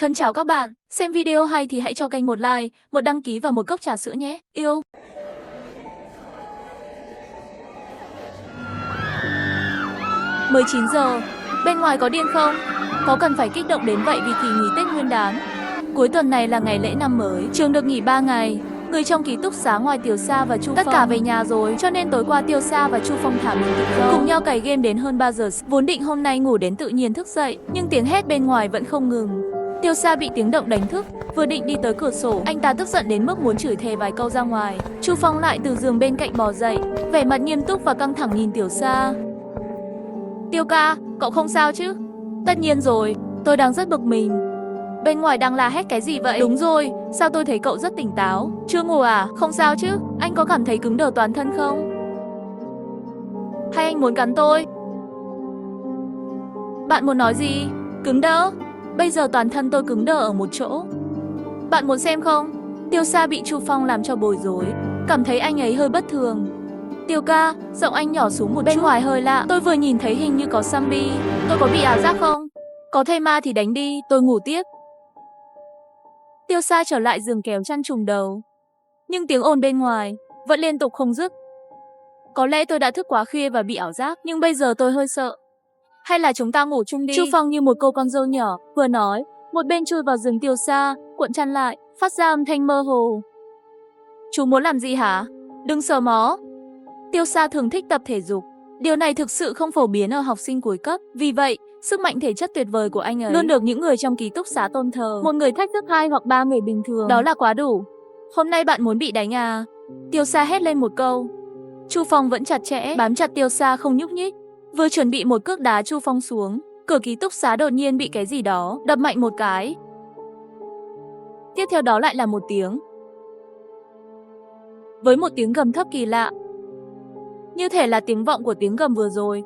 Thân chào các bạn, xem video hay thì hãy cho kênh một like, một đăng ký và một cốc trà sữa nhé. Yêu. 19 giờ, bên ngoài có điên không? Có cần phải kích động đến vậy vì kỳ nghỉ Tết Nguyên đán. Cuối tuần này là ngày lễ năm mới, trường được nghỉ 3 ngày. Người trong ký túc xá ngoài Tiểu Sa và Chu Phong tất cả về nhà rồi, cho nên tối qua Tiểu Sa và Chu Phong thả mình tự do cùng nhau cày game đến hơn 3 giờ. Vốn định hôm nay ngủ đến tự nhiên thức dậy, nhưng tiếng hét bên ngoài vẫn không ngừng. Tiểu Sa bị tiếng động đánh thức, vừa định đi tới cửa sổ, anh ta tức giận đến mức muốn chửi thề vài câu ra ngoài. Chu Phong lại từ giường bên cạnh bò dậy, vẻ mặt nghiêm túc và căng thẳng nhìn Tiểu Sa. Tiêu ca, cậu không sao chứ? Tất nhiên rồi, tôi đang rất bực mình. Bên ngoài đang la hét cái gì vậy? Đúng rồi, sao tôi thấy cậu rất tỉnh táo? Chưa ngủ à? Không sao chứ? Anh có cảm thấy cứng đờ toàn thân không? Hay anh muốn cắn tôi? Bạn muốn nói gì? Cứng đờ? Bây giờ toàn thân tôi cứng đờ ở một chỗ. Bạn muốn xem không? Tiêu Sa bị Chu Phong làm cho bối rối, cảm thấy anh ấy hơi bất thường. Tiêu ca, giọng anh nhỏ xuống một chút. Bên ngoài hơi lạ, tôi vừa nhìn thấy hình như có zombie. Tôi có bị ảo giác không? Có thây ma thì đánh đi, tôi ngủ tiếp. Tiêu Sa trở lại giường kéo chăn trùm đầu. Nhưng tiếng ồn bên ngoài vẫn liên tục không dứt. Có lẽ tôi đã thức quá khuya và bị ảo giác, nhưng bây giờ tôi hơi sợ. Hay là chúng ta ngủ chung đi? Chu Phong như một cô con dâu nhỏ, vừa nói, một bên chui vào giường Tiêu Sa, cuộn chăn lại, phát ra âm thanh mơ hồ. Chú muốn làm gì hả? Đừng sờ mó. Tiêu Sa thường thích tập thể dục. Điều này thực sự không phổ biến ở học sinh cuối cấp. Vì vậy, sức mạnh thể chất tuyệt vời của anh ấy luôn được những người trong ký túc xá tôn thờ. Một người thách thức 2 hoặc 3 người bình thường, đó là quá đủ. Hôm nay bạn muốn bị đánh à? Tiêu Sa hét lên một câu. Chu Phong vẫn chặt chẽ bám chặt Tiêu Sa không nhúc nhích. Vừa chuẩn bị một cước đá Chu Phong xuống, cửa ký túc xá đột nhiên bị cái gì đó đập mạnh một cái. Tiếp theo đó lại là một tiếng. Với một tiếng gầm thấp kỳ lạ, như thể là tiếng vọng của tiếng gầm vừa rồi.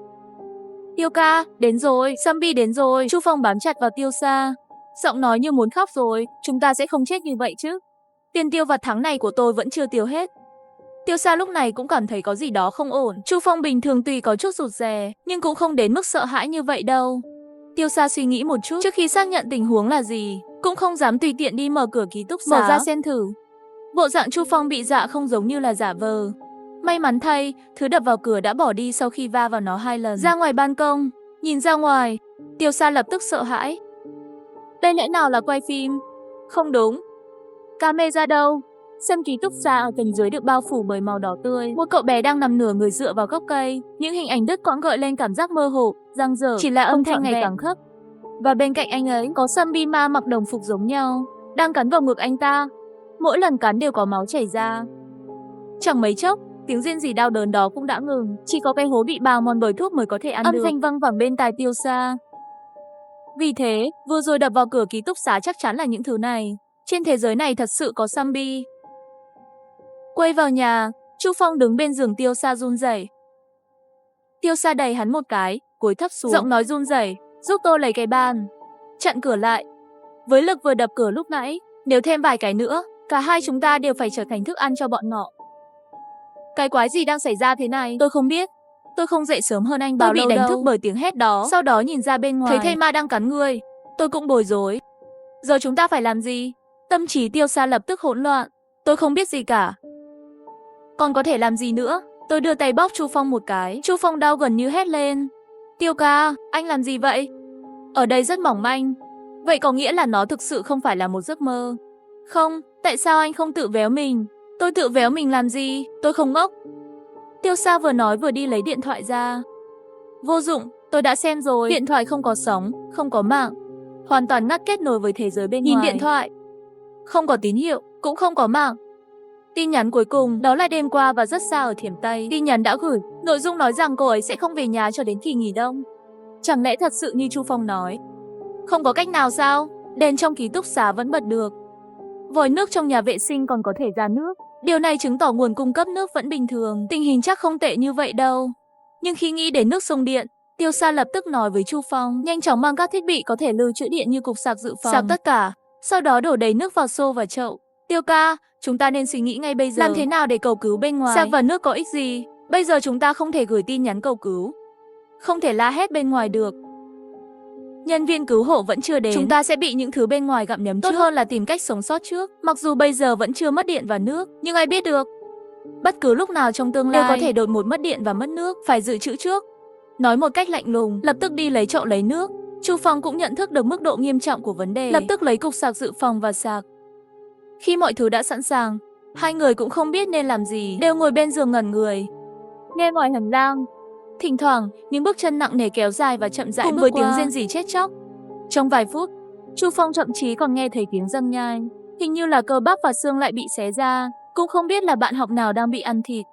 Tiêu ca, đến rồi, zombie đến rồi. Chu Phong bám chặt vào Tiêu Sa, giọng nói như muốn khóc rồi. Chúng ta sẽ không chết như vậy chứ? Tiền tiêu vặt tháng này của tôi vẫn chưa tiêu hết. Tiêu Sa lúc này cũng cảm thấy có gì đó không ổn. Chu Phong bình thường tuy có chút rụt rè, nhưng cũng không đến mức sợ hãi như vậy đâu. Tiêu Sa suy nghĩ một chút trước khi xác nhận tình huống là gì, cũng không dám tùy tiện đi mở cửa ký túc xá. Mở ra xem thử. Bộ dạng Chu Phong bị dọa không giống như là giả vờ. May mắn thay, thứ đập vào cửa đã bỏ đi sau khi va vào nó 2 lần. Ra ngoài ban công, nhìn ra ngoài, Tiêu Sa lập tức sợ hãi. Đây lẽ nào là quay phim? Không đúng. Camera đâu? Sân ký túc xá ở tầng dưới được bao phủ bởi màu đỏ tươi. Một cậu bé đang nằm nửa người dựa vào gốc cây. Những hình ảnh đứt quãng gợi lên cảm giác mơ hồ, răng rở, chỉ là âm thanh ngày càng khấp. Và bên cạnh anh ấy có zombie ma mặc đồng phục giống nhau, đang cắn vào ngực anh ta. Mỗi lần cắn đều có máu chảy ra. Chẳng mấy chốc, tiếng rên rỉ đau đớn đó cũng đã ngừng, chỉ có cái hố bị bào mòn bởi thuốc mới có thể ăn được. Âm thanh văng vẳng bên tai Tiêu Sa. Vì thế, vừa rồi đập vào cửa ký túc xá chắc chắn là những thứ này. Trên thế giới này thật sự có zombie. Quay vào nhà, Chu Phong đứng bên giường Tiêu Sa run rẩy. Tiêu Sa đẩy hắn một cái, cúi thấp xuống, giọng nói run rẩy, giúp tôi lấy cái bàn, chặn cửa lại. Với lực vừa đập cửa lúc nãy, nếu thêm vài cái nữa, cả hai chúng ta đều phải trở thành thức ăn cho bọn nọ. Cái quái gì đang xảy ra thế này? Tôi không biết. Tôi không dậy sớm hơn anh bao lâu đâu. Tôi bị đánh thức bởi tiếng hét đó. Sau đó nhìn ra bên ngoài, thấy thây ma đang cắn người. Tôi cũng bối rối. Giờ chúng ta phải làm gì? Tâm trí Tiêu Sa lập tức hỗn loạn. Tôi không biết gì cả. Còn có thể làm gì nữa? Tôi đưa tay bóp Chu Phong một cái. Chu Phong đau gần như hét lên. Tiêu ca, anh làm gì vậy? Ở đây rất mỏng manh. Vậy có nghĩa là nó thực sự không phải là một giấc mơ? Không, tại sao anh không tự véo mình? Tôi tự véo mình làm gì? Tôi không ngốc. Tiêu Sa vừa nói vừa đi lấy điện thoại ra. Vô dụng, tôi đã xem rồi. Điện thoại không có sóng, không có mạng, hoàn toàn ngắt kết nối với thế giới bên ngoài. Nhìn điện thoại, không có tín hiệu, cũng không có mạng. Tin nhắn cuối cùng đó là đêm qua và rất xa ở Thiểm Tây. Tin nhắn đã gửi, nội dung nói rằng cô ấy sẽ không về nhà cho đến kỳ nghỉ đông. Chẳng lẽ thật sự như Chu Phong nói? Không có cách nào sao? Đèn trong ký túc xá vẫn bật được. Vòi nước trong nhà vệ sinh còn có thể ra nước. Điều này chứng tỏ nguồn cung cấp nước vẫn bình thường. Tình hình chắc không tệ như vậy đâu. Nhưng khi nghĩ đến nước sông điện, Tiêu Sa lập tức nói với Chu Phong nhanh chóng mang các thiết bị có thể lưu trữ điện như cục sạc dự phòng. Sạc tất cả, sau đó đổ đầy nước vào xô và chậu. Tiêu ca, chúng ta nên suy nghĩ ngay bây giờ. Làm thế nào để cầu cứu bên ngoài? Sạc và nước có ích gì? Bây giờ chúng ta không thể gửi tin nhắn cầu cứu, không thể la hét bên ngoài được. Nhân viên cứu hộ vẫn chưa đến. Chúng ta sẽ bị những thứ bên ngoài gặm nhấm trước. Tốt hơn là tìm cách sống sót trước. Mặc dù bây giờ vẫn chưa mất điện và nước, nhưng ai biết được. Bất cứ lúc nào trong tương lai đều có thể đột ngột mất điện và mất nước, phải dự trữ trước. Nói một cách lạnh lùng, lập tức đi lấy chậu lấy nước. Chu Phong cũng nhận thức được mức độ nghiêm trọng của vấn đề, lập tức lấy cục sạc dự phòng và sạc. Khi mọi thứ đã sẵn sàng, hai người cũng không biết nên làm gì, đều ngồi bên giường ngẩn người. Nghe ngoài hành lang, thỉnh thoảng những bước chân nặng nề kéo dài và chậm rãi cùng với tiếng rên rỉ chết chóc. Trong vài phút, Chu Phong thậm chí còn nghe thấy tiếng răng nhai, hình như là cơ bắp và xương lại bị xé ra, cũng không biết là bạn học nào đang bị ăn thịt.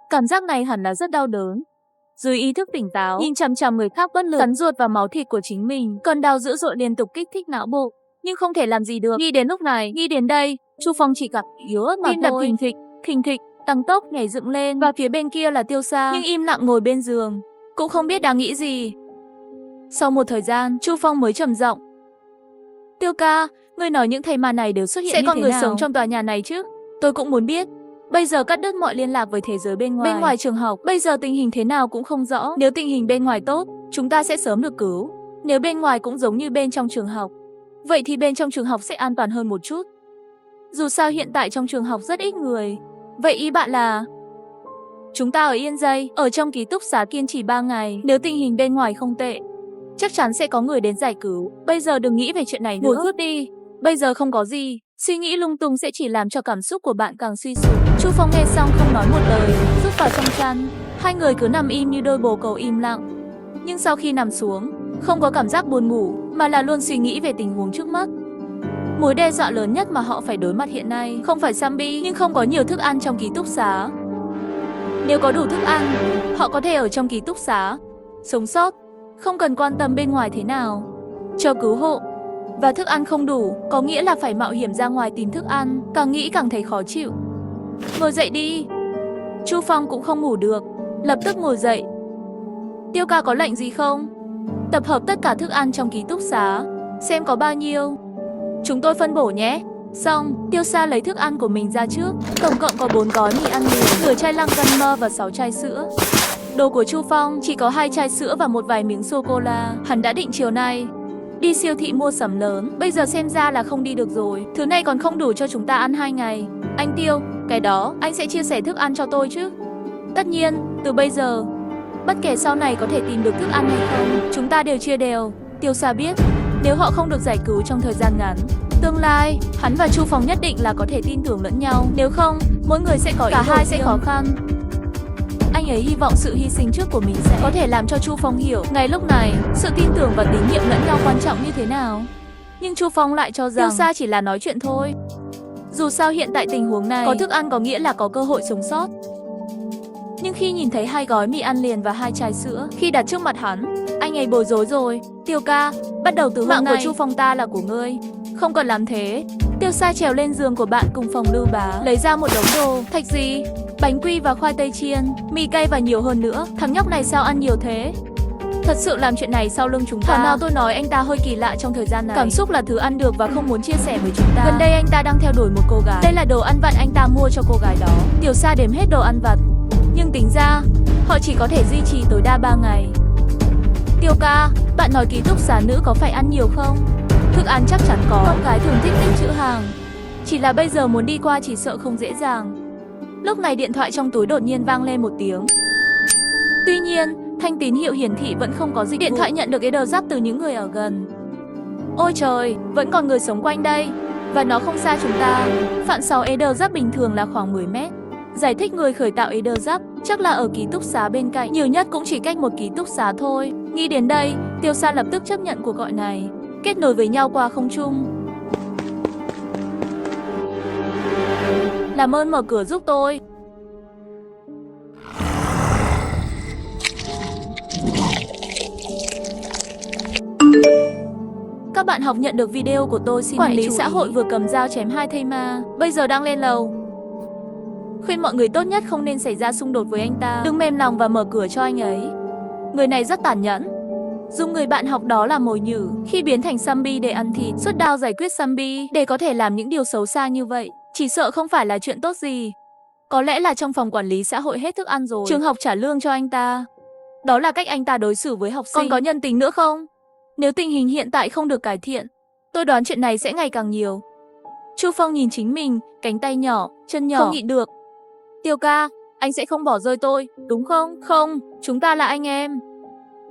Cảm giác này hẳn là rất đau đớn. Dưới ý thức tỉnh táo, nhìn chằm chằm người khác bất lực, cắn ruột vào máu thịt của chính mình, cơn đau dữ dội liên tục kích thích não bộ, nhưng không thể làm gì được. Nghĩ đến lúc này, nghĩ đến đây, Chu Phong chỉ cảm yếu ớt mà tim đập thình thịch, tăng tốc nhảy dựng lên, và phía bên kia là Tiêu Sa, nhưng im lặng ngồi bên giường, cũng không biết đang nghĩ gì. Sau một thời gian, Chu Phong mới trầm giọng: Tiêu ca, ngươi nói những thầy ma này đều xuất hiện sẽ như thế nào? Sẽ còn người sống trong tòa nhà này chứ? Tôi cũng muốn biết. Bây giờ cắt đứt mọi liên lạc với thế giới bên ngoài. Bên ngoài trường học, bây giờ tình hình thế nào cũng không rõ. Nếu tình hình bên ngoài tốt, chúng ta sẽ sớm được cứu. Nếu bên ngoài cũng giống như bên trong trường học, vậy thì bên trong trường học sẽ an toàn hơn một chút. Dù sao hiện tại trong trường học rất ít người. Vậy ý bạn là chúng ta ở Yên Dây, ở trong ký túc xá kiên trì 3 ngày. Nếu tình hình bên ngoài không tệ, chắc chắn sẽ có người đến giải cứu. Bây giờ đừng nghĩ về chuyện này nữa. Một phút đi. Bây giờ không có gì. Suy nghĩ lung tung sẽ chỉ làm cho cảm xúc của bạn càng suy sụp. Chu Phong nghe xong không nói một lời, rút vào trong chăn. Hai người cứ nằm im như đôi bồ câu im lặng. Nhưng sau khi nằm xuống, không có cảm giác buồn ngủ, mà là luôn suy nghĩ về tình huống trước mắt. Mối đe dọa lớn nhất mà họ phải đối mặt hiện nay không phải zombie, nhưng không có nhiều thức ăn trong ký túc xá. Nếu có đủ thức ăn, họ có thể ở trong ký túc xá sống sót, không cần quan tâm bên ngoài thế nào. Cho cứu hộ và thức ăn không đủ, có nghĩa là phải mạo hiểm ra ngoài tìm thức ăn. Càng nghĩ càng thấy khó chịu. Ngồi dậy đi. Chu Phong cũng không ngủ được, lập tức ngồi dậy. Tiêu ca có lệnh gì không? Tập hợp tất cả thức ăn trong ký túc xá, xem có bao nhiêu, chúng tôi phân bổ nhé. Xong, Tiêu Sa lấy thức ăn của mình ra trước. Tổng cộng có 4 gói mì ăn liền, nửa chai lăng căn mơ và 6 chai sữa. Đồ của Chu Phong chỉ có 2 chai sữa và một vài miếng sô-cô-la. Hắn đã định chiều nay đi siêu thị mua sắm lớn, bây giờ xem ra là không đi được rồi. Thứ này còn không đủ cho chúng ta ăn 2 ngày. Anh Tiêu, cái đó anh sẽ chia sẻ thức ăn cho tôi chứ? Tất nhiên, từ bây giờ, bất kể sau này có thể tìm được thức ăn hay không, chúng ta đều chia đều. Tiêu Sa biết, nếu họ không được giải cứu trong thời gian ngắn, tương lai, hắn và Chu Phong nhất định là có thể tin tưởng lẫn nhau. Nếu không, mỗi người sẽ có cả hai sẽ khó khăn. Anh ấy hy vọng sự hy sinh trước của mình sẽ có thể làm cho Chu Phong hiểu ngay lúc này sự tin tưởng và tín nhiệm lẫn nhau quan trọng như thế nào. Nhưng Chu Phong lại cho rằng Tiêu Sa chỉ là nói chuyện thôi. Dù sao hiện tại tình huống này, có thức ăn có nghĩa là có cơ hội sống sót. Nhưng khi nhìn thấy 2 gói mì ăn liền và 2 chai sữa khi đặt trước mặt hắn, anh ấy bối rối rồi. Tiêu ca, bắt đầu từ hôm nay, mạng của Chu Phong ta là của ngươi. Không cần làm thế. Tiêu Sa trèo lên giường của bạn cùng phòng Lưu Bá, lấy ra một đống đồ. Thạch gì? Bánh quy và khoai tây chiên, mì cay và nhiều hơn nữa. Thằng nhóc này sao ăn nhiều thế? Thật sự làm chuyện này sau lưng chúng ta. Thảo nào tôi nói anh ta hơi kỳ lạ trong thời gian này. Cảm xúc là thứ ăn được và không muốn chia sẻ với chúng ta. Gần đây anh ta đang theo đuổi một cô gái. Đây là đồ ăn vặt anh ta mua cho cô gái đó. Tiểu Sa đếm hết đồ ăn vặt, nhưng tính ra họ chỉ có thể duy trì tối đa 3 ngày. Tiêu ca, bạn nói ký túc xá nữ có phải ăn nhiều không? Thức ăn chắc chắn có. Con gái thường thích tích trữ hàng, chỉ là bây giờ muốn đi qua chỉ sợ không dễ dàng. Lúc này điện thoại trong túi đột nhiên vang lên một tiếng. Tuy nhiên, thanh tín hiệu hiển thị vẫn không có dịch vụ. Điện thoại nhận được AirDrop từ những người ở gần. Ôi trời, vẫn còn người sống quanh đây, và nó không xa chúng ta. Phạn 6 AirDrop bình thường là khoảng 10 mét. Giải thích người khởi tạo AirDrop chắc là ở ký túc xá bên cạnh, nhiều nhất cũng chỉ cách một ký túc xá thôi. Nghĩ đến đây, Tiêu Sa lập tức chấp nhận cuộc gọi này, kết nối với nhau qua không trung. Làm ơn mở cửa giúp tôi. Các bạn học nhận được video của tôi xin quản lý xã hội vừa cầm dao chém 2 thây ma, bây giờ đang lên lầu. Khuyên mọi người tốt nhất không nên xảy ra xung đột với anh ta. Đừng mềm lòng và mở cửa cho anh ấy. Người này rất tàn nhẫn, dùng người bạn học đó làm mồi nhử khi biến thành zombie để ăn thịt, xuất đao giải quyết zombie. Để có thể làm những điều xấu xa như vậy, chỉ sợ không phải là chuyện tốt gì. Có lẽ là trong phòng quản lý xã hội hết thức ăn rồi, trường học trả lương cho anh ta. Đó là cách anh ta đối xử với học sinh. Còn có nhân tính nữa không? Nếu tình hình hiện tại không được cải thiện, tôi đoán chuyện này sẽ ngày càng nhiều. Chu Phong nhìn chính mình, cánh tay nhỏ, chân nhỏ, không nhịn được. Tiêu ca, anh sẽ không bỏ rơi tôi, đúng không? Không, chúng ta là anh em.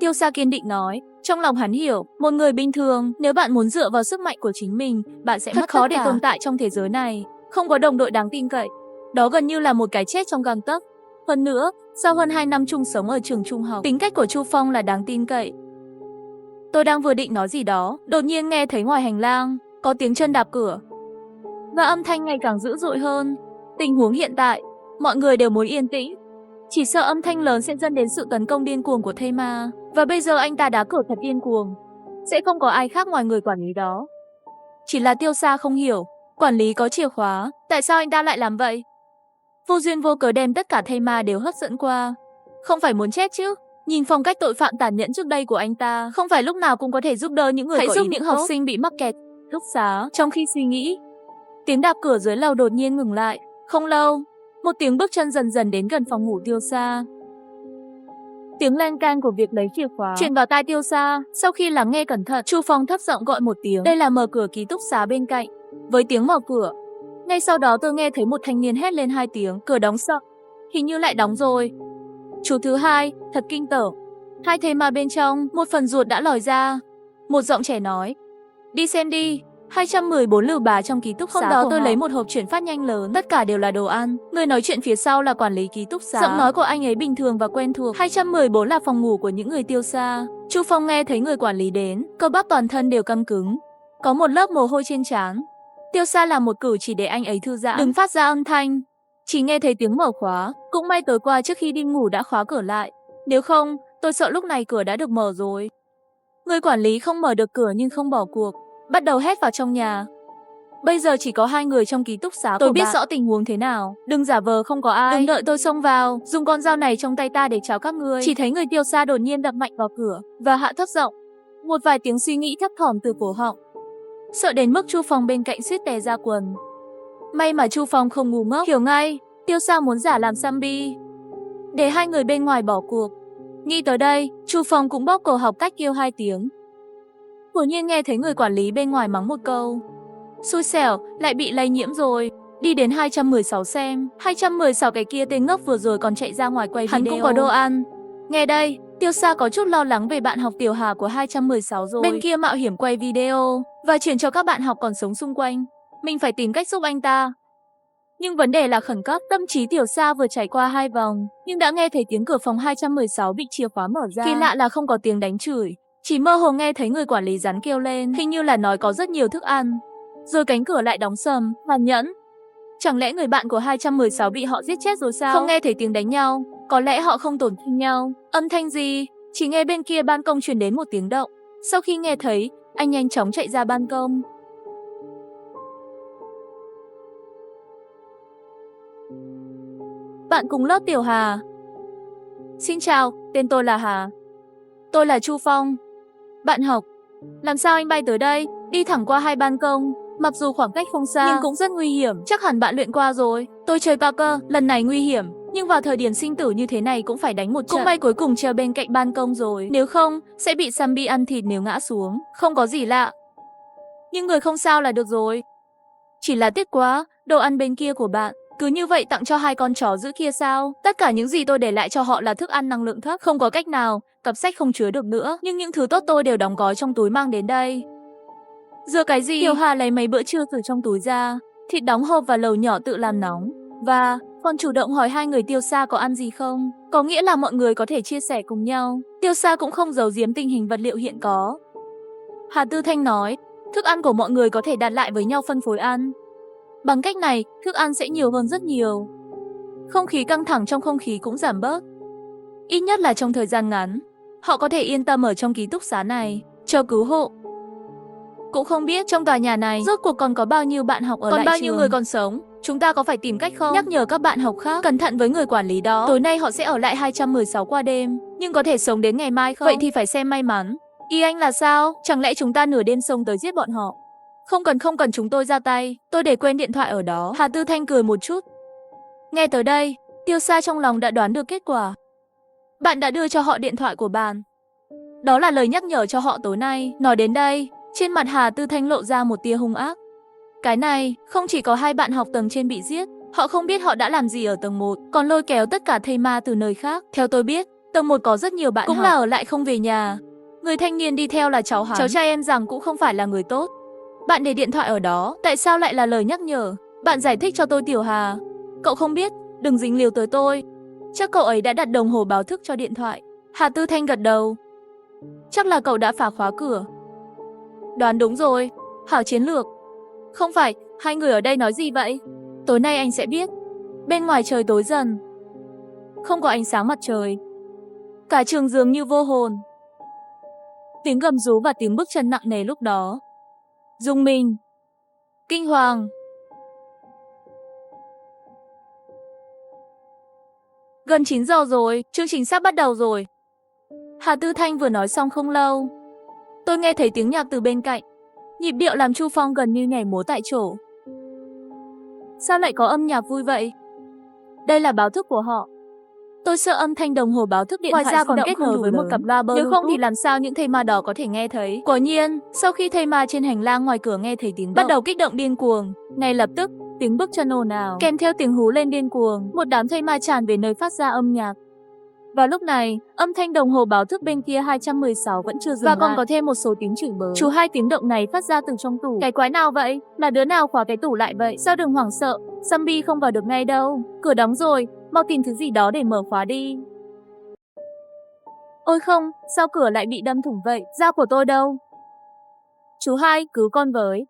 Tiêu Sa kiên định nói, trong lòng hắn hiểu, một người bình thường, nếu bạn muốn dựa vào sức mạnh của chính mình, bạn sẽ mất khó để tồn tại trong thế giới này. Không có đồng đội đáng tin cậy, đó gần như là một cái chết trong gang tấc. Hơn nữa, sau hơn 2 năm chung sống ở trường trung học, tính cách của Chu Phong là đáng tin cậy. Tôi đang vừa định nói gì đó, đột nhiên nghe thấy ngoài hành lang có tiếng chân đạp cửa và âm thanh ngày càng dữ dội hơn. Tình huống hiện tại, mọi người đều muốn yên tĩnh, chỉ sợ âm thanh lớn sẽ dẫn đến sự tấn công điên cuồng của thây ma. Và bây giờ anh ta đá cửa thật điên cuồng, sẽ không có ai khác ngoài người quản lý đó. Chỉ là Tiêu Sa không hiểu, quản lý có chìa khóa, tại sao anh ta lại làm vậy? Vô duyên vô cớ đem tất cả thây ma đều hấp dẫn qua, không phải muốn chết chứ? Nhìn phong cách tội phạm tàn nhẫn trước đây của anh ta, không phải lúc nào cũng có thể giúp đỡ những người có ý những học sinh bị mắc kẹt ký túc xá. Trong khi suy nghĩ, tiếng đạp cửa dưới lầu đột nhiên ngừng lại. Không lâu, một tiếng bước chân dần dần đến gần phòng ngủ Tiêu Sa. Tiếng len can của việc lấy chìa khóa truyền vào tai Tiêu Sa. Sau khi lắng nghe cẩn thận, Chu Phong thấp giọng gọi một tiếng. Đây là mở cửa ký túc xá bên cạnh. Với tiếng mở cửa, ngay sau đó tôi nghe thấy một thanh niên hét lên 2 tiếng. Cửa đóng sập, hình như lại đóng rồi. Chú thứ hai, thật kinh tởm. Hai thây ma bên trong, một phần ruột đã lòi ra. Một giọng trẻ nói, đi xem đi. 214 lều bà trong ký túc xá. Hôm đó tôi lấy một hộp chuyển phát nhanh lớn, tất cả đều là đồ ăn. Người nói chuyện phía sau là quản lý ký túc xá. Giọng nói của anh ấy bình thường và quen thuộc. 214 là phòng ngủ của những người Tiêu Sa. Chu Phong nghe thấy người quản lý đến, cơ bắp toàn thân đều căng cứng, có một lớp mồ hôi trên trán. Tiêu Sa làm một cử chỉ để anh ấy thư giãn, đừng phát ra âm thanh. Chỉ nghe thấy tiếng mở khóa, cũng may tối qua trước khi đi ngủ đã khóa cửa lại. Nếu không, tôi sợ lúc này cửa đã được mở rồi. Người quản lý không mở được cửa nhưng không bỏ cuộc, bắt đầu hét vào trong nhà. Bây giờ chỉ có 2 người trong ký túc xá của tôi biết rõ tình huống thế nào. Đừng giả vờ không có ai. Đừng đợi tôi xông vào, dùng con dao này trong tay ta để cháo các ngươi. Chỉ thấy người Tiêu Sa đột nhiên đập mạnh vào cửa và hạ thấp giọng. Một vài tiếng suy nghĩ thấp thỏm từ cổ họng. Sợ đến mức Chu Phong bên cạnh suýt tè ra quần. May mà Chu Phong không ngu ngốc, hiểu ngay, Tiêu Sa muốn giả làm zombie để 2 người bên ngoài bỏ cuộc. Nghĩ tới đây, Chu Phong cũng bóp cổ học cách kêu 2 tiếng. Đột nhiên nghe thấy người quản lý bên ngoài mắng một câu. Xui xẻo, lại bị lây nhiễm rồi. Đi đến 216 xem. 216 cái kia tên ngốc vừa rồi còn chạy ra ngoài quay video. Hắn cũng có đồ ăn. Nghe đây, Tiêu Sa có chút lo lắng về bạn học Tiểu Hà của 216 rồi. Bên kia mạo hiểm quay video và chuyển cho các bạn học còn sống xung quanh. Mình phải tìm cách giúp anh ta. Nhưng vấn đề là khẩn cấp, tâm trí Tiểu Sa vừa trải qua 2 vòng, nhưng đã nghe thấy tiếng cửa phòng 216 bị chìa khóa mở ra. Kỳ lạ là không có tiếng đánh chửi, chỉ mơ hồ nghe thấy người quản lý rắn kêu lên, hình như là nói có rất nhiều thức ăn. Rồi cánh cửa lại đóng sầm, tàn nhẫn. Chẳng lẽ người bạn của 216 bị họ giết chết rồi sao? Không nghe thấy tiếng đánh nhau, có lẽ họ không tổn thương nhau. Âm thanh gì? Chỉ nghe bên kia ban công truyền đến một tiếng động. Sau khi nghe thấy, anh nhanh chóng chạy ra ban công. Bạn cùng lớp Tiểu Hà. Xin chào, tên tôi là Hà. Tôi là Chu Phong. Bạn học. Làm sao anh bay tới đây? Đi thẳng qua 2 ban công. Mặc dù khoảng cách không xa, nhưng cũng rất nguy hiểm. Chắc hẳn bạn luyện qua rồi. Tôi chơi poker, lần này nguy hiểm. Nhưng vào thời điểm sinh tử như thế này cũng phải đánh một trận. Cũng may cuối cùng treo bên cạnh ban công rồi. Nếu không, sẽ bị zombie ăn thịt nếu ngã xuống. Không có gì lạ. Nhưng người không sao là được rồi. Chỉ là tiếc quá, đồ ăn bên kia của bạn cứ như vậy tặng cho 2 con chó giữ kia sao? Tất cả những gì tôi để lại cho họ là thức ăn năng lượng thấp. Không có cách nào, cặp sách không chứa được nữa. Nhưng những thứ tốt tôi đều đóng gói trong túi mang đến đây. Giờ cái gì? Tiểu Hà lấy mấy bữa trưa từ trong túi ra, thịt đóng hộp và lẩu nhỏ tự làm nóng. Và còn chủ động hỏi 2 người Tiêu Sa có ăn gì không? Có nghĩa là mọi người có thể chia sẻ cùng nhau. Tiêu Sa cũng không giấu giếm tình hình vật liệu hiện có. Hà Tư Thanh nói, thức ăn của mọi người có thể đặt lại với nhau phân phối ăn. Bằng cách này, thức ăn sẽ nhiều hơn rất nhiều. Không khí căng thẳng trong không khí cũng giảm bớt. Ít nhất là trong thời gian ngắn, họ có thể yên tâm ở trong ký túc xá này, chờ cứu hộ. Cũng không biết trong tòa nhà này rốt cuộc còn có bao nhiêu bạn học ở lại trường. Còn bao nhiêu người còn sống, chúng ta có phải tìm cách không? Nhắc nhở các bạn học khác, cẩn thận với người quản lý đó. Tối nay họ sẽ ở lại 216 qua đêm, nhưng có thể sống đến ngày mai không? Vậy thì phải xem may mắn. Ý anh là sao? Chẳng lẽ chúng ta nửa đêm xông tới giết bọn họ? Không cần chúng tôi ra tay, tôi để quên điện thoại ở đó. Hà Tư Thanh cười một chút. Nghe tới đây, Tiêu Sa trong lòng đã đoán được kết quả. Bạn đã đưa cho họ điện thoại của bạn. Đó là lời nhắc nhở cho họ tối nay. Nói đến đây, trên mặt Hà Tư Thanh lộ ra một tia hung ác. Cái này, không chỉ có 2 bạn học tầng trên bị giết, họ không biết họ đã làm gì ở tầng 1, còn lôi kéo tất cả thây ma từ nơi khác. Theo tôi biết, tầng 1 có rất nhiều bạn cũng là ở lại không về nhà. Người thanh niên đi theo là cháu hắn. Cháu trai em rằng cũng không phải là người tốt. Bạn để điện thoại ở đó, tại sao lại là lời nhắc nhở? Bạn giải thích cho tôi Tiểu Hà. Cậu không biết, đừng dính líu tới tôi. Chắc cậu ấy đã đặt đồng hồ báo thức cho điện thoại. Hà Tư Thanh gật đầu. Chắc là cậu đã phá khóa cửa. Đoán đúng rồi, hảo chiến lược. Không phải, 2 người ở đây nói gì vậy? Tối nay anh sẽ biết. Bên ngoài trời tối dần. Không có ánh sáng mặt trời. Cả trường dường như vô hồn. Tiếng gầm rú và tiếng bước chân nặng nề lúc đó. Rung mình. Kinh hoàng. Gần 9 giờ rồi, chương trình sắp bắt đầu rồi. Hà Tư Thanh vừa nói xong không lâu. Tôi nghe thấy tiếng nhạc từ bên cạnh. Nhịp điệu làm Chu Phong gần như nhảy múa tại chỗ. Sao lại có âm nhạc vui vậy? Đây là báo thức của họ. Tôi sợ âm thanh đồng hồ báo thức điện thoại di động kết nối với một cặp loa Bluetooth. Nếu không thì làm sao những thây ma đó có thể nghe thấy? Quả nhiên, sau khi thây ma trên hành lang ngoài cửa nghe thấy tiếng động, bắt đầu kích động điên cuồng. Ngay lập tức, tiếng bước chân ồn ào, kèm theo tiếng hú lên điên cuồng, một đám thây ma tràn về nơi phát ra âm nhạc. Vào lúc này, âm thanh đồng hồ báo thức bên kia 216 vẫn chưa dừng lại. Và còn có thêm một số tiếng chửi bới. Chú, 2 tiếng động này phát ra từ trong tủ. Cái quái nào vậy? Là đứa nào khóa cái tủ lại vậy? Sao đừng hoảng sợ, Zombie không vào được ngay đâu. Cửa đóng rồi, mau tìm thứ gì đó để mở khóa đi. Ôi không, sao cửa lại bị đâm thủng vậy? Dao của tôi đâu? Chú 2, cứu con với.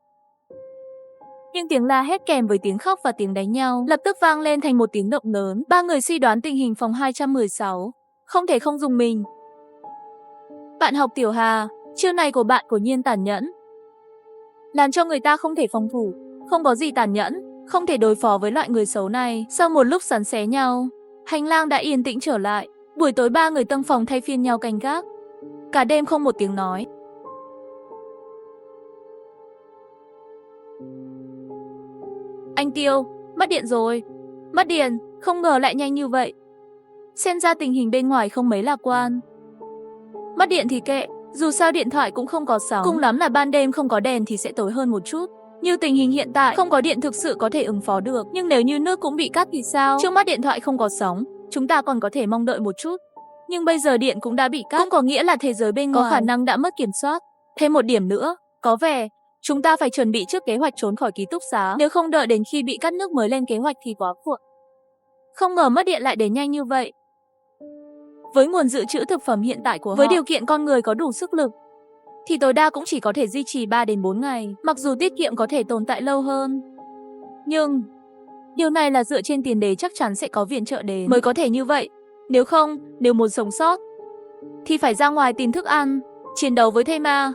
Nhưng tiếng la hét kèm với tiếng khóc và tiếng đánh nhau lập tức vang lên thành một tiếng động lớn. 3 người suy đoán tình hình phòng 216. Không thể không dùng mình. Bạn học Tiểu Hà, chiêu này của bạn quả nhiên tàn nhẫn. Làm cho người ta không thể phòng thủ. Không có gì tàn nhẫn, không thể đối phó với loại người xấu này. Sau một lúc sắn xé nhau, hành lang đã yên tĩnh trở lại. Buổi tối 3 người tân phòng thay phiên nhau canh gác. Cả đêm không một tiếng nói. Anh Tiêu, mất điện rồi. Mất điện, không ngờ lại nhanh như vậy. Xem ra tình hình bên ngoài không mấy lạc quan. Mất điện thì kệ, dù sao điện thoại cũng không có sóng. Cùng lắm là ban đêm không có đèn thì sẽ tối hơn một chút. Như tình hình hiện tại, không có điện thực sự có thể ứng phó được. Nhưng nếu như nước cũng bị cắt thì sao? Trước mắt điện thoại không có sóng, chúng ta còn có thể mong đợi một chút. Nhưng bây giờ điện cũng đã bị cắt, cũng có nghĩa là thế giới bên ngoài có khả năng đã mất kiểm soát. Thêm một điểm nữa, có vẻ chúng ta phải chuẩn bị trước kế hoạch trốn khỏi ký túc xá. Nếu không đợi đến khi bị cắt nước mới lên kế hoạch thì quá muộn. Không ngờ mất điện lại đến nhanh như vậy. Với nguồn dự trữ thực phẩm hiện tại của họ, với điều kiện con người có đủ sức lực, thì tối đa cũng chỉ có thể duy trì 3 đến 4 ngày, mặc dù tiết kiệm có thể tồn tại lâu hơn. Nhưng điều này là dựa trên tiền đề chắc chắn sẽ có viện trợ đến mới có thể như vậy. Nếu không, nếu muốn sống sót, thì phải ra ngoài tìm thức ăn, chiến đấu với thây ma.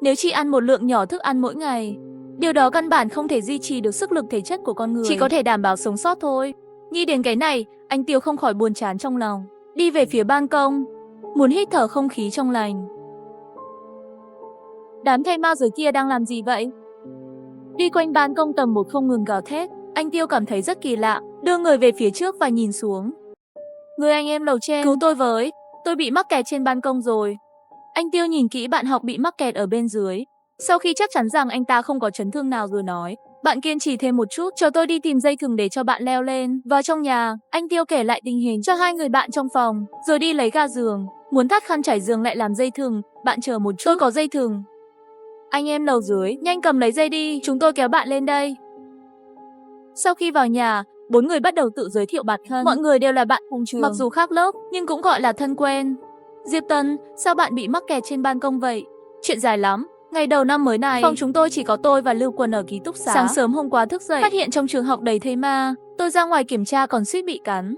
Nếu chỉ ăn một lượng nhỏ thức ăn mỗi ngày, điều đó căn bản không thể duy trì được sức lực thể chất của con người, chỉ có thể đảm bảo sống sót thôi. Nghĩ đến cái này, anh Tiêu không khỏi buồn chán trong lòng. Đi về phía ban công, muốn hít thở không khí trong lành. Đám thây ma dưới kia đang làm gì vậy? Đi quanh ban công tầng 1 không ngừng gào thét. Anh Tiêu cảm thấy rất kỳ lạ, đưa người về phía trước và nhìn xuống. Người anh em lầu trên, cứu tôi với, tôi bị mắc kẹt trên ban công rồi. Anh Tiêu nhìn kỹ bạn học bị mắc kẹt ở bên dưới. Sau khi chắc chắn rằng anh ta không có chấn thương nào rồi nói, bạn kiên trì thêm một chút, cho tôi đi tìm dây thừng để cho bạn leo lên. Vào trong nhà, anh Tiêu kể lại tình hình cho 2 người bạn trong phòng, rồi đi lấy ga giường, muốn thắt khăn trải giường lại làm dây thừng. Bạn chờ một chút, tôi có dây thừng. Anh em lầu dưới, nhanh cầm lấy dây đi, chúng tôi kéo bạn lên đây. Sau khi vào nhà, 4 người bắt đầu tự giới thiệu bản thân. Mọi người đều là bạn cùng trường, mặc dù khác lớp, nhưng cũng gọi là thân quen. Diệp Tân, sao bạn bị mắc kẹt trên ban công vậy? Chuyện dài lắm. Ngày đầu năm mới này, phòng chúng tôi chỉ có tôi và Lưu Quân ở ký túc xá. Sáng sớm hôm qua thức dậy, phát hiện trong trường học đầy thây ma. Tôi ra ngoài kiểm tra còn suýt bị cắn.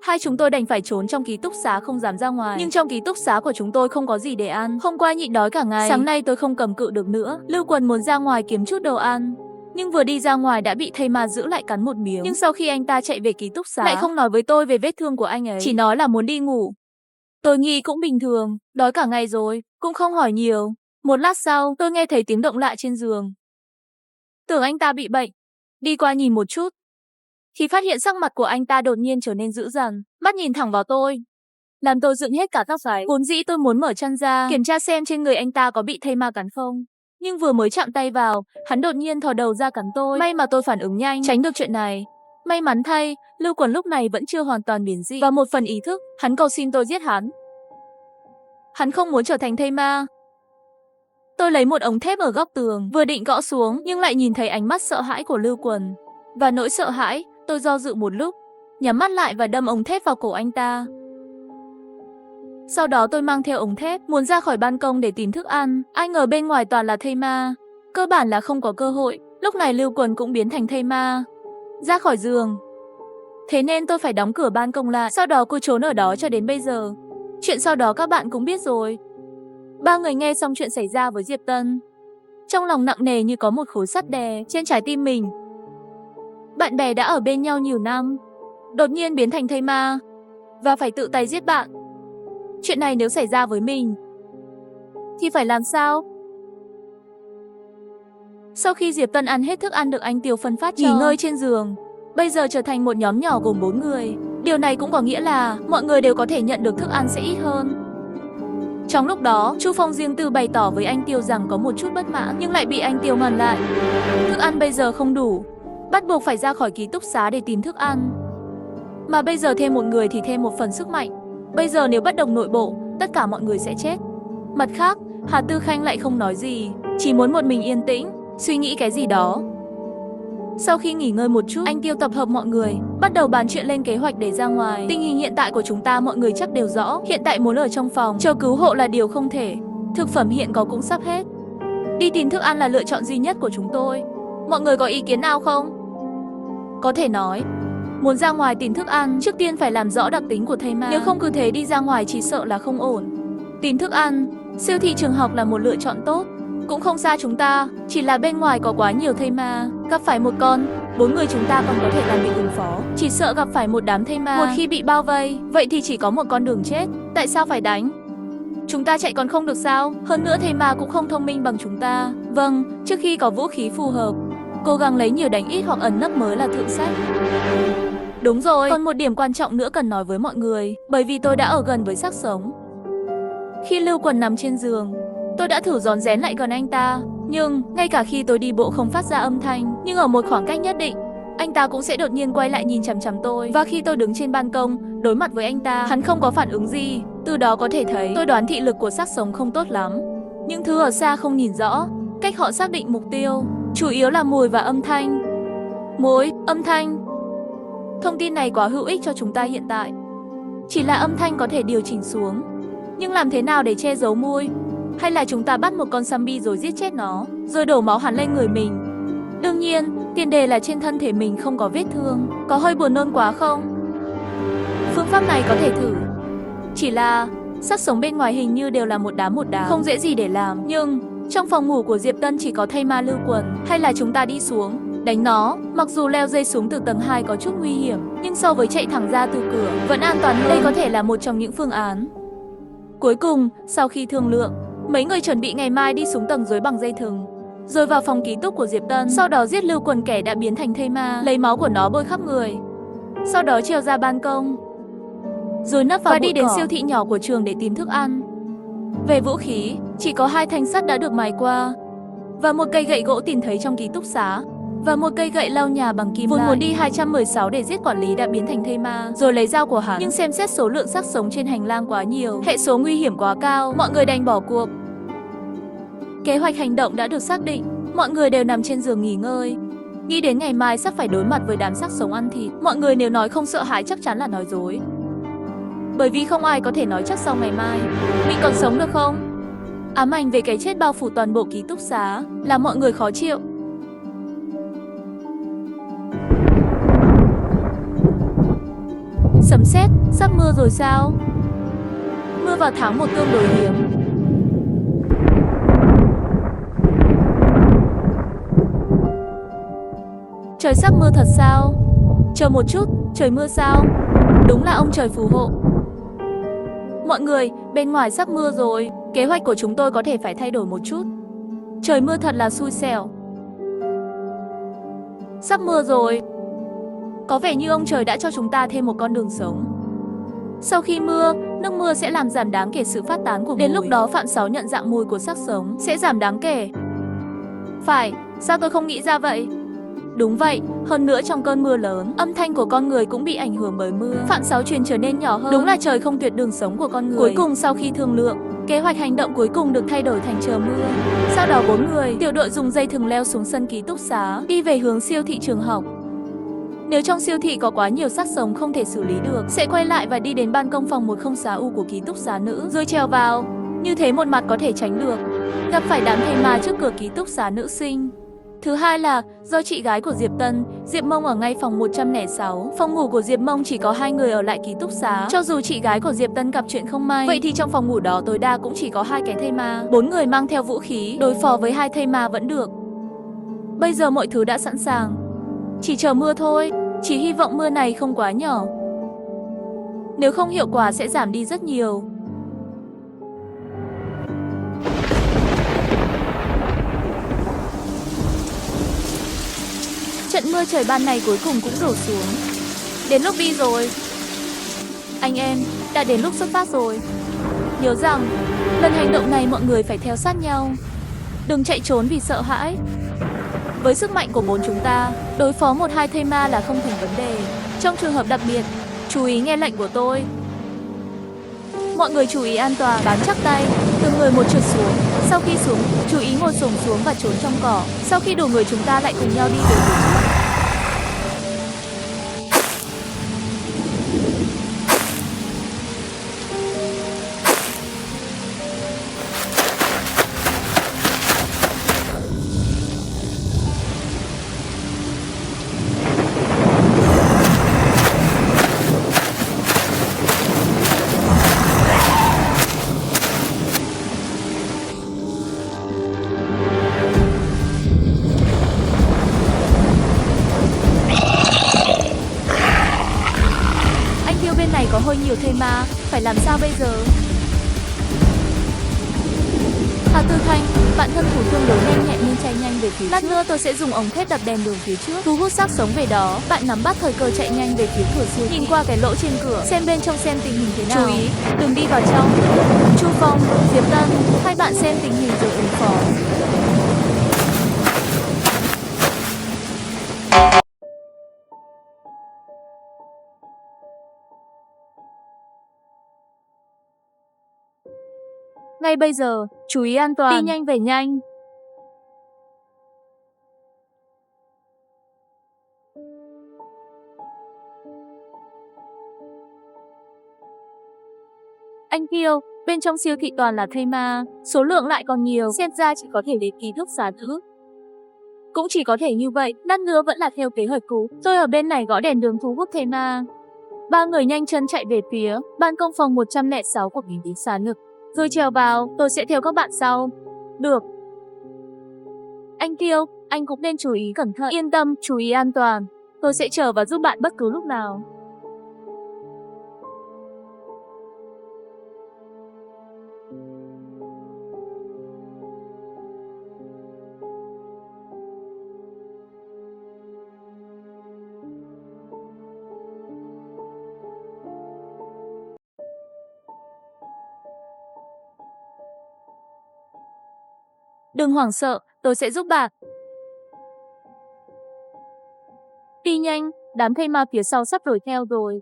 Hai chúng tôi đành phải trốn trong ký túc xá không dám ra ngoài. Nhưng trong ký túc xá của chúng tôi không có gì để ăn. Hôm qua nhịn đói cả ngày. Sáng nay tôi không cầm cự được nữa. Lưu Quân muốn ra ngoài kiếm chút đồ ăn. Nhưng vừa đi ra ngoài đã bị thây ma giữ lại cắn một miếng. Nhưng sau khi anh ta chạy về ký túc xá, lại không nói với tôi về vết thương của anh ấy. Chỉ nói là muốn đi ngủ. Tôi nghĩ cũng bình thường, đói cả ngày rồi, cũng không hỏi nhiều. Một lát sau, tôi nghe thấy tiếng động lạ trên giường. Tưởng anh ta bị bệnh. Đi qua nhìn một chút, thì phát hiện sắc mặt của anh ta đột nhiên trở nên dữ dằn, mắt nhìn thẳng vào tôi. làm tôi dựng hết cả tóc gáy. Vốn dĩ tôi muốn mở chăn ra, kiểm tra xem trên người anh ta có bị thây ma cắn không. Nhưng vừa mới chạm tay vào, hắn đột nhiên thò đầu ra cắn tôi. May mà tôi phản ứng nhanh, tránh được chuyện này. May mắn thay, Lưu Quần lúc này vẫn chưa hoàn toàn biến dị. Và một phần ý thức, hắn cầu xin tôi giết hắn. Hắn không muốn trở thành thây ma. Tôi lấy một ống thép ở góc tường, vừa định gõ xuống, nhưng lại nhìn thấy ánh mắt sợ hãi của Lưu Quần. Và nỗi sợ hãi, tôi do dự một lúc, nhắm mắt lại và đâm ống thép vào cổ anh ta. Sau đó tôi mang theo ống thép, muốn ra khỏi ban công để tìm thức ăn. Ai ngờ bên ngoài toàn là thây ma. Cơ bản là không có cơ hội. Lúc này Lưu Quần cũng biến thành thây ma, ra khỏi giường. Thế nên tôi phải đóng cửa ban công lại. Sau đó cô trốn ở đó cho đến bây giờ. Chuyện sau đó các bạn cũng biết rồi. Ba người nghe xong chuyện xảy ra với Diệp Tân, trong lòng nặng nề như có một khối sắt đè trên trái tim mình. Bạn bè đã ở bên nhau nhiều năm, đột nhiên biến thành thây ma và phải tự tay giết bạn. Chuyện này nếu xảy ra với mình thì phải làm sao? Sau khi Diệp Tân ăn hết thức ăn được anh Tiêu phân phát cho, nghỉ ngơi trên giường, bây giờ trở thành một nhóm nhỏ gồm 4 người. Điều này cũng có nghĩa là mọi người đều có thể nhận được thức ăn sẽ ít hơn. Trong lúc đó, Chu Phong riêng tư bày tỏ với anh Tiêu rằng có một chút bất mãn, nhưng lại bị anh Tiêu ngăn lại. Thức ăn bây giờ không đủ, bắt buộc phải ra khỏi ký túc xá để tìm thức ăn. Mà bây giờ thêm một người thì thêm một phần sức mạnh. Bây giờ nếu bất đồng nội bộ, tất cả mọi người sẽ chết. Mặt khác, Hà Tư Khanh lại không nói gì, chỉ muốn một mình yên tĩnh, suy nghĩ cái gì đó. Sau khi nghỉ ngơi một chút, anh Tiêu tập hợp mọi người, bắt đầu bàn chuyện lên kế hoạch để ra ngoài. Tình hình hiện tại của chúng ta mọi người chắc đều rõ. Hiện tại muốn ở trong phòng, chờ cứu hộ là điều không thể. Thực phẩm hiện có cũng sắp hết. Đi tìm thức ăn là lựa chọn duy nhất của chúng tôi. Mọi người có ý kiến nào không? Có thể nói, muốn ra ngoài tìm thức ăn, trước tiên phải làm rõ đặc tính của thây ma. Nếu không cứ thế đi ra ngoài chỉ sợ là không ổn. Tìm thức ăn, siêu thị trường học là một lựa chọn tốt. Cũng không xa chúng ta, chỉ là bên ngoài có quá nhiều thây ma. Gặp phải một con, 4 người chúng ta còn có thể làm mình ứng phó. Chỉ sợ gặp phải một đám thây ma, một khi bị bao vây, vậy thì chỉ có một con đường chết. Tại sao phải đánh? Chúng ta chạy còn không được sao? Hơn nữa thây ma cũng không thông minh bằng chúng ta. Vâng, trước khi có vũ khí phù hợp, cố gắng lấy nhiều đánh ít hoặc ẩn nấp mới là thượng sách. Đúng rồi, còn một điểm quan trọng nữa cần nói với mọi người, bởi vì tôi đã ở gần với xác sống. Khi Lưu Quần nằm trên giường, tôi đã thử rón rén lại gần anh ta, nhưng ngay cả khi tôi đi bộ không phát ra âm thanh, nhưng ở một khoảng cách nhất định, anh ta cũng sẽ đột nhiên quay lại nhìn chằm chằm tôi. Và khi tôi đứng trên ban công, đối mặt với anh ta, hắn không có phản ứng gì. Từ đó có thể thấy, tôi đoán thị lực của xác sống không tốt lắm. Những thứ ở xa không nhìn rõ, cách họ xác định mục tiêu, chủ yếu là mùi và âm thanh. Mùi, âm thanh. Thông tin này quá hữu ích cho chúng ta hiện tại. Chỉ là âm thanh có thể điều chỉnh xuống, nhưng làm thế nào để che giấu mùi? Hay là chúng ta bắt một con zombie rồi giết chết nó, rồi đổ máu hắn lên người mình? Đương nhiên, tiền đề là trên thân thể mình không có vết thương. Có hơi buồn nôn quá không? Phương pháp này có thể thử. Chỉ là xác sống bên ngoài hình như đều là một đám, không dễ gì để làm. Nhưng trong phòng ngủ của Diệp Tân chỉ có thây ma Lưu Quần. Hay là chúng ta đi xuống, đánh nó? Mặc dù leo dây xuống từ tầng 2 có chút nguy hiểm, nhưng so với chạy thẳng ra từ cửa vẫn an toàn hơn. Đây có thể là một trong những phương án. Cuối cùng, sau khi thương lượng, mấy người chuẩn bị ngày mai đi xuống tầng dưới bằng dây thừng, rồi vào phòng ký túc của Diệp Tân, sau đó giết Lưu Quần kẻ đã biến thành thây ma, lấy máu của nó bôi khắp người, sau đó trèo ra ban công, rồi nấp vào và đi đến siêu thị nhỏ của trường để tìm thức ăn. Về vũ khí, chỉ có 2 thanh sắt đã được mài qua, và một cây gậy gỗ tìm thấy trong ký túc xá, và một cây gậy lau nhà bằng kim loại. Vốn muốn đi 216 để giết quản lý đã biến thành thây ma, rồi lấy dao của hắn, nhưng xem xét số lượng xác sống trên hành lang quá nhiều, hệ số nguy hiểm quá cao, mọi người đành bỏ cuộc. Kế hoạch hành động đã được xác định, mọi người đều nằm trên giường nghỉ ngơi. Nghĩ đến ngày mai sắp phải đối mặt với đám xác sống ăn thịt, mọi người nếu nói không sợ hãi chắc chắn là nói dối. Bởi vì không ai có thể nói chắc sau ngày mai mình còn sống được không. Ám ảnh về cái chết bao phủ toàn bộ ký túc xá, làm mọi người khó chịu. Sấm sét, sắp mưa rồi sao? Mưa vào tháng 1 tương đối hiếm. Trời sắp mưa thật sao? Chờ một chút, trời mưa sao? Đúng là ông trời phù hộ. Mọi người, bên ngoài sắp mưa rồi, kế hoạch của chúng tôi có thể phải thay đổi một chút. Trời mưa thật là xui xẻo. Sắp mưa rồi. Có vẻ như ông trời đã cho chúng ta thêm một con đường sống. Sau khi mưa, nước mưa sẽ làm giảm đáng kể sự phát tán của mùi. Đến lúc đó Phạm Sáu nhận dạng mùi của xác sống sẽ giảm đáng kể. Phải, sao tôi không nghĩ ra vậy? Đúng vậy, hơn nữa trong cơn mưa lớn, âm thanh của con người cũng bị ảnh hưởng bởi mưa. Phạm Sáu truyền trở nên nhỏ hơn. Đúng là trời không tuyệt đường sống của con người. Cuối cùng sau khi thương lượng, kế hoạch hành động cuối cùng được thay đổi thành chờ mưa. Sau đó 4 người, tiểu đội dùng dây thừng leo xuống sân ký túc xá, đi về hướng siêu thị trường học. Nếu trong siêu thị có quá nhiều xác sống không thể xử lý được, sẽ quay lại và đi đến ban công phòng 106U của ký túc xá nữ, rồi trèo vào. Như thế một mặt có thể tránh được gặp phải đám thây ma trước cửa ký túc xá nữ sinh. Thứ hai là do chị gái của Diệp Tân, Diệp Mông ở ngay phòng 106. Phòng ngủ của Diệp Mông chỉ có 2 người ở lại ký túc xá. Cho dù chị gái của Diệp Tân gặp chuyện không may, vậy thì trong phòng ngủ đó tối đa cũng chỉ có 2 cái thây ma. 4 người mang theo vũ khí, đối phó với 2 thây ma vẫn được. Bây giờ mọi thứ đã sẵn sàng, chỉ chờ mưa thôi. Chỉ hy vọng mưa này không quá nhỏ, nếu không hiệu quả sẽ giảm đi rất nhiều. Trận mưa trời ban này cuối cùng cũng đổ xuống. Đến lúc đi rồi. Anh em, đã đến lúc xuất phát rồi. Nhớ rằng, lần hành động này mọi người phải theo sát nhau. Đừng chạy trốn vì sợ hãi. Với sức mạnh của 4 chúng ta, đối phó 1-2 thây ma là không thành vấn đề. Trong trường hợp đặc biệt, chú ý nghe lệnh của tôi. Mọi người chú ý an toàn, bám chắc tay, từng người một trượt xuống. Sau khi xuống, chú ý ngồi xổm xuống và trốn trong cỏ. Sau khi đủ người chúng ta lại cùng nhau đi về phía trước. Có hơi nhiều thây ma, phải làm sao bây giờ? Hà Tư Thanh, bạn thân thủ tương đối nhanh nhẹn nên chạy nhanh về phía trước. Lát nữa tôi sẽ dùng ống thép đập đèn đường phía trước, thu hút xác sống về đó. Bạn nắm bắt thời cơ chạy nhanh về phía cửa siêu thị, nhìn qua cái lỗ trên cửa, xem bên trong xem tình hình thế nào. Chú ý, đừng đi vào trong. Chu Phong, Diệp Tân, hai bạn xem tình hình rồi ứng phó. Ngay bây giờ, chú ý an toàn, đi nhanh về nhanh. Anh Kiêu, bên trong siêu thị toàn là thây ma, số lượng lại còn nhiều, xem ra chỉ có thể đến ký túc xá nữ. Cũng chỉ có thể như vậy, lát nữa vẫn là theo kế hoạch cũ. Tôi ở bên này gõ đèn đường thu hút thây ma. 3 người nhanh chân chạy về phía ban công phòng 106 của ký túc xá nữ. Rồi trèo vào, tôi sẽ theo các bạn sau. Được. Anh Kiêu, anh cũng nên chú ý cẩn thận. Yên tâm, chú ý an toàn. Tôi sẽ chờ và giúp bạn bất cứ lúc nào. Đừng hoảng sợ, tôi sẽ giúp bạn. Đi nhanh, đám thây ma phía sau sắp đuổi theo rồi.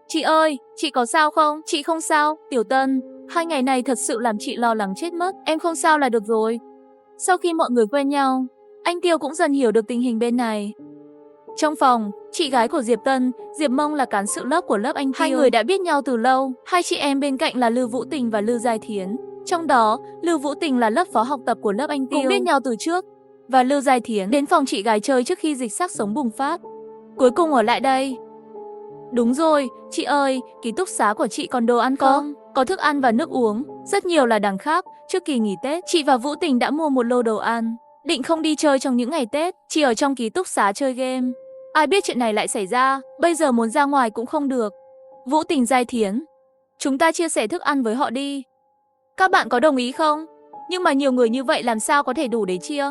Chị ơi, chị có sao không? Chị không sao, Tiểu Tân. 2 ngày này thật sự làm chị lo lắng chết mất. Em không sao là được rồi. Sau khi mọi người quen nhau, anh Tiêu cũng dần hiểu được tình hình bên này. Trong phòng, chị gái của Diệp Tân, Diệp Mông là cán sự lớp của lớp anh Tiêu. 2 người đã biết nhau từ lâu. 2 chị em bên cạnh là Lưu Vũ Tình và Lưu Giai Thiến. Trong đó, Lưu Vũ Tình là lớp phó học tập của lớp anh Tiêu, cũng biết nhau từ trước. Và Lưu Giai Thiến đến phòng chị gái chơi trước khi dịch xác sống bùng phát. Cuối cùng ở lại đây. Đúng rồi, chị ơi, ký túc xá của chị còn đồ ăn không? Có thức ăn và nước uống, rất nhiều là đằng khác. Trước kỳ nghỉ Tết, chị và Vũ Tình đã mua một lô đồ ăn. Định không đi chơi trong những ngày Tết, chỉ ở trong ký túc xá chơi game. Ai biết chuyện này lại xảy ra, bây giờ muốn ra ngoài cũng không được. Vũ Tình, Giai Thiến, chúng ta chia sẻ thức ăn với họ đi. Các bạn có đồng ý không? Nhưng mà nhiều người như vậy làm sao có thể đủ để chia?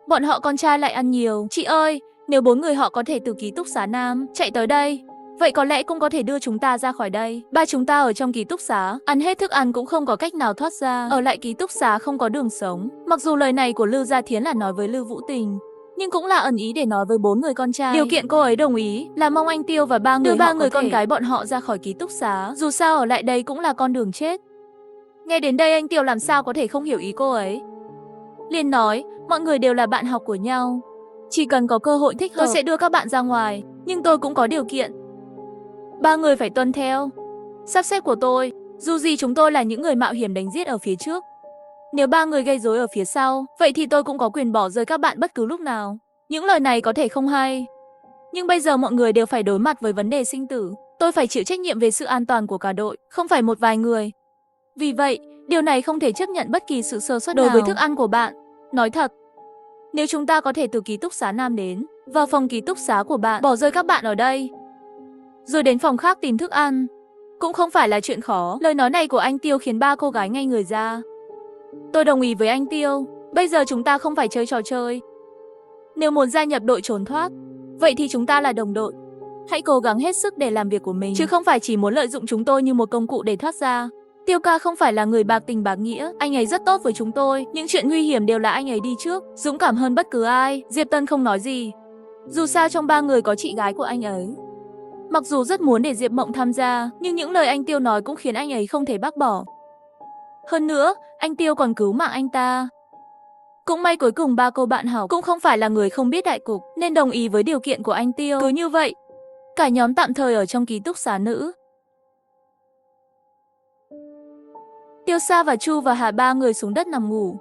Bọn họ con trai lại ăn nhiều. Chị ơi, nếu 4 người họ có thể từ ký túc xá Nam chạy tới đây, vậy có lẽ cũng có thể đưa chúng ta ra khỏi đây. Ba chúng ta ở trong ký túc xá, ăn hết thức ăn cũng không có cách nào thoát ra. Ở lại ký túc xá không có đường sống. Mặc dù lời này của Lư Gia Thiến là nói với Lư Vũ Tình, nhưng cũng là ẩn ý để nói với 4 người con trai. Điều kiện cô ấy đồng ý là mong anh Tiêu và đưa 3 người con gái bọn họ ra khỏi ký túc xá. Dù sao ở lại đây cũng là con đường chết. Nghe đến đây anh Tiêu làm sao có thể không hiểu ý cô ấy. Liền nói, mọi người đều là bạn học của nhau. Chỉ cần có cơ hội thích hợp, tôi sẽ đưa các bạn ra ngoài. Nhưng tôi cũng có điều kiện. 3 người phải tuân theo sắp xếp của tôi. Dù gì chúng tôi là những người mạo hiểm đánh giết ở phía trước. Nếu 3 người gây rối ở phía sau, vậy thì tôi cũng có quyền bỏ rơi các bạn bất cứ lúc nào. Những lời này có thể không hay, nhưng bây giờ mọi người đều phải đối mặt với vấn đề sinh tử. Tôi phải chịu trách nhiệm về sự an toàn của cả đội, không phải một vài người. Vì vậy, điều này không thể chấp nhận bất kỳ sự sơ suất nào. Đối với thức ăn của bạn, nói thật, nếu chúng ta có thể từ ký túc xá Nam đến vào phòng ký túc xá của bạn, bỏ rơi các bạn ở đây, rồi đến phòng khác tìm thức ăn, cũng không phải là chuyện khó. Lời nói này của anh Tiêu khiến 3 cô gái ngay người ra. Tôi đồng ý với anh Tiêu, bây giờ chúng ta không phải chơi trò chơi. Nếu muốn gia nhập đội trốn thoát, vậy thì chúng ta là đồng đội. Hãy cố gắng hết sức để làm việc của mình, chứ không phải chỉ muốn lợi dụng chúng tôi như một công cụ để thoát ra. Tiêu ca không phải là người bạc tình bạc nghĩa, anh ấy rất tốt với chúng tôi. Những chuyện nguy hiểm đều là anh ấy đi trước, dũng cảm hơn bất cứ ai. Diệp Tân không nói gì. Dù sao trong 3 người có chị gái của anh ấy. Mặc dù rất muốn để Diệp Mộng tham gia, nhưng những lời anh Tiêu nói cũng khiến anh ấy không thể bác bỏ. Hơn nữa, anh Tiêu còn cứu mạng anh ta. Cũng may cuối cùng 3 cô bạn học cũng không phải là người không biết đại cục, nên đồng ý với điều kiện của anh Tiêu. Cứ như vậy, cả nhóm tạm thời ở trong ký túc xá nữ. Tiêu Sa và Chu và Hà 3 người xuống đất nằm ngủ.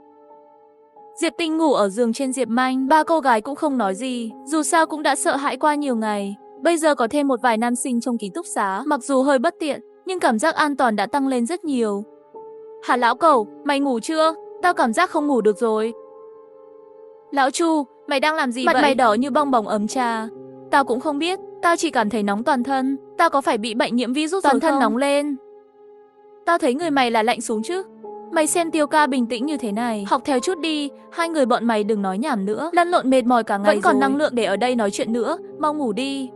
Diệp Tinh ngủ ở giường trên Diệp Manh, 3 cô gái cũng không nói gì, dù sao cũng đã sợ hãi qua nhiều ngày. Bây giờ có thêm một vài nam sinh trong ký túc xá, mặc dù hơi bất tiện, nhưng cảm giác an toàn đã tăng lên rất nhiều. Hà lão cẩu, mày ngủ chưa? Tao cảm giác không ngủ được rồi. Lão Chu, mày đang làm gì vậy? Mặt mày đỏ như bong bóng ấm trà. Tao cũng không biết, tao chỉ cảm thấy nóng toàn thân. Tao có phải bị bệnh nhiễm virus toàn thân nóng lên? Tao thấy người mày là lạnh xuống chứ. Mày xem Tiêu ca bình tĩnh như thế này, học theo chút đi, 2 người bọn mày đừng nói nhảm nữa, lăn lộn mệt mỏi cả ngày. Vẫn còn năng lượng để ở đây nói chuyện nữa, mau ngủ đi.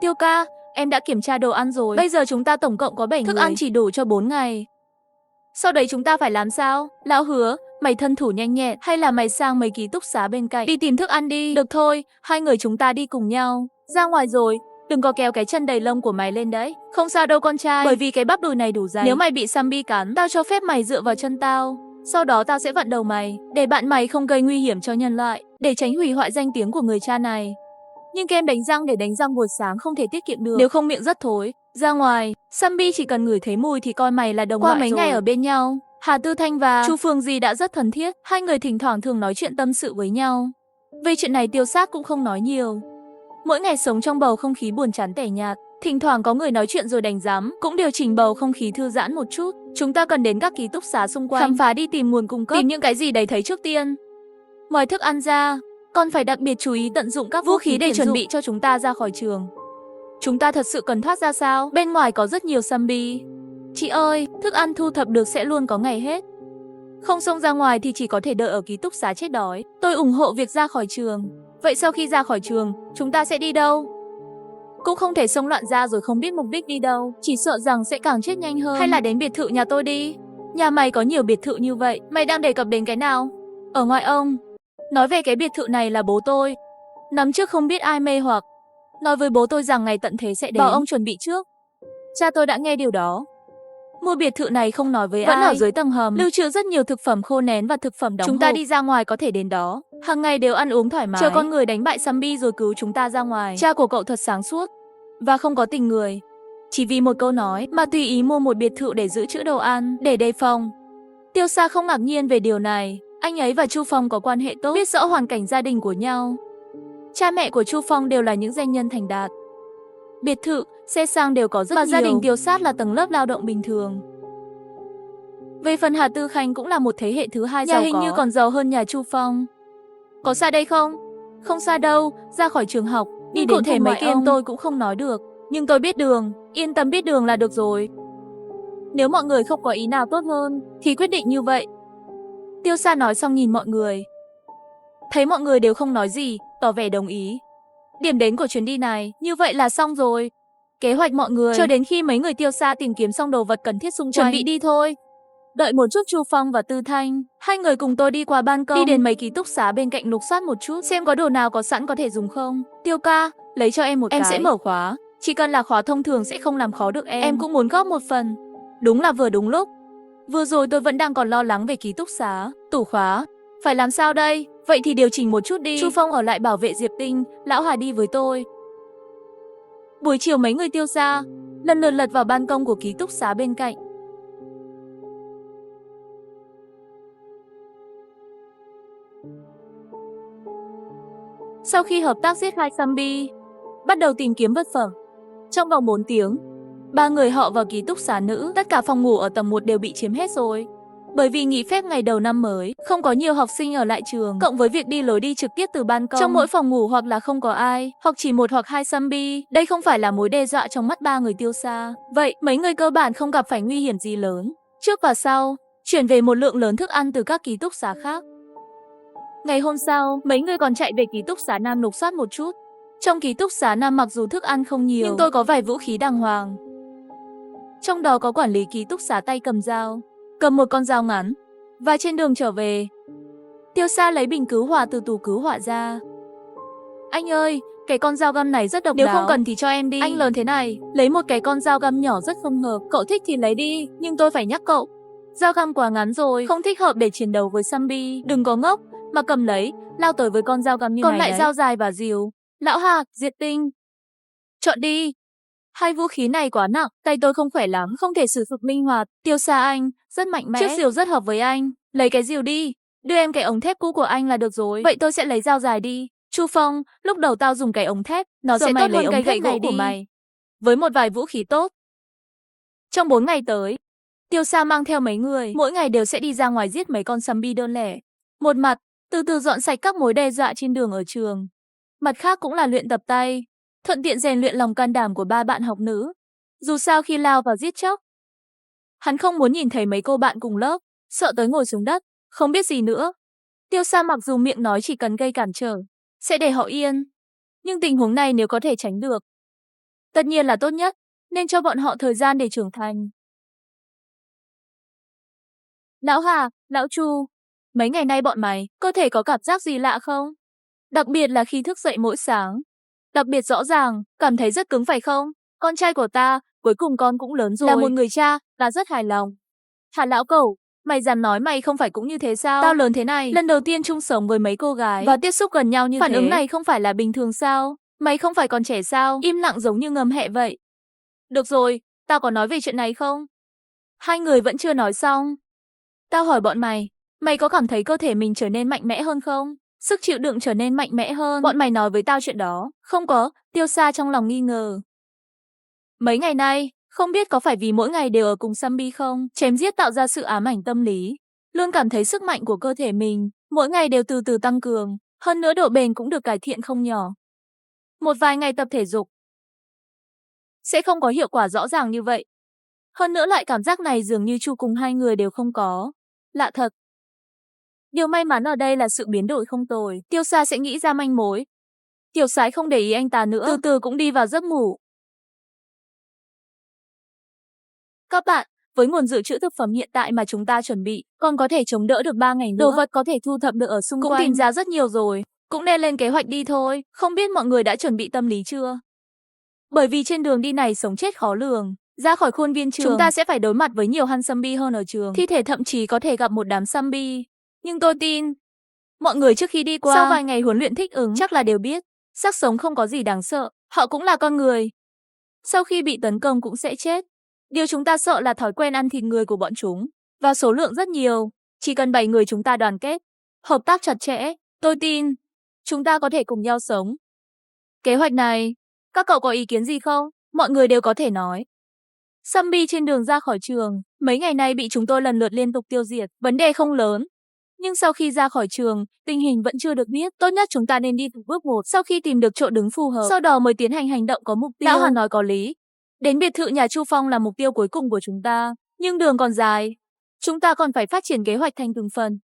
Tiêu ca, em đã kiểm tra đồ ăn rồi, bây giờ chúng ta tổng cộng có 7 người, thức ăn chỉ đủ cho 4 ngày. Sau đấy chúng ta phải làm sao? Lão Hứa, mày thân thủ nhanh nhẹn, hay là mày sang mấy ký túc xá bên cạnh đi tìm thức ăn đi. Được thôi, 2 người chúng ta đi cùng nhau. Ra ngoài rồi, đừng có kéo cái chân đầy lông của mày lên đấy. Không sao đâu con trai, bởi vì cái bắp đùi này đủ dày. Nếu mày bị zombie cắn, tao cho phép mày dựa vào chân tao. Sau đó tao sẽ vặn đầu mày, để bạn mày không gây nguy hiểm cho nhân loại, để tránh hủy hoại danh tiếng của người cha này. Nhưng kem đánh răng để đánh răng buổi sáng không thể tiết kiệm được, nếu không miệng rất thối. Ra ngoài, zombie chỉ cần ngửi thấy mùi thì coi mày là đồng loại rồi. Qua mấy ngày ở bên nhau, Hà Tư Thanh và Chu Phương Di đã rất thân thiết, 2 người thỉnh thoảng thường nói chuyện tâm sự với nhau. Về chuyện này Tiêu Sát cũng không nói nhiều. Mỗi ngày sống trong bầu không khí buồn chán tẻ nhạt, thỉnh thoảng có người nói chuyện rồi đánh giám, cũng điều chỉnh bầu không khí thư giãn một chút. Chúng ta cần đến các ký túc xá xung quanh, khám phá đi tìm nguồn cung cấp, tìm những cái gì đấy thấy trước tiên. Ngoài thức ăn ra, còn phải đặc biệt chú ý tận dụng các vũ khí để chuẩn bị cho chúng ta ra khỏi trường. Chúng ta thật sự cần thoát ra sao? Bên ngoài có rất nhiều zombie. Chị ơi, thức ăn thu thập được sẽ luôn có ngày hết. Không xông ra ngoài thì chỉ có thể đợi ở ký túc xá chết đói. Tôi ủng hộ việc ra khỏi trường. Vậy sau khi ra khỏi trường, chúng ta sẽ đi đâu? Cũng không thể xông loạn ra rồi không biết mục đích đi đâu. Chỉ sợ rằng sẽ càng chết nhanh hơn. Hay là đến biệt thự nhà tôi đi. Nhà mày có nhiều biệt thự như vậy, mày đang đề cập đến cái nào? Ở ngoại ông. Nói về cái biệt thự này là bố tôi. Năm trước không biết ai mê hoặc nói với bố tôi rằng ngày tận thế sẽ đến, bảo ông chuẩn bị trước. Cha tôi đã nghe điều đó. Mua biệt thự này không nói với ai, vẫn ở dưới tầng hầm, lưu trữ rất nhiều thực phẩm khô nén và thực phẩm đóng hộp. Chúng ta đi ra ngoài có thể đến đó, hàng ngày đều ăn uống thoải mái, chờ con người đánh bại zombie rồi cứu chúng ta ra ngoài. Cha của cậu thật sáng suốt và không có tình người. Chỉ vì một câu nói mà tùy ý mua một biệt thự để giữ trữ đồ ăn, để đề phòng. Tiêu Sa không ngạc nhiên về điều này. Anh ấy và Chu Phong có quan hệ tốt, biết rõ hoàn cảnh gia đình của nhau. Cha mẹ của Chu Phong đều là những doanh nhân thành đạt. Biệt thự, xe sang đều có rất nhiều. Và gia đình Tiêu Sát là tầng lớp lao động bình thường. Về phần Hà Tư Khanh cũng là một thế hệ thứ hai giàu có. Nhà hình như còn giàu hơn nhà Chu Phong. Có xa đây không? Không xa đâu, ra khỏi trường học, đi đến thể mấy kem tôi cũng không nói được. Nhưng tôi biết đường, yên tâm biết đường là được rồi. Nếu mọi người không có ý nào tốt hơn, thì quyết định như vậy. Tiêu Sa nói xong nhìn mọi người. Thấy mọi người đều không nói gì, tỏ vẻ đồng ý. Điểm đến của chuyến đi này, như vậy là xong rồi. Kế hoạch mọi người, cho đến khi mấy người Tiêu Sa tìm kiếm xong đồ vật cần thiết xung quanh. Chuẩn bị đi thôi. Đợi một chút Chu Phong và Tư Thanh, hai người cùng tôi đi qua ban công, đi đến mấy ký túc xá bên cạnh lục soát một chút, xem có đồ nào có sẵn có thể dùng không. Tiêu ca, lấy cho em một cái. Em sẽ mở khóa, chỉ cần là khóa thông thường sẽ không làm khó được em. Em cũng muốn góp một phần. Đúng là vừa đúng lúc. Vừa rồi tôi vẫn đang còn lo lắng về ký túc xá, tủ khóa. Phải làm sao đây? Vậy thì điều chỉnh một chút đi. Chu Phong ở lại bảo vệ Diệp Tinh, Lão Hà đi với tôi. Buổi chiều mấy người Tiêu Sa lần lượt lật vào ban công của ký túc xá bên cạnh. Sau khi hợp tác giết hai zombie, bắt đầu tìm kiếm vật phẩm. Trong vòng 4 tiếng, 3 người họ vào ký túc xá nữ, tất cả phòng ngủ ở tầng 1 đều bị chiếm hết rồi. Bởi vì nghỉ phép ngày đầu năm mới, không có nhiều học sinh ở lại trường, cộng với việc đi lối đi trực tiếp từ ban công. Trong mỗi phòng ngủ hoặc là không có ai, hoặc chỉ một hoặc hai zombie. Đây không phải là mối đe dọa trong mắt 3 người Tiêu Sa. Vậy, mấy người cơ bản không gặp phải nguy hiểm gì lớn. Trước và sau, chuyển về một lượng lớn thức ăn từ các ký túc xá khác. Ngày hôm sau, mấy người còn chạy về ký túc xá nam lục soát một chút. Trong ký túc xá nam mặc dù thức ăn không nhiều, nhưng tôi có vài vũ khí đàng hoàng. Trong đó có quản lý ký túc xá tay cầm dao, cầm một con dao ngắn. Và trên đường trở về, Tiêu Sa lấy bình cứu hỏa từ tủ cứu hỏa ra. Anh ơi, cái con dao găm này rất độc đáo. Nếu không cần thì cho em đi. Anh lớn thế này, lấy một cái con dao găm nhỏ rất không hợp. Cậu thích thì lấy đi, nhưng tôi phải nhắc cậu. Dao găm quá ngắn rồi, không thích hợp để chiến đấu với zombie. Đừng có ngốc, mà cầm lấy, lao tới với con dao găm như này. Còn lại dao dài và rìu. Lão Hà, Diệt Tinh, chọn đi. Hai vũ khí này quá nặng, tay tôi không khỏe lắm, không thể sử dụng linh hoạt. Tiêu Sa anh, rất mạnh mẽ. Chiếc rìu rất hợp với anh. Lấy cái rìu đi, đưa em cái ống thép cũ của anh là được rồi. Vậy tôi sẽ lấy dao dài đi. Chu Phong, lúc đầu tao dùng cái ống thép, nó sẽ tốt hơn cái gậy gỗ của mày. Với một vài vũ khí tốt. Trong 4 ngày tới, Tiêu Sa mang theo mấy người, mỗi ngày đều sẽ đi ra ngoài giết mấy con zombie đơn lẻ. Một mặt, từ từ dọn sạch các mối đe dọa trên đường ở trường. Mặt khác cũng là luyện tập tay, thuận tiện rèn luyện lòng can đảm của 3 bạn học nữ. Dù sao khi lao vào giết chóc, hắn không muốn nhìn thấy mấy cô bạn cùng lớp, sợ tới ngồi xuống đất, không biết gì nữa. Tiêu Sa mặc dù miệng nói chỉ cần gây cản trở, sẽ để họ yên. Nhưng tình huống này nếu có thể tránh được, tất nhiên là tốt nhất, nên cho bọn họ thời gian để trưởng thành. Lão Hà, Lão Chu, mấy ngày nay bọn mày, cơ thể có cảm giác gì lạ không? Đặc biệt là khi thức dậy mỗi sáng. Đặc biệt rõ ràng, cảm thấy rất cứng phải không? Con trai của ta, cuối cùng con cũng lớn rồi. Là một người cha, ta rất hài lòng. Hả lão cẩu, mày dám nói mày không phải cũng như thế sao? Tao lớn thế này, lần đầu tiên chung sống với mấy cô gái và tiếp xúc gần nhau như thế. Phản ứng này không phải là bình thường sao? Mày không phải còn trẻ sao? Im lặng giống như ngầm hẹ vậy. Được rồi, tao có nói về chuyện này không? Hai người vẫn chưa nói xong. Tao hỏi bọn mày, mày có cảm thấy cơ thể mình trở nên mạnh mẽ hơn không? Sức chịu đựng trở nên mạnh mẽ hơn. Bọn mày nói với tao chuyện đó. Không có, Tiêu Sa trong lòng nghi ngờ. Mấy ngày nay, không biết có phải vì mỗi ngày đều ở cùng zombie không? Chém giết tạo ra sự ám ảnh tâm lý. Luôn cảm thấy sức mạnh của cơ thể mình, mỗi ngày đều từ từ tăng cường. Hơn nữa độ bền cũng được cải thiện không nhỏ. Một vài ngày tập thể dục sẽ không có hiệu quả rõ ràng như vậy. Hơn nữa lại cảm giác này dường như Chu cùng hai người đều không có. Lạ thật. Điều may mắn ở đây là sự biến đổi không tồi. Tiêu Sa sẽ nghĩ ra manh mối. Tiểu Sái không để ý anh ta nữa, từ từ cũng đi vào giấc ngủ. Các bạn, với nguồn dự trữ thực phẩm hiện tại mà chúng ta chuẩn bị, còn có thể chống đỡ được 3 ngày nữa. Đồ vật có thể thu thập được ở xung quanh. Cũng tìm ra rất nhiều rồi. Cũng nên lên kế hoạch đi thôi. Không biết mọi người đã chuẩn bị tâm lý chưa? Bởi vì trên đường đi này sống chết khó lường. Ra khỏi khuôn viên trường, chúng ta sẽ phải đối mặt với nhiều han zombie hơn ở trường. Thi thể thậm chí có thể gặp một đám zombie. Nhưng tôi tin, mọi người trước khi đi qua, sau vài ngày huấn luyện thích ứng, chắc là đều biết, xác sống không có gì đáng sợ, họ cũng là con người. Sau khi bị tấn công cũng sẽ chết. Điều chúng ta sợ là thói quen ăn thịt người của bọn chúng, và số lượng rất nhiều. Chỉ cần 7 người chúng ta đoàn kết, hợp tác chặt chẽ, tôi tin, chúng ta có thể cùng nhau sống. Kế hoạch này, các cậu có ý kiến gì không? Mọi người đều có thể nói. Zombie trên đường ra khỏi trường, mấy ngày nay bị chúng tôi lần lượt liên tục tiêu diệt, vấn đề không lớn. Nhưng sau khi ra khỏi trường, tình hình vẫn chưa được biết. Tốt nhất chúng ta nên đi từng bước một, sau khi tìm được chỗ đứng phù hợp, sau đó mới tiến hành hành động có mục tiêu. Lão Hà nói có lý. Đến biệt thự nhà Chu Phong là mục tiêu cuối cùng của chúng ta. Nhưng đường còn dài. Chúng ta còn phải phát triển kế hoạch thành từng phần.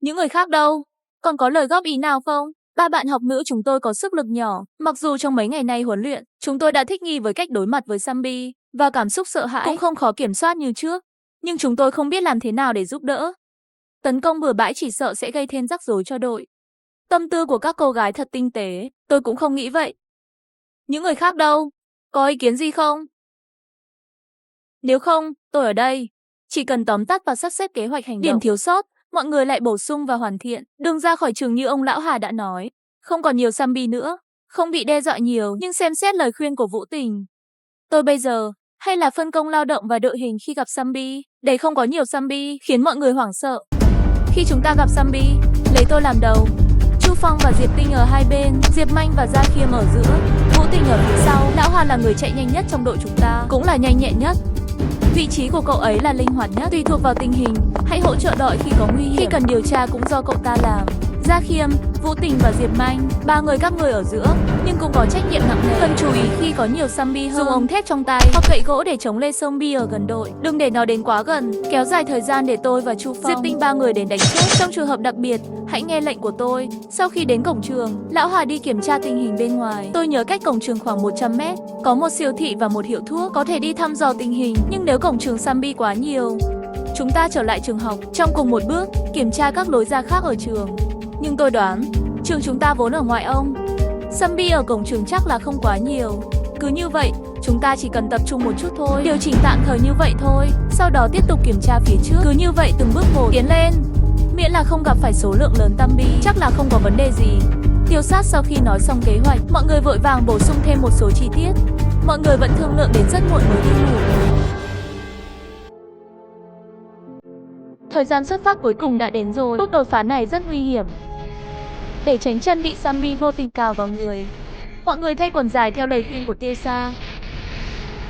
Những người khác đâu? Còn có lời góp ý nào không? Ba bạn học nữ chúng tôi có sức lực nhỏ. Mặc dù trong mấy ngày nay huấn luyện, chúng tôi đã thích nghi với cách đối mặt với zombie và cảm xúc sợ hãi cũng không khó kiểm soát như trước. Nhưng chúng tôi không biết làm thế nào để giúp đỡ. Tấn công bừa bãi chỉ sợ sẽ gây thêm rắc rối cho đội. Tâm tư của các cô gái thật tinh tế, tôi cũng không nghĩ vậy. Những người khác đâu? Có ý kiến gì không? Nếu không, tôi ở đây. Chỉ cần tóm tắt và sắp xếp kế hoạch hành động. Điểm thiếu sót, mọi người lại bổ sung và hoàn thiện. Đừng ra khỏi trường như ông lão Hà đã nói. Không còn nhiều zombie nữa. Không bị đe dọa nhiều, nhưng xem xét lời khuyên của Vũ Tình. Tôi bây giờ, hay là phân công lao động và đội hình khi gặp zombie, để không có nhiều zombie, khiến mọi người hoảng sợ. Khi chúng ta gặp zombie, lấy tôi làm đầu. Chu Phong và Diệp Tinh ở hai bên, Diệp Manh và Gia Khiêm ở giữa, Vũ Tình ở phía sau. Lão Hà là người chạy nhanh nhất trong đội chúng ta, cũng là nhanh nhẹn nhất. Vị trí của cậu ấy là linh hoạt nhất, tùy thuộc vào tình hình. Hãy hỗ trợ đội khi có nguy hiểm. Khi cần điều tra cũng do cậu ta làm. Gia Khiêm, Vũ Tình và Diệp Manh, ba người các người ở giữa, nhưng cũng có trách nhiệm nặng nề. Cần chú ý khi có nhiều zombie hơn, dùng ống thép trong tay hoặc gậy gỗ để chống lên zombie ở gần đội. Đừng để nó đến quá gần, kéo dài thời gian để tôi và Chu Phong, Diệp Tinh ba người đến đánh chết. Trong trường hợp đặc biệt, hãy nghe lệnh của tôi. Sau khi đến cổng trường, Lão Hà đi kiểm tra tình hình bên ngoài. Tôi nhớ cách cổng trường khoảng 100 mét, có một siêu thị và một hiệu thuốc, có thể đi thăm dò tình hình. Nhưng nếu cổng trường zombie quá nhiều, chúng ta trở lại trường học, trong cùng một bước, kiểm tra các lối ra khác ở trường. Nhưng tôi đoán, trường chúng ta vốn ở ngoại ông, zombie ở cổng trường chắc là không quá nhiều. Cứ như vậy, chúng ta chỉ cần tập trung một chút thôi, điều chỉnh tạm thời như vậy thôi, sau đó tiếp tục kiểm tra phía trước. Cứ như vậy từng bước một tiến lên, miễn là không gặp phải số lượng lớn zombie, chắc là không có vấn đề gì. Tiêu Sát sau khi nói xong kế hoạch, mọi người vội vàng bổ sung thêm một số chi tiết. Mọi người vẫn thương lượng đến rất muộn mới đi ngủ. Thời gian xuất phát cuối cùng đã đến rồi. Bước đột phá này rất nguy hiểm. Để tránh chân bị zombie vô tình cào vào người, mọi người thay quần dài theo lời khuyên của Tessa.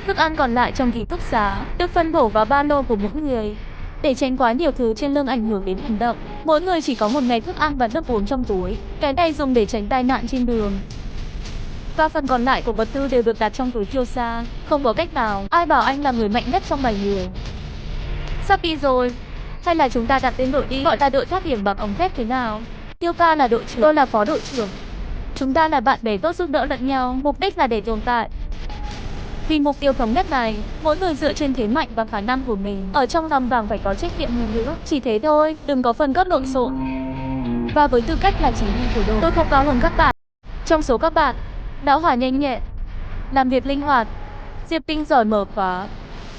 Thức ăn còn lại trong ký túc xá được phân bổ vào ba lô của mỗi người. Để tránh quá nhiều thứ trên lưng ảnh hưởng đến hành động, mỗi người chỉ có một ngày thức ăn và nước uống trong túi. Cái này dùng để tránh tai nạn trên đường. Và phần còn lại của vật tư đều được đặt trong túi kiêu sa. Không có cách nào, ai bảo anh là người mạnh nhất trong 7 người. Sắp đi rồi. Hay là chúng ta đặt tên đội đi, gọi là đội thoát hiểm bằng ống thép thế nào? Tiêu Ca là đội trưởng, tôi là phó đội trưởng. Chúng ta là bạn bè tốt giúp đỡ lẫn nhau, mục đích là để tồn tại. Vì mục tiêu thống nhất này, mỗi người dựa trên thế mạnh và khả năng của mình. Ở trong lòng vàng phải có trách nhiệm hơn nữa. Chỉ thế thôi, đừng có phần cất lộn xộn. Và với tư cách là chỉ huy của đội, tôi không cao hơn các bạn. Trong số các bạn, Lão Hòa nhanh nhẹn, làm việc linh hoạt, Diệp Tinh giỏi mở khóa,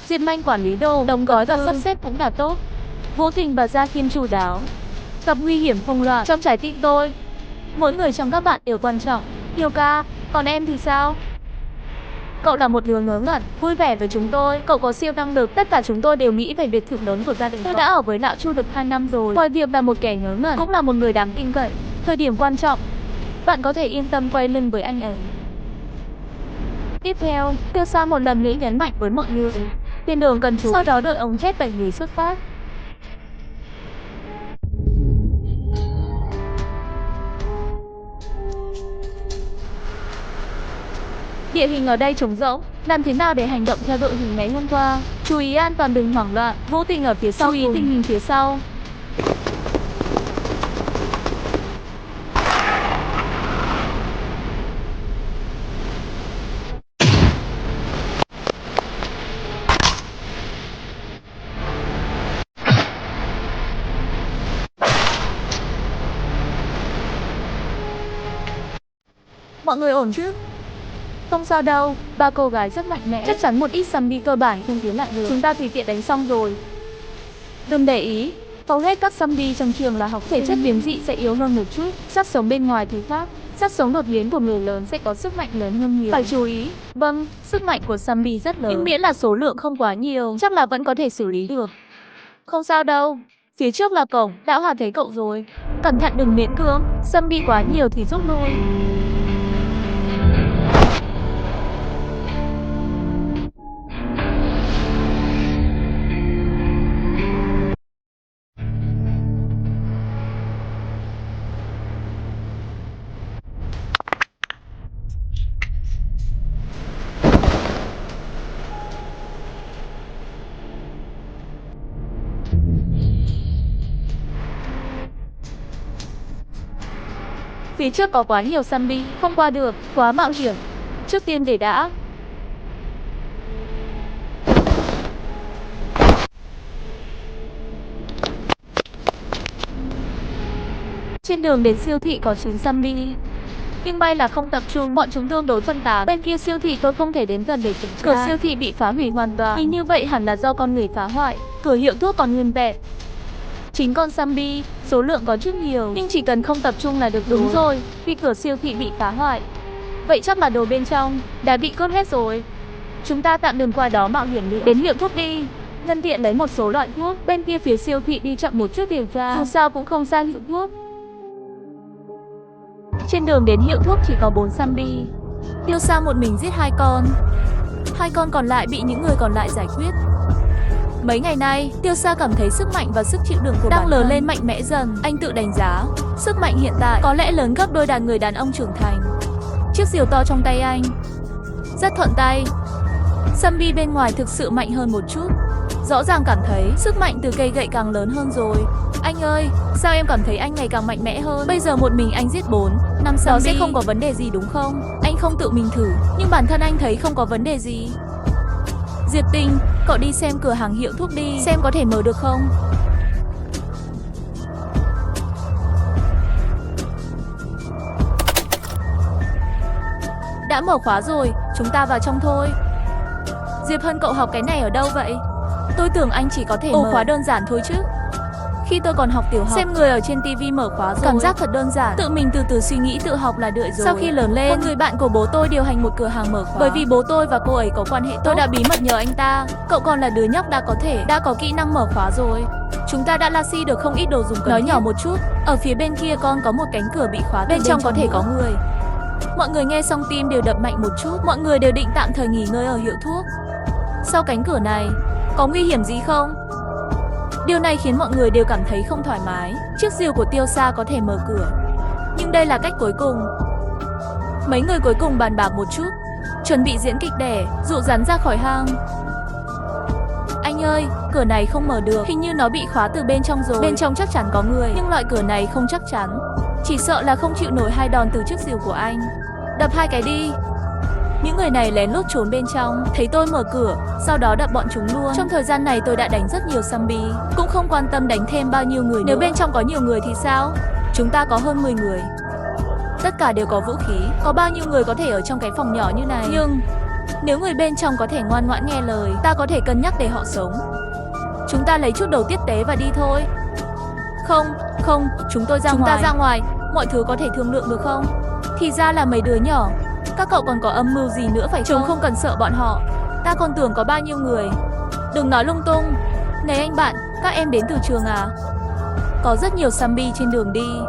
Diệp Manh quản lý đồ, đóng gói và sắp xếp cũng là tốt. Vũ Tình và Gia Khiêm chu đáo, gặp nguy hiểm không loạn. Trong trái tim tôi, mỗi người trong các bạn đều quan trọng. Tiêu Ca, còn em thì sao? Cậu là một đứa ngớ ngẩn, vui vẻ với chúng tôi. Cậu có siêu năng lực, tất cả chúng tôi đều nghĩ về biệt thự lớn của gia đình. Tôi đã ở với Lão Chu được 2 năm rồi. Ngoài việc là một kẻ ngớ ngẩn, cũng là một người đáng tin cậy. Thời điểm quan trọng, bạn có thể yên tâm quay lưng với anh ấy. Tiếp theo, Tiêu Sa một lần nữa nhấn mạnh với mọi người, trên đường cần chú, sau đó đợi ống thép 7 người xuất phát. Địa hình ở đây trống rỗng, làm thế nào để hành động theo đội hình ngày hôm qua? Chú ý an toàn đừng hoảng loạn, Vũ Tình ở phía sau, chú ý tình hình phía sau. Mọi người ổn chứ? Không sao đâu, ba cô gái rất mạnh mẽ. Chắc chắn một ít zombie cơ bản không tiến lại được. Chúng ta tùy tiện đánh xong rồi. Đừng để ý, hầu hết các zombie trong trường là học thể chất biến dị sẽ yếu hơn một chút. Xác sống bên ngoài thì khác. Xác sống đột biến của người lớn sẽ có sức mạnh lớn hơn nhiều. Phải chú ý. Vâng, sức mạnh của zombie rất lớn. Nhưng miễn là số lượng không quá nhiều, chắc là vẫn có thể xử lý được. Không sao đâu. Phía trước là cổng, đã Hòa thấy cậu rồi. Cẩn thận đừng miễn cưỡng, zombie quá nhiều thì rút lui. Phía trước có quá nhiều zombie, không qua được, quá mạo hiểm. Trước tiên để đã. Trên đường đến siêu thị có 9 zombie. Nhưng may là không tập trung, bọn chúng tương đối phân tán. Bên kia siêu thị tôi không thể đến gần để kiểm tra. Cửa siêu thị bị phá hủy hoàn toàn. Hình như vậy hẳn là do con người phá hoại. Cửa hiệu thuốc còn nguyên vẹn. 9 con zombie, số lượng có chút nhiều, nhưng chỉ cần không tập trung là được. Đúng rồi, vì cửa siêu thị bị phá hoại. Vậy chắc là đồ bên trong đã bị cướp hết rồi. Chúng ta tạm đừng qua đó mạo hiểm nữa. Đến hiệu thuốc đi. Nhân tiện lấy một số loại thuốc. Bên kia phía siêu thị đi chậm một chút điều tra. Dù sao cũng không ra hiệu thuốc. Trên đường đến hiệu thuốc chỉ có 4 zombie. Tiêu Sa một mình giết 2 con. 2 con còn lại bị những người còn lại giải quyết. Mấy ngày nay, Tiêu Sa cảm thấy sức mạnh và sức chịu đựng của đang lớn lên mạnh mẽ dần. Anh tự đánh giá, sức mạnh hiện tại có lẽ lớn gấp đôi đàn người đàn ông trưởng thành. Chiếc diều to trong tay anh rất thuận tay. Zombie bên ngoài thực sự mạnh hơn một chút. Rõ ràng cảm thấy sức mạnh từ cây gậy càng lớn hơn rồi. Anh ơi, sao em cảm thấy anh ngày càng mạnh mẽ hơn? Bây giờ một mình anh giết 4, 5 zombie sẽ không có vấn đề gì đúng không? Anh không tự mình thử, nhưng bản thân anh thấy không có vấn đề gì. Diệp Tinh, cậu đi xem cửa hàng hiệu thuốc đi, xem có thể mở được không? Đã mở khóa rồi, chúng ta vào trong thôi. Diệp Hân, cậu học cái này ở đâu vậy? Tôi tưởng anh chỉ có thể mở khóa đơn giản thôi chứ. Khi tôi còn học tiểu học, xem người ở trên tivi mở khóa rồi. Cảm giác thật đơn giản, tự mình từ từ suy nghĩ tự học là được rồi. Sau khi lớn lên, một người bạn của bố tôi điều hành một cửa hàng mở khóa. Bởi vì bố tôi và cô ấy có quan hệ tốt, tôi đã bí mật nhờ anh ta. Cậu còn là đứa nhóc đã có kỹ năng mở khóa rồi. Chúng ta đã la xi được không ít đồ dùng cần thiết. Nói nhỏ một chút, ở phía bên kia con có một cánh cửa bị khóa, bên trong có thể có người. Mọi người nghe xong tim đều đập mạnh một chút. Mọi người đều định tạm thời nghỉ ngơi ở hiệu thuốc. Sau cánh cửa này, có nguy hiểm gì không? Điều này khiến mọi người đều cảm thấy không thoải mái. Chiếc diều của Tiêu Sa có thể mở cửa, nhưng đây là cách cuối cùng. Mấy người cuối cùng bàn bạc một chút, chuẩn bị diễn kịch để dụ rắn ra khỏi hang. Anh ơi, cửa này không mở được, hình như nó bị khóa từ bên trong rồi. Bên trong chắc chắn có người, nhưng loại cửa này không chắc chắn. Chỉ sợ là không chịu nổi 2 đòn từ chiếc diều của anh. Đập 2 cái đi. Những người này lén lút trốn bên trong, thấy tôi mở cửa, sau đó đập bọn chúng luôn. Trong thời gian này tôi đã đánh rất nhiều zombie, cũng không quan tâm đánh thêm bao nhiêu người nữa. Nếu bên trong có nhiều người thì sao? Chúng ta có hơn 10 người. Tất cả đều có vũ khí, có bao nhiêu người có thể ở trong cái phòng nhỏ như này. Nhưng nếu người bên trong có thể ngoan ngoãn nghe lời, ta có thể cân nhắc để họ sống. Chúng ta lấy chút đồ tiếp tế và đi thôi. Không, chúng tôi ra ngoài. Mọi thứ có thể thương lượng được không? Thì ra là mấy đứa nhỏ. Các cậu còn có âm mưu gì nữa phải không? Chúng không cần sợ bọn họ. Ta còn tưởng có bao nhiêu người. Đừng nói lung tung. Này anh bạn, các em đến từ trường à? Có rất nhiều zombie trên đường đi.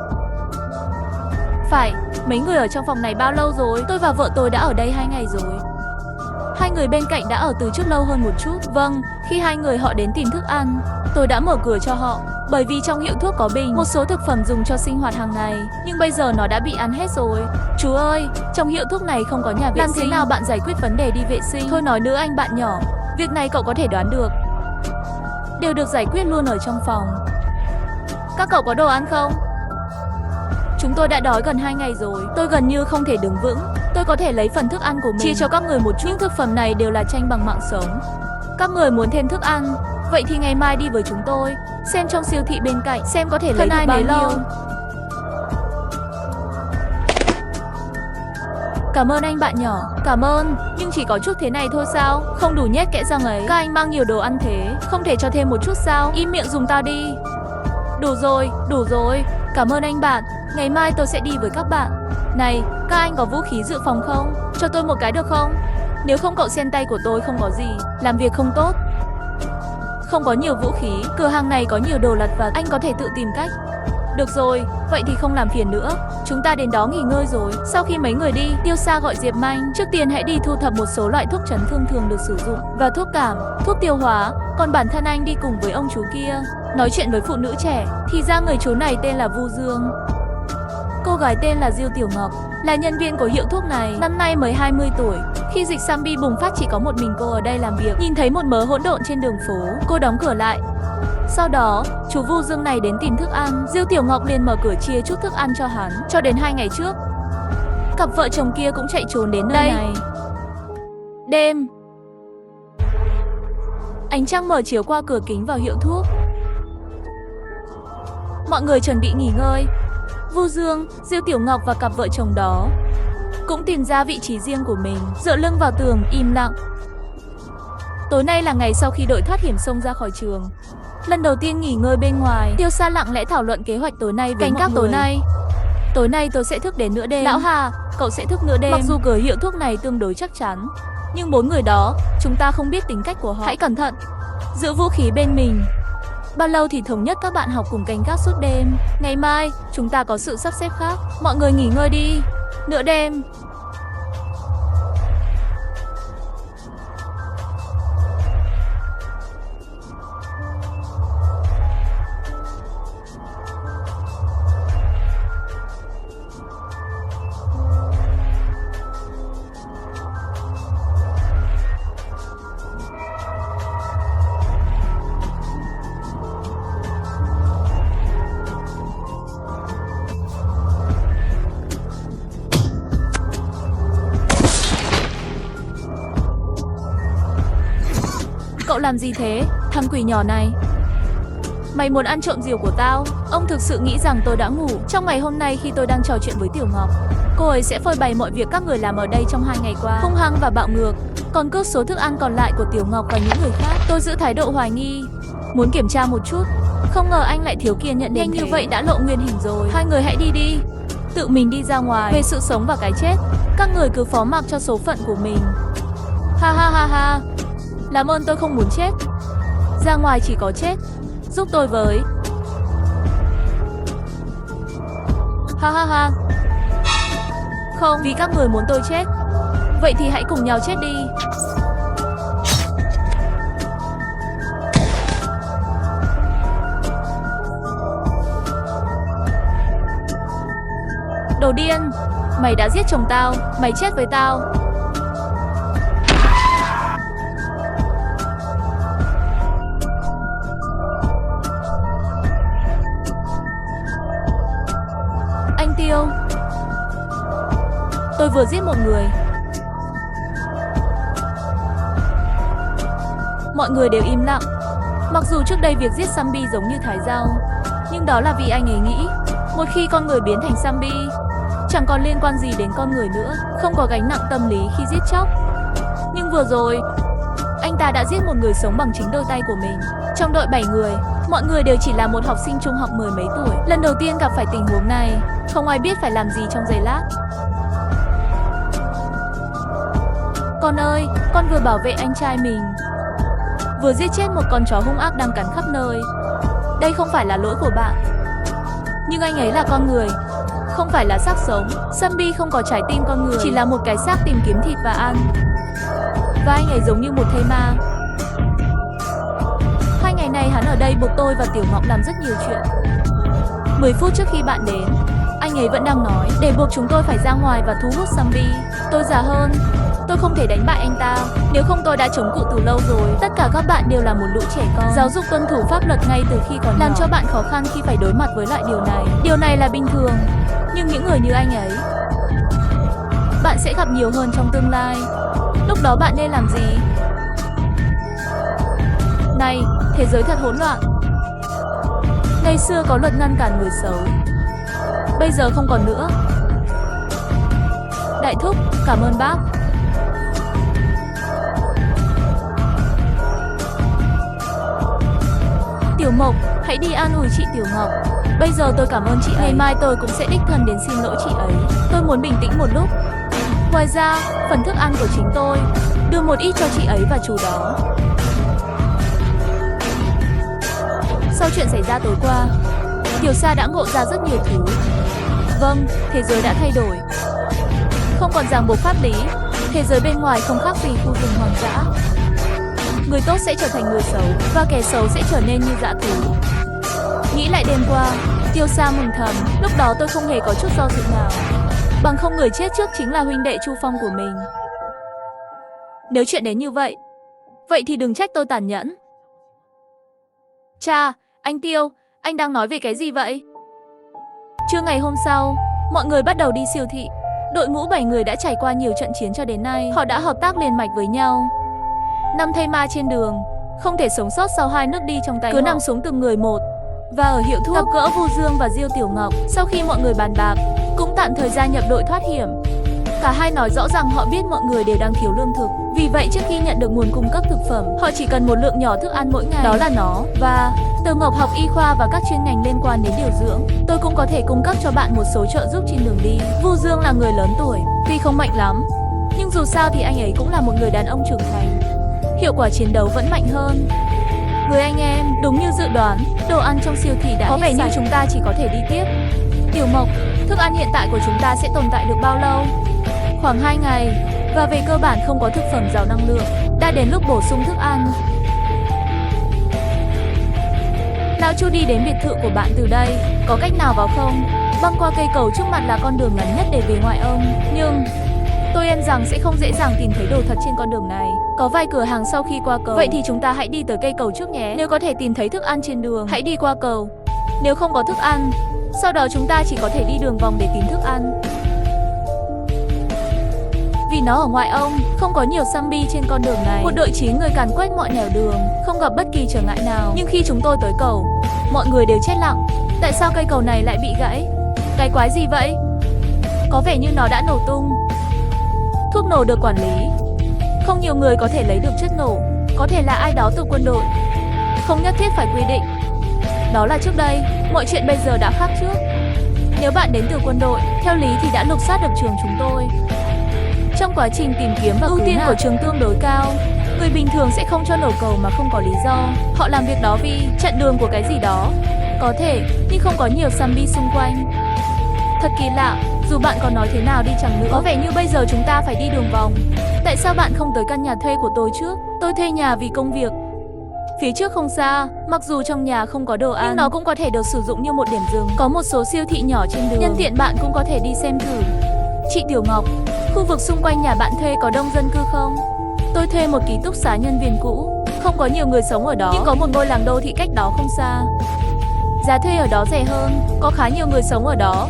Phải, mấy người ở trong phòng này bao lâu rồi? Tôi và vợ tôi đã ở đây 2 ngày rồi. 2 người bên cạnh đã ở từ trước lâu hơn một chút. Vâng, khi 2 người họ đến tìm thức ăn, tôi đã mở cửa cho họ. Bởi vì trong hiệu thuốc có bình, một số thực phẩm dùng cho sinh hoạt hàng ngày, nhưng bây giờ nó đã bị ăn hết rồi. Chú ơi, trong hiệu thuốc này không có nhà vệ sinh. Làm thế nào bạn giải quyết vấn đề đi vệ sinh? Thôi nói nữa anh bạn nhỏ, việc này cậu có thể đoán được. Đều được giải quyết luôn ở trong phòng. Các cậu có đồ ăn không? Chúng tôi đã đói gần 2 ngày rồi. Tôi gần như không thể đứng vững. Tôi có thể lấy phần thức ăn của mình chia cho các người một chút. Những thực phẩm này đều là tranh bằng mạng sống. Các người muốn thêm thức ăn, vậy thì ngày mai đi với chúng tôi, xem trong siêu thị bên cạnh, xem có thể lấy được bao nhiêu. Cảm ơn anh bạn nhỏ. Cảm ơn, nhưng chỉ có chút thế này thôi sao? Không đủ nhét kẽ răng ấy. Các anh mang nhiều đồ ăn thế, không thể cho thêm một chút sao? Im miệng dùng tao đi. Đủ rồi. Cảm ơn anh bạn. Ngày mai tôi sẽ đi với các bạn. Này, các anh có vũ khí dự phòng không? Cho tôi một cái được không? Nếu không cậu xem tay của tôi không có gì, làm việc không tốt. Không có nhiều vũ khí, cửa hàng này có nhiều đồ lặt vặt, anh có thể tự tìm cách. Được rồi, vậy thì không làm phiền nữa. Chúng ta đến đó nghỉ ngơi rồi. Sau khi mấy người đi, Tiêu Sa gọi Diệp Manh, trước tiên hãy đi thu thập một số loại thuốc chấn thương thường được sử dụng, và thuốc cảm, thuốc tiêu hóa. Còn bản thân anh đi cùng với ông chú kia, nói chuyện với phụ nữ trẻ. Thì ra người chú này tên là Vu Dương. Cô gái tên là Diêu Tiểu Ngọc, là nhân viên của hiệu thuốc này, năm nay mới 20 tuổi. Khi dịch zombie bùng phát chỉ có một mình cô ở đây làm việc. Nhìn thấy một mớ hỗn độn trên đường phố, cô đóng cửa lại. Sau đó, chú Vu Dương này đến tìm thức ăn. Diêu Tiểu Ngọc liền mở cửa chia chút thức ăn cho hắn. Cho đến 2 ngày trước, cặp vợ chồng kia cũng chạy trốn đến nơi này. Đêm, ánh trăng mở chiếu qua cửa kính vào hiệu thuốc. Mọi người chuẩn bị nghỉ ngơi. Vu Dương, Diêu Tiểu Ngọc và cặp vợ chồng đó cũng tìm ra vị trí riêng của mình, dựa lưng vào tường, im lặng. Tối nay là ngày sau khi đội thoát hiểm xông ra khỏi trường. Lần đầu tiên nghỉ ngơi bên ngoài, Tiêu Sa lặng lẽ thảo luận kế hoạch tối nay với mọi người. Tối nay tôi sẽ thức đến nửa đêm. Lão Hà, cậu sẽ thức nửa đêm. Mặc dù cửa hiệu thuốc này tương đối chắc chắn, nhưng 4 người đó, chúng ta không biết tính cách của họ. Hãy cẩn thận, giữ vũ khí bên mình. Bao lâu thì thống nhất các bạn học cùng canh gác suốt đêm. Ngày mai, chúng ta có sự sắp xếp khác. Mọi người nghỉ ngơi đi. Nửa đêm. Cậu làm gì thế, thằng quỷ nhỏ này? Mày muốn ăn trộm diều của tao? Ông thực sự nghĩ rằng tôi đã ngủ? Trong ngày hôm nay khi tôi đang trò chuyện với Tiểu Ngọc, cô ấy sẽ phơi bày mọi việc các người làm ở đây trong 2 ngày qua, hung hăng và bạo ngược, còn cướp số thức ăn còn lại của Tiểu Ngọc và những người khác. Tôi giữ thái độ hoài nghi, muốn kiểm tra một chút. Không ngờ anh lại thiếu kiên nhẫn đến như vậy, đã lộ nguyên hình rồi. Hai người hãy đi đi, tự mình đi ra ngoài. Về sự sống và cái chết, các người cứ phó mặc cho số phận của mình. Ha ha ha ha. Làm ơn, tôi không muốn chết. Ra ngoài chỉ có chết. Giúp tôi với. Ha ha ha. Không, vì các người muốn tôi chết. Vậy thì hãy cùng nhau chết đi. Đồ điên. Mày đã giết chồng tao, mày chết với tao. Anh Tiêu, tôi vừa giết một người. Mọi người đều im lặng. Mặc dù trước đây việc giết zombie giống như thái rau, nhưng đó là vì anh ấy nghĩ một khi con người biến thành zombie, chẳng còn liên quan gì đến con người nữa, không có gánh nặng tâm lý khi giết chóc. Nhưng vừa rồi, anh ta đã giết một người sống bằng chính đôi tay của mình. Trong đội 7 người, mọi người đều chỉ là một học sinh trung học 10 mấy tuổi. Lần đầu tiên gặp phải tình huống này, không ai biết phải làm gì trong giây lát. Con ơi, con vừa bảo vệ anh trai mình, vừa giết chết một con chó hung ác đang cắn khắp nơi. Đây không phải là lỗi của bạn, nhưng anh ấy là con người, không phải là xác sống. Zombie không có trái tim con người, chỉ là một cái xác tìm kiếm thịt và ăn. Và anh ấy giống như một thây ma. 2 ngày nay hắn ở đây buộc tôi và Tiểu Ngọc làm rất nhiều chuyện. 10 phút trước khi bạn đến, anh ấy vẫn đang nói để buộc chúng tôi phải ra ngoài và thu hút zombie. Tôi già hơn, tôi không thể đánh bại anh ta. Nếu không tôi đã chống cự từ lâu rồi. Tất cả các bạn đều là một lũ trẻ con. Giáo dục tuân thủ pháp luật ngay từ khi còn nhỏ làm cho bạn khó khăn khi phải đối mặt với loại điều này. Điều này là bình thường, nhưng những người như anh ấy, bạn sẽ gặp nhiều hơn trong tương lai. Lúc đó bạn nên làm gì? Này, thế giới thật hỗn loạn. Ngày xưa có luật ngăn cản người xấu, bây giờ không còn nữa. Đại thúc, cảm ơn bác. Tiểu Mộc, hãy đi an ủi chị Tiểu Ngọc. Bây giờ tôi cảm ơn chị ấy. Ngày mai tôi cũng sẽ đích thân đến xin lỗi chị ấy. Tôi muốn bình tĩnh một lúc. Ngoài ra, phần thức ăn của chính tôi, đưa một ít cho chị ấy và chú đó. Sau chuyện xảy ra tối qua, Tiểu Sa đã ngộ ra rất nhiều thứ. Vâng, thế giới đã thay đổi. Không còn ràng buộc pháp lý, thế giới bên ngoài không khác gì khu rừng hoang dã. Người tốt sẽ trở thành người xấu, và kẻ xấu sẽ trở nên như dã thú. Nghĩ lại đêm qua, Tiêu Sa mừng thầm, lúc đó tôi không hề có chút do dự nào. Bằng không người chết trước chính là huynh đệ Chu Phong của mình. Nếu chuyện đến như vậy, vậy thì đừng trách tôi tàn nhẫn. Cha, anh Tiêu, anh đang nói về cái gì vậy? Trưa ngày hôm sau, mọi người bắt đầu đi siêu thị. Đội ngũ 7 người đã trải qua nhiều trận chiến cho đến nay, họ đã hợp tác liền mạch với nhau. 5 thây ma trên đường, không thể sống sót sau 2 nước đi trong tay, cứ nằm xuống từng người một. Và ở hiệu thuốc, gặp gỡ Vu Dương và Diêu Tiểu Ngọc. Sau khi mọi người bàn bạc, cũng tạm thời gia nhập đội thoát hiểm. Cả hai nói rõ rằng họ biết mọi người đều đang thiếu lương thực. Vì vậy trước khi nhận được nguồn cung cấp thực phẩm, họ chỉ cần một lượng nhỏ thức ăn mỗi ngày, đó là nó. Và Tiểu Ngọc học y khoa và các chuyên ngành liên quan đến điều dưỡng. Tôi cũng có thể cung cấp cho bạn một số trợ giúp trên đường đi. Vu Dương là người lớn tuổi, tuy không mạnh lắm, nhưng dù sao thì anh ấy cũng là một người đàn ông trưởng thành. Hiệu quả chiến đấu vẫn mạnh hơn. Người anh em, đúng như dự đoán, đồ ăn trong siêu thị đã có vẻ như chúng ta chỉ có thể đi tiếp. Tiểu Mộc, thức ăn hiện tại của chúng ta sẽ tồn tại được bao lâu? Khoảng 2 ngày, và về cơ bản không có thực phẩm giàu năng lượng. Đã đến lúc bổ sung thức ăn. Lão Chu đi đến biệt thự của bạn từ đây, có cách nào vào không? Băng qua cây cầu trước mặt là con đường ngắn nhất để về ngoại ông, nhưng tôi em rằng sẽ không dễ dàng tìm thấy đồ thật trên con đường này. Có vài cửa hàng sau khi qua cầu. Vậy thì chúng ta hãy đi tới cây cầu trước nhé. Nếu có thể tìm thấy thức ăn trên đường, hãy đi qua cầu. Nếu không có thức ăn, sau đó chúng ta chỉ có thể đi đường vòng để tìm thức ăn. Vì nó ở ngoại ông, không có nhiều zombie trên con đường này. Một đội 9 người càn quét mọi nẻo đường, không gặp bất kỳ trở ngại nào. Nhưng khi chúng tôi tới cầu, mọi người đều chết lặng. Tại sao cây cầu này lại bị gãy? Cái quái gì vậy? Có vẻ như nó đã nổ tung. Thuốc nổ được quản lý. Không nhiều người có thể lấy được chất nổ. Có thể là ai đó từ quân đội. Không nhất thiết phải quy định. Đó là trước đây, mọi chuyện bây giờ đã khác trước. Nếu bạn đến từ quân đội, theo lý thì đã lục soát được trường chúng tôi. Trong quá trình tìm kiếm và ưu tiên của trường tương đối cao. Người bình thường sẽ không cho nổ cầu mà không có lý do. Họ làm việc đó vì chặn đường của cái gì đó. Có thể, nhưng không có nhiều zombie xung quanh. Thật kỳ lạ, dù bạn có nói thế nào đi chăng nữa, có vẻ như bây giờ chúng ta phải đi đường vòng. Tại sao bạn không tới căn nhà thuê của tôi trước? Tôi thuê nhà vì công việc. Phía trước không xa, mặc dù trong nhà không có đồ ăn, nhưng nó cũng có thể được sử dụng như một điểm dừng. Có một số siêu thị nhỏ trên đường, nhân tiện bạn cũng có thể đi xem thử. Chị Tiểu Ngọc, khu vực xung quanh nhà bạn thuê có đông dân cư không? Tôi thuê một ký túc xá nhân viên cũ, không có nhiều người sống ở đó, nhưng có một ngôi làng đô thị cách đó không xa. Giá thuê ở đó rẻ hơn, có khá nhiều người sống ở đó.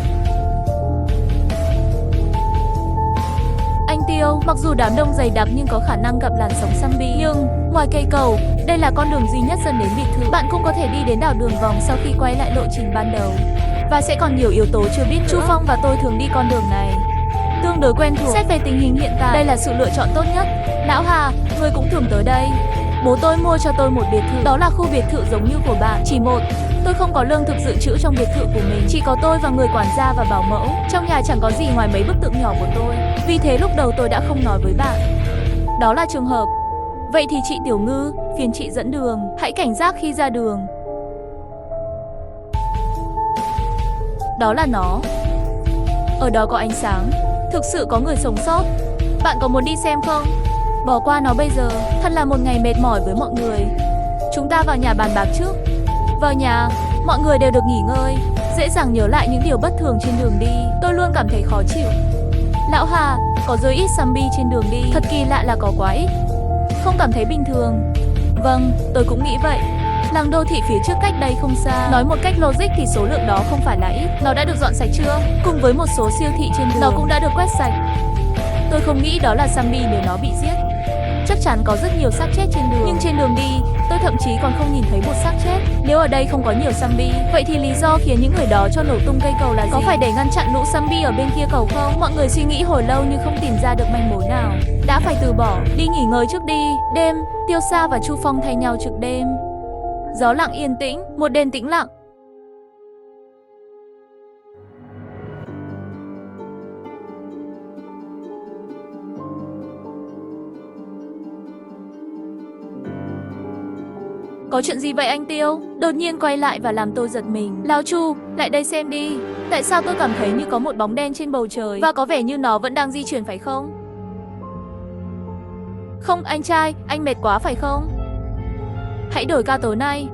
Anh Tiêu, mặc dù đám đông dày đặc nhưng có khả năng gặp làn sóng zombie. Nhưng, ngoài cây cầu, đây là con đường duy nhất dẫn đến biệt thự. Bạn cũng có thể đi đến đảo đường vòng sau khi quay lại lộ trình ban đầu. Và sẽ còn nhiều yếu tố chưa biết nữa. Chu Phong và tôi thường đi con đường này, tương đối quen thuộc. Xét về tình hình hiện tại, đây là sự lựa chọn tốt nhất. Lão Hà, người cũng thường tới đây. Bố tôi mua cho tôi một biệt thự. Đó là khu biệt thự giống như của bạn, chỉ một. Tôi không có lương thực dự trữ trong biệt thự của mình. Chỉ có tôi và người quản gia và bảo mẫu. Trong nhà chẳng có gì ngoài mấy bức tượng nhỏ của tôi. Vì thế lúc đầu tôi đã không nói với bạn. Đó là trường hợp. Vậy thì chị Tiểu Ngư, phiền chị dẫn đường. Hãy cảnh giác khi ra đường. Đó là nó. Ở đó có ánh sáng. Thực sự có người sống sót. Bạn có muốn đi xem không? Bỏ qua nó bây giờ. Thật là một ngày mệt mỏi với mọi người. Chúng ta vào nhà bàn bạc trước. Vào nhà, mọi người đều được nghỉ ngơi, dễ dàng nhớ lại những điều bất thường trên đường đi. Tôi luôn cảm thấy khó chịu. Lão Hà, có rất ít zombie trên đường đi. Thật kỳ lạ là có quá ít. Không cảm thấy bình thường. Vâng, tôi cũng nghĩ vậy. Làng đô thị phía trước cách đây không xa. Nói một cách logic thì số lượng đó không phải là ít. Nó đã được dọn sạch chưa? Cùng với một số siêu thị trên đường, nó cũng đã được quét sạch. Tôi không nghĩ đó là zombie nếu nó bị giết. Chắc chắn có rất nhiều xác chết trên đường. Nhưng trên đường đi, tôi thậm chí còn không nhìn thấy một xác chết. Nếu ở đây không có nhiều zombie, vậy thì lý do khiến những người đó cho nổ tung cây cầu là gì? Có phải để ngăn chặn lũ zombie ở bên kia cầu không? Mọi người suy nghĩ hồi lâu nhưng không tìm ra được manh mối nào. Đã phải từ bỏ, đi nghỉ ngơi trước đi. Đêm, Tiêu Sa và Chu Phong thay nhau trực đêm. Gió lặng yên tĩnh, một đêm tĩnh lặng. Có chuyện gì vậy anh Tiêu? Đột nhiên quay lại và làm tôi giật mình. Lão Chu, lại đây xem đi. Tại sao tôi cảm thấy như có một bóng đen trên bầu trời? Và có vẻ như nó vẫn đang di chuyển phải không? Không anh trai, anh mệt quá phải không? Hãy đổi ca tối nay.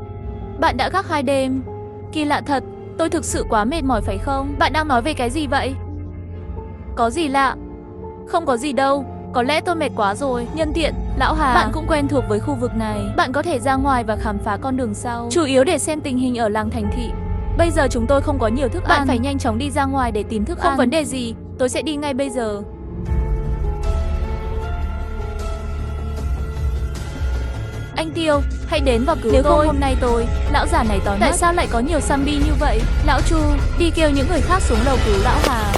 Bạn đã gác 2 đêm. Kỳ lạ thật, tôi thực sự quá mệt mỏi phải không? Bạn đang nói về cái gì vậy? Có gì lạ? Không có gì đâu, Có lẽ tôi mệt quá rồi. Nhân tiện, lão Hà, bạn cũng quen thuộc với khu vực này. Bạn có thể ra ngoài và khám phá con đường sau. Chủ yếu để xem tình hình ở làng thành thị. Bây giờ chúng tôi không có nhiều thức ăn. Bạn phải nhanh chóng đi ra ngoài để tìm thức ăn. Không vấn đề gì, tôi sẽ đi ngay bây giờ. Anh Tiêu, hãy đến và cứu tôi. Nếu không hôm nay lão già này tối mất. Tại sao lại có nhiều zombie như vậy? Lão Chu, đi kêu những người khác xuống lầu cứu lão Hà.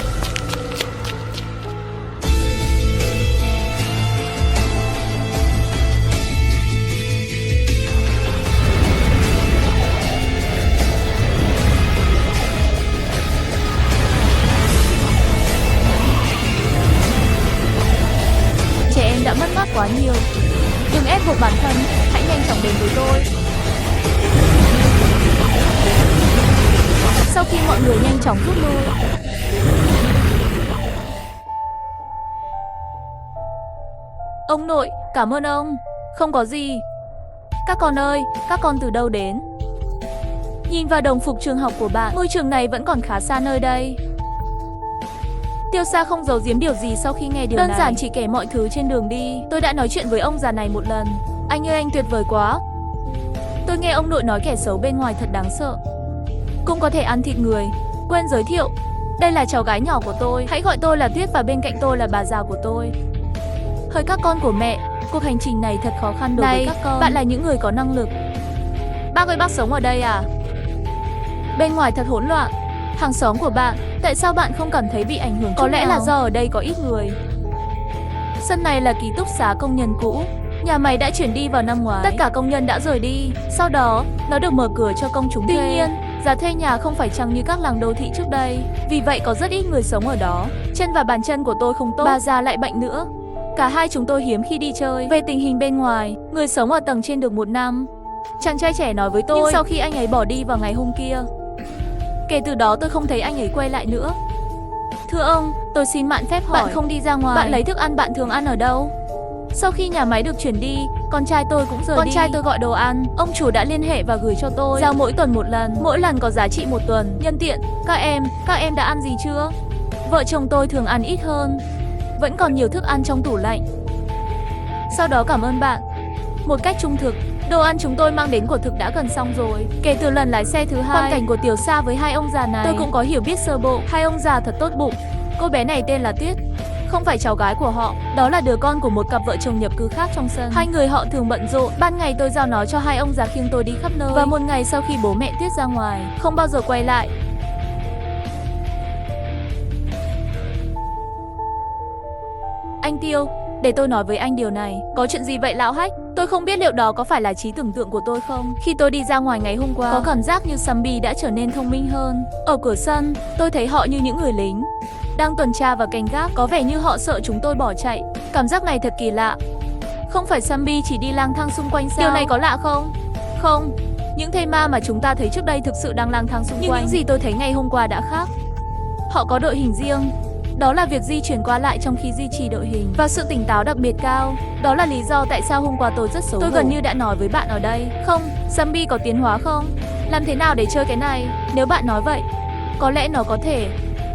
Trẻ em đã mất mát quá nhiều. Đừng ép buộc bản thân, hãy nhanh chóng đến với tôi. Sau khi mọi người nhanh chóng rút lui, ông nội, cảm ơn ông. Không có gì. Các con ơi, các con từ đâu đến? Nhìn vào đồng phục trường học của bạn, ngôi trường này vẫn còn khá xa nơi đây. Tiêu Sa không giấu giếm điều gì sau khi nghe điều này. Đơn giản chỉ kể mọi thứ trên đường đi. Tôi đã nói chuyện với ông già này một lần. Anh ơi, anh tuyệt vời quá. Tôi nghe ông nội nói kẻ xấu bên ngoài thật đáng sợ, cũng có thể ăn thịt người. Quên giới thiệu, đây là cháu gái nhỏ của tôi. Hãy gọi tôi là Tuyết và bên cạnh tôi là bà già của tôi. Hỡi các con của mẹ, cuộc hành trình này thật khó khăn đối với các con. Bạn là những người có năng lực. Bác ơi, bác sống ở đây à? Bên ngoài thật hỗn loạn. Hàng xóm của bạn, tại sao bạn không cảm thấy bị ảnh hưởng? Có lẽ là do ở đây có ít người. Sân này là ký túc xá công nhân cũ. Nhà máy đã chuyển đi vào năm ngoái. Tất cả công nhân đã rời đi. Sau đó, nó được mở cửa cho công chúng thuê. Tuy nhiên, giá thuê nhà không phải chăng như các làng đô thị trước đây. Vì vậy có rất ít người sống ở đó. Chân và bàn chân của tôi không tốt. Bà già lại bệnh nữa. Cả hai chúng tôi hiếm khi đi chơi. Về tình hình bên ngoài, người sống ở tầng trên được 1 năm. Chàng trai trẻ nói với tôi. Nhưng sau khi anh ấy bỏ đi vào ngày hôm kia, kể từ đó tôi không thấy anh ấy quay lại nữa. Thưa ông, tôi xin mạn phép hỏi. Bạn không đi ra ngoài. Bạn lấy thức ăn bạn thường ăn ở đâu? Sau khi nhà máy được chuyển đi, con trai tôi cũng rời đi. Con trai tôi gọi đồ ăn, ông chủ đã liên hệ và gửi cho tôi. Giao mỗi tuần 1 lần, mỗi lần có giá trị 1 tuần. Nhân tiện, các em đã ăn gì chưa? Vợ chồng tôi thường ăn ít hơn. Vẫn còn nhiều thức ăn trong tủ lạnh. Sau đó cảm ơn bạn. Một cách trung thực, đồ ăn chúng tôi mang đến của thực đã gần xong rồi. Kể từ lần lái xe thứ hai, quan cảnh của Tiểu Sa với hai ông già này, tôi cũng có hiểu biết sơ bộ. Hai ông già thật tốt bụng. Cô bé này tên là Tuyết, không phải cháu gái của họ. Đó là đứa con của một cặp vợ chồng nhập cư khác trong sân. Hai người họ thường bận rộn. Ban ngày tôi giao nó cho hai ông già khiêng tôi đi khắp nơi. Và một ngày sau khi bố mẹ Tuyết ra ngoài, không bao giờ quay lại. Anh Tiêu, để tôi nói với anh điều này. Có chuyện gì vậy lão Hách? Tôi không biết liệu đó có phải là trí tưởng tượng của tôi không. Khi tôi đi ra ngoài ngày hôm qua, có cảm giác như zombie đã trở nên thông minh hơn. Ở cửa sân, tôi thấy họ như những người lính đang tuần tra và canh gác. Có vẻ như họ sợ chúng tôi bỏ chạy. Cảm giác này thật kỳ lạ. Không phải zombie chỉ đi lang thang xung quanh sao? Điều này có lạ không? Không, những thây ma mà chúng ta thấy trước đây thực sự đang lang thang xung quanh. Nhưng những gì tôi thấy ngày hôm qua đã khác. Họ có đội hình riêng. Đó là việc di chuyển qua lại trong khi duy trì đội hình và sự tỉnh táo đặc biệt cao. Đó là lý do tại sao hôm qua tôi rất xấu hổ. Tôi gần như đã nói với bạn ở đây. Không, zombie có tiến hóa không? Làm thế nào để chơi cái này? Nếu bạn nói vậy, có lẽ nó có thể.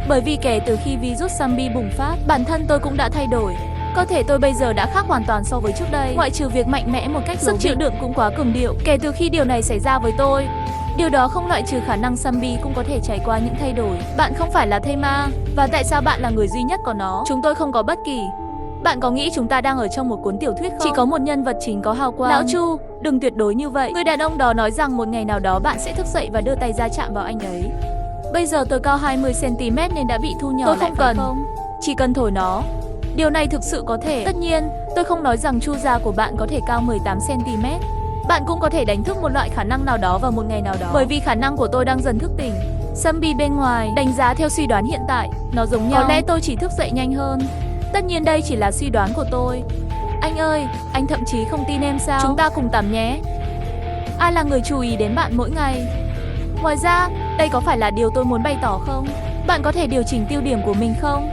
Bởi vì kể từ khi virus zombie bùng phát, bản thân tôi cũng đã thay đổi. Cơ thể tôi bây giờ đã khác hoàn toàn so với trước đây. Ngoại trừ việc mạnh mẽ một cách sức chịu đựng cũng quá cường điệu. Kể từ khi điều này xảy ra với tôi, điều đó không loại trừ khả năng zombie cũng có thể trải qua những thay đổi. Bạn không phải là thây ma. Và tại sao bạn là người duy nhất có nó? Chúng tôi không có bất kỳ. Bạn có nghĩ chúng ta đang ở trong một cuốn tiểu thuyết không? Chỉ có một nhân vật chính có hào quang. Lão Chu, đừng tuyệt đối như vậy. Người đàn ông đó nói rằng một ngày nào đó bạn sẽ thức dậy và đưa tay ra chạm vào anh ấy. Bây giờ tôi cao 20 cm nên đã bị thu nhỏ. Tôi không cần. Chỉ cần thổi nó. Điều này thực sự có thể. Tất nhiên, tôi không nói rằng chu gia của bạn có thể cao 18 cm. Bạn cũng có thể đánh thức một loại khả năng nào đó vào một ngày nào đó. Bởi vì khả năng của tôi đang dần thức tỉnh. Zombie bên ngoài, đánh giá theo suy đoán hiện tại, nó giống nhau. Có lẽ tôi chỉ thức dậy nhanh hơn. Tất nhiên đây chỉ là suy đoán của tôi. Anh ơi, anh thậm chí không tin em sao? Chúng ta cùng tắm nhé. Ai là người chú ý đến bạn mỗi ngày? Ngoài ra, đây có phải là điều tôi muốn bày tỏ không? Bạn có thể điều chỉnh tiêu điểm của mình không?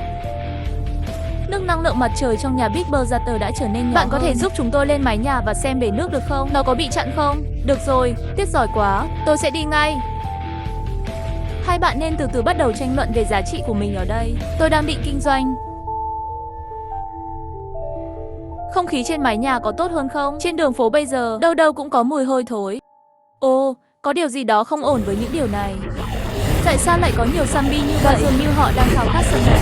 Nước năng lượng mặt trời trong nhà Big Brother đã trở nên nhỏ. Bạn có thể giúp chúng tôi lên mái nhà và xem bể nước được không? Nó có bị chặn không? Được rồi, Tuyết giỏi quá, tôi sẽ đi ngay. Hai bạn nên từ từ bắt đầu tranh luận về giá trị của mình ở đây. Tôi đang định kinh doanh. Không khí trên mái nhà có tốt hơn không? Trên đường phố bây giờ, đâu đâu cũng có mùi hôi thối. Ồ, có điều gì đó không ổn với những điều này. Tại sao lại có nhiều zombie như vậy? Dường như họ đang khao khát sống lại.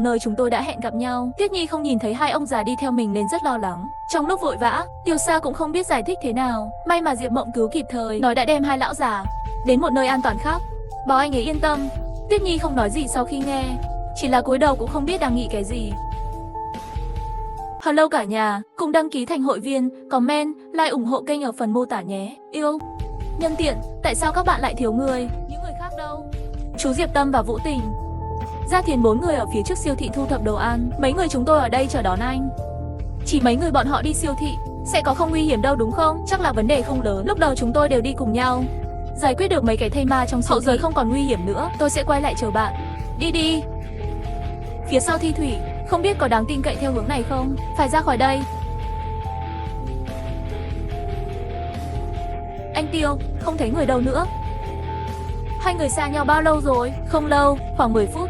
Nơi chúng tôi đã hẹn gặp nhau. Tuyết Nhi không nhìn thấy hai ông già đi theo mình nên rất lo lắng. Trong lúc vội vã, Tiêu Sa cũng không biết giải thích thế nào. May mà Diệp Mộng cứu kịp thời, nói đã đem hai lão già đến một nơi an toàn khác. Bảo anh ấy yên tâm. Tuyết Nhi không nói gì sau khi nghe, chỉ là cúi đầu cũng không biết đang nghĩ cái gì. Hello cả nhà, cùng đăng ký thành hội viên, comment, like ủng hộ kênh ở phần mô tả nhé. Yêu. Nhân tiện, tại sao các bạn lại thiếu người? Những người khác đâu? Chú Diệp Tâm và Vũ Tình. Gia Thiền 4 người ở phía trước siêu thị thu thập đồ ăn. Mấy người chúng tôi ở đây chờ đón anh. Chỉ mấy người bọn họ đi siêu thị, sẽ có không nguy hiểm đâu đúng không? Chắc là vấn đề không lớn. Lúc đầu chúng tôi đều đi cùng nhau, giải quyết được mấy cái thây ma trong hậu giới không còn nguy hiểm nữa. Tôi sẽ quay lại chờ bạn. Đi đi. Phía sau Thi Thủy, không biết có đáng tin cậy theo hướng này không? Phải ra khỏi đây. Anh Tiêu, không thấy người đâu nữa. Hai người xa nhau bao lâu rồi? Không lâu, khoảng 10 phút.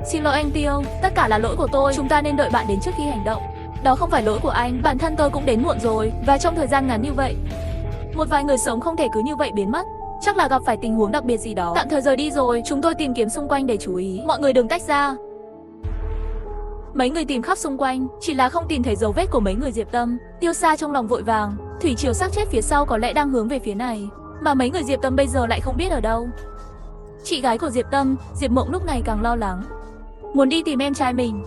Xin lỗi anh Tiêu, tất cả là lỗi của tôi. Chúng ta nên đợi bạn đến trước khi hành động. Đó không phải lỗi của anh, bản thân tôi cũng đến muộn rồi. Và trong thời gian ngắn như vậy, một vài người sống không thể cứ như vậy biến mất. Chắc là gặp phải tình huống đặc biệt gì đó. Tạm thời rời đi rồi, chúng tôi tìm kiếm xung quanh để chú ý. Mọi người đừng tách ra. Mấy người tìm khắp xung quanh, chỉ là không tìm thấy dấu vết của mấy người Diệp Tâm. Tiêu Sa trong lòng vội vàng. Thủy Triều xác chết phía sau có lẽ đang hướng về phía này, mà mấy người Diệp Tâm bây giờ lại không biết ở đâu. Chị gái của Diệp Tâm, Diệp Mộng lúc này càng lo lắng, muốn đi tìm em trai mình.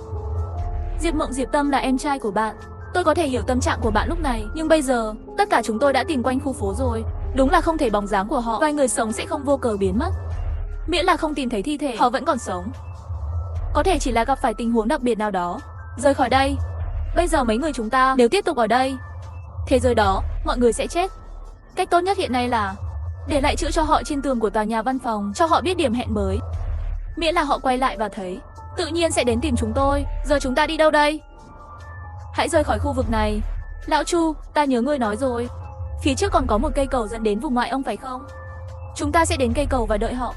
Diệp Mộng, Diệp Tâm là em trai của bạn. Tôi có thể hiểu tâm trạng của bạn lúc này, nhưng bây giờ, tất cả chúng tôi đã tìm quanh khu phố rồi. Đúng là không thể bóng dáng của họ. Vài người sống sẽ không vô cớ biến mất. Miễn là không tìm thấy thi thể, họ vẫn còn sống. Có thể chỉ là gặp phải tình huống đặc biệt nào đó. Rời khỏi đây. Bây giờ mấy người chúng ta nếu tiếp tục ở đây, thế giới đó, mọi người sẽ chết. Cách tốt nhất hiện nay là để lại chữ cho họ trên tường của tòa nhà văn phòng, cho họ biết điểm hẹn mới. Miễn là họ quay lại và thấy, tự nhiên sẽ đến tìm chúng tôi. Giờ chúng ta đi đâu đây? Hãy rời khỏi khu vực này. Lão Chu, ta nhớ ngươi nói rồi, phía trước còn có một cây cầu dẫn đến vùng ngoại ông phải không? Chúng ta sẽ đến cây cầu và đợi họ.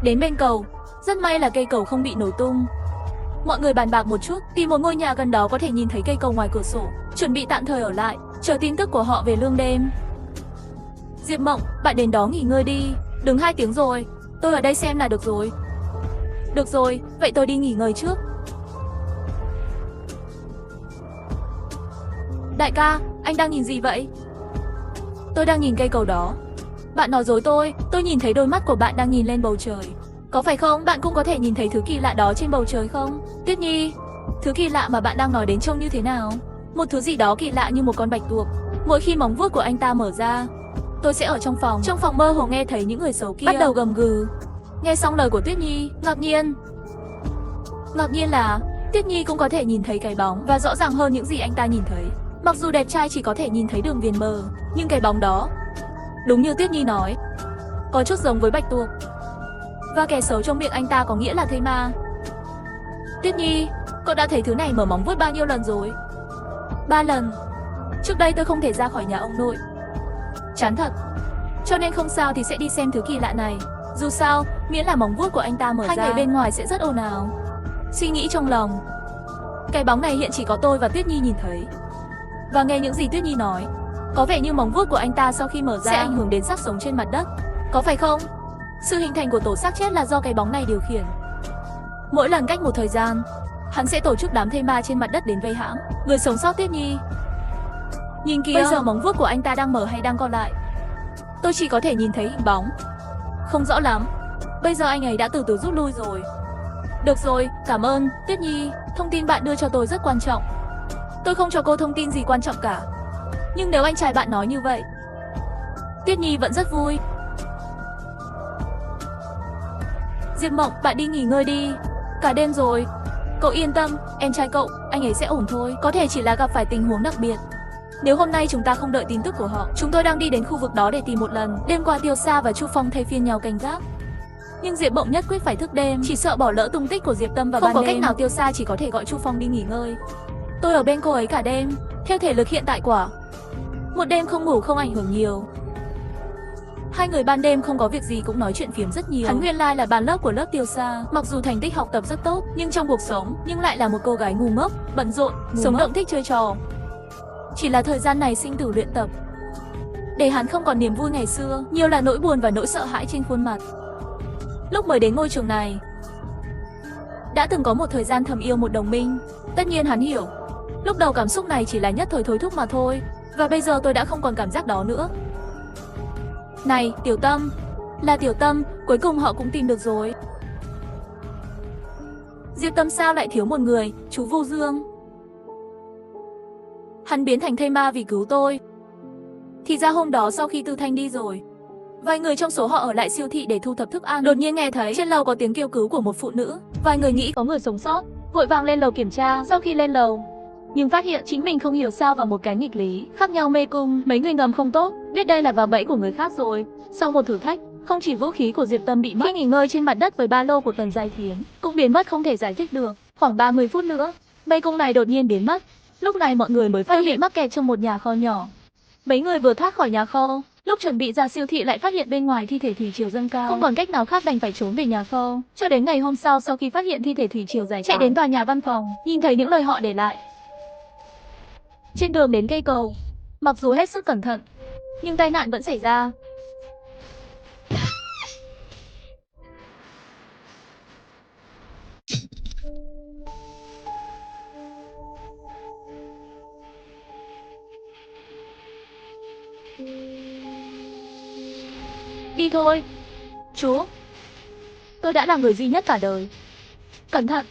Đến bên cầu, rất may là cây cầu không bị nổ tung. Mọi người bàn bạc một chút, tìm một ngôi nhà gần đó có thể nhìn thấy cây cầu ngoài cửa sổ, chuẩn bị tạm thời ở lại, chờ tin tức của họ về lương đêm. Diệp Mộng, bạn đến đó nghỉ ngơi đi, đừng 2 tiếng rồi, tôi ở đây xem là được rồi. Được rồi, vậy tôi đi nghỉ ngơi trước. Đại ca, anh đang nhìn gì vậy? Tôi đang nhìn cây cầu đó. Bạn nói dối tôi nhìn thấy đôi mắt của bạn đang nhìn lên bầu trời. Có phải không? Bạn cũng có thể nhìn thấy thứ kỳ lạ đó trên bầu trời không? Tuyết Nhi, thứ kỳ lạ mà bạn đang nói đến trông như thế nào? Một thứ gì đó kỳ lạ như một con bạch tuộc. Mỗi khi móng vuốt của anh ta mở ra, tôi sẽ ở trong phòng mơ hồ nghe thấy những người xấu kia bắt đầu gầm gừ. Nghe xong lời của Tuyết Nhi, ngạc nhiên là Tuyết Nhi cũng có thể nhìn thấy cái bóng và rõ ràng hơn những gì anh ta nhìn thấy. Mặc dù đẹp trai chỉ có thể nhìn thấy đường viền mờ, nhưng cái bóng đó, đúng như Tuyết Nhi nói, có chút giống với bạch tuộc. Và kẻ xấu trong miệng anh ta có nghĩa là thây ma. Tuyết Nhi, cậu đã thấy thứ này mở móng vuốt bao nhiêu lần rồi? 3 lần. Trước đây tôi không thể ra khỏi nhà ông nội. Chán thật. Cho nên không sao thì sẽ đi xem thứ kỳ lạ này. Dù sao, miễn là móng vuốt của anh ta mở ra, hai người bên ngoài sẽ rất ồn ào. Suy nghĩ trong lòng, cái bóng này hiện chỉ có tôi và Tuyết Nhi nhìn thấy. Và nghe những gì Tuyết Nhi nói, có vẻ như móng vuốt của anh ta sau khi mở ra sẽ ảnh hưởng đến xác sống trên mặt đất. Có phải không? Sự hình thành của tổ xác chết là do cái bóng này điều khiển. Mỗi lần cách một thời gian, hắn sẽ tổ chức đám thây ma trên mặt đất đến vây hãm người sống sót. Tuyết Nhi, nhìn kìa, bây giờ móng vuốt của anh ta đang mở hay đang co lại? Tôi chỉ có thể nhìn thấy hình bóng, không rõ lắm. Bây giờ anh ấy đã từ từ rút lui rồi. Được rồi, cảm ơn, Tuyết Nhi. Thông tin bạn đưa cho tôi rất quan trọng. Tôi không cho cô thông tin gì quan trọng cả. Nhưng nếu anh trai bạn nói như vậy, Tuyết Nhi vẫn rất vui. Diệp Mộng, bạn đi nghỉ ngơi đi. Cả đêm rồi. Cậu yên tâm, em trai cậu, anh ấy sẽ ổn thôi. Có thể chỉ là gặp phải tình huống đặc biệt. Nếu hôm nay chúng ta không đợi tin tức của họ, chúng tôi đang đi đến khu vực đó để tìm một lần. Đêm qua Tiêu Sa và Chu Phong thay phiên nhau canh gác. Nhưng Diệp Mộng nhất quyết phải thức đêm, chỉ sợ bỏ lỡ tung tích của Diệp Tâm vào ban đêm. Không có cách nào, Tiêu Sa chỉ có thể gọi Chu Phong đi nghỉ ngơi. Tôi ở bên cô ấy cả đêm, theo thể lực hiện tại quả. Một đêm không ngủ không ảnh hưởng nhiều. Hai người ban đêm không có việc gì cũng nói chuyện phiếm rất nhiều. Hắn nguyên lai là bạn lớp của lớp Tiêu Sa, mặc dù thành tích học tập rất tốt, nhưng trong cuộc sống, lại là một cô gái ngu ngốc, bận rộn, sống động thích chơi trò. Chỉ là thời gian này sinh tử luyện tập, để hắn không còn niềm vui ngày xưa, nhiều là nỗi buồn và nỗi sợ hãi trên khuôn mặt. Lúc mới đến ngôi trường này, đã từng có một thời gian thầm yêu một đồng minh. Tất nhiên hắn hiểu, lúc đầu cảm xúc này chỉ là nhất thời thôi thúc mà thôi. Và bây giờ tôi đã không còn cảm giác đó nữa. Này, Tiểu Tâm, là Tiểu Tâm, cuối cùng họ cũng tìm được rồi. Diệp Tâm sao lại thiếu một người, chú Vô Dương. Hắn biến thành thây ma vì cứu tôi. Thì ra hôm đó sau khi Tư Thanh đi rồi, vài người trong số họ ở lại siêu thị để thu thập thức ăn. Đột nhiên nghe thấy trên lầu có tiếng kêu cứu của một phụ nữ. Vài người nghĩ có người sống sót, vội vàng lên lầu kiểm tra. Sau khi lên lầu, nhưng phát hiện chính mình không hiểu sao vào một cái nghịch lý khác nhau mê cung. Mấy người ngầm không tốt, biết đây là vào bẫy của người khác rồi. Sau một thử thách, không chỉ vũ khí của Diệp Tâm bị mất, khi nghỉ ngơi trên mặt đất với ba lô của Tần Giai Thiến cũng biến mất không thể giải thích được. Khoảng 30 phút nữa, mê cung này đột nhiên biến mất. Lúc này mọi người mới phát hiện mắc kẹt trong một nhà kho nhỏ. Mấy người vừa thoát khỏi nhà kho, lúc chuẩn bị ra siêu thị lại phát hiện bên ngoài thi thể Thủy Triều dâng cao. Không còn cách nào khác đành phải trốn về nhà kho. Cho đến ngày hôm sau, sau khi phát hiện thi thể Thủy Triều giải chạy đến tòa nhà văn phòng, nhìn thấy những lời họ để lại. Trên đường đến cây cầu, mặc dù hết sức cẩn thận, nhưng tai nạn vẫn xảy ra. Đi thôi, chú. Tôi đã là người duy nhất cả đời. Cẩn thận.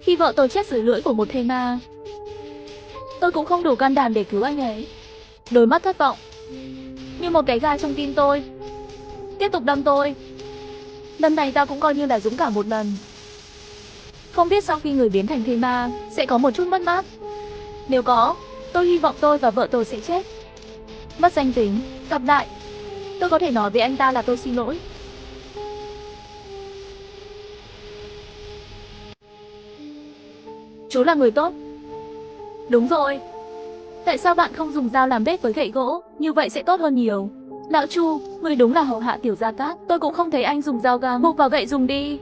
Khi vợ tôi chết dưới lưỡi của một thây ma, tôi cũng không đủ can đảm để cứu anh ấy. Đôi mắt thất vọng, như một cái gai trong tim tôi, tiếp tục đâm tôi. Lần này ta cũng coi như là dũng cảm một lần. Không biết sau khi người biến thành thây ma sẽ có một chút mất mát. Nếu có, tôi hy vọng tôi và vợ tôi sẽ chết, mất danh tính. Gặp lại, tôi có thể nói với anh ta là tôi xin lỗi. Chú là người tốt. Đúng rồi. Tại sao bạn không dùng dao làm bếp với gậy gỗ? Như vậy sẽ tốt hơn nhiều. Lão Chu, người đúng là hầu hạ Tiểu Gia Cát. Tôi cũng không thấy anh dùng dao găm, buộc vào gậy dùng đi.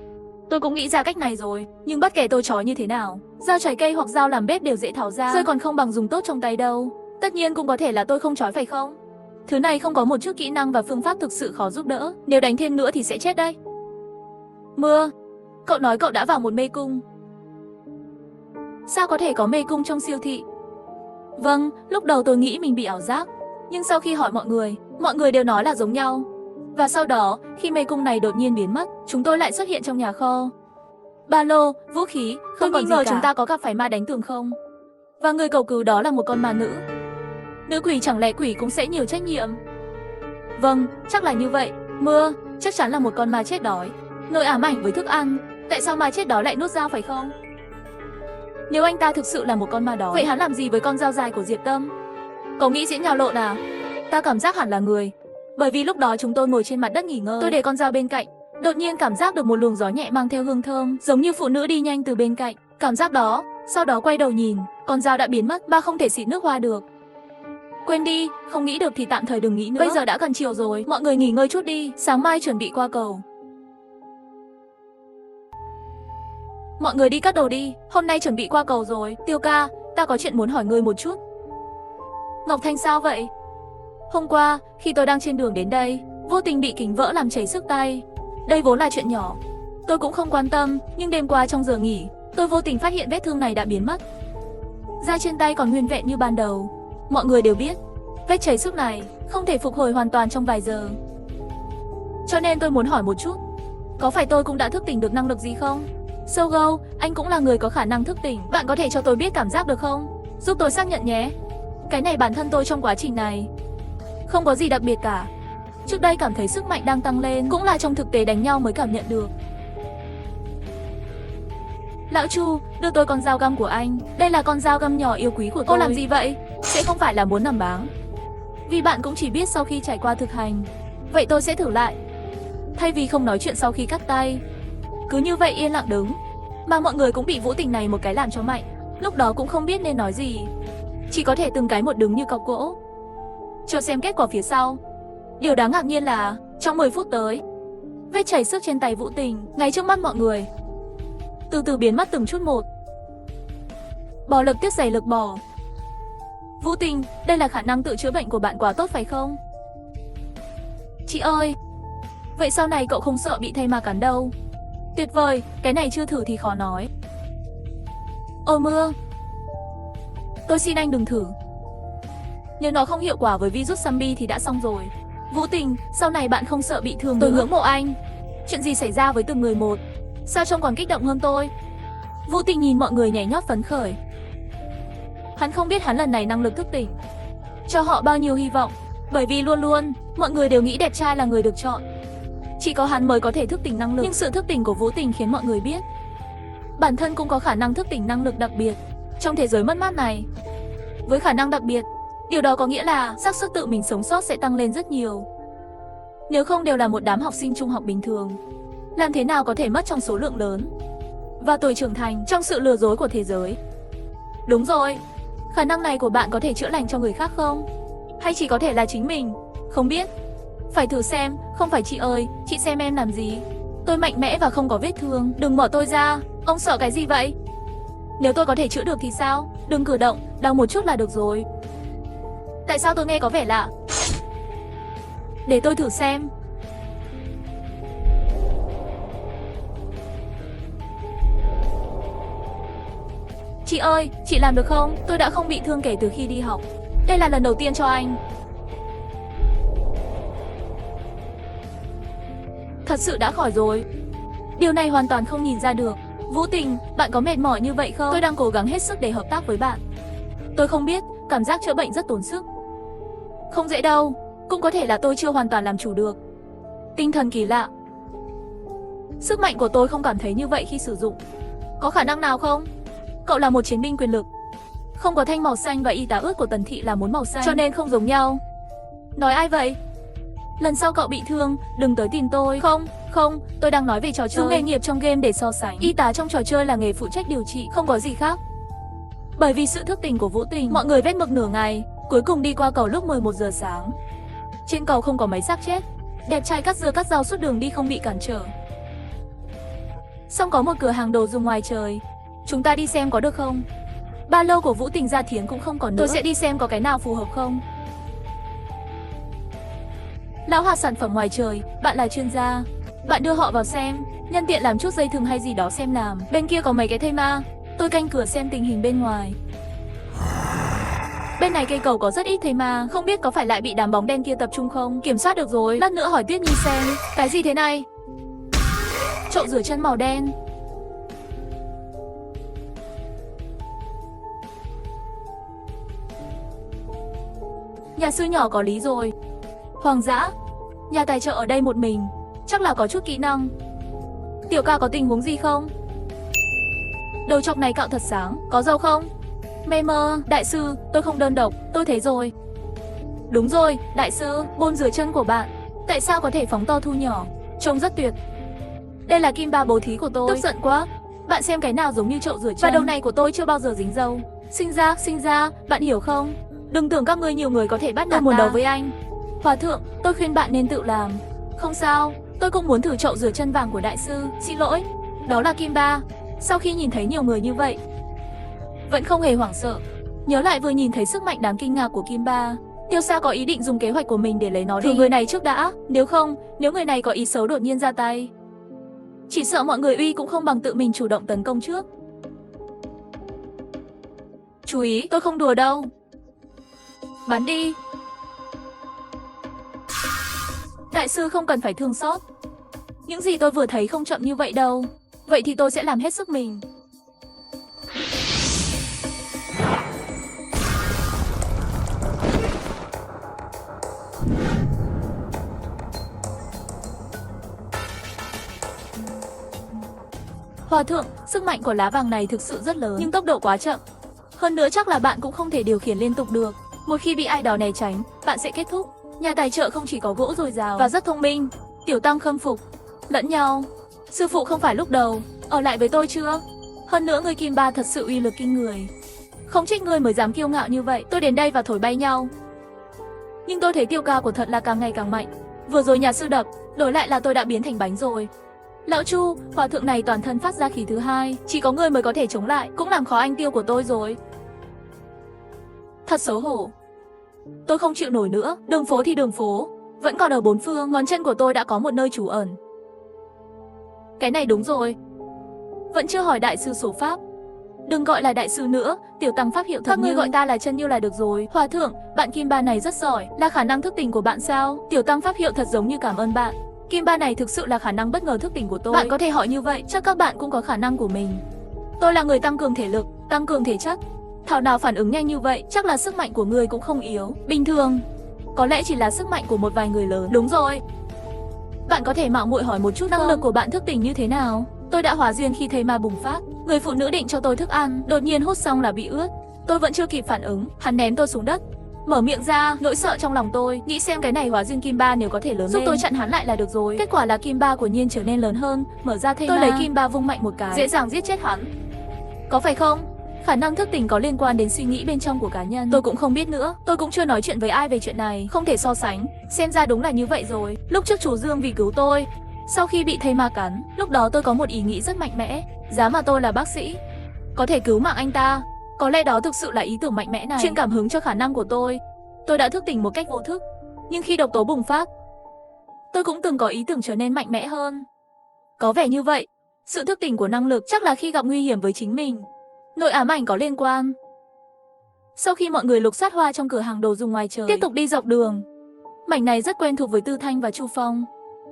Tôi cũng nghĩ ra cách này rồi, nhưng bất kể tôi trói như thế nào, dao chải cây hoặc dao làm bếp đều dễ tháo ra, rơi còn không bằng dùng tốt trong tay đâu. Tất nhiên cũng có thể là tôi không trói phải không? Thứ này không có một chút kỹ năng và phương pháp thực sự khó giúp đỡ. Nếu đánh thêm nữa thì sẽ chết đấy. Mưa, cậu nói cậu đã vào một mê cung. Sao có thể có mê cung trong siêu thị? Vâng, lúc đầu tôi nghĩ mình bị ảo giác, nhưng sau khi hỏi mọi người đều nói là giống nhau. Và sau đó, khi mê cung này đột nhiên biến mất, chúng tôi lại xuất hiện trong nhà kho. Ba lô, vũ khí, không nghi ngờ chúng ta có gặp phải ma đánh tường không? Và người cầu cứu đó là một con ma nữ. Nữ quỷ chẳng lẽ quỷ cũng sẽ nhiều trách nhiệm? Vâng, chắc là như vậy. Mưa, chắc chắn là một con ma chết đói, nỗi ám ảnh với thức ăn. Tại sao ma chết đó lại nuốt dao phải không? Nếu anh ta thực sự là một con ma đói, vậy hắn làm gì với con dao dài của Diệp Tâm? Có nghĩ diễn nhào lộn à? Ta cảm giác hẳn là người. Bởi vì lúc đó chúng tôi ngồi trên mặt đất nghỉ ngơi, tôi để con dao bên cạnh, Đột nhiên cảm giác được một luồng gió nhẹ mang theo hương thơm, giống như phụ nữ đi nhanh từ bên cạnh. Cảm giác đó, sau đó quay đầu nhìn, con dao đã biến mất, ba không thể xịt nước hoa được. Quên đi, không nghĩ được thì tạm thời đừng nghĩ nữa. Bây giờ đã gần chiều rồi, mọi người nghỉ ngơi chút đi, sáng mai chuẩn bị qua cầu. Mọi người đi cắt đồ đi, hôm nay chuẩn bị qua cầu rồi. Tiêu ca, ta có chuyện muốn hỏi ngươi một chút. Ngọc Thanh sao vậy? Hôm qua, khi tôi đang trên đường đến đây, vô tình bị kính vỡ làm chảy xước tay. Đây vốn là chuyện nhỏ, tôi cũng không quan tâm, nhưng đêm qua trong giờ nghỉ, tôi vô tình phát hiện vết thương này đã biến mất. Da trên tay còn nguyên vẹn như ban đầu. Mọi người đều biết, vết chảy xước này không thể phục hồi hoàn toàn trong vài giờ. Cho nên tôi muốn hỏi một chút, có phải tôi cũng đã thức tỉnh được năng lực gì không? Sogo, anh cũng là người có khả năng thức tỉnh, bạn có thể cho tôi biết cảm giác được không? Giúp tôi xác nhận nhé. Cái này bản thân tôi trong quá trình này không có gì đặc biệt cả. Trước đây cảm thấy sức mạnh đang tăng lên, cũng là trong thực tế đánh nhau mới cảm nhận được. Lão Chu, đưa tôi con dao găm của anh. Đây là con dao găm nhỏ yêu quý của tôi. Cô làm gì vậy? Sẽ không phải là muốn nằm báng. Vì bạn cũng chỉ biết sau khi trải qua thực hành. Vậy tôi sẽ thử lại. Thay vì không nói chuyện sau khi cắt tay, cứ như vậy yên lặng đứng. Mà mọi người cũng bị Vũ Tình này một cái làm cho mạnh. Lúc đó cũng không biết nên nói gì, chỉ có thể từng cái một đứng như cọc gỗ, chờ xem kết quả phía sau. Điều đáng ngạc nhiên là trong 10 phút tới, vết chảy xước trên tay Vũ Tình ngay trước mắt mọi người từ từ biến mất từng chút một. Bỏ lực tiết giày lực bỏ. Vũ Tình, đây là khả năng tự chữa bệnh của bạn quá tốt phải không? Chị ơi, vậy sau này cậu không sợ bị thây ma cắn đâu? Tuyệt vời, cái này chưa thử thì khó nói. Ôi mưa, tôi xin anh đừng thử. Nếu nó không hiệu quả với virus zombie thì đã xong rồi. Vũ Tình, sau này bạn không sợ bị thương nữa. Tôi ngưỡng mộ anh. Chuyện gì xảy ra với từng người một? Sao trông còn kích động hơn tôi? Vũ Tình nhìn mọi người nhảy nhót phấn khởi. Hắn không biết hắn lần này năng lực thức tỉnh cho họ bao nhiêu hy vọng, bởi vì luôn luôn mọi người đều nghĩ đẹp trai là người được chọn, chỉ có hắn mới có thể thức tỉnh năng lực. Nhưng sự thức tỉnh của Vũ Tình khiến mọi người biết bản thân cũng có khả năng thức tỉnh năng lực đặc biệt trong thế giới mất mát này. Với khả năng đặc biệt, điều đó có nghĩa là xác suất tự mình sống sót sẽ tăng lên rất nhiều. Nếu không đều là một đám học sinh trung học bình thường, làm thế nào có thể mất trong số lượng lớn và tuổi trưởng thành trong sự lừa dối của thế giới. Đúng rồi, khả năng này của bạn có thể chữa lành cho người khác không? Hay chỉ có thể là chính mình? Không biết. Phải thử xem, không phải chị ơi, chị xem em làm gì. Tôi mạnh mẽ và không có vết thương, đừng mở tôi ra. Ông sợ cái gì vậy? Nếu tôi có thể chữa được thì sao? Đừng cử động, đau một chút là được rồi. Tại sao tôi nghe có vẻ lạ? Để tôi thử xem. Chị ơi, chị làm được không? Tôi đã không bị thương kể từ khi đi học. Đây là lần đầu tiên cho anh. Thật sự đã khỏi rồi. Điều này hoàn toàn không nhìn ra được. Vũ Tình, bạn có mệt mỏi như vậy không? Tôi đang cố gắng hết sức để hợp tác với bạn. Tôi không biết, cảm giác chữa bệnh rất tốn sức. Không dễ đâu, cũng có thể là tôi chưa hoàn toàn làm chủ được. Tinh thần kỳ lạ. Sức mạnh của tôi không cảm thấy như vậy khi sử dụng. Có khả năng nào không? Cậu là một chiến binh quyền lực. Không có thanh màu xanh và y tá ướt của Tần Thị là muốn màu xanh, cho nên không giống nhau. Nói ai vậy? Lần sau cậu bị thương, đừng tới tìm tôi. Không, tôi đang nói về trò chơi. Nghề nghiệp trong game để so sánh. Y tá trong trò chơi là nghề phụ trách điều trị, không có gì khác. Bởi vì sự thức tỉnh của Vũ Tình, mọi người vét mực nửa ngày, cuối cùng đi qua cầu lúc 11 giờ sáng. Trên cầu không có mấy xác chết. Đẹp trai cắt dưa cắt rau suốt đường đi không bị cản trở. Xong có một cửa hàng đồ dùng ngoài trời. Chúng ta đi xem có được không? Ba lô của Vũ Tình Gia Thiến cũng không còn nữa. Tôi sẽ đi xem có cái nào phù hợp không. Lão Hà sản phẩm ngoài trời, bạn là chuyên gia. Bạn đưa họ vào xem, nhân tiện làm chút dây thừng hay gì đó xem làm. Bên kia có mấy cái thây ma, tôi canh cửa xem tình hình bên ngoài. Bên này cây cầu có rất ít thây ma, không biết có phải lại bị đám bóng đen kia tập trung không? Kiểm soát được rồi, lát nữa hỏi Tuyết Nhi xem. Cái gì thế này? Chậu rửa chân màu đen. Nhà sư nhỏ có lý rồi. Hoàng dã, nhà tài trợ ở đây một mình, chắc là có chút kỹ năng. Tiểu ca có tình huống gì không? Đầu chọc này cạo thật sáng, có dâu không? Mê mơ, đại sư, tôi không đơn độc, tôi thấy rồi. Đúng rồi, đại sư, bồn rửa chân của bạn, tại sao có thể phóng to thu nhỏ, trông rất tuyệt. Đây là kim ba bố thí của tôi. Tức giận quá. Bạn xem cái nào giống như chậu rửa chân. Và đầu này của tôi chưa bao giờ dính dầu. Sinh ra, bạn hiểu không? Đừng tưởng các ngươi nhiều người có thể bắt nạt ta. Muốn đấu với anh. Hòa thượng, tôi khuyên bạn nên tự làm. Không sao, tôi cũng muốn thử chậu rửa chân vàng của đại sư. Xin lỗi, đó là kim ba. Sau khi nhìn thấy nhiều người như vậy, vẫn không hề hoảng sợ. Nhớ lại vừa nhìn thấy sức mạnh đáng kinh ngạc của kim ba, Tiêu Sa có ý định dùng kế hoạch của mình để lấy nó đi. Thử người này trước đã, nếu người này có ý xấu đột nhiên ra tay, chỉ sợ mọi người uy cũng không bằng tự mình chủ động tấn công trước. Chú ý, tôi không đùa đâu. Bắn đi. Đại sư không cần phải thương xót. Những gì tôi vừa thấy không chậm như vậy đâu. Vậy thì tôi sẽ làm hết sức mình. Hòa thượng, sức mạnh của lá vàng này thực sự rất lớn, nhưng tốc độ quá chậm. Hơn nữa chắc là bạn cũng không thể điều khiển liên tục được. Một khi bị ai đó né tránh, bạn sẽ kết thúc. Nhà tài trợ không chỉ có gỗ dồi dào và rất thông minh. Tiểu tăng khâm phục lẫn nhau. Sư phụ không phải lúc đầu ở lại với tôi chưa? Hơn nữa người kim ba thật sự uy lực kinh người. Không trách ngươi mới dám kiêu ngạo như vậy. Tôi đến đây và thổi bay nhau. Nhưng tôi thấy Tiêu ca của thật là càng ngày càng mạnh. Vừa rồi nhà sư đập, đổi lại là tôi đã biến thành bánh rồi. Lão Chu, hòa thượng này toàn thân phát ra khí thứ hai, chỉ có ngươi mới có thể chống lại, cũng làm khó anh Tiêu của tôi rồi. Thật xấu hổ. Tôi không chịu nổi nữa, đường phố thì đường phố, vẫn còn ở bốn phương, ngón chân của tôi đã có một nơi trú ẩn. Cái này đúng rồi. Vẫn chưa hỏi đại sư số pháp. Đừng gọi là đại sư nữa, tiểu tăng pháp hiệu thật. Các ngươi gọi ta là chân như là được rồi. Hòa thượng, bạn kim ba này rất giỏi, là khả năng thức tỉnh của bạn sao? Tiểu tăng pháp hiệu thật giống như cảm ơn bạn. Kim ba này thực sự là khả năng bất ngờ thức tỉnh của tôi. Bạn có thể hỏi như vậy, chắc các bạn cũng có khả năng của mình. Tôi là người tăng cường thể lực, tăng cường thể chất. Thảo nào phản ứng nhanh như vậy, chắc là sức mạnh của người cũng không yếu. Bình thường, có lẽ chỉ là sức mạnh của một vài người lớn. Đúng rồi. Bạn có thể mạo muội hỏi một chút năng lực của bạn thức tỉnh như thế nào? Tôi đã hóa duyên khi thấy ma bùng phát. Người phụ nữ định cho tôi thức ăn, đột nhiên hút xong là bị ướt. Tôi vẫn chưa kịp phản ứng, hắn ném tôi xuống đất. Mở miệng ra, nỗi sợ trong lòng tôi, nghĩ xem cái này hóa duyên kim ba nếu có thể lớn giúp lên. Tôi chặn hắn lại là được rồi. Kết quả là kim ba của Nhiên trở nên lớn hơn, mở ra thêm. Tôi lấy kim ba vung mạnh một cái, dễ dàng giết chết hắn. Có phải không? Khả năng thức tỉnh có liên quan đến suy nghĩ bên trong của cá nhân. Tôi cũng không biết nữa, tôi cũng chưa nói chuyện với ai về chuyện này, không thể so sánh. Xem ra đúng là như vậy rồi. Lúc trước chú Dương vì cứu tôi, sau khi bị thây ma cắn, lúc đó tôi có một ý nghĩ rất mạnh mẽ. Giá mà tôi là bác sĩ, có thể cứu mạng anh ta. Có lẽ đó thực sự là ý tưởng mạnh mẽ này, truyền cảm hứng cho khả năng của tôi. Tôi đã thức tỉnh một cách vô thức. Nhưng khi độc tố bùng phát, tôi cũng từng có ý tưởng trở nên mạnh mẽ hơn. Có vẻ như vậy, sự thức tỉnh của năng lực chắc là khi gặp nguy hiểm với chính mình. Nội ám ảnh có liên quan. Sau khi mọi người lục soát hoa trong cửa hàng đồ dùng ngoài trời, tiếp tục đi dọc đường. Mảnh này rất quen thuộc với Tư Thanh và Chu Phong.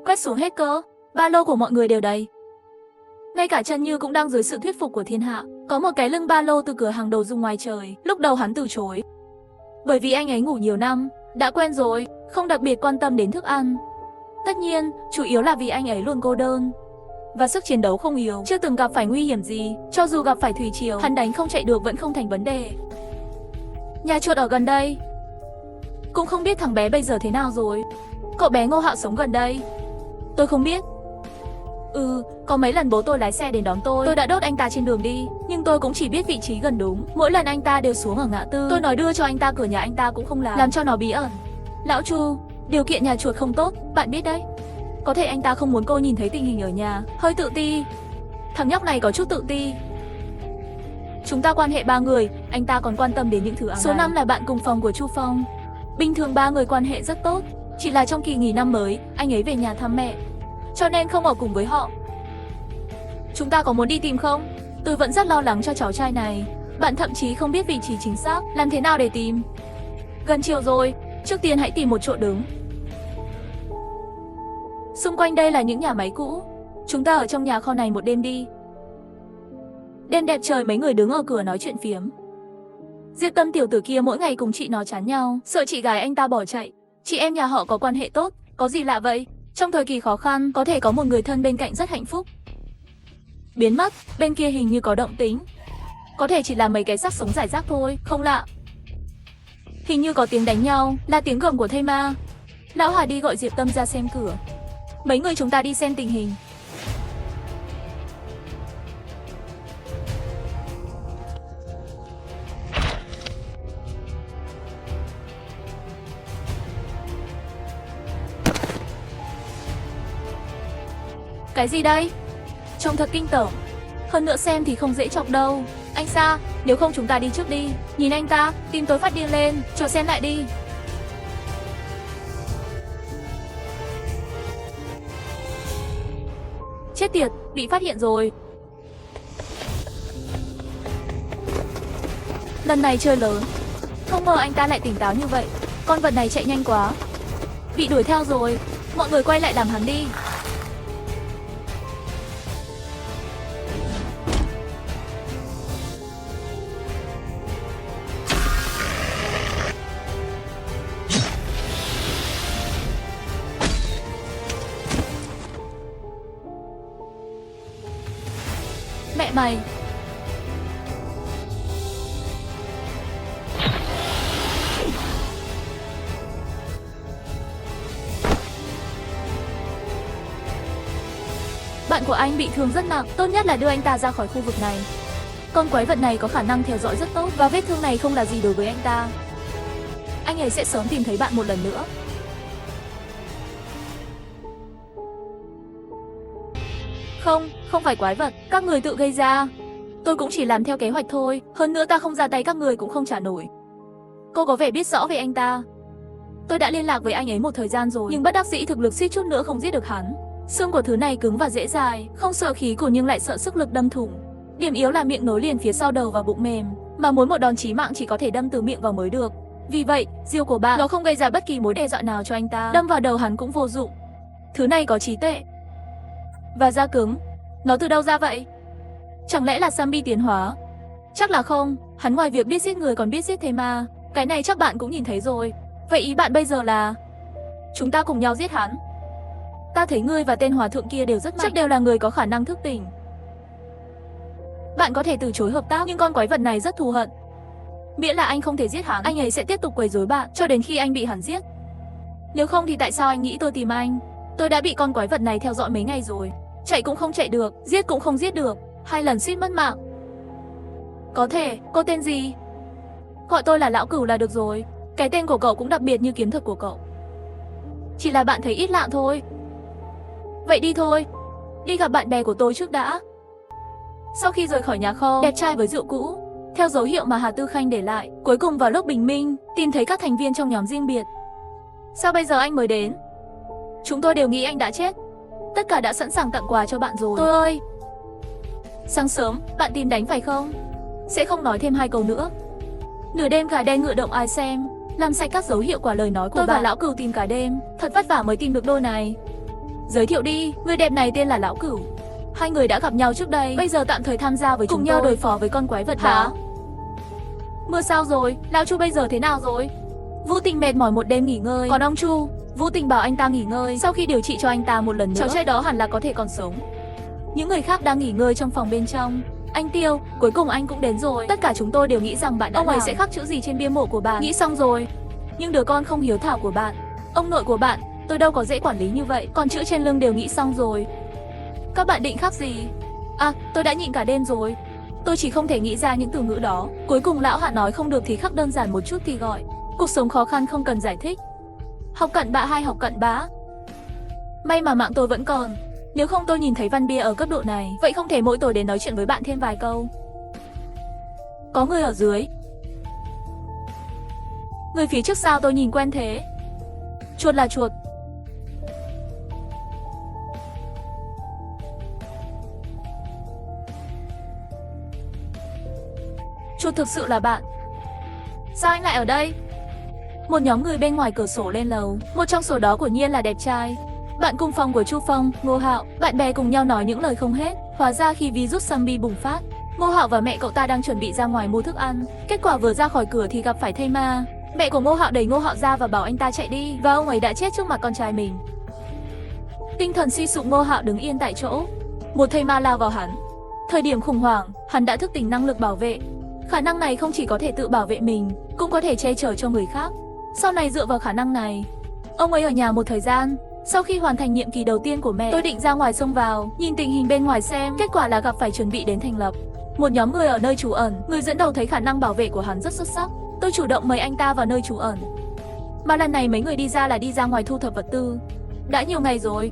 Quét xuống hết cơ, ba lô của mọi người đều đầy. Ngay cả Chân Như cũng đang dưới sự thuyết phục của thiên hạ. Có một cái lưng ba lô từ cửa hàng đồ dùng ngoài trời. Lúc đầu hắn từ chối, bởi vì anh ấy ngủ nhiều năm, đã quen rồi, không đặc biệt quan tâm đến thức ăn. Tất nhiên, chủ yếu là vì anh ấy luôn cô đơn và sức chiến đấu không yếu, chưa từng gặp phải nguy hiểm gì. Cho dù gặp phải thủy triều, hắn đánh không chạy được vẫn không thành vấn đề. Nhà chuột ở gần đây. Cũng không biết thằng bé bây giờ thế nào rồi. Cậu bé Ngô Hạo sống gần đây. Tôi không biết. Có mấy lần bố tôi lái xe đến đón tôi đã đốt anh ta trên đường đi. Nhưng tôi cũng chỉ biết vị trí gần đúng. Mỗi lần anh ta đều xuống ở ngã tư. Tôi nói đưa cho anh ta, cửa nhà anh ta cũng không làm cho nó bí ẩn. Lão Chu, điều kiện nhà chuột không tốt, bạn biết đấy. Có thể anh ta không muốn cô nhìn thấy tình hình ở nhà, hơi tự ti. Thằng nhóc này có chút tự ti. Chúng ta quan hệ 3 người, anh ta còn quan tâm đến những thứ ảo. Số 5 là bạn cùng phòng của Chu Phong. Bình thường 3 người quan hệ rất tốt, chỉ là trong kỳ nghỉ năm mới, anh ấy về nhà thăm mẹ, cho nên không ở cùng với họ. Chúng ta có muốn đi tìm không? Tôi vẫn rất lo lắng cho cháu trai này. Bạn thậm chí không biết vị trí chính xác, làm thế nào để tìm. Gần chiều rồi, trước tiên hãy tìm một chỗ đứng. Xung quanh đây là những nhà máy cũ. Chúng ta ở trong nhà kho này một đêm đi. Đêm đẹp trời, mấy người đứng ở cửa nói chuyện phiếm. Diệp Tâm tiểu tử kia mỗi ngày cùng chị nó chán nhau, sợ chị gái anh ta bỏ chạy. Chị em nhà họ có quan hệ tốt, có gì lạ vậy? Trong thời kỳ khó khăn, có thể có một người thân bên cạnh rất hạnh phúc. Biến mất, bên kia hình như có động tĩnh. Có thể chỉ là mấy cái xác sống rải rác thôi, không lạ. Hình như có tiếng đánh nhau, là tiếng gầm của thây ma. Lão Hà đi gọi Diệp Tâm ra xem cửa. Mấy người chúng ta đi xem tình hình. Cái gì đây? Trông thật kinh tởm. Hơn nữa xem thì không dễ chọc đâu. Anh Sa, nếu không chúng ta đi trước đi. Nhìn anh ta, tim tôi phát điên lên, cho xem lại đi. Chết tiệt, bị phát hiện rồi. Lần này chơi lớn. Không ngờ anh ta lại tỉnh táo như vậy. Con vật này chạy nhanh quá. Bị đuổi theo rồi. Mọi người quay lại làm hắn đi. Mẹ mày. Bạn của anh bị thương rất nặng, tốt nhất là đưa anh ta ra khỏi khu vực này. Con quái vật này có khả năng theo dõi rất tốt và vết thương này không là gì đối với anh ta. Anh ấy sẽ sớm tìm thấy bạn một lần nữa. Không phải quái vật, các người tự gây ra. Tôi cũng chỉ làm theo kế hoạch thôi, hơn nữa ta không ra tay các người cũng không trả nổi. Cô có vẻ biết rõ về anh ta. Tôi đã liên lạc với anh ấy một thời gian rồi, nhưng bất đắc dĩ thực lực suýt chút nữa không giết được hắn. Xương của thứ này cứng và dễ dai, không sợ khí cổ nhưng lại sợ sức lực đâm thủng. Điểm yếu là miệng nối liền phía sau đầu và bụng mềm, mà muốn một đòn chí mạng chỉ có thể đâm từ miệng vào mới được. Vì vậy, diều của bạn nó không gây ra bất kỳ mối đe dọa nào cho anh ta, đâm vào đầu hắn cũng vô dụng. Thứ này có trí tuệ và da cứng. Nó từ đâu ra vậy? Chẳng lẽ là Sambi tiến hóa? Chắc là không, hắn ngoài việc biết giết người còn biết giết thế ma. Cái này chắc bạn cũng nhìn thấy rồi. Vậy ý bạn bây giờ là chúng ta cùng nhau giết hắn? Ta thấy ngươi và tên hòa thượng kia đều rất mạnh, chắc đều là người có khả năng thức tỉnh. Bạn có thể từ chối hợp tác, nhưng con quái vật này rất thù hận. Miễn là anh không thể giết hắn, anh ấy sẽ tiếp tục quấy rối bạn cho đến khi anh bị hắn giết. Nếu không thì tại sao anh nghĩ tôi tìm anh? Tôi đã bị con quái vật này theo dõi mấy ngày rồi. Chạy cũng không chạy được, giết cũng không giết được, 2 lần suýt mất mạng. Có thể, cô tên gì? Gọi tôi là Lão Cửu là được rồi. Cái tên của cậu cũng đặc biệt như kiếm thuật của cậu. Chỉ là bạn thấy ít lạ thôi. Vậy đi thôi, đi gặp bạn bè của tôi trước đã. Sau khi rời khỏi nhà kho, đẹp trai với rượu cũ, theo dấu hiệu mà Hà Tư Khanh để lại, cuối cùng vào lúc bình minh, tìm thấy các thành viên trong nhóm riêng biệt. Sao bây giờ anh mới đến? Chúng tôi đều nghĩ anh đã chết. Tất cả đã sẵn sàng tặng quà cho bạn rồi. Tôi ơi! Sáng sớm, bạn tìm đánh phải không? Sẽ không nói thêm 2 câu nữa. Nửa đêm gà đen ngựa động ai xem, làm sạch các dấu hiệu của lời nói của tôi bạn. Và Lão Cửu tìm cả đêm, thật vất vả mới tìm được đôi này. Giới thiệu đi, người đẹp này tên là Lão Cửu. 2 người đã gặp nhau trước đây, bây giờ tạm thời tham gia với cùng nhau đối phó với con quái vật đó. Mưa sao rồi, Lão Chu bây giờ thế nào rồi? Vũ Tình mệt mỏi một đêm nghỉ ngơi, còn ông Chu, Vũ Tình bảo anh ta nghỉ ngơi, sau khi điều trị cho anh ta một lần nữa, cháu trai đó hẳn là có thể còn sống. Những người khác đang nghỉ ngơi trong phòng bên trong. Anh Tiêu, cuối cùng anh cũng đến rồi. Tất cả chúng tôi đều nghĩ rằng bạn đã ông ấy sẽ khắc chữ gì trên bia mộ của bạn. Nghĩ xong rồi. Nhưng đứa con không hiếu thảo của bạn, ông nội của bạn, tôi đâu có dễ quản lý như vậy. Còn chữ trên lưng đều nghĩ xong rồi. Các bạn định khắc gì? À, tôi đã nhịn cả đêm rồi. Tôi chỉ không thể nghĩ ra những từ ngữ đó. Cuối cùng lão Hạ nói không được thì khắc đơn giản một chút thì gọi cuộc sống khó khăn không cần giải thích. Học cặn bã hay học cặn bã. May mà mạng tôi vẫn còn. Nếu không tôi nhìn thấy văn bia ở cấp độ này, vậy không thể mỗi tối đến nói chuyện với bạn thêm vài câu. Có người ở dưới. Người phía trước sao tôi nhìn quen thế? Chuột là chuột. Chuột thực sự là bạn. Sao anh lại ở đây? Một nhóm người bên ngoài cửa sổ lên lầu. Một trong số đó của nhiên là đẹp trai, bạn cùng phòng của Chu Phong, Ngô Hạo. Bạn bè cùng nhau nói những lời không hết. Hóa ra khi virus zombie bùng phát, Ngô Hạo và mẹ cậu ta đang chuẩn bị ra ngoài mua thức ăn. Kết quả vừa ra khỏi cửa thì gặp phải thây ma. Mẹ của Ngô Hạo đẩy Ngô Hạo ra và bảo anh ta chạy đi, và ông ấy đã chết trước mặt con trai mình. Tinh thần suy sụp, Ngô Hạo đứng yên tại chỗ. Một thây ma lao vào hắn. Thời điểm khủng hoảng, hắn đã thức tỉnh năng lực bảo vệ. Khả năng này không chỉ có thể tự bảo vệ mình, cũng có thể che chở cho người khác. Sau này dựa vào khả năng này, ông ấy ở nhà một thời gian. Sau khi hoàn thành nhiệm kỳ đầu tiên của mẹ, tôi định ra ngoài xông vào, nhìn tình hình bên ngoài xem. Kết quả là gặp phải chuẩn bị đến thành lập một nhóm người ở nơi trú ẩn. Người dẫn đầu thấy khả năng bảo vệ của hắn rất xuất sắc. Tôi chủ động mời anh ta vào nơi trú ẩn. Mà lần này mấy người đi ra là đi ra ngoài thu thập vật tư. Đã nhiều ngày rồi,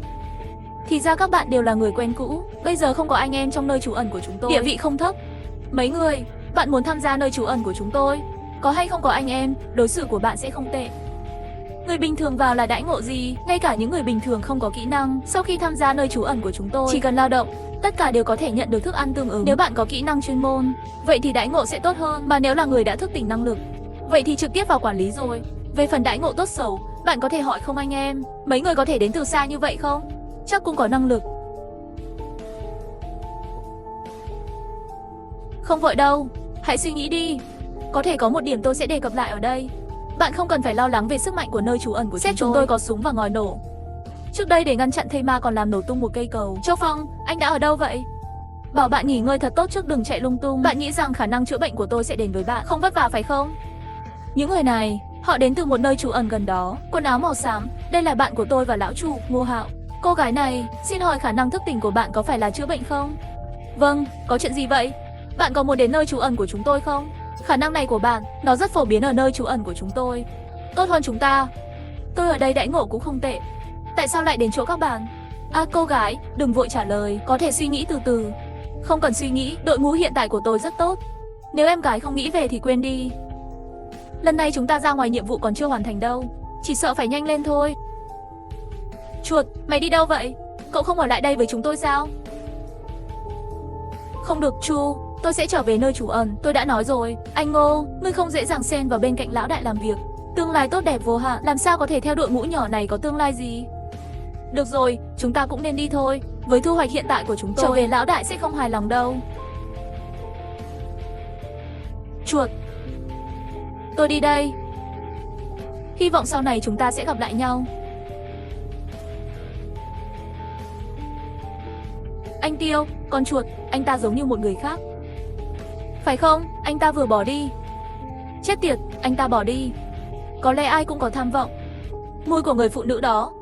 Thì ra các bạn đều là người quen cũ. Bây giờ không có anh em trong nơi trú ẩn của chúng tôi, địa vị không thấp. Mấy người, bạn muốn tham gia nơi trú ẩn của chúng tôi? Có hay không có anh em, đối xử của bạn sẽ không tệ. Người bình thường vào là đãi ngộ gì? Ngay cả những người bình thường không có kỹ năng, sau khi tham gia nơi trú ẩn của chúng tôi, chỉ cần lao động, tất cả đều có thể nhận được thức ăn tương ứng. Nếu bạn có kỹ năng chuyên môn, vậy thì đãi ngộ sẽ tốt hơn. Mà nếu là người đã thức tỉnh năng lực, vậy thì trực tiếp vào quản lý rồi. Về phần đãi ngộ tốt xấu, bạn có thể hỏi không anh em? Mấy người có thể đến từ xa như vậy không? Chắc cũng có năng lực. Không vội đâu, hãy suy nghĩ đi. Có thể có một điểm tôi sẽ đề cập lại ở đây. Bạn không cần phải lo lắng về sức mạnh của nơi trú ẩn của chúng tôi có súng và ngòi nổ. Trước đây để ngăn chặn thây ma còn làm nổ tung một cây cầu. Châu Phong, anh đã ở đâu vậy? Bảo bạn nghỉ ngơi thật tốt trước, đừng chạy lung tung. Bạn nghĩ rằng khả năng chữa bệnh của tôi sẽ đến với bạn không vất vả phải không? Những người này, họ đến từ một nơi trú ẩn gần đó. Quần áo màu xám, đây là bạn của tôi và lão Chu, Ngô Hạo. Cô gái này, xin hỏi khả năng thức tỉnh của bạn có phải là chữa bệnh không? Vâng, có chuyện gì vậy? Bạn có muốn đến nơi trú ẩn của chúng tôi không? Khả năng này của bạn, nó rất phổ biến ở nơi trú ẩn của chúng tôi. Tốt hơn chúng ta. Tôi ở đây đãi ngộ cũng không tệ. Tại sao lại đến chỗ các bạn? À cô gái, đừng vội trả lời, có thể suy nghĩ từ từ. Không cần suy nghĩ, đội ngũ hiện tại của tôi rất tốt. Nếu em gái không nghĩ về thì quên đi. Lần này chúng ta ra ngoài nhiệm vụ còn chưa hoàn thành đâu. Chỉ sợ phải nhanh lên thôi. Chuột, mày đi đâu vậy? Cậu không ở lại đây với chúng tôi sao? Không được Chu, tôi sẽ trở về nơi trú ẩn. Tôi đã nói rồi, anh Ngô, ngươi không dễ dàng xen vào bên cạnh lão đại làm việc. Tương lai tốt đẹp vô hạn, làm sao có thể theo đội ngũ nhỏ này có tương lai gì? Được rồi, chúng ta cũng nên đi thôi. Với thu hoạch hiện tại của chúng tôi, trở về lão đại sẽ không hài lòng đâu. Chuột, tôi đi đây. Hy vọng sau này chúng ta sẽ gặp lại nhau. Anh Tiêu, con chuột, anh ta giống như một người khác. Phải không, anh ta vừa bỏ đi. Chết tiệt, anh ta bỏ đi. Có lẽ ai cũng có tham vọng. Mùi của người phụ nữ đó.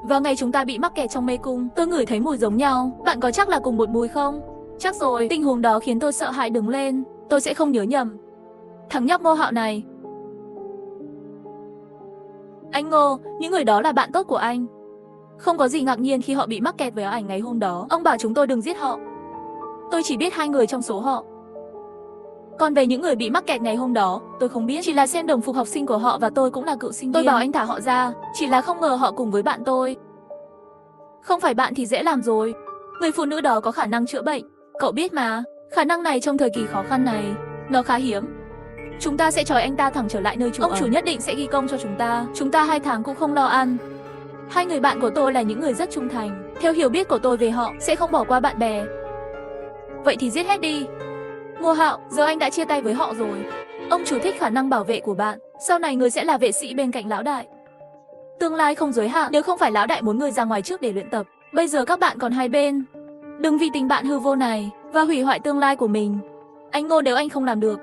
Vào ngày chúng ta bị mắc kẹt trong mê cung, tôi ngửi thấy mùi giống nhau. Bạn có chắc là cùng một mùi không? Chắc rồi, tình huống đó khiến tôi sợ hãi đứng lên. Tôi sẽ không nhớ nhầm. Thằng nhóc Ngô Hạo này. Anh Ngô, những người đó là bạn tốt của anh. Không có gì ngạc nhiên khi họ bị mắc kẹt với ảo ảnh ngày hôm đó. Ông bảo chúng tôi đừng giết họ. Tôi chỉ biết 2 người trong số họ. Còn về những người bị mắc kẹt ngày hôm đó, tôi không biết. Chỉ là xem đồng phục học sinh của họ và tôi cũng là cựu sinh viên. Tôi bảo anh thả họ ra, chỉ là không ngờ họ cùng với bạn tôi. Không phải bạn thì dễ làm rồi. Người phụ nữ đó có khả năng chữa bệnh. Cậu biết mà, khả năng này trong thời kỳ khó khăn này, nó khá hiếm. Chúng ta sẽ trói anh ta thẳng trở lại nơi trú ẩn. Ông chủ nhất định sẽ ghi công cho chúng ta. Chúng ta 2 tháng cũng không lo ăn. 2 người bạn của tôi là những người rất trung thành. Theo hiểu biết của tôi về họ, sẽ không bỏ qua bạn bè. Vậy thì giết hết đi. Ngô Hạo, giờ anh đã chia tay với họ rồi. Ông chủ thích khả năng bảo vệ của bạn. Sau này người sẽ là vệ sĩ bên cạnh lão đại. Tương lai không giới hạn, nếu không phải lão đại muốn người ra ngoài trước để luyện tập. Bây giờ các bạn còn 2 bên. Đừng vì tình bạn hư vô này và hủy hoại tương lai của mình. Anh Ngô, nếu anh không làm được,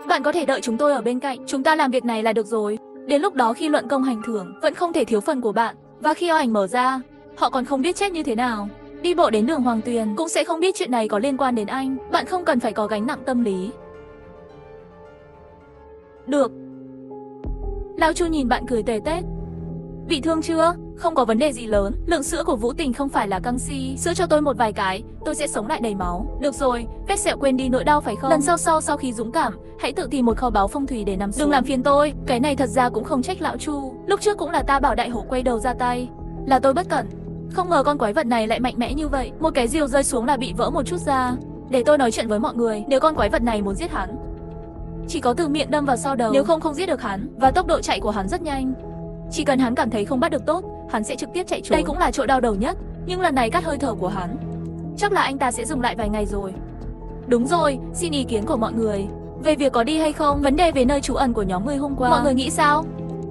bạn có thể đợi chúng tôi ở bên cạnh. Chúng ta làm việc này là được rồi. Đến lúc đó khi luận công hành thưởng, vẫn không thể thiếu phần của bạn. Và khi ảo ảnh mở ra, họ còn không biết chết như thế nào. Đi bộ đến đường Hoàng Tuyền, cũng sẽ không biết chuyện này có liên quan đến anh. Bạn không cần phải có gánh nặng tâm lý. Được. Lão Chu nhìn bạn cười tề tét. Bị thương chưa? Không có vấn đề gì lớn. Lượng sữa của Vũ Tình không phải là canxi. Sữa cho tôi một vài cái, tôi sẽ sống lại đầy máu. Được rồi, vết sẹo quên đi nỗi đau phải không? Lần sau khi dũng cảm, hãy tự tìm một kho báu phong thủy để nằm xuống. Đừng làm phiền tôi. Cái này thật ra cũng không trách lão Chu. Lúc trước cũng là ta bảo đại hổ quay đầu ra tay. Là tôi bất cẩn. Không ngờ con quái vật này lại mạnh mẽ như vậy. Một cái rìu rơi xuống là bị vỡ một chút ra. Để tôi nói chuyện với mọi người. Nếu con quái vật này muốn giết hắn, chỉ có từ miệng đâm vào sau đầu. Nếu không giết được hắn. Và tốc độ chạy của hắn rất nhanh. Chỉ cần hắn cảm thấy không bắt được tốt, hắn sẽ trực tiếp chạy trốn. Đây cũng là chỗ đau đầu nhất. Nhưng lần này cắt hơi thở của hắn, chắc là anh ta sẽ dừng lại vài ngày rồi. Đúng rồi, xin ý kiến của mọi người về việc có đi hay không. Vấn đề về nơi trú ẩn của nhóm người hôm qua, mọi người nghĩ sao?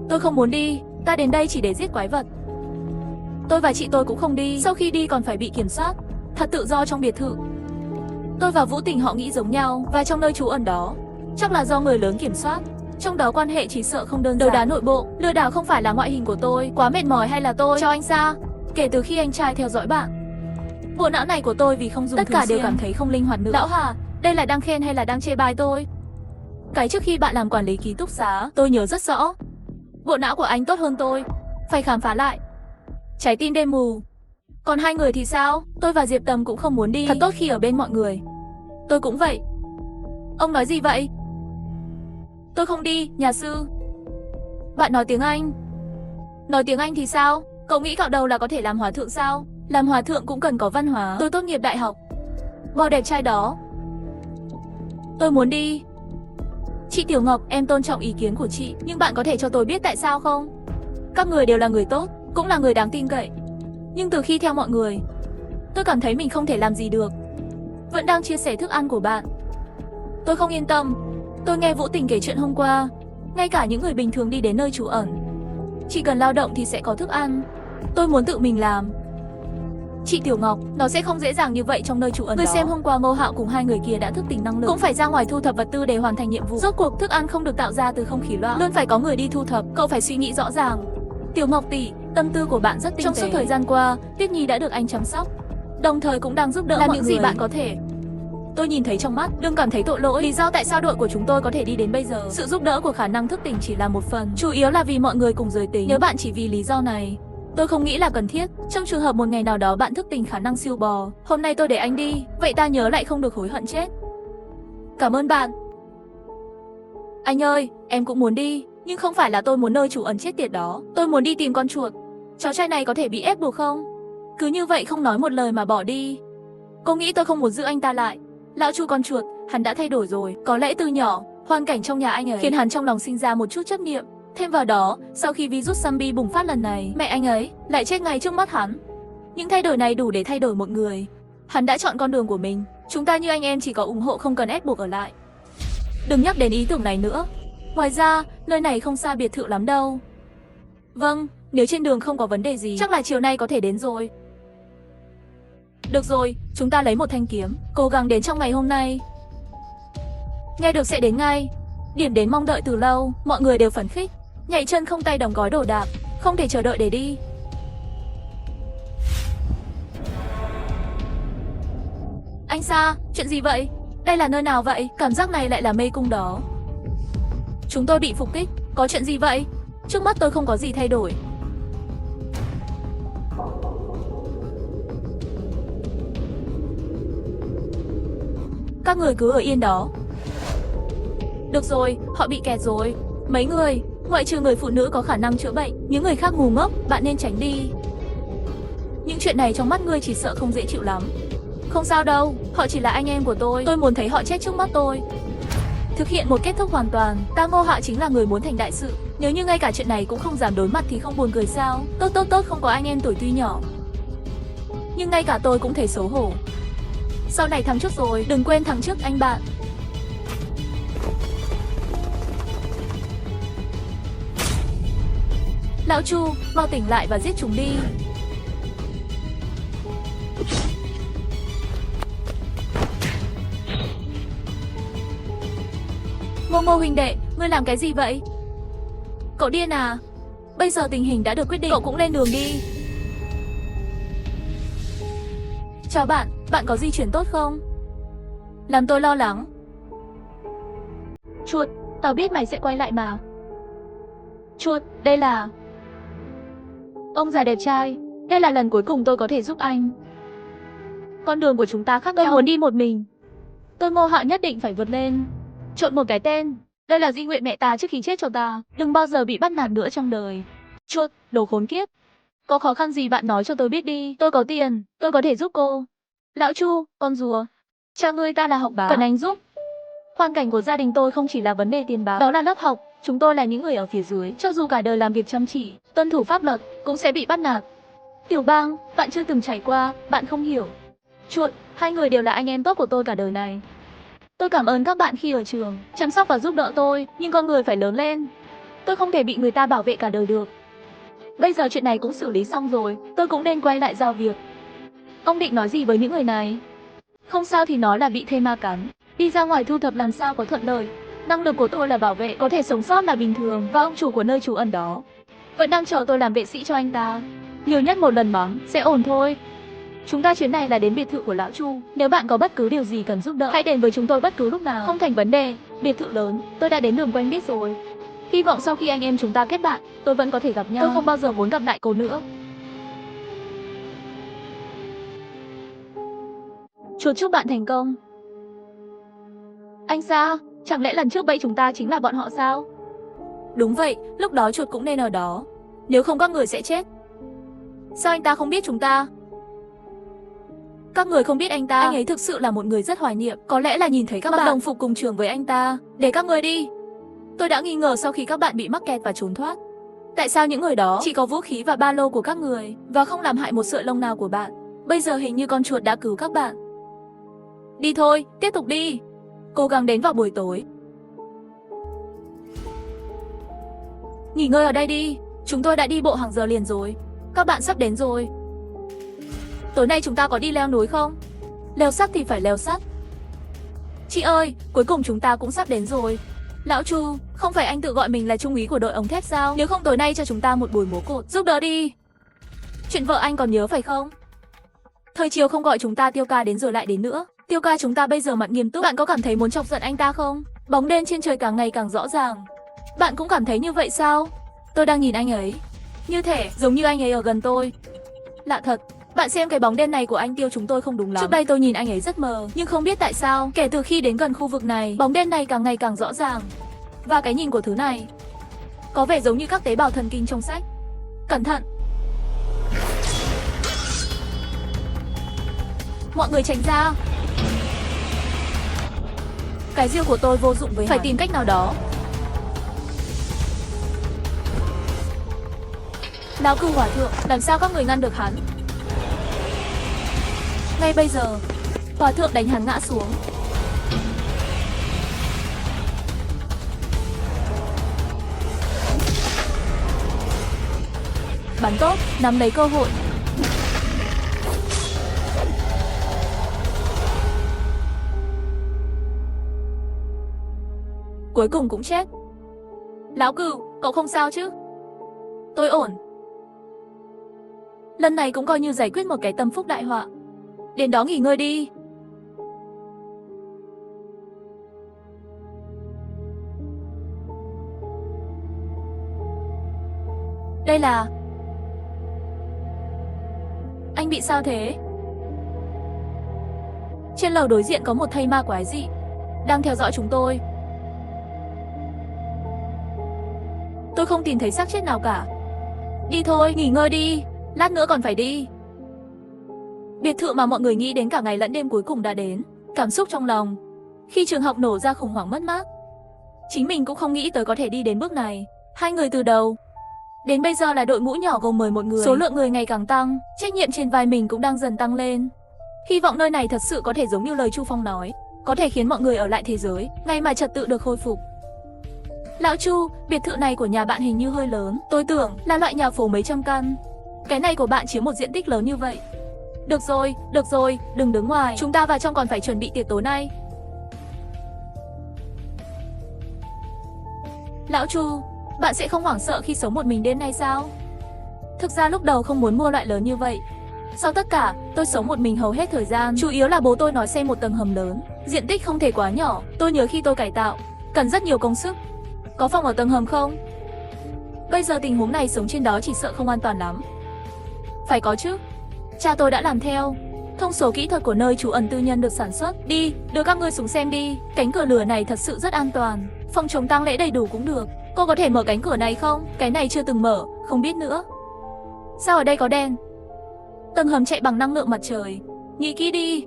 Tôi không muốn đi. Ta đến đây chỉ để giết quái vật. Tôi và chị tôi cũng không đi. Sau khi đi còn phải bị kiểm soát. Thật tự do trong biệt thự. Tôi và Vũ Tình họ nghĩ giống nhau. Và trong nơi trú ẩn đó, chắc là do người lớn kiểm soát. Trong đó quan hệ chỉ sợ không đơn giản. Đấu đá nội bộ, lừa đảo không phải là ngoại hình của tôi. Quá mệt mỏi hay là tôi cho anh xa? Kể từ khi anh trai theo dõi bạn, bộ não này của tôi vì không dùng tất cả đều cảm thấy không linh hoạt nữa. Lão Hà, đây là đang khen hay là đang chê bai tôi? Cái trước khi bạn làm quản lý ký túc xá, tôi nhớ rất rõ. Bộ não của anh tốt hơn tôi. Phải khám phá lại. Trái tim đêm mù. Còn hai người thì sao? Tôi và Diệp Tầm cũng không muốn đi. Thật tốt khi ở bên mọi người. Tôi cũng vậy. Ông nói gì vậy? Tôi không đi, nhà sư. Bạn nói tiếng Anh. Nói tiếng Anh thì sao? Cậu nghĩ cạo đầu là có thể làm hòa thượng sao? Làm hòa thượng cũng cần có văn hóa. Tôi tốt nghiệp đại học. Wow, đẹp trai đó. Tôi muốn đi. Chị Tiểu Ngọc, em tôn trọng ý kiến của chị, nhưng bạn có thể cho tôi biết tại sao không? Các người đều là người tốt, cũng là người đáng tin cậy. Nhưng từ khi theo mọi người, tôi cảm thấy mình không thể làm gì được. Vẫn đang chia sẻ thức ăn của bạn. Tôi không yên tâm. Tôi nghe Vũ Tình kể chuyện hôm qua. Ngay cả những người bình thường đi đến nơi trú ẩn, chỉ cần lao động thì sẽ có thức ăn. Tôi muốn tự mình làm. Chị Tiểu Ngọc, nó sẽ không dễ dàng như vậy trong nơi trú ẩn đó. Người xem hôm qua Ngô Hạo cùng hai người kia đã thức tỉnh năng lượng, cũng phải ra ngoài thu thập vật tư để hoàn thành nhiệm vụ. Rốt cuộc thức ăn không được tạo ra từ không khí loãng, luôn phải có người đi thu thập. Cậu phải suy nghĩ rõ ràng. Tiểu Ngọc tỷ, tâm tư của bạn rất tinh tế. Trong suốt thời gian qua, Tuyết Nhi đã được anh chăm sóc, đồng thời cũng đang giúp đỡ mọi người. Làm những gì bạn có thể. Tôi nhìn thấy trong mắt, đừng cảm thấy tội lỗi. Lý do tại sao đội của chúng tôi có thể đi đến bây giờ, sự giúp đỡ của khả năng thức tỉnh chỉ là một phần, chủ yếu là vì mọi người cùng giới tính. Nếu bạn chỉ vì lý do này, tôi không nghĩ là cần thiết. Trong trường hợp một ngày nào đó bạn thức tỉnh khả năng siêu bò, hôm nay tôi để anh đi, vậy ta nhớ lại không được hối hận chết. Cảm ơn bạn. Anh ơi, em cũng muốn đi, nhưng không phải là tôi muốn nơi trú ẩn chết tiệt đó. Tôi muốn đi tìm con chuột. Cháu trai này có thể bị ép buộc không? Cứ như vậy không nói một lời mà bỏ đi. Cô nghĩ tôi không muốn giữ anh ta lại. Lão Chu con chuột, hắn đã thay đổi rồi. Có lẽ từ nhỏ, hoàn cảnh trong nhà anh ấy khiến hắn trong lòng sinh ra một chút chấp niệm. Thêm vào đó, sau khi virus zombie bùng phát lần này, mẹ anh ấy lại chết ngay trước mắt hắn. Những thay đổi này đủ để thay đổi một người. Hắn đã chọn con đường của mình. Chúng ta như anh em chỉ có ủng hộ, không cần ép buộc ở lại. Đừng nhắc đến ý tưởng này nữa. Ngoài ra, nơi này không xa biệt thự lắm đâu. Vâng, nếu trên đường không có vấn đề gì, chắc là chiều nay có thể đến rồi. Được rồi, chúng ta lấy một thanh kiếm, cố gắng đến trong ngày hôm nay. Nghe được sẽ đến ngay. Điểm đến mong đợi từ lâu, mọi người đều phấn khích, nhảy chân không tay đóng gói đồ đạc, không thể chờ đợi để đi. Anh Sa, chuyện gì vậy? Đây là nơi nào vậy? Cảm giác này lại là mê cung đó. Chúng tôi bị phục kích, có chuyện gì vậy? Trước mắt tôi không có gì thay đổi. Các người cứ ở yên đó. Được rồi, họ bị kẹt rồi. Mấy người, ngoại trừ người phụ nữ có khả năng chữa bệnh, những người khác ngu ngốc, bạn nên tránh đi. Những chuyện này trong mắt ngươi chỉ sợ không dễ chịu lắm. Không sao đâu, họ chỉ là anh em của tôi muốn thấy họ chết trước mắt tôi. Thực hiện một kết thúc hoàn toàn, ta Ngô Hạo chính là người muốn thành đại sự. Nếu như ngay cả chuyện này cũng không dám đối mặt thì không buồn cười sao? Tốt, không có anh em tuổi tuy nhỏ, nhưng ngay cả tôi cũng thấy xấu hổ. Sau này thắng trước rồi, đừng quên thắng trước anh bạn. Lão Chu, mau tỉnh lại và giết chúng đi. Ngô huynh đệ, ngươi làm cái gì vậy? Cậu điên à? Bây giờ tình hình đã được quyết định, cậu cũng lên đường đi. Chào bạn, bạn có di chuyển tốt không? Làm tôi lo lắng. Chuột, tao biết mày sẽ quay lại mà. Chuột, đây là... Ông già đẹp trai, đây là lần cuối cùng tôi có thể giúp anh. Con đường của chúng ta khác nhau. Tôi muốn đi một mình. Tôi Ngô Hạo nhất định phải vượt lên. Trộn một cái tên. Đây là di nguyện mẹ ta trước khi chết cho ta. Đừng bao giờ bị bắt nạt nữa trong đời. Chuột, đồ khốn kiếp. Có khó khăn gì bạn nói cho tôi biết đi. Tôi có tiền, tôi có thể giúp cô. Lão Chu, con rùa. Cha ngươi ta là học bá, cần anh giúp. Hoàn cảnh của gia đình tôi không chỉ là vấn đề tiền bạc, đó là lớp học. Chúng tôi là những người ở phía dưới, cho dù cả đời làm việc chăm chỉ, tuân thủ pháp luật, cũng sẽ bị bắt nạt. Tiểu Bang, bạn chưa từng trải qua, bạn không hiểu. Chuột, hai người đều là anh em tốt của tôi cả đời này. Tôi cảm ơn các bạn khi ở trường, chăm sóc và giúp đỡ tôi, nhưng con người phải lớn lên. Tôi không thể bị người ta bảo vệ cả đời được. Bây giờ chuyện này cũng xử lý xong rồi, tôi cũng nên quay lại giao việc. Ông định nói gì với những người này? Không sao thì nói là bị thây ma cắn. Đi ra ngoài thu thập làm sao có thuận lợi. Năng lực của tôi là bảo vệ, có thể sống sót là bình thường. Và ông chủ của nơi trú ẩn đó vẫn đang chờ tôi làm vệ sĩ cho anh ta. Nhiều nhất một lần mắng, sẽ ổn thôi. Chúng ta chuyến này là đến biệt thự của Lão Chu. Nếu bạn có bất cứ điều gì cần giúp đỡ, hãy đến với chúng tôi bất cứ lúc nào. Không thành vấn đề. Biệt thự lớn, tôi đã đến đường quen biết rồi. Hy vọng sau khi anh em chúng ta kết bạn, tôi vẫn có thể gặp nhau. Tôi không bao giờ muốn gặp lại cô nữa. Chuột chúc bạn thành công. Anh Sa, chẳng lẽ lần trước bẫy chúng ta chính là bọn họ sao? Đúng vậy, lúc đó chuột cũng nên ở đó. Nếu không các người sẽ chết. Sao anh ta không biết chúng ta? Các người không biết anh ta, anh ấy thực sự là một người rất hoài niệm. Có lẽ là nhìn thấy các bạn đồng phục cùng trường với anh ta. Để các người đi. Tôi đã nghi ngờ sau khi các bạn bị mắc kẹt và trốn thoát. Tại sao những người đó chỉ có vũ khí và ba lô của các người và không làm hại một sợi lông nào của bạn? Bây giờ hình như con chuột đã cứu các bạn. Đi thôi, tiếp tục đi. Cố gắng đến vào buổi tối. Nghỉ ngơi ở đây đi. Chúng tôi đã đi bộ hàng giờ liền rồi. Các bạn sắp đến rồi. Tối nay chúng ta có đi leo núi không? Leo sắt thì phải leo sắt. Chị ơi, cuối cùng chúng ta cũng sắp đến rồi. Lão Chu, không phải anh tự gọi mình là trung úy của đội ống thép sao? Nếu không tối nay cho chúng ta một buổi múa cột, giúp đỡ đi. Chuyện vợ anh còn nhớ phải không? Thời chiều không gọi chúng ta Tiêu ca đến rồi lại đến nữa. Tiêu ca chúng ta bây giờ mặt nghiêm túc. Bạn có cảm thấy muốn chọc giận anh ta không? Bóng đen trên trời càng ngày càng rõ ràng. Bạn cũng cảm thấy như vậy sao? Tôi đang nhìn anh ấy. Như thể giống như anh ấy ở gần tôi. Lạ thật. Bạn xem cái bóng đen này của anh Tiêu chúng tôi không đúng lắm. Trước đây tôi nhìn anh ấy rất mờ, nhưng không biết tại sao, kể từ khi đến gần khu vực này, bóng đen này càng ngày càng rõ ràng. Và cái nhìn của thứ này có vẻ giống như các tế bào thần kinh trong sách. Cẩn thận. Mọi người tránh ra. Cái diêu của tôi vô dụng với phải tìm cách nào đó. Lão cừu hỏa thượng, làm sao các người ngăn được hắn? Ngay bây giờ, hòa thượng đánh hắn ngã xuống. Bắn tốt, nắm lấy cơ hội. Cuối cùng cũng chết. Lão cừu, cậu không sao chứ? Tôi ổn. Lần này cũng coi như giải quyết một cái tâm phúc đại họa. Đến đó nghỉ ngơi đi. Đây là... Anh bị sao thế? Trên lầu đối diện có một thây ma quái dị đang theo dõi chúng tôi. Tôi không tìm thấy xác chết nào cả. Đi thôi, nghỉ ngơi đi. Lát nữa còn phải đi. Biệt thự mà mọi người nghĩ đến cả ngày lẫn đêm cuối cùng đã đến. Cảm xúc trong lòng khi trường học nổ ra khủng hoảng mất mát. Chính mình cũng không nghĩ tới có thể đi đến bước này. Hai người từ đầu đến bây giờ là đội ngũ nhỏ gồm 11 người. Số lượng người ngày càng tăng, trách nhiệm trên vai mình cũng đang dần tăng lên. Hy vọng nơi này thật sự có thể giống như lời Chu Phong nói, có thể khiến mọi người ở lại thế giới, ngay mà trật tự được khôi phục. Lão Chu, biệt thự này của nhà bạn hình như hơi lớn. Tôi tưởng là loại nhà phố mấy trăm căn. Cái này của bạn chiếm một diện tích lớn như vậy. Được rồi, đừng đứng ngoài. Chúng ta vào trong còn phải chuẩn bị tiệc tối nay. Lão Chu, bạn sẽ không hoảng sợ khi sống một mình đêm nay sao? Thực ra lúc đầu không muốn mua loại lớn như vậy. Sau tất cả, tôi sống một mình hầu hết thời gian. Chủ yếu là bố tôi nói xây một tầng hầm lớn, diện tích không thể quá nhỏ. Tôi nhớ khi tôi cải tạo, cần rất nhiều công sức. Có phòng ở tầng hầm không? Bây giờ tình huống này sống trên đó chỉ sợ không an toàn lắm. Phải có chứ. Cha tôi đã làm theo. Thông số kỹ thuật của nơi trú ẩn tư nhân được sản xuất. Đi, đưa các ngươi xuống xem đi. Cánh cửa lửa này thật sự rất an toàn. Phòng chống tang lễ đầy đủ cũng được. Cô có thể mở cánh cửa này không? Cái này chưa từng mở, không biết nữa. Sao ở đây có đèn? Tầng hầm chạy bằng năng lượng mặt trời. Nghĩ kỹ đi.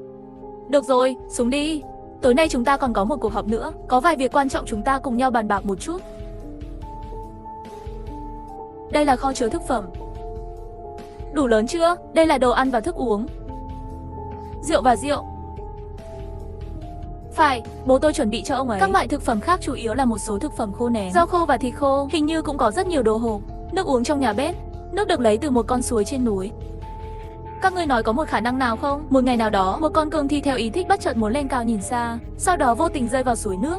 Được rồi, xuống đi. Tối nay chúng ta còn có một cuộc họp nữa. Có vài việc quan trọng chúng ta cùng nhau bàn bạc một chút. Đây là kho chứa thực phẩm. Đủ lớn chưa? Đây là đồ ăn và thức uống. Rượu và rượu. Phải, bố tôi chuẩn bị cho ông ấy. Các loại thực phẩm khác chủ yếu là một số thực phẩm khô nén, rau khô và thịt khô. Hình như cũng có rất nhiều đồ hộp. Nước uống trong nhà bếp. Nước được lấy từ một con suối trên núi. Các ngươi nói có một khả năng nào không? Một ngày nào đó, một con cương thi theo ý thích bất chợt muốn lên cao nhìn xa, sau đó vô tình rơi vào suối nước.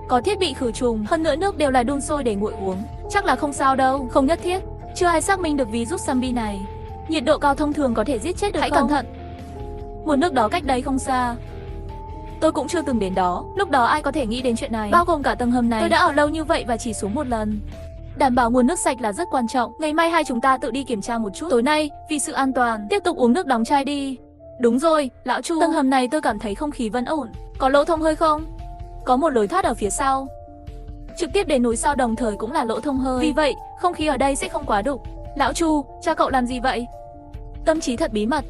Có thiết bị khử trùng, hơn nữa nước đều là đun sôi để nguội uống. Chắc là không sao đâu, không nhất thiết. Chưa ai xác minh được virus zombie này. Nhiệt độ cao thông thường có thể giết chết được. Hãy cẩn thận. Nguồn nước đó cách đây không xa. Tôi cũng chưa từng đến đó. Lúc đó ai có thể nghĩ đến chuyện này? Bao gồm cả tầng hầm này. Tôi đã ở lâu như vậy và chỉ xuống một lần. Đảm bảo nguồn nước sạch là rất quan trọng. Ngày mai hai chúng ta tự đi kiểm tra một chút. Tối nay, vì sự an toàn, tiếp tục uống nước đóng chai đi. Đúng rồi, lão Chu, tầng hầm này tôi cảm thấy không khí vẫn ổn. Có lỗ thông hơi không? Có một lối thoát ở phía sau. Trực tiếp đến núi sau đồng thời cũng là lỗ thông hơi. Vì vậy, không khí ở đây sẽ không quá đục. Lão Chu, cha cậu làm gì vậy? Tâm trí thật bí mật.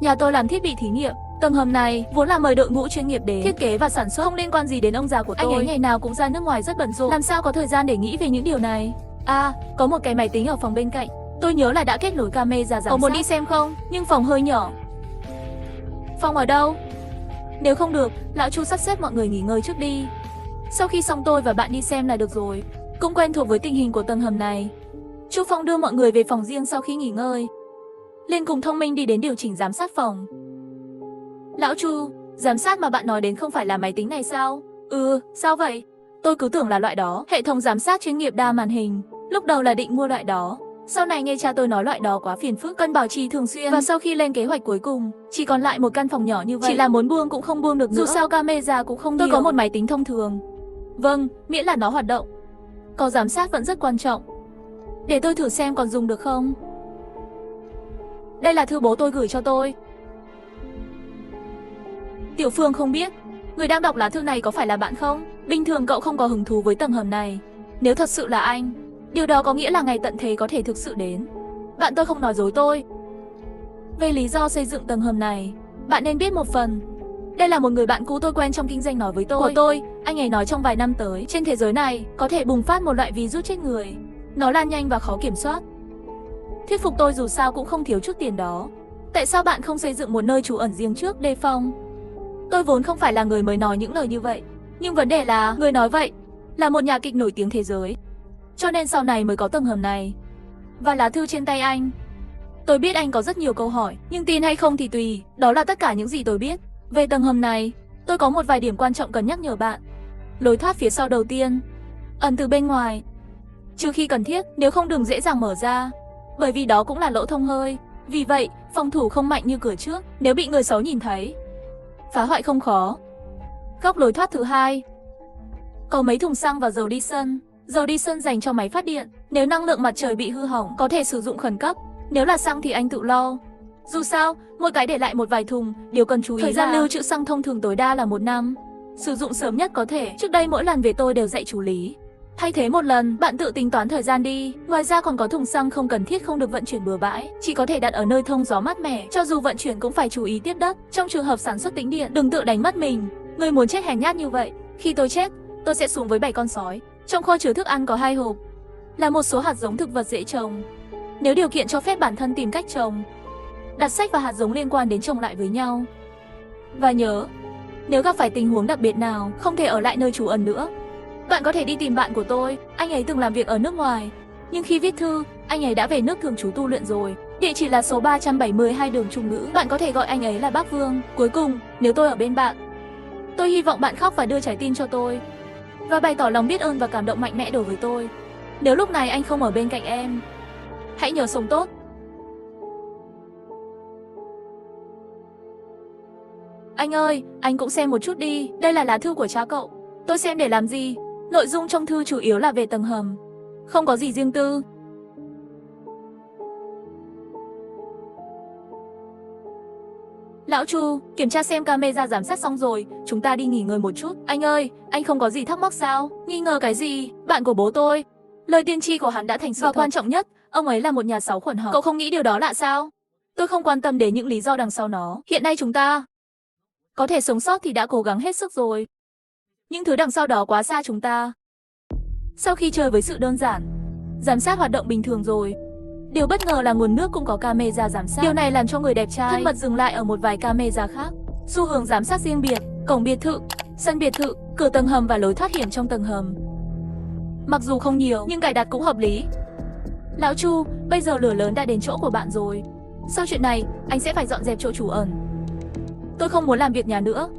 Nhà tôi làm thiết bị thí nghiệm. Tầng hầm này vốn là mời đội ngũ chuyên nghiệp đến thiết kế và sản xuất, không liên quan gì đến ông già của tôi. Anh ấy ngày nào cũng ra nước ngoài rất bận rộn, làm sao có thời gian để nghĩ về những điều này. À, có một cái máy tính ở phòng bên cạnh. Tôi nhớ là đã kết nối camera giám sát. Cậu muốn đi xem không? Nhưng phòng hơi nhỏ. Phòng ở đâu? Nếu không được, lão Chu sắp xếp mọi người nghỉ ngơi trước đi. Sau khi xong tôi và bạn đi xem là được rồi. Cũng quen thuộc với tình hình của tầng hầm này. Chu Phong đưa mọi người về phòng riêng sau khi nghỉ ngơi. Liên cùng Thông Minh đi đến điều chỉnh giám sát phòng. Lão Chu, giám sát mà bạn nói đến không phải là máy tính này sao? Ừ, sao vậy? Tôi cứ tưởng là loại đó, hệ thống giám sát chuyên nghiệp đa màn hình. Lúc đầu là định mua loại đó. Sau này nghe cha tôi nói loại đó quá phiền phức, cần bảo trì thường xuyên. Và sau khi lên kế hoạch cuối cùng, chỉ còn lại một căn phòng nhỏ như vậy. Chỉ là muốn buông cũng không buông được nữa. Dù sao camera cũng không nhiều. Tôi có một máy tính thông thường. Vâng, miễn là nó hoạt động. Có giám sát vẫn rất quan trọng. Để tôi thử xem còn dùng được không. Đây là thư bố tôi gửi cho tôi. Tiểu Phương không biết, người đang đọc lá thư này có phải là bạn không? Bình thường cậu không có hứng thú với tầng hầm này. Nếu thật sự là anh, điều đó có nghĩa là ngày tận thế có thể thực sự đến. Bạn tôi không nói dối tôi. Về lý do xây dựng tầng hầm này, bạn nên biết một phần. Đây là một người bạn cũ tôi quen trong kinh doanh nói với tôi. Của tôi, anh ấy nói trong vài năm tới, trên thế giới này có thể bùng phát một loại virus chết người. Nó lan nhanh và khó kiểm soát. Thuyết phục tôi dù sao cũng không thiếu chút tiền đó. Tại sao bạn không xây dựng một nơi trú ẩn riêng trước đề phòng? Tôi vốn không phải là người mới nói những lời như vậy. Nhưng vấn đề là, người nói vậy là một nhà kịch nổi tiếng thế giới. Cho nên sau này mới có tầng hầm này. Và lá thư trên tay anh. Tôi biết anh có rất nhiều câu hỏi, nhưng tin hay không thì tùy. Đó là tất cả những gì tôi biết. Về tầng hầm này, tôi có một vài điểm quan trọng cần nhắc nhở bạn. Lối thoát phía sau đầu tiên, ẩn từ bên ngoài. Trừ khi cần thiết, nếu không đừng dễ dàng mở ra. Bởi vì đó cũng là lỗ thông hơi. Vì vậy, phòng thủ không mạnh như cửa trước. Nếu bị người xấu nhìn thấy, phá hoại không khó. Góc lối thoát thứ hai, có mấy thùng xăng và dầu diesel. Dầu diesel dành cho máy phát điện. Nếu năng lượng mặt trời bị hư hỏng, có thể sử dụng khẩn cấp. Nếu là xăng thì anh tự lo. Dù sao, mỗi cái để lại một vài thùng. Điều cần chú ý thời gian lưu trữ xăng thông thường tối đa là 1 năm. Sử dụng sớm nhất có thể. Trước đây mỗi lần về tôi đều dạy chú lý. Thay thế một lần, bạn tự tính toán thời gian đi. Ngoài ra còn có thùng xăng không cần thiết không được vận chuyển bừa bãi, chỉ có thể đặt ở nơi thông gió mát mẻ. Cho dù vận chuyển cũng phải chú ý tiếp đất. Trong trường hợp sản xuất tĩnh điện, đừng tự đánh mất mình. Người muốn chết hèn nhát như vậy. Khi tôi chết, tôi sẽ xuống với 7 con sói. Trong kho chứa thức ăn có 2 hộp, là một số hạt giống thực vật dễ trồng. Nếu điều kiện cho phép bản thân tìm cách trồng, đặt sách và hạt giống liên quan đến trồng lại với nhau. Và nhớ, nếu gặp phải tình huống đặc biệt nào, không thể ở lại nơi trú ẩn nữa, bạn có thể đi tìm bạn của tôi. Anh ấy từng làm việc ở nước ngoài, nhưng khi viết thư, anh ấy đã về nước thường trú tu luyện rồi. Địa chỉ là số 372 đường Trung Ngữ. Bạn có thể gọi anh ấy là Bác Vương. Cuối cùng, nếu tôi ở bên bạn, tôi hy vọng bạn khóc và đưa trái tim cho tôi, và bày tỏ lòng biết ơn và cảm động mạnh mẽ đối với tôi. Nếu lúc này anh không ở bên cạnh em, hãy nhớ sống tốt. Anh ơi, anh cũng xem một chút đi. Đây là lá thư của cha cậu. Tôi xem để làm gì? Nội dung trong thư chủ yếu là về tầng hầm, không có gì riêng tư. Lão Chu, kiểm tra xem camera giám sát xong rồi, chúng ta đi nghỉ ngơi một chút. Anh ơi, anh không có gì thắc mắc sao? Nghi ngờ cái gì? Bạn của bố tôi, lời tiên tri của hắn đã thành sự thật. Và quan trọng nhất, ông ấy là một nhà sáu khuẩn học. Cậu không nghĩ điều đó lạ sao? Tôi không quan tâm đến những lý do đằng sau nó. Hiện nay chúng ta có thể sống sót thì đã cố gắng hết sức rồi. Những thứ đằng sau đó quá xa chúng ta. Sau khi chơi với sự đơn giản, giám sát hoạt động bình thường rồi, điều bất ngờ là nguồn nước cũng có camera giám sát. Điều này làm cho người đẹp trai thân mật dừng lại ở một vài camera khác. Xu hướng giám sát riêng biệt, cổng biệt thự, sân biệt thự, cửa tầng hầm và lối thoát hiểm trong tầng hầm. Mặc dù không nhiều nhưng cài đặt cũng hợp lý. Lão Chu, bây giờ lửa lớn đã đến chỗ của bạn rồi. Sau chuyện này, anh sẽ phải dọn dẹp chỗ trú ẩn. Tôi không muốn làm việc nhà nữa.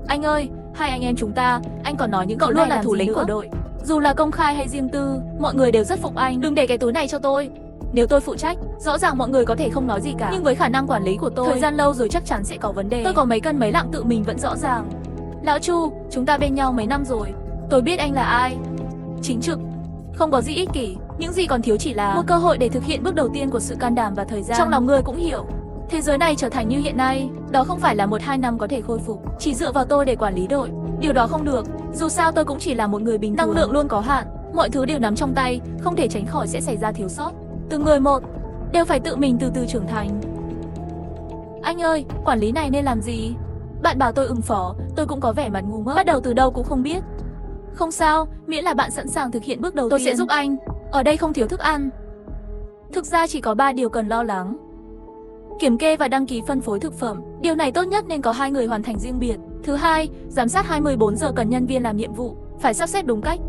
Anh ơi, hai anh em chúng ta, anh còn nói những cậu luôn là thủ lĩnh của đội. Dù là công khai hay riêng tư, mọi người đều rất phục anh. Đừng để cái túi này cho tôi. Nếu tôi phụ trách, rõ ràng mọi người có thể không nói gì cả. Nhưng với khả năng quản lý của tôi, thời gian lâu rồi chắc chắn sẽ có vấn đề. Tôi có mấy cân mấy lạng tự mình vẫn rõ ràng. Lão Chu, chúng ta bên nhau mấy năm rồi. Tôi biết anh là ai. Chính trực, không có gì ích kỷ. Những gì còn thiếu chỉ là một cơ hội để thực hiện bước đầu tiên của sự can đảm và thời gian. Trong lòng ngươi cũng hiểu, Thế giới này trở thành như hiện nay, đó không phải là 1-2 năm có thể khôi phục, chỉ dựa vào tôi để quản lý đội. Điều đó không được, dù sao tôi cũng chỉ là một người bình thường, năng lượng luôn có hạn, mọi thứ đều nắm trong tay, không thể tránh khỏi sẽ xảy ra thiếu sót. Từng người một, đều phải tự mình từ từ trưởng thành. Anh ơi, quản lý này nên làm gì? Bạn bảo tôi phó, tôi cũng có vẻ mặt ngu ngốc, bắt đầu từ đâu cũng không biết. Không sao, miễn là bạn sẵn sàng thực hiện bước đầu tiên. Tôi sẽ giúp anh, ở đây không thiếu thức ăn. Thực ra chỉ có 3 điều cần lo lắng. Kiểm kê và đăng ký phân phối thực phẩm, điều này tốt nhất nên có 2 người hoàn thành riêng biệt. Thứ hai, giám sát 24 giờ cần nhân viên làm nhiệm vụ, phải sắp xếp đúng cách.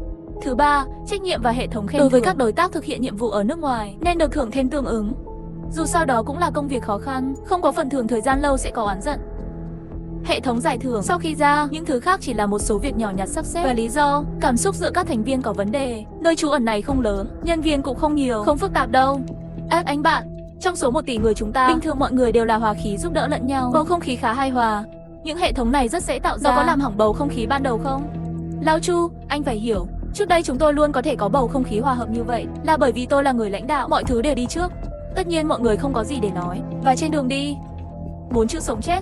Thứ ba, trách nhiệm và hệ thống khen thưởng. Đối với các đối tác thực hiện nhiệm vụ ở nước ngoài, nên được thưởng thêm tương ứng. Dù sao đó cũng là công việc khó khăn, không có phần thưởng thời gian lâu sẽ có oán giận. Hệ thống giải thưởng, sau khi ra, những thứ khác chỉ là một số việc nhỏ nhặt sắp xếp. Và lý do, cảm xúc giữa các thành viên có vấn đề. Nơi trú ẩn này không lớn, nhân viên cũng không nhiều, không phức tạp đâu. Anh bạn, trong số 1 tỷ người chúng ta, bình thường mọi người đều là hòa khí giúp đỡ lẫn nhau, bầu không khí khá hài hòa. Những hệ thống này rất dễ tạo ra. Nó có làm hỏng bầu không khí ban đầu không? Lao Chu, anh phải hiểu, trước đây chúng tôi luôn có thể có bầu không khí hòa hợp như vậy, là bởi vì tôi là người lãnh đạo, mọi thứ đều đi trước. Tất nhiên mọi người không có gì để nói. Và trên đường đi, 4 chữ sống chết.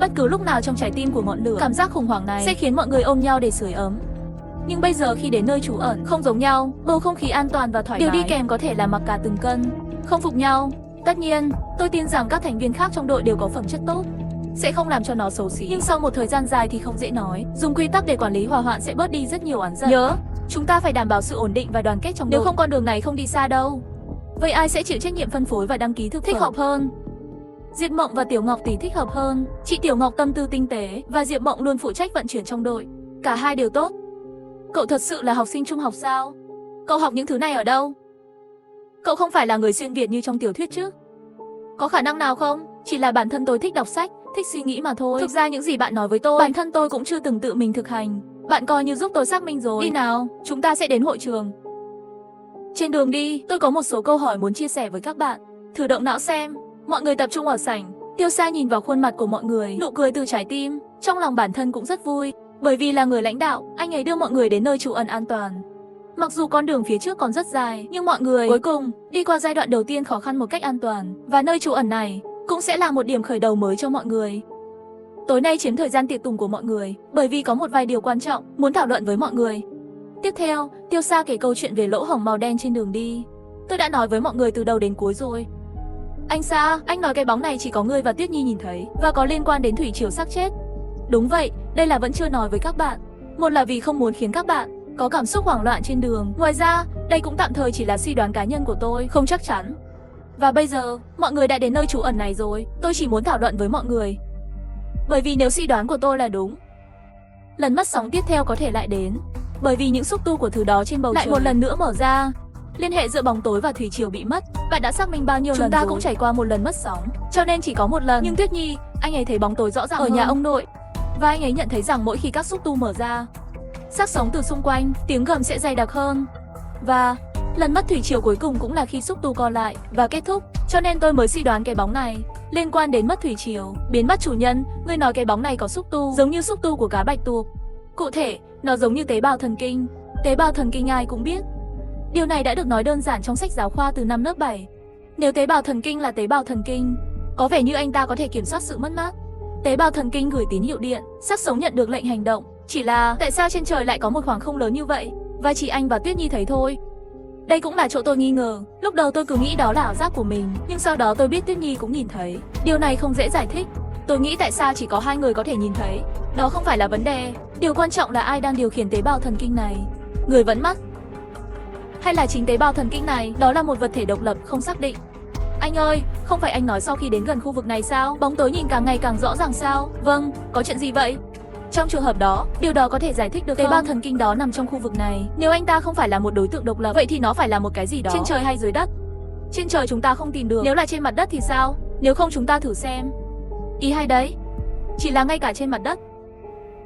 Bất cứ lúc nào trong trái tim của ngọn lửa, cảm giác khủng hoảng này sẽ khiến mọi người ôm nhau để sưởi ấm. Nhưng bây giờ khi đến nơi trú ẩn, không giống nhau, bầu không khí an toàn và thoải mái. Điều đi kèm có thể là mặc cả từng cân, không phục nhau. Tất nhiên, tôi tin rằng các thành viên khác trong đội đều có phẩm chất tốt, sẽ không làm cho nó xấu xí. Nhưng sau một thời gian dài thì không dễ nói. Dùng quy tắc để quản lý hỏa hoạn sẽ bớt đi rất nhiều oán giận. Nhớ, chúng ta phải đảm bảo sự ổn định và đoàn kết trong đội. Nếu không con đường này không đi xa đâu. Vậy ai sẽ chịu trách nhiệm phân phối và đăng ký thực phẩm? Thích hợp hơn Diệp Mộng và Tiểu Ngọc tỷ thích hợp hơn. Chị Tiểu Ngọc tâm tư tinh tế và Diệp Mộng luôn phụ trách vận chuyển trong đội. Cả hai đều tốt. Cậu thật sự là học sinh trung học sao? Cậu học những thứ này ở đâu? Cậu không phải là người xuyên Việt như trong tiểu thuyết chứ? Có khả năng nào không? Chỉ là bản thân tôi thích đọc sách, thích suy nghĩ mà thôi. Thực ra những gì bạn nói với tôi, bản thân tôi cũng chưa từng tự mình thực hành. Bạn coi như giúp tôi xác minh rồi. Đi nào, chúng ta sẽ đến hội trường. Trên đường đi, tôi có một số câu hỏi muốn chia sẻ với các bạn. Thử động não xem. Mọi người tập trung ở sảnh. Tiêu Sa nhìn vào khuôn mặt của mọi người, nụ cười từ trái tim. Trong lòng bản thân cũng rất vui. Bởi vì là người lãnh đạo, anh ấy đưa mọi người đến nơi trú ẩn an toàn. Mặc dù con đường phía trước còn rất dài, nhưng mọi người cuối cùng đi qua giai đoạn đầu tiên khó khăn một cách an toàn. Và nơi trú ẩn này cũng sẽ là một điểm khởi đầu mới cho mọi người. Tối nay chiếm thời gian tiệc tùng của mọi người, bởi vì có một vài điều quan trọng muốn thảo luận với mọi người. Tiếp theo, Tiêu Sa kể câu chuyện về lỗ hổng màu đen trên đường đi. Tôi đã nói với mọi người từ đầu đến cuối rồi. Anh Sa, anh nói cái bóng này chỉ có ngươi và Tuyết Nhi nhìn thấy, và có liên quan đến thủy triều xác chết. Đúng vậy, đây là vẫn chưa nói với các bạn. Một là vì không muốn khiến các bạn có cảm xúc hoảng loạn trên đường. Ngoài ra, đây cũng tạm thời chỉ là suy đoán cá nhân của tôi, không chắc chắn. Và bây giờ, mọi người đã đến nơi trú ẩn này rồi, tôi chỉ muốn thảo luận với mọi người. Bởi vì nếu suy đoán của tôi là đúng, lần mất sóng tiếp theo có thể lại đến. Bởi vì những xúc tu của thứ đó trên bầu trời lại một lần nữa mở ra. Liên hệ giữa bóng tối và thủy triều bị mất, bạn đã xác minh bao nhiêu lần rồi? Chúng ta cũng trải qua một lần mất sóng, cho nên chỉ có một lần. Nhưng Tuyết Nhi, anh ấy thấy bóng tối rõ ràng ở nhà ông nội. Và anh ấy nhận thấy rằng mỗi khi các xúc tu mở ra, xác sống từ xung quanh, tiếng gầm sẽ dày đặc hơn. Và lần mất thủy triều cuối cùng cũng là khi xúc tu co lại và kết thúc. Cho nên tôi mới suy đoán cái bóng này liên quan đến mất thủy triều. Biến mất chủ nhân, ngươi nói cái bóng này có xúc tu, giống như xúc tu của cá bạch tuộc. Cụ thể, nó giống như tế bào thần kinh. Tế bào thần kinh ai cũng biết. Điều này đã được nói đơn giản trong sách giáo khoa từ năm lớp 7. Nếu tế bào thần kinh là tế bào thần kinh, có vẻ như anh ta có thể kiểm soát sự mất mát. Tế bào thần kinh gửi tín hiệu điện, xác sống nhận được lệnh hành động. Chỉ là tại sao trên trời lại có một khoảng không lớn như vậy, và chỉ anh và Tuyết Nhi thấy thôi. Đây cũng là chỗ tôi nghi ngờ. Lúc đầu tôi cứ nghĩ đó là ảo giác của mình, nhưng sau đó tôi biết Tuyết Nhi cũng nhìn thấy. Điều này không dễ giải thích. Tôi nghĩ tại sao chỉ có 2 người có thể nhìn thấy. Đó không phải là vấn đề. Điều quan trọng là ai đang điều khiển tế bào thần kinh này. Người vẫn mắt, hay là chính tế bào thần kinh này? Đó là một vật thể độc lập, không xác định. Anh ơi, không phải anh nói sau khi đến gần khu vực này sao? Bóng tối nhìn càng ngày càng rõ ràng sao? Vâng, có chuyện gì vậy? Trong trường hợp đó, điều đó có thể giải thích được tế bào thần kinh đó nằm trong khu vực này. Nếu anh ta không phải là một đối tượng độc lập, vậy thì nó phải là một cái gì đó trên trời hay dưới đất. Trên trời chúng ta không tìm được, nếu là trên mặt đất thì sao? Nếu không chúng ta thử xem. Ý hay đấy. Chỉ là ngay cả trên mặt đất,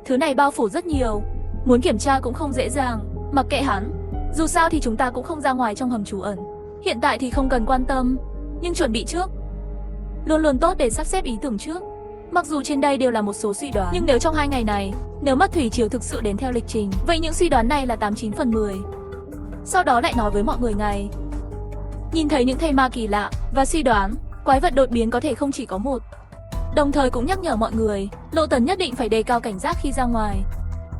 thứ này bao phủ rất nhiều, muốn kiểm tra cũng không dễ dàng. Mặc kệ hắn, dù sao thì chúng ta cũng không ra ngoài trong hầm trú ẩn. Hiện tại thì không cần quan tâm, nhưng chuẩn bị trước luôn luôn tốt để sắp xếp ý tưởng trước. Mặc dù trên đây đều là một số suy đoán, nhưng nếu trong 2 ngày này, nếu mất thủy triều thực sự đến theo lịch trình, vậy những suy đoán này là 89 phần 10. Sau đó lại nói với mọi người ngày nhìn thấy những thây ma kỳ lạ và suy đoán. quái vật đột biến có thể không chỉ có một. Đồng thời cũng nhắc nhở mọi người, Lộ Tấn nhất định phải đề cao cảnh giác khi ra ngoài.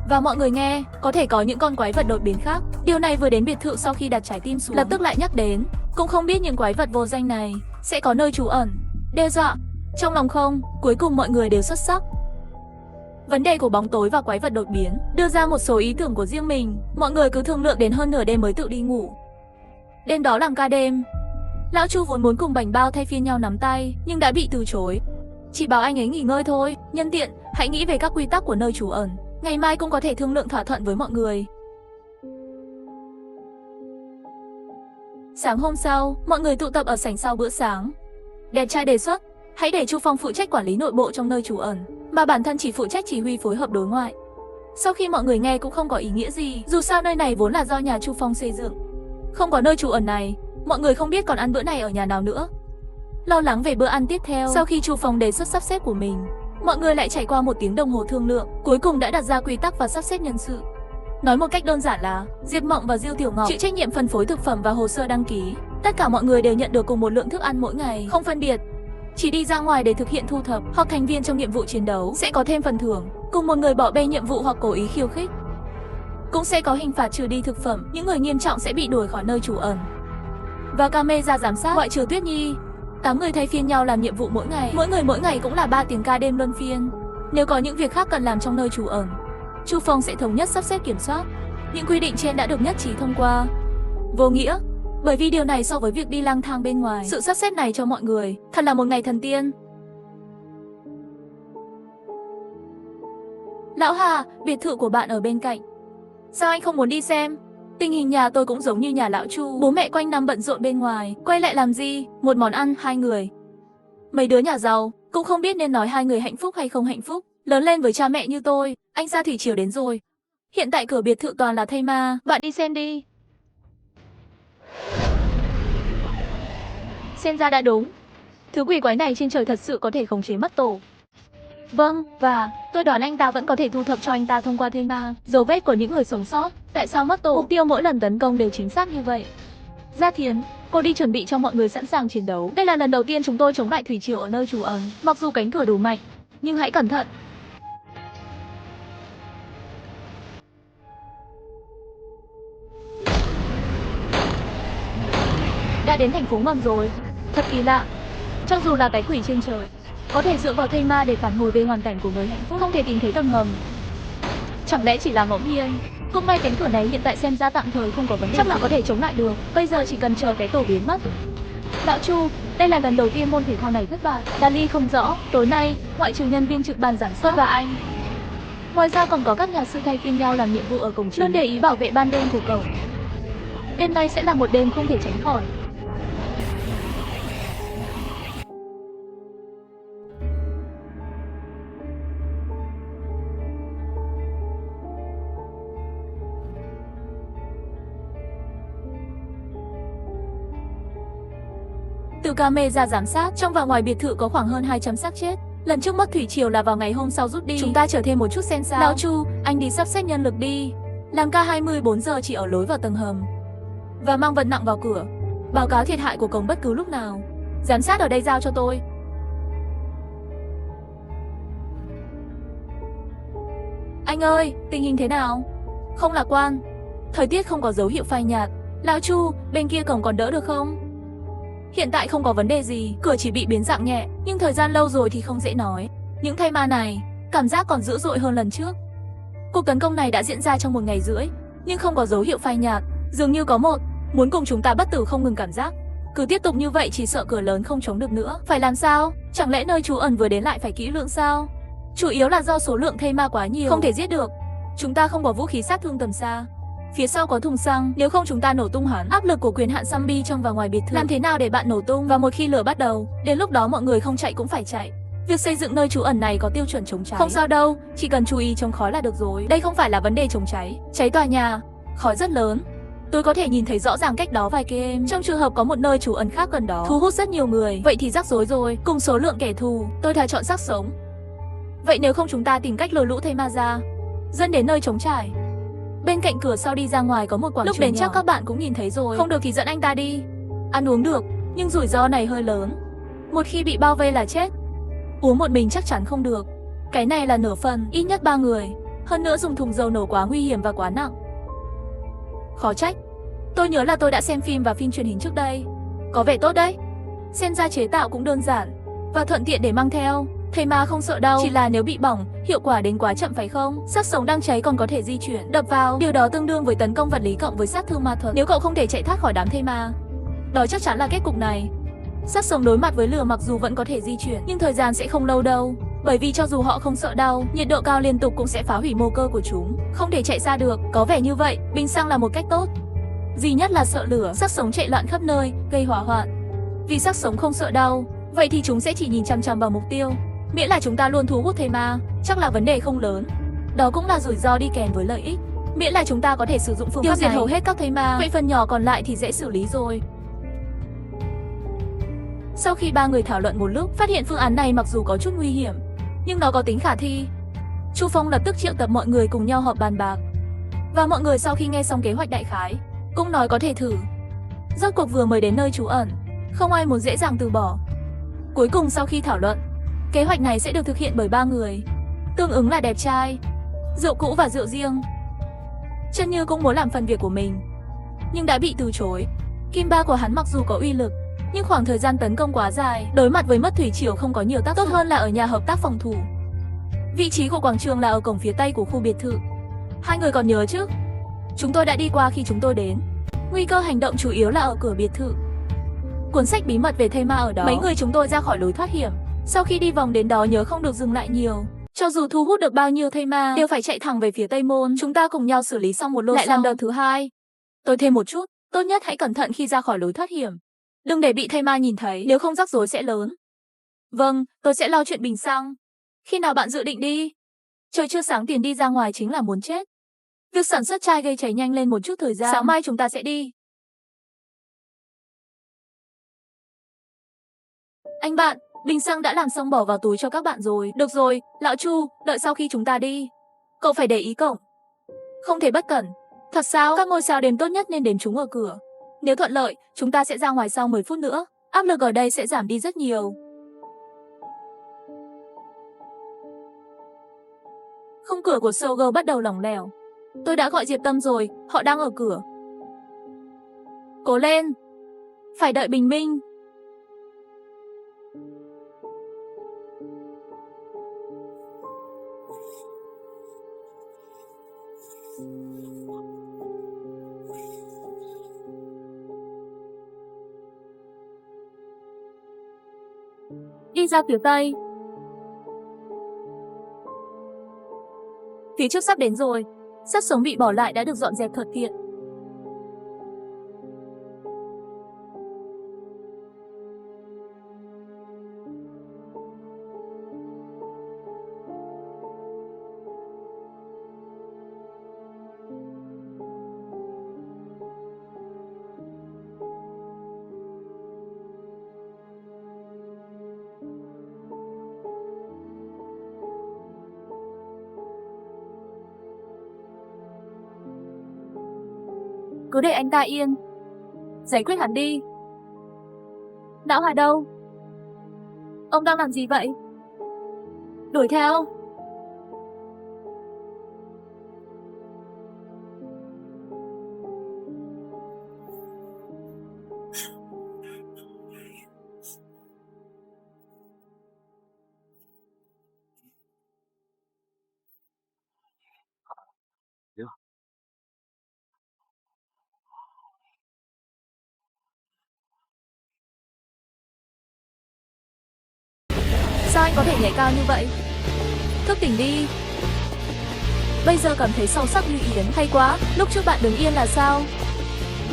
Và mọi người nghe, có thể có những con quái vật đột biến khác. Điều này vừa đến biệt thự sau khi đặt trái tim xuống, lập tức lại nhắc đến, cũng không biết những quái vật vô danh này sẽ có nơi trú ẩn, đe dọa. Trong lòng không, cuối cùng mọi người đều xuất sắc. Vấn đề của bóng tối và quái vật đột biến đưa ra một số ý tưởng của riêng mình. Mọi người cứ thương lượng đến hơn nửa đêm mới tự đi ngủ. Đêm đó làm ca đêm. Lão Chu vốn muốn cùng Bảnh Bao thay phiên nhau nắm tay, nhưng đã bị từ chối. Chỉ bảo anh ấy nghỉ ngơi thôi, nhân tiện, hãy nghĩ về các quy tắc của nơi trú ẩn. Ngày mai cũng có thể thương lượng thỏa thuận với mọi người. Sáng hôm sau, mọi người tụ tập ở sảnh sau bữa sáng. Đẹp trai đề xuất, hãy để Chu Phong phụ trách quản lý nội bộ trong nơi trú ẩn, mà bản thân chỉ phụ trách chỉ huy phối hợp đối ngoại. Sau khi mọi người nghe cũng không có ý nghĩa gì, dù sao nơi này vốn là do nhà Chu Phong xây dựng. Không có nơi trú ẩn này, mọi người không biết còn ăn bữa này ở nhà nào nữa. Lo lắng về bữa ăn tiếp theo, sau khi Chu Phong đề xuất sắp xếp của mình, mọi người lại trải qua 1 tiếng đồng hồ thương lượng, cuối cùng đã đặt ra quy tắc và sắp xếp nhân sự. Nói một cách đơn giản là, Diệp Mộng và Diêu Tiểu Ngọc chịu trách nhiệm phân phối thực phẩm và hồ sơ đăng ký. Tất cả mọi người đều nhận được cùng một lượng thức ăn mỗi ngày, không phân biệt. Chỉ đi ra ngoài để thực hiện thu thập, hoặc thành viên trong nhiệm vụ chiến đấu sẽ có thêm phần thưởng, cùng một người bỏ bê nhiệm vụ hoặc cố ý khiêu khích. Cũng sẽ có hình phạt trừ đi thực phẩm, những người nghiêm trọng sẽ bị đuổi khỏi nơi trú ẩn. Và camera giám sát, ngoại trừ Tuyết Nhi. 8 người thay phiên nhau làm nhiệm vụ mỗi ngày, mỗi ngày cũng là 3 tiếng ca đêm luân phiên. Nếu có những việc khác cần làm trong nơi trú ẩn, Chu Phong sẽ thống nhất sắp xếp kiểm soát. Những quy định trên đã được nhất trí thông qua. Vô nghĩa, bởi vì điều này so với việc đi lang thang bên ngoài, sự sắp xếp này cho mọi người thật là một ngày thần tiên. Lão Hà, biệt thự của bạn ở bên cạnh. Sao anh không muốn đi xem? Tình hình nhà tôi cũng giống như nhà lão Chu, bố mẹ quanh năm bận rộn bên ngoài, quay lại làm gì? Một món ăn, 2 người. Mấy đứa nhà giàu cũng không biết nên nói 2 người hạnh phúc hay không hạnh phúc. Lớn lên với cha mẹ như tôi, anh Sa Thủy Triều đến rồi. Hiện tại cửa biệt thự toàn là thây ma, bạn đi xem đi. Xem ra đã đúng. Thứ quỷ quái này trên trời thật sự có thể khống chế mất tổ. Vâng, và tôi đoán anh ta vẫn có thể thu thập cho anh ta thông qua thây ma dấu vết của những người sống sót. Tại sao mất tổ? Mục tiêu mỗi lần tấn công đều chính xác như vậy. Gia Thiến, cô đi chuẩn bị cho mọi người sẵn sàng chiến đấu. Đây là lần đầu tiên chúng tôi chống lại Thủy Triều ở nơi trú ẩn. Mặc dù cánh cửa đủ mạnh, nhưng hãy cẩn thận. Đã đến thành phố ngầm rồi. Thật kỳ lạ. Cho dù là cái quỷ trên trời, có thể dựa vào thây ma để phản hồi về hoàn cảnh của người hạnh phúc, không thể tìm thấy tầng ngầm. Chẳng lẽ chỉ là ngẫu nhiên? Cũng may cánh cửa này hiện tại xem ra tạm thời không có vấn đề, chắc là có thể chống lại được. Bây giờ chỉ cần chờ cái tổ biến mất. Lão Chu, đây là lần đầu tiên môn thể thao này thất bại. Dali không rõ, tối nay, ngoại trừ nhân viên trực ban sản xuất và anh, ngoài ra còn có các nhà sư thay phiên nhau làm nhiệm vụ ở cổng chính, luôn để ý bảo vệ ban đêm của cổng. Đêm nay sẽ là một đêm không thể tránh khỏi. Từ camera giám sát, trong và ngoài biệt thự có khoảng hơn 200 xác chết. Lần trước mất Thủy Triều là vào ngày hôm sau rút đi. Chúng ta chờ thêm một chút xem sao. Lão Chu, anh đi sắp xếp nhân lực đi. Làm ca 24 giờ chỉ ở lối vào tầng hầm. Và mang vật nặng vào cửa. Báo cáo thiệt hại của cổng bất cứ lúc nào. Giám sát ở đây giao cho tôi. Anh ơi, tình hình thế nào? Không lạc quan. Thời tiết không có dấu hiệu phai nhạt. Lão Chu, bên kia cổng còn đỡ được không? Hiện tại không có vấn đề gì, cửa chỉ bị biến dạng nhẹ, nhưng thời gian lâu rồi thì không dễ nói. Những thây ma này, cảm giác còn dữ dội hơn lần trước. Cuộc tấn công này đã diễn ra trong 1 ngày rưỡi, nhưng không có dấu hiệu phai nhạt. Dường như có một muốn cùng chúng ta bất tử không ngừng cảm giác. Cứ tiếp tục như vậy chỉ sợ cửa lớn không chống được nữa. Phải làm sao? Chẳng lẽ nơi trú ẩn vừa đến lại phải kỹ lưỡng sao? Chủ yếu là do số lượng thây ma quá nhiều, không thể giết được. Chúng ta không có vũ khí sát thương tầm xa. Phía sau có thùng xăng, nếu không chúng ta nổ tung hắn. Áp lực của quyền hạn zombie trong và ngoài biệt thự. Làm thế nào để bạn nổ tung? Và một khi lửa bắt đầu, đến lúc đó mọi người không chạy cũng phải chạy. Việc xây dựng nơi trú ẩn này có tiêu chuẩn chống cháy. Không sao đâu, chỉ cần chú ý chống khói là được rồi. Đây không phải là vấn đề chống cháy. Cháy tòa nhà, khói rất lớn. Tôi có thể nhìn thấy rõ ràng cách đó vài km. Trong trường hợp có một nơi trú ẩn khác gần đó, thu hút rất nhiều người, vậy thì rắc rối rồi. Cùng số lượng kẻ thù, tôi thà chọn xác sống. Vậy nếu không chúng ta tìm cách lôi lũ thây ma ra, dẫn đến nơi trống trải. Bên cạnh cửa sau đi ra ngoài có một quảng trường. Lúc đến nhỏ, chắc các bạn cũng nhìn thấy rồi. Không được thì dẫn anh ta đi. Ăn uống được, nhưng rủi ro này hơi lớn. Một khi bị bao vây là chết. Uống một mình chắc chắn không được. Cái này là nửa phần, ít nhất 3 người. Hơn nữa dùng thùng dầu nổ quá nguy hiểm và quá nặng. Khó trách. Tôi nhớ là tôi đã xem phim và phim truyền hình trước đây. Có vẻ tốt đấy. Xem ra chế tạo cũng đơn giản và thuận tiện để mang theo. Thầy ma không sợ đau, chỉ là nếu bị bỏng, hiệu quả đến quá chậm phải không? Xác sống đang cháy còn có thể di chuyển, đập vào. Điều đó tương đương với tấn công vật lý cộng với sát thương ma thuật. Nếu cậu không thể chạy thoát khỏi đám thây ma, đó chắc chắn là kết cục này. Xác sống đối mặt với lửa mặc dù vẫn có thể di chuyển, nhưng thời gian sẽ không lâu đâu. Bởi vì cho dù họ không sợ đau, nhiệt độ cao liên tục cũng sẽ phá hủy mô cơ của chúng. Không thể chạy xa được, có vẻ như vậy, bình xăng là một cách tốt. Duy nhất là sợ lửa, xác sống chạy loạn khắp nơi, gây hỏa hoạn. Vì xác sống không sợ đau, vậy thì chúng sẽ chỉ nhìn chằm chằm vào mục tiêu. Miễn là chúng ta luôn thu hút thây ma, chắc là vấn đề không lớn. Đó cũng là rủi ro đi kèm với lợi ích. Miễn là chúng ta có thể sử dụng phương pháp này tiêu diệt hầu hết các thây ma, vậy phần nhỏ còn lại thì dễ xử lý rồi. Sau khi 3 người thảo luận một lúc, phát hiện phương án này mặc dù có chút nguy hiểm, nhưng nó có tính khả thi. Chu Phong lập tức triệu tập mọi người cùng nhau họp bàn bạc. Và mọi người sau khi nghe xong kế hoạch đại khái, cũng nói có thể thử. Rốt cuộc vừa mới đến nơi trú ẩn, không ai muốn dễ dàng từ bỏ. Cuối cùng sau khi thảo luận, kế hoạch này sẽ được thực hiện bởi 3 người, tương ứng là đẹp trai, rượu cũ và rượu riêng. Chân Như cũng muốn làm phần việc của mình, nhưng đã bị từ chối. Kim ba của hắn mặc dù có uy lực, nhưng khoảng thời gian tấn công quá dài, đối mặt với mất thủy triều không có nhiều tác dụng. Tốt hơn là ở nhà hợp tác phòng thủ. Vị trí của quảng trường là ở cổng phía tây của khu biệt thự. Hai người còn nhớ chứ? Chúng tôi đã đi qua khi chúng tôi đến. Nguy cơ hành động chủ yếu là ở cửa biệt thự. Cuốn sách bí mật về thây ma ở đó. Mấy người chúng tôi ra khỏi lối thoát hiểm. Sau khi đi vòng đến đó nhớ không được dừng lại nhiều. Cho dù thu hút được bao nhiêu thây ma, đều phải chạy thẳng về phía Tây Môn. Chúng ta cùng nhau xử lý xong một lô lại làm đợt thứ hai. Tôi thêm một chút, tốt nhất hãy cẩn thận khi ra khỏi lối thoát hiểm. Đừng để bị thây ma nhìn thấy, nếu không rắc rối sẽ lớn. Vâng, tôi sẽ lo chuyện bình xăng. Khi nào bạn dự định đi? Trời chưa sáng tiền đi ra ngoài chính là muốn chết. Việc sản xuất chai gây cháy nhanh lên một chút thời gian. Sáng mai chúng ta sẽ đi. Anh bạn, bình xăng đã làm xong bỏ vào túi cho các bạn rồi. Được rồi, lão Chu, đợi sau khi chúng ta đi. Cậu phải để ý cổng. Không thể bất cẩn. Thật sao? Các ngôi sao đếm tốt nhất nên đếm chúng ở cửa. Nếu thuận lợi, chúng ta sẽ ra ngoài sau 10 phút nữa. Áp lực ở đây sẽ giảm đi rất nhiều. Khung cửa của Sogo bắt đầu lỏng lẻo. Tôi đã gọi Diệp Tâm rồi, họ đang ở cửa. Cố lên. Phải đợi bình minh. Đi ra phía tây. Phía trước sắp đến rồi. Xác sống bị bỏ lại đã được dọn dẹp thật tiện. Cứ để anh ta yên. Giải quyết hắn đi. Lão Hà đâu? Ông đang làm gì vậy? Đuổi theo. Sao anh có thể nhảy cao như vậy? Thức tỉnh đi. Bây giờ cảm thấy sâu sắc như yến. Hay quá, lúc trước bạn đứng yên là sao?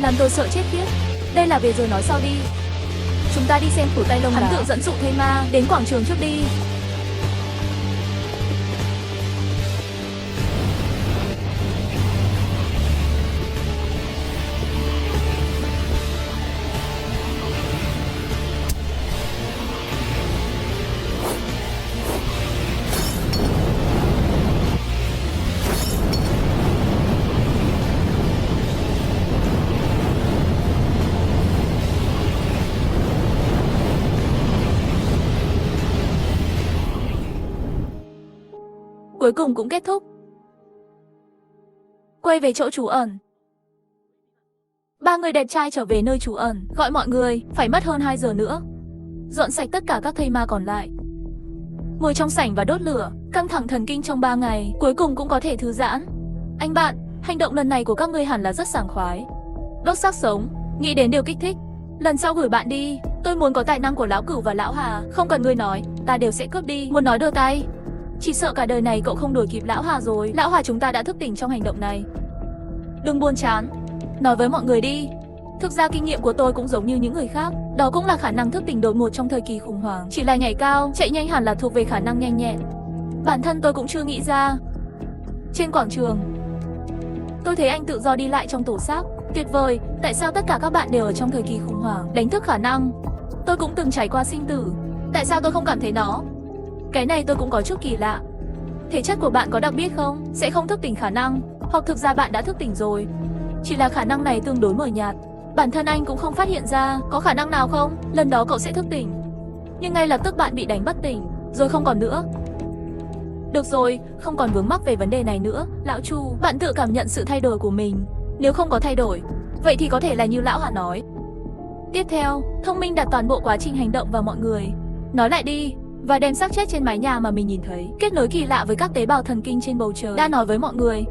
Làm tôi sợ chết khiếp. Đây là về rồi nói sau đi. Chúng ta đi xem phủ tay lông. Hắn tự dẫn dụ thây ma. Đến quảng trường trước đi. cuối cùng cũng kết thúc. Quay về chỗ trú ẩn. Ba người đẹp trai trở về nơi trú ẩn, gọi mọi người, phải mất hơn 2 giờ nữa. Dọn sạch tất cả các thây ma còn lại. Ngồi trong sảnh và đốt lửa, căng thẳng thần kinh trong 3 ngày, cuối cùng cũng có thể thư giãn. Anh bạn, hành động lần này của các ngươi hẳn là rất sảng khoái. Đốt xác sống, nghĩ đến điều kích thích. Lần sau gửi bạn đi, tôi muốn có tài năng của lão Cửu và lão Hà, không cần ngươi nói, ta đều sẽ cướp đi. Muốn nói đưa tay, chỉ sợ cả đời này cậu không đuổi kịp lão Hà rồi. Lão Hà chúng ta đã thức tỉnh trong hành động này. Đừng buồn chán, nói với mọi người đi. Thực ra kinh nghiệm của tôi cũng giống như những người khác, đó cũng là khả năng thức tỉnh đột ngột trong thời kỳ khủng hoảng. Chỉ là nhảy cao, chạy nhanh hẳn là thuộc về khả năng nhanh nhẹn. Bản thân tôi cũng chưa nghĩ ra. Trên quảng trường, tôi thấy anh tự do đi lại trong tổ xác. Tuyệt vời, tại sao tất cả các bạn đều ở trong thời kỳ khủng hoảng? Đánh thức khả năng. Tôi cũng từng trải qua sinh tử. Tại sao tôi không cảm thấy nó? Cái này tôi cũng có chút kỳ lạ. Thể chất của bạn có đặc biệt không? Sẽ không thức tỉnh khả năng, hoặc thực ra bạn đã thức tỉnh rồi. Chỉ là khả năng này tương đối mờ nhạt. Bản thân anh cũng không phát hiện ra. Có khả năng nào không? Lần đó cậu sẽ thức tỉnh, nhưng ngay lập tức bạn bị đánh bất tỉnh, rồi không còn nữa. Được rồi, không còn vướng mắc về vấn đề này nữa. Lão Chu, bạn tự cảm nhận sự thay đổi của mình. Nếu không có thay đổi, vậy thì có thể là như lão Hà nói. Tiếp theo, thông minh đặt toàn bộ quá trình hành động vào mọi người. Nói lại đi, và đem xác chết trên mái nhà mà mình nhìn thấy kết nối kỳ lạ với các tế bào thần kinh trên bầu trời. Đã nói với mọi người.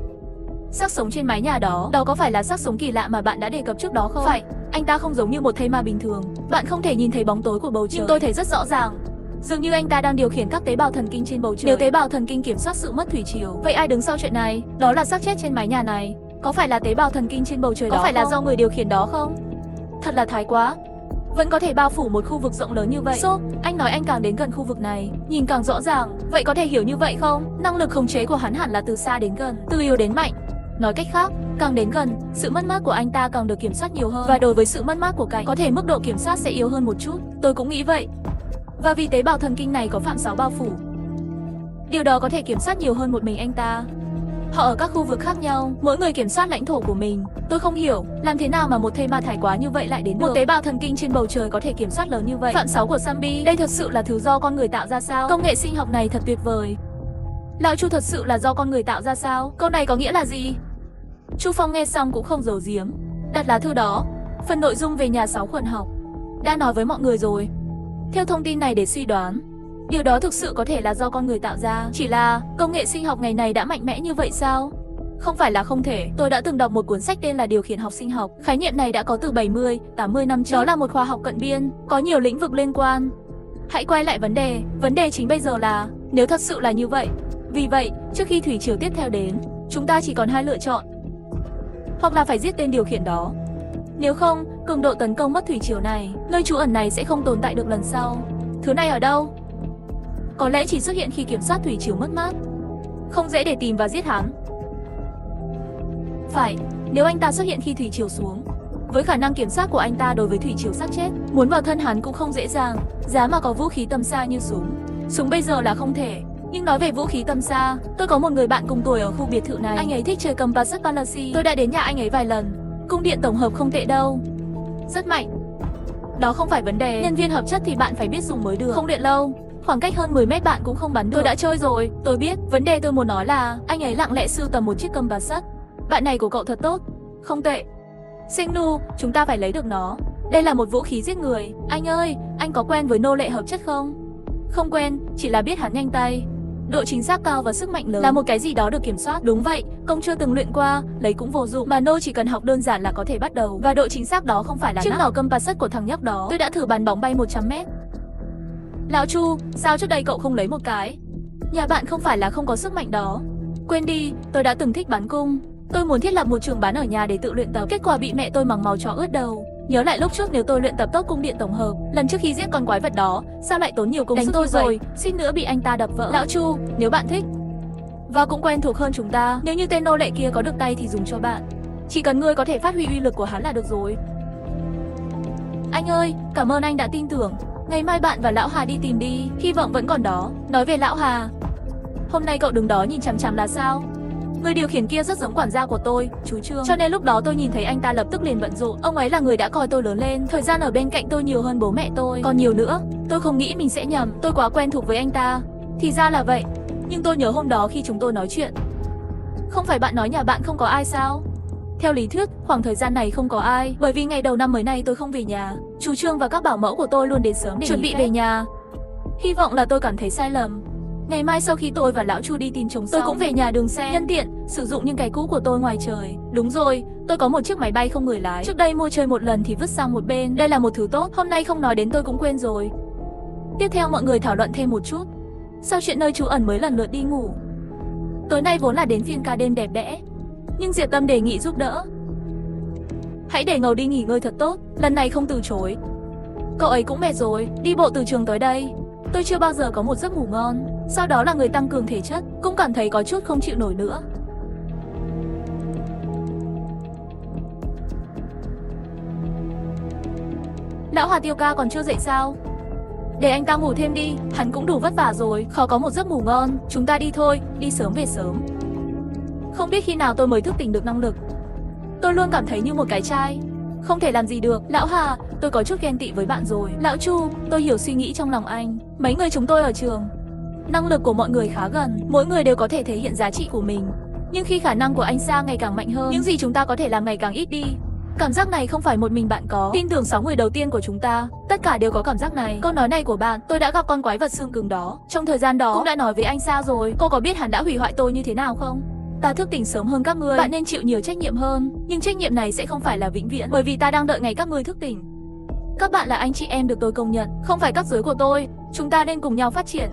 Xác sống trên mái nhà đó, đó có phải là xác sống kỳ lạ mà bạn đã đề cập trước đó không? Phải, anh ta không giống như một thây ma bình thường. Bạn không thể nhìn thấy bóng tối của bầu trời, nhưng tôi thấy rất rõ ràng. Dường như anh ta đang điều khiển các tế bào thần kinh trên bầu trời. Nếu tế bào thần kinh kiểm soát sự mất thủy triều, vậy ai đứng sau chuyện này? Đó là xác chết trên mái nhà này. Có phải là tế bào thần kinh trên bầu trời đó? Có phải là do người điều khiển đó không? Thật là thái quá. Vẫn có thể bao phủ một khu vực rộng lớn như vậy. Anh nói anh càng đến gần khu vực này, nhìn càng rõ ràng. Vậy có thể hiểu như vậy không? Năng lực khống chế của hắn hẳn là từ xa đến gần, từ yếu đến mạnh. Nói cách khác, càng đến gần, sự mất mát của anh ta càng được kiểm soát nhiều hơn. Và đối với sự mất mát của cảnh, có thể mức độ kiểm soát sẽ yếu hơn một chút. Tôi cũng nghĩ vậy. Và vì tế bào thần kinh này có phạm 6 bao phủ, điều đó có thể kiểm soát nhiều hơn một mình anh ta. Họ ở các khu vực khác nhau, mỗi người kiểm soát lãnh thổ của mình. Tôi không hiểu, làm thế nào mà một thây ma thái quá như vậy lại đến được. Một tế bào thần kinh trên bầu trời có thể kiểm soát lớn như vậy. Phạm 6 của Sambi, đây thật sự là thứ do con người tạo ra sao? Công nghệ sinh học này thật tuyệt vời. Lão Chu thật sự là do con người tạo ra sao? Câu này có nghĩa là gì? Chu Phong nghe xong cũng không giấu giếm. Đặt lá thư đó, phần nội dung về nhà 6 khuẩn học, đã nói với mọi người rồi. Theo thông tin này để suy đoán, điều đó thực sự có thể là do con người tạo ra. Chỉ là, công nghệ sinh học ngày này đã mạnh mẽ như vậy sao? Không phải là không thể. Tôi đã từng đọc một cuốn sách tên là Điều khiển học sinh học. Khái niệm này đã có từ 70, 80 năm trước. Đó là một khoa học cận biên, có nhiều lĩnh vực liên quan. Hãy quay lại vấn đề chính bây giờ là, nếu thật sự là như vậy. Vì vậy, trước khi thủy triều tiếp theo đến, chúng ta chỉ còn 2 lựa chọn. Hoặc là phải giết tên điều khiển đó. Nếu không, cường độ tấn công mất thủy triều này, nơi trú ẩn này sẽ không tồn tại được lần sau. Thứ này ở đâu? Có lẽ chỉ xuất hiện khi kiểm soát thủy triều mất mát. Không dễ để tìm và giết hắn. Phải, nếu anh ta xuất hiện khi thủy triều xuống, với khả năng kiểm soát của anh ta đối với thủy triều xác chết, muốn vào thân hắn cũng không dễ dàng. Giá mà có vũ khí tầm xa như súng. Súng bây giờ là không thể. Nhưng nói về vũ khí tầm xa, tôi có một người bạn cùng tuổi ở khu biệt thự này. Anh ấy thích chơi cầm Passat Palace. Tôi đã đến nhà anh ấy vài lần. Cung điện tổng hợp không tệ đâu. Rất mạnh. Đó không phải vấn đề. Nhân viên hợp chất thì bạn phải biết dùng mới được. Không điện lâu. Khoảng cách hơn 10 mét bạn cũng không bắn được. Tôi đã chơi rồi, tôi biết. Vấn đề tôi muốn nói là anh ấy lặng lẽ sưu tầm một chiếc cầm Passat. Bạn này của cậu thật tốt. Không tệ. Sinh-nu, chúng ta phải lấy được nó. Đây là một vũ khí giết người. Anh ơi, anh có quen với nô lệ hợp chất không? Không quen, chỉ là biết hắn nhanh tay. Độ chính xác cao và sức mạnh lớn, là một cái gì đó được kiểm soát. Đúng vậy, công chưa từng luyện qua, lấy cũng vô dụng. Mà nô chỉ cần học đơn giản là có thể bắt đầu. Và độ chính xác đó không phải là chiếc nỏ cầm Passat của thằng nhóc đó. Tôi đã thử bắn bóng bay 100 mét. Lão Chu, sao trước đây cậu không lấy một cái? Nhà bạn không phải là không có sức mạnh đó. Quên đi, tôi đã từng thích bắn cung. Tôi muốn thiết lập một trường bắn ở nhà để tự luyện tập. Kết quả bị mẹ tôi mắng màu chó ướt đầu. Nhớ lại lúc trước nếu tôi luyện tập tốt cung điện tổng hợp, lần trước khi giết con quái vật đó, sao lại tốn nhiều công sức tôi như vậy? Rồi, suýt nữa bị anh ta đập vỡ. Lão Chu, nếu bạn thích, và cũng quen thuộc hơn chúng ta, nếu như tên nô lệ kia có được tay thì dùng cho bạn. Chỉ cần ngươi có thể phát huy uy lực của hắn là được rồi. Anh ơi, cảm ơn anh đã tin tưởng. Ngày mai bạn và lão Hà đi tìm đi, hy vọng vẫn còn đó. Nói về lão Hà, hôm nay cậu đứng đó nhìn chằm chằm là sao? Người điều khiển kia rất giống quản gia của tôi, chú Trương. Cho nên lúc đó tôi nhìn thấy anh ta lập tức liền bận rộn. Ông ấy là người đã coi tôi lớn lên, thời gian ở bên cạnh tôi nhiều hơn bố mẹ tôi. Còn nhiều nữa, tôi không nghĩ mình sẽ nhầm, tôi quá quen thuộc với anh ta. Thì ra là vậy. Nhưng tôi nhớ hôm đó khi chúng tôi nói chuyện, không phải bạn nói nhà bạn không có ai sao? Theo lý thuyết, khoảng thời gian này không có ai, bởi vì ngày đầu năm mới này tôi không về nhà. Chú Trương và các bảo mẫu của tôi luôn đến sớm để chuẩn bị về nhà. Hy vọng là tôi cảm thấy sai lầm. Ngày mai sau khi tôi và lão Chu đi tin trống xong, tôi cũng về nhà đường xe, nhân tiện sử dụng những cái cũ của tôi ngoài trời. Đúng rồi, tôi có một chiếc máy bay không người lái. Trước đây mua chơi một lần thì vứt sang một bên. Đây là một thứ tốt, hôm nay không nói đến tôi cũng quên rồi. Tiếp theo mọi người thảo luận thêm một chút. Sau chuyện nơi trú ẩn mới lần lượt đi ngủ. Tối nay vốn là đến phiên ca đêm đẹp đẽ, nhưng Diệp Tâm đề nghị giúp đỡ. Hãy để Ngầu đi nghỉ ngơi thật tốt, lần này không từ chối. Cậu ấy cũng mệt rồi, đi bộ từ trường tới đây. Tôi chưa bao giờ có một giấc ngủ ngon. Sau đó là người tăng cường thể chất, cũng cảm thấy có chút không chịu nổi nữa. Lão Hà Tiêu ca còn chưa dậy sao? Để anh ta ngủ thêm đi, hắn cũng đủ vất vả rồi, khó có một giấc ngủ ngon. Chúng ta đi thôi, đi sớm về sớm. Không biết khi nào tôi mới thức tỉnh được năng lực. Tôi luôn cảm thấy như một cái chai, không thể làm gì được. Lão Hà, tôi có chút ghen tị với bạn rồi. Lão Chu, tôi hiểu suy nghĩ trong lòng anh. Mấy người chúng tôi ở trường, năng lực của mọi người khá gần, mỗi người đều có thể thể hiện giá trị của mình. Nhưng khi khả năng của anh Sa ngày càng mạnh hơn, những gì chúng ta có thể làm ngày càng ít đi. Cảm giác này không phải một mình bạn có. Tin tưởng 6 người đầu tiên của chúng ta, tất cả đều có cảm giác này. Câu nói này của bạn, tôi đã gặp con quái vật xương cứng đó. Trong thời gian đó, cũng đã nói với anh Sa rồi. Cô có biết hắn đã hủy hoại tôi như thế nào không? Ta thức tỉnh sớm hơn các ngươi, bạn nên chịu nhiều trách nhiệm hơn. Nhưng trách nhiệm này sẽ không phải là vĩnh viễn, bởi vì ta đang đợi ngày các ngươi thức tỉnh. Các bạn là anh chị em được tôi công nhận, không phải cấp dưới của tôi. Chúng ta nên cùng nhau phát triển.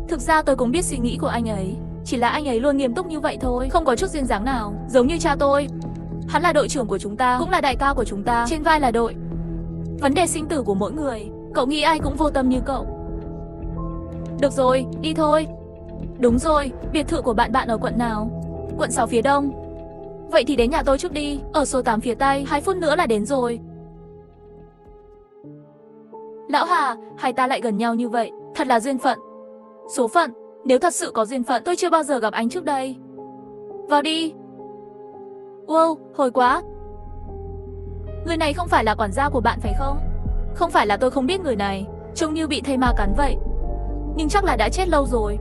Thực ra tôi cũng biết suy nghĩ của anh ấy, chỉ là anh ấy luôn nghiêm túc như vậy thôi, không có chút duyên dáng nào, giống như cha tôi. Hắn là đội trưởng của chúng ta, cũng là đại ca của chúng ta, trên vai là đội. Vấn đề sinh tử của mỗi người, cậu nghĩ ai cũng vô tâm như cậu. Được rồi, đi thôi. Đúng rồi, biệt thự của bạn ở quận nào? Quận 6 phía đông. Vậy thì đến nhà tôi trước đi, ở số 8 phía tây, 2 phút nữa là đến rồi. Lão Hà, hai ta lại gần nhau như vậy, thật là duyên phận. Số phận, nếu thật sự có duyên phận, tôi chưa bao giờ gặp anh trước đây. Vào đi. Wow, hồi quá. Người này không phải là quản gia của bạn phải không? Không phải là tôi không biết người này, trông như bị thây ma cắn vậy. Nhưng chắc là đã chết lâu rồi.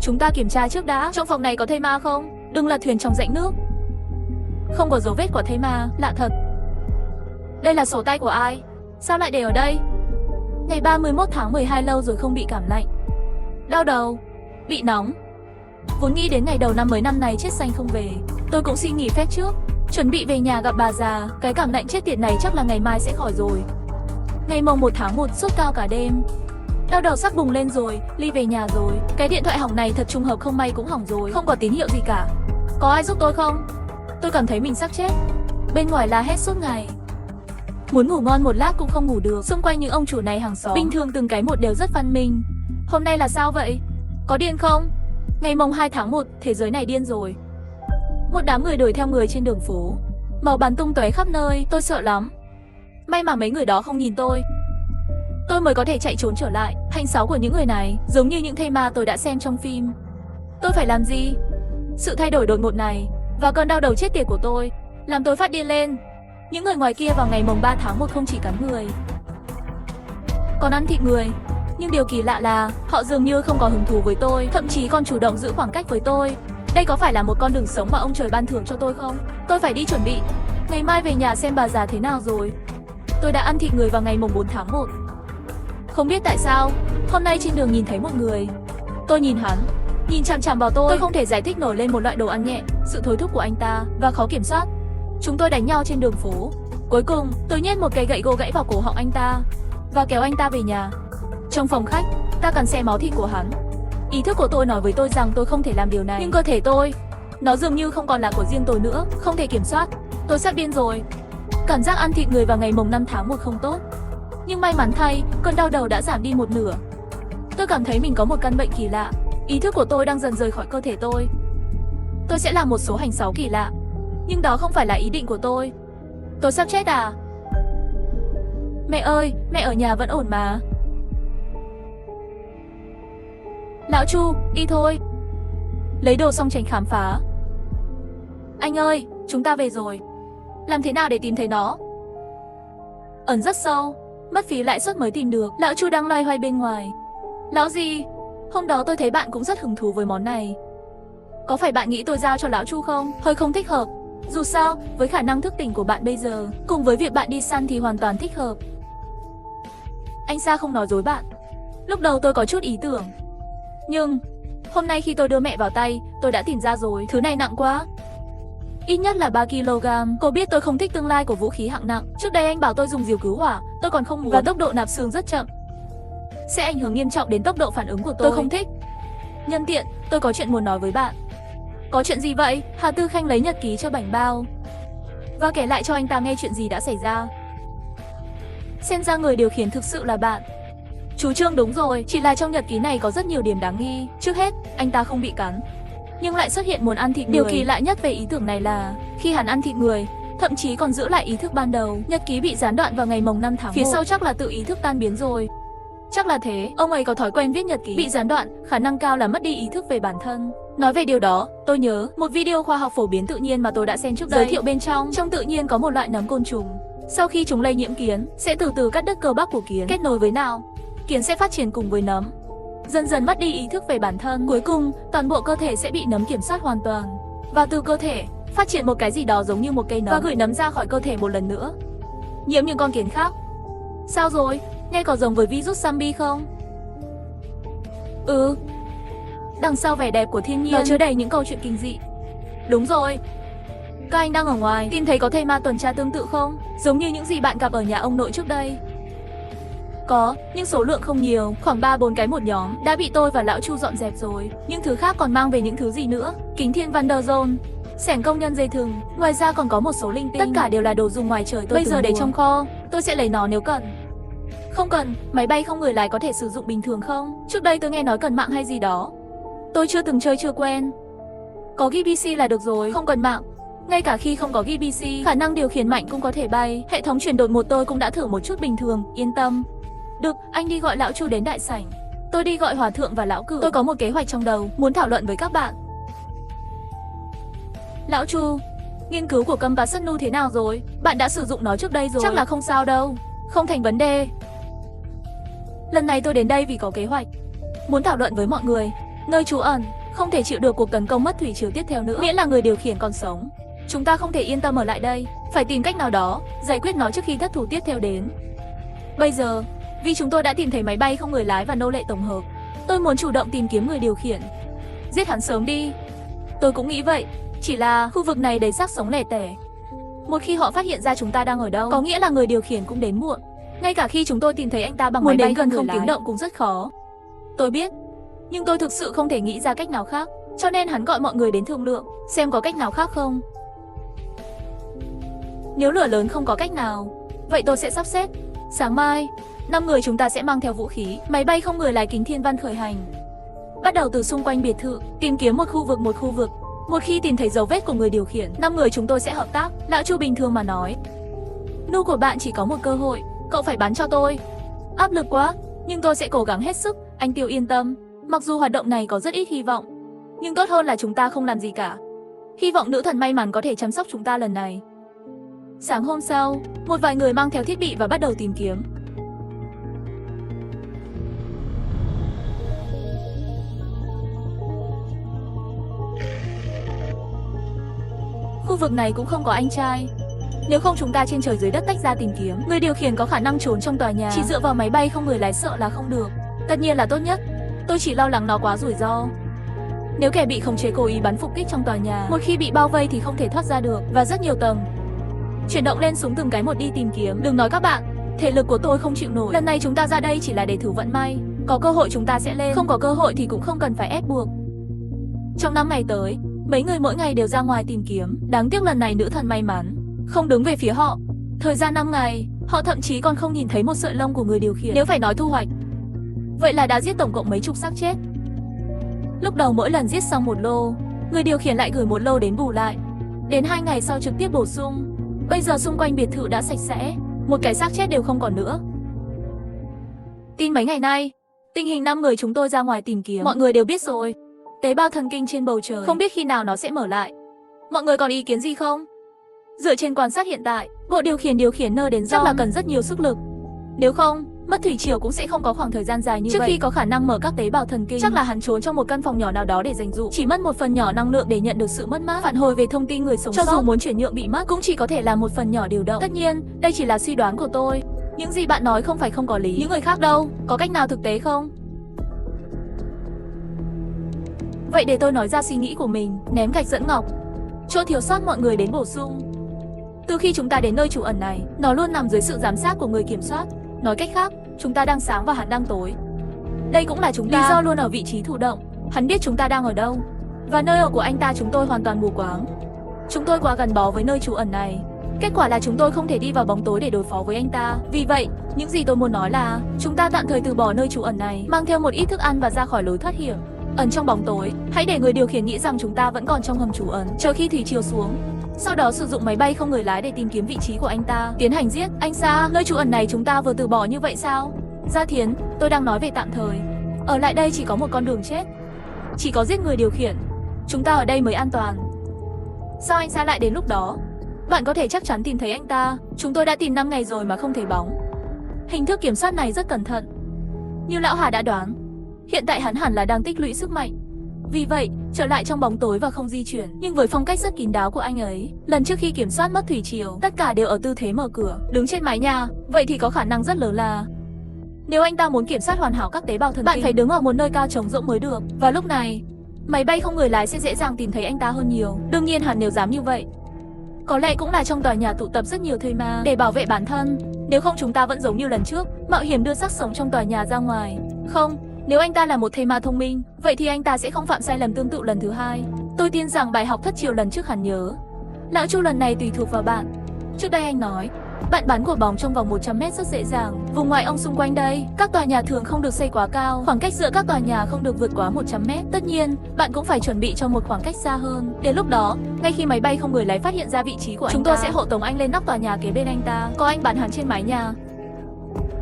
Chúng ta kiểm tra trước đã, trong phòng này có thây ma không? Đừng lật thuyền trong rãnh nước. Không có dấu vết của thây ma, lạ thật. Đây là sổ tay của ai? Sao lại để ở đây? Ngày 31 tháng 12 lâu rồi không bị cảm lạnh. Đau đầu, bị nóng. Vốn nghĩ đến ngày đầu năm mới năm này chết xanh không về. Tôi cũng xin nghỉ phép trước, chuẩn bị về nhà gặp bà già. Cái cảm lạnh chết tiệt này chắc là ngày mai sẽ khỏi rồi. Ngày mồng 1 tháng 1 sốt cao cả đêm. Đau đầu sắp bùng lên rồi, Ly về nhà rồi. Cái điện thoại hỏng này thật trùng hợp, không may cũng hỏng rồi. Không có tín hiệu gì cả. Có ai giúp tôi không? Tôi cảm thấy mình sắp chết. Bên ngoài la hét suốt ngày. Muốn ngủ ngon một lát cũng không ngủ được. Xung quanh những ông chủ này hàng xóm, bình thường từng cái một đều rất văn minh. Hôm nay là sao vậy? Có điên không? Ngày mồng 2 tháng 1, thế giới này điên rồi. Một đám người đuổi theo người trên đường phố, màu bắn tung tóe khắp nơi, tôi sợ lắm. May mà mấy người đó không nhìn tôi mới có thể chạy trốn trở lại. Hành xáo của những người này giống như những thây ma tôi đã xem trong phim. Tôi phải làm gì? Sự thay đổi đột ngột này và cơn đau đầu chết tiệt của tôi làm tôi phát điên lên. Những người ngoài kia vào ngày mồng 3 tháng 1 không chỉ cắn người, còn ăn thịt người. Nhưng điều kỳ lạ là họ dường như không có hứng thú với tôi, thậm chí còn chủ động giữ khoảng cách với tôi. Đây có phải là một con đường sống mà ông trời ban thưởng cho tôi không? Tôi phải đi chuẩn bị. Ngày mai về nhà xem bà già thế nào rồi. Tôi đã ăn thịt người vào ngày mồng 4 tháng 1. Không biết tại sao, hôm nay trên đường nhìn thấy một người. Tôi nhìn hắn, nhìn chằm chằm vào tôi không thể giải thích nổi lên một loại đồ ăn nhẹ, sự thối thúc của anh ta và khó kiểm soát. Chúng tôi đánh nhau trên đường phố. Cuối cùng, tôi nhét một cây gậy gỗ gãy vào cổ họng anh ta và kéo anh ta về nhà. Trong phòng khách, ta cắn xé máu thịt của hắn. Ý thức của tôi nói với tôi rằng tôi không thể làm điều này, nhưng cơ thể tôi, nó dường như không còn là của riêng tôi nữa, không thể kiểm soát. Tôi sắp điên rồi. Cảm giác ăn thịt người vào ngày mồng 5 tháng 1 không tốt. Nhưng may mắn thay, cơn đau đầu đã giảm đi một nửa. Tôi cảm thấy mình có một căn bệnh kỳ lạ. Ý thức của tôi đang dần rời khỏi cơ thể tôi. Tôi sẽ làm một số hành xáo kỳ lạ, nhưng đó không phải là ý định của tôi. Tôi sắp chết à? Mẹ ơi, mẹ ở nhà vẫn ổn mà. Lão Chu, đi thôi. Lấy đồ xong tránh khám phá. Anh ơi, chúng ta về rồi. Làm thế nào để tìm thấy nó? Ẩn rất sâu, mất phí lãi suất mới tìm được. Lão Chu đang loay hoay bên ngoài. Lão gì? Hôm đó tôi thấy bạn cũng rất hứng thú với món này. Có phải bạn nghĩ tôi giao cho lão Chu không? Hơi không thích hợp. Dù sao, với khả năng thức tỉnh của bạn bây giờ, cùng với việc bạn đi săn thì hoàn toàn thích hợp. Anh Sa không nói dối bạn. Lúc đầu tôi có chút ý tưởng. Nhưng, hôm nay khi tôi đưa mẹ vào tay, tôi đã tìm ra rồi, thứ này nặng quá. Ít nhất là 3 kg. Cô biết tôi không thích tương lai của vũ khí hạng nặng. Trước đây anh bảo tôi dùng diều cứu hỏa, tôi còn không muốn. Và tốc độ nạp xương rất chậm. Sẽ ảnh hưởng nghiêm trọng đến tốc độ phản ứng của tôi không thích. Nhân tiện, tôi có chuyện muốn nói với bạn. Có chuyện gì vậy? Hà Tư Khanh lấy nhật ký cho Bảnh Bao và kể lại cho anh ta nghe chuyện gì đã xảy ra. Xem ra người điều khiển thực sự là bạn. Chú Trương đúng rồi, chỉ là trong nhật ký này có rất nhiều điểm đáng nghi. Trước hết, anh ta không bị cắn, nhưng lại xuất hiện muốn ăn thịt người. Điều kỳ lạ nhất về ý tưởng này là khi hắn ăn thịt người, thậm chí còn giữ lại ý thức ban đầu. Nhật ký bị gián đoạn vào ngày mồng 5 tháng 1. Phía sau chắc là tự ý thức tan biến rồi. Chắc là thế, ông ấy có thói quen viết nhật ký. Bị gián đoạn, khả năng cao là mất đi ý thức về bản thân. Nói về điều đó, tôi nhớ một video khoa học phổ biến tự nhiên mà tôi đã xem trước đây. Giới thiệu bên trong tự nhiên có một loại nấm côn trùng. Sau khi chúng lây nhiễm kiến, sẽ từ từ cắt đứt cơ bắp của kiến, kết nối với não. Kiến sẽ phát triển cùng với nấm, dần dần mất đi ý thức về bản thân. Cuối cùng, toàn bộ cơ thể sẽ bị nấm kiểm soát hoàn toàn. Và từ cơ thể, phát triển một cái gì đó giống như một cây nấm và gửi nấm ra khỏi cơ thể một lần nữa, nhiễm những con kiến khác. Sao rồi? Nghe có giống với virus zombie không? Ừ. Đằng sau vẻ đẹp của thiên nhiên, nó chứa đầy những câu chuyện kinh dị. Đúng rồi. Các anh đang ở ngoài, tìm thấy có thây ma tuần tra tương tự không? Giống như những gì bạn gặp ở nhà ông nội trước đây. Có, nhưng số lượng không nhiều, khoảng 3-4 cái một nhóm, đã bị tôi và lão Chu dọn dẹp rồi. Những thứ khác còn mang về những thứ gì nữa? Kính thiên Vanderzone, xẻng công nhân dây thừng, ngoài ra còn có một số linh tinh. Tất cả đều là đồ dùng ngoài trời tôi bây giờ để trong kho, tôi sẽ lấy nó nếu cần. Không cần, máy bay không người lái có thể sử dụng bình thường không? Trước đây tôi nghe nói cần mạng hay gì đó. Tôi chưa từng chơi chưa quen. Có GPC là được rồi, không cần mạng. Ngay cả khi không có GPC, khả năng điều khiển mạnh cũng có thể bay. Hệ thống chuyển đổi một tôi cũng đã thử một chút bình thường, yên tâm. Được, anh đi gọi lão Chu đến đại sảnh. Tôi đi gọi hòa thượng và lão cử. Tôi có một kế hoạch trong đầu, muốn thảo luận với các bạn. Lão Chu, nghiên cứu của Compasonu thế nào rồi? Bạn đã sử dụng nó trước đây rồi. Chắc là không sao đâu, không thành vấn đề. Lần này tôi đến đây vì có kế hoạch, muốn thảo luận với mọi người. Nơi trú ẩn không thể chịu được cuộc tấn công mất thủy triều tiếp theo nữa. Miễn là người điều khiển còn sống, chúng ta không thể yên tâm ở lại đây. Phải tìm cách nào đó giải quyết nó trước khi thất thủ tiếp theo đến. Bây giờ, vì chúng tôi đã tìm thấy máy bay không người lái và nô lệ tổng hợp, tôi muốn chủ động tìm kiếm người điều khiển. Giết hắn sớm đi. Tôi cũng nghĩ vậy, chỉ là khu vực này đầy xác sống lẻ tẻ. Một khi họ phát hiện ra chúng ta đang ở đâu, có nghĩa là người điều khiển cũng đến muộn. Ngay cả khi chúng tôi tìm thấy anh ta bằng máy bay gần không tiếng động cũng rất khó. Tôi biết, nhưng tôi thực sự không thể nghĩ ra cách nào khác, cho nên hắn gọi mọi người đến thương lượng, xem có cách nào khác không. Nếu lửa lớn không có cách nào, vậy tôi sẽ sắp xếp. Sáng mai, 5 người chúng ta sẽ mang theo vũ khí, máy bay không người lái kính thiên văn khởi hành. Bắt đầu từ xung quanh biệt thự, tìm kiếm một khu vực. Một khi tìm thấy dấu vết của người điều khiển, 5 người chúng tôi sẽ hợp tác. Lão Chu bình thường mà nói. Nu của bạn chỉ có một cơ hội, cậu phải bán cho tôi. Áp lực quá, nhưng tôi sẽ cố gắng hết sức, anh Tiêu yên tâm. Mặc dù hoạt động này có rất ít hy vọng, nhưng tốt hơn là chúng ta không làm gì cả. Hy vọng nữ thần may mắn có thể chăm sóc chúng ta lần này. Sáng hôm sau, một vài người mang theo thiết bị và bắt đầu tìm kiếm. Khu vực này cũng không có anh trai. Nếu không chúng ta trên trời dưới đất tách ra tìm kiếm. Người điều khiển có khả năng trốn trong tòa nhà, chỉ dựa vào máy bay không người lái sợ là không được. Tất nhiên là tốt nhất, tôi chỉ lo lắng nó quá rủi ro. Nếu kẻ bị khống chế cố ý bắn phục kích trong tòa nhà, một khi bị bao vây thì không thể thoát ra được, và rất nhiều tầng. Chuyển động lên súng từng cái một đi tìm kiếm. Đừng nói các bạn, thể lực của tôi không chịu nổi. Lần này chúng ta ra đây chỉ là để thử vận may. Có cơ hội chúng ta sẽ lên, không có cơ hội thì cũng không cần phải ép buộc. Trong 5 ngày tới, mấy người mỗi ngày đều ra ngoài tìm kiếm. Đáng tiếc lần này nữ thần may mắn không đứng về phía họ. Thời gian 5 ngày, họ thậm chí còn không nhìn thấy một sợi lông của người điều khiển. Nếu phải nói thu hoạch, vậy là đã giết tổng cộng mấy chục xác chết. Lúc đầu mỗi lần giết xong một lô, người điều khiển lại gửi một lô đến bù lại. Đến 2 ngày sau trực tiếp bổ sung. Bây giờ xung quanh biệt thự đã sạch sẽ, một cái xác chết đều không còn nữa. Tin mấy ngày nay, tình hình 5 người chúng tôi ra ngoài tìm kiếm, mọi người đều biết rồi. Tế bào thần kinh trên bầu trời, không biết khi nào nó sẽ mở lại. Mọi người còn ý kiến gì không? Dựa trên quan sát hiện tại, bộ điều khiển nơ đến do chắc là cần rất nhiều sức lực. Nếu không, Mất thủy triều cũng sẽ không có khoảng thời gian dài như vậy. Trước khi có khả năng mở các tế bào thần kinh, chắc là hắn trốn trong một căn phòng nhỏ nào đó để dành dụ. Chỉ mất một phần nhỏ năng lượng để nhận được sự mất mát. Phản hồi về thông tin người sống sót, cho dù muốn chuyển nhượng bị mất cũng chỉ có thể là một phần nhỏ điều động. Tất nhiên, đây chỉ là suy đoán của tôi. Những gì bạn nói không phải không có lý. Những người khác đâu? Có cách nào thực tế không? Vậy để tôi nói ra suy nghĩ của mình. Ném gạch dẫn ngọc. Chỗ thiếu sót mọi người đến bổ sung. Từ khi chúng ta đến nơi trú ẩn này, nó luôn nằm dưới sự giám sát của người kiểm soát. Nói cách khác, chúng ta đang sáng và hắn đang tối. Đây cũng là chúng ta. Lý do luôn ở vị trí thụ động. Hắn biết chúng ta đang ở đâu. Và nơi ở của anh ta chúng tôi hoàn toàn mù quáng. Chúng tôi quá gắn bó với nơi trú ẩn này. Kết quả là chúng tôi không thể đi vào bóng tối để đối phó với anh ta. Vì vậy, những gì tôi muốn nói là chúng ta tạm thời từ bỏ nơi trú ẩn này, mang theo một ít thức ăn và ra khỏi lối thoát hiểm. Ẩn trong bóng tối, hãy để người điều khiển nghĩ rằng chúng ta vẫn còn trong hầm trú ẩn, chờ khi thủy triều xuống. Sau đó sử dụng máy bay không người lái để tìm kiếm vị trí của anh ta, tiến hành giết. Anh Sa, nơi trú ẩn này chúng ta vừa từ bỏ như vậy sao? Gia Thiến, tôi đang nói về tạm thời. Ở lại đây chỉ có một con đường chết. Chỉ có giết người điều khiển. Chúng ta ở đây mới an toàn. Sao anh Sa lại đến lúc đó? Bạn có thể chắc chắn tìm thấy anh ta. Chúng tôi đã tìm 5 ngày rồi mà không thấy bóng. Hình thức kiểm soát này rất cẩn thận. Như lão Hà đã đoán, hiện tại hắn hẳn là đang tích lũy sức mạnh. Vì vậy, trở lại trong bóng tối và không di chuyển. Nhưng với phong cách rất kín đáo của anh ấy, lần trước khi kiểm soát mất thủy triều, tất cả đều ở tư thế mở cửa, đứng trên mái nhà. Vậy thì có khả năng rất lớn là nếu anh ta muốn kiểm soát hoàn hảo các tế bào thần kinh, bạn phải đứng ở một nơi cao trống rỗng mới được. Và lúc này, máy bay không người lái sẽ dễ dàng tìm thấy anh ta hơn nhiều. Đương nhiên hắn nếu dám như vậy. Có lẽ cũng là trong tòa nhà tụ tập rất nhiều thây ma để bảo vệ bản thân. Nếu không chúng ta vẫn giống như lần trước, mạo hiểm đưa xác sống trong tòa nhà ra ngoài. Không, nếu anh ta là một thây ma thông minh, vậy thì anh ta sẽ không phạm sai lầm tương tự lần thứ hai. Tôi tin rằng bài học thất triều lần trước hẳn nhớ. Lão Chu lần này tùy thuộc vào bạn. Trước đây anh nói, bạn bắn quả bóng trong vòng 100m rất dễ dàng. Vùng ngoại ông xung quanh đây, các tòa nhà thường không được xây quá cao. Khoảng cách giữa các tòa nhà không được vượt quá 100m. Tất nhiên, bạn cũng phải chuẩn bị cho một khoảng cách xa hơn. Đến lúc đó, ngay khi máy bay không người lái phát hiện ra vị trí của anh ta, chúng tôi sẽ hộ tống anh lên nóc tòa nhà kế bên anh ta. Có anh bắn hắn trên mái nhà.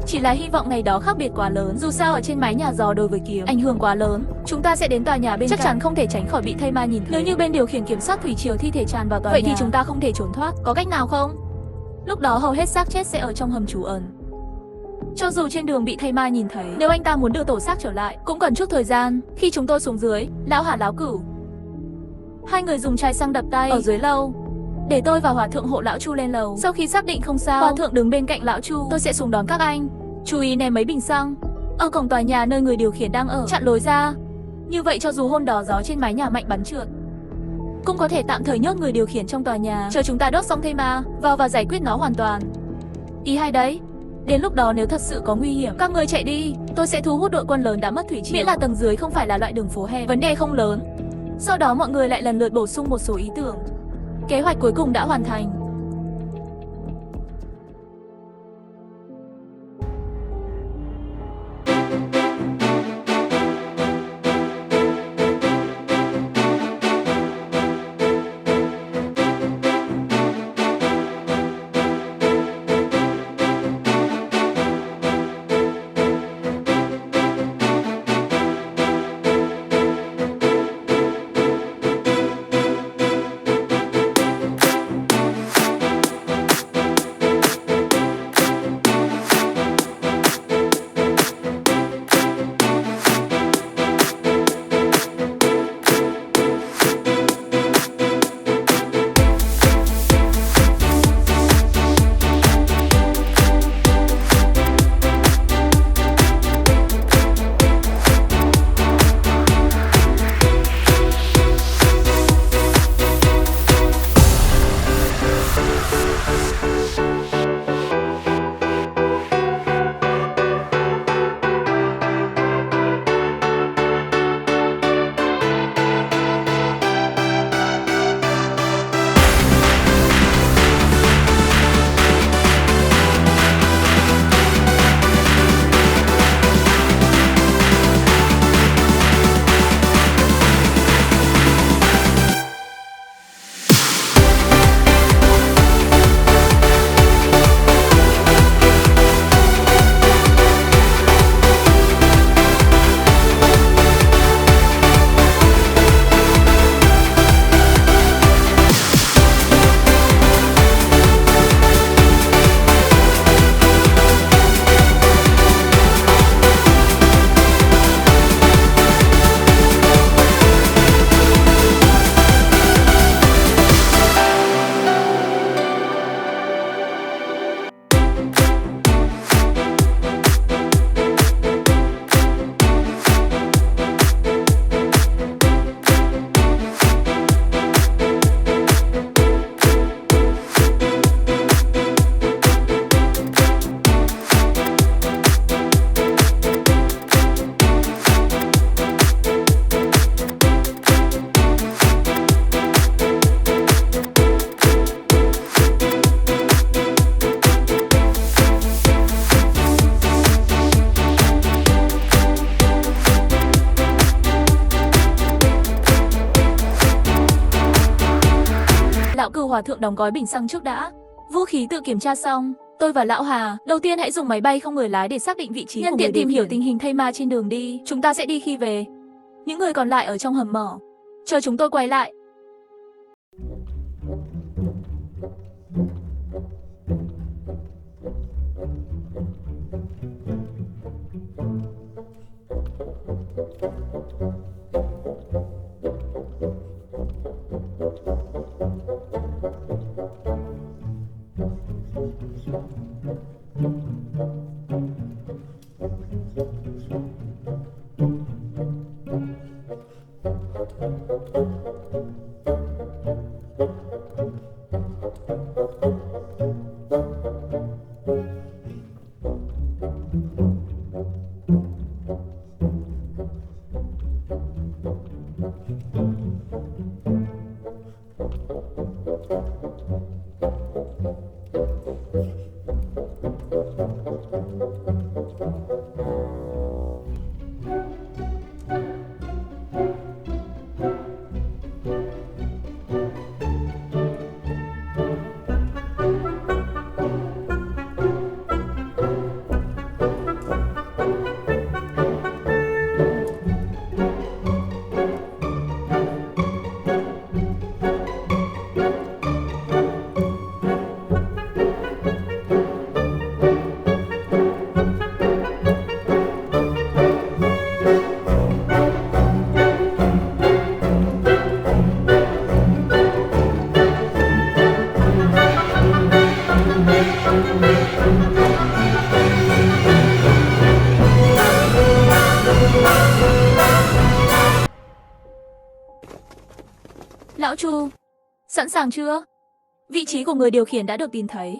Chỉ là hy vọng ngày đó khác biệt quá lớn. Dù sao ở trên mái nhà gió đối với kiếm ảnh hưởng quá lớn. Chúng ta sẽ đến tòa nhà bên cạnh. Chắc chắn không thể tránh khỏi bị thây ma nhìn thấy. Nếu như bên điều khiển kiểm soát thủy triều thi thể tràn vào tòa nhà, vậy thì chúng ta không thể trốn thoát. Có cách nào không? Lúc đó hầu hết xác chết sẽ ở trong hầm trú ẩn. Cho dù trên đường bị thây ma nhìn thấy, nếu anh ta muốn đưa tổ xác trở lại, cũng cần chút thời gian. Khi chúng tôi xuống dưới, lão Hà láo cửu. Hai người dùng chai xăng đập tay ở dưới lầu. Để tôi và Hòa thượng hộ lão Chu lên lầu. Sau khi xác định không sao, Hòa thượng đứng bên cạnh lão Chu. Tôi sẽ xuống đón các anh. Chú ý ném mấy bình xăng ở cổng tòa nhà nơi người điều khiển đang ở, chặn lối ra. Như vậy cho dù hôm đó gió trên mái nhà mạnh bắn trượt, cũng có thể tạm thời nhốt người điều khiển trong tòa nhà, chờ chúng ta đốt xong thây ma vào và giải quyết nó hoàn toàn. Ý hay đấy. Đến lúc đó nếu thật sự có nguy hiểm, các người chạy đi. Tôi sẽ thu hút đội quân lớn đã mất thủy triều. Miễn là tầng dưới không phải là loại đường phố hẹp, vấn đề không lớn. Sau đó mọi người lại lần lượt bổ sung một số ý tưởng. Kế hoạch cuối cùng đã hoàn thành. hòa thượng đóng gói bình xăng trước đã. Vũ khí tự kiểm tra xong, tôi và lão Hà, đầu tiên hãy dùng máy bay không người lái để xác định vị trí của người điều khiển. Tìm hiểu tình hình thây ma trên đường đi, chúng ta sẽ đi khi về. Những người còn lại ở trong hầm mở, chờ chúng tôi quay lại. Lão Chu, sẵn sàng chưa? Vị trí của người điều khiển đã được tìm thấy.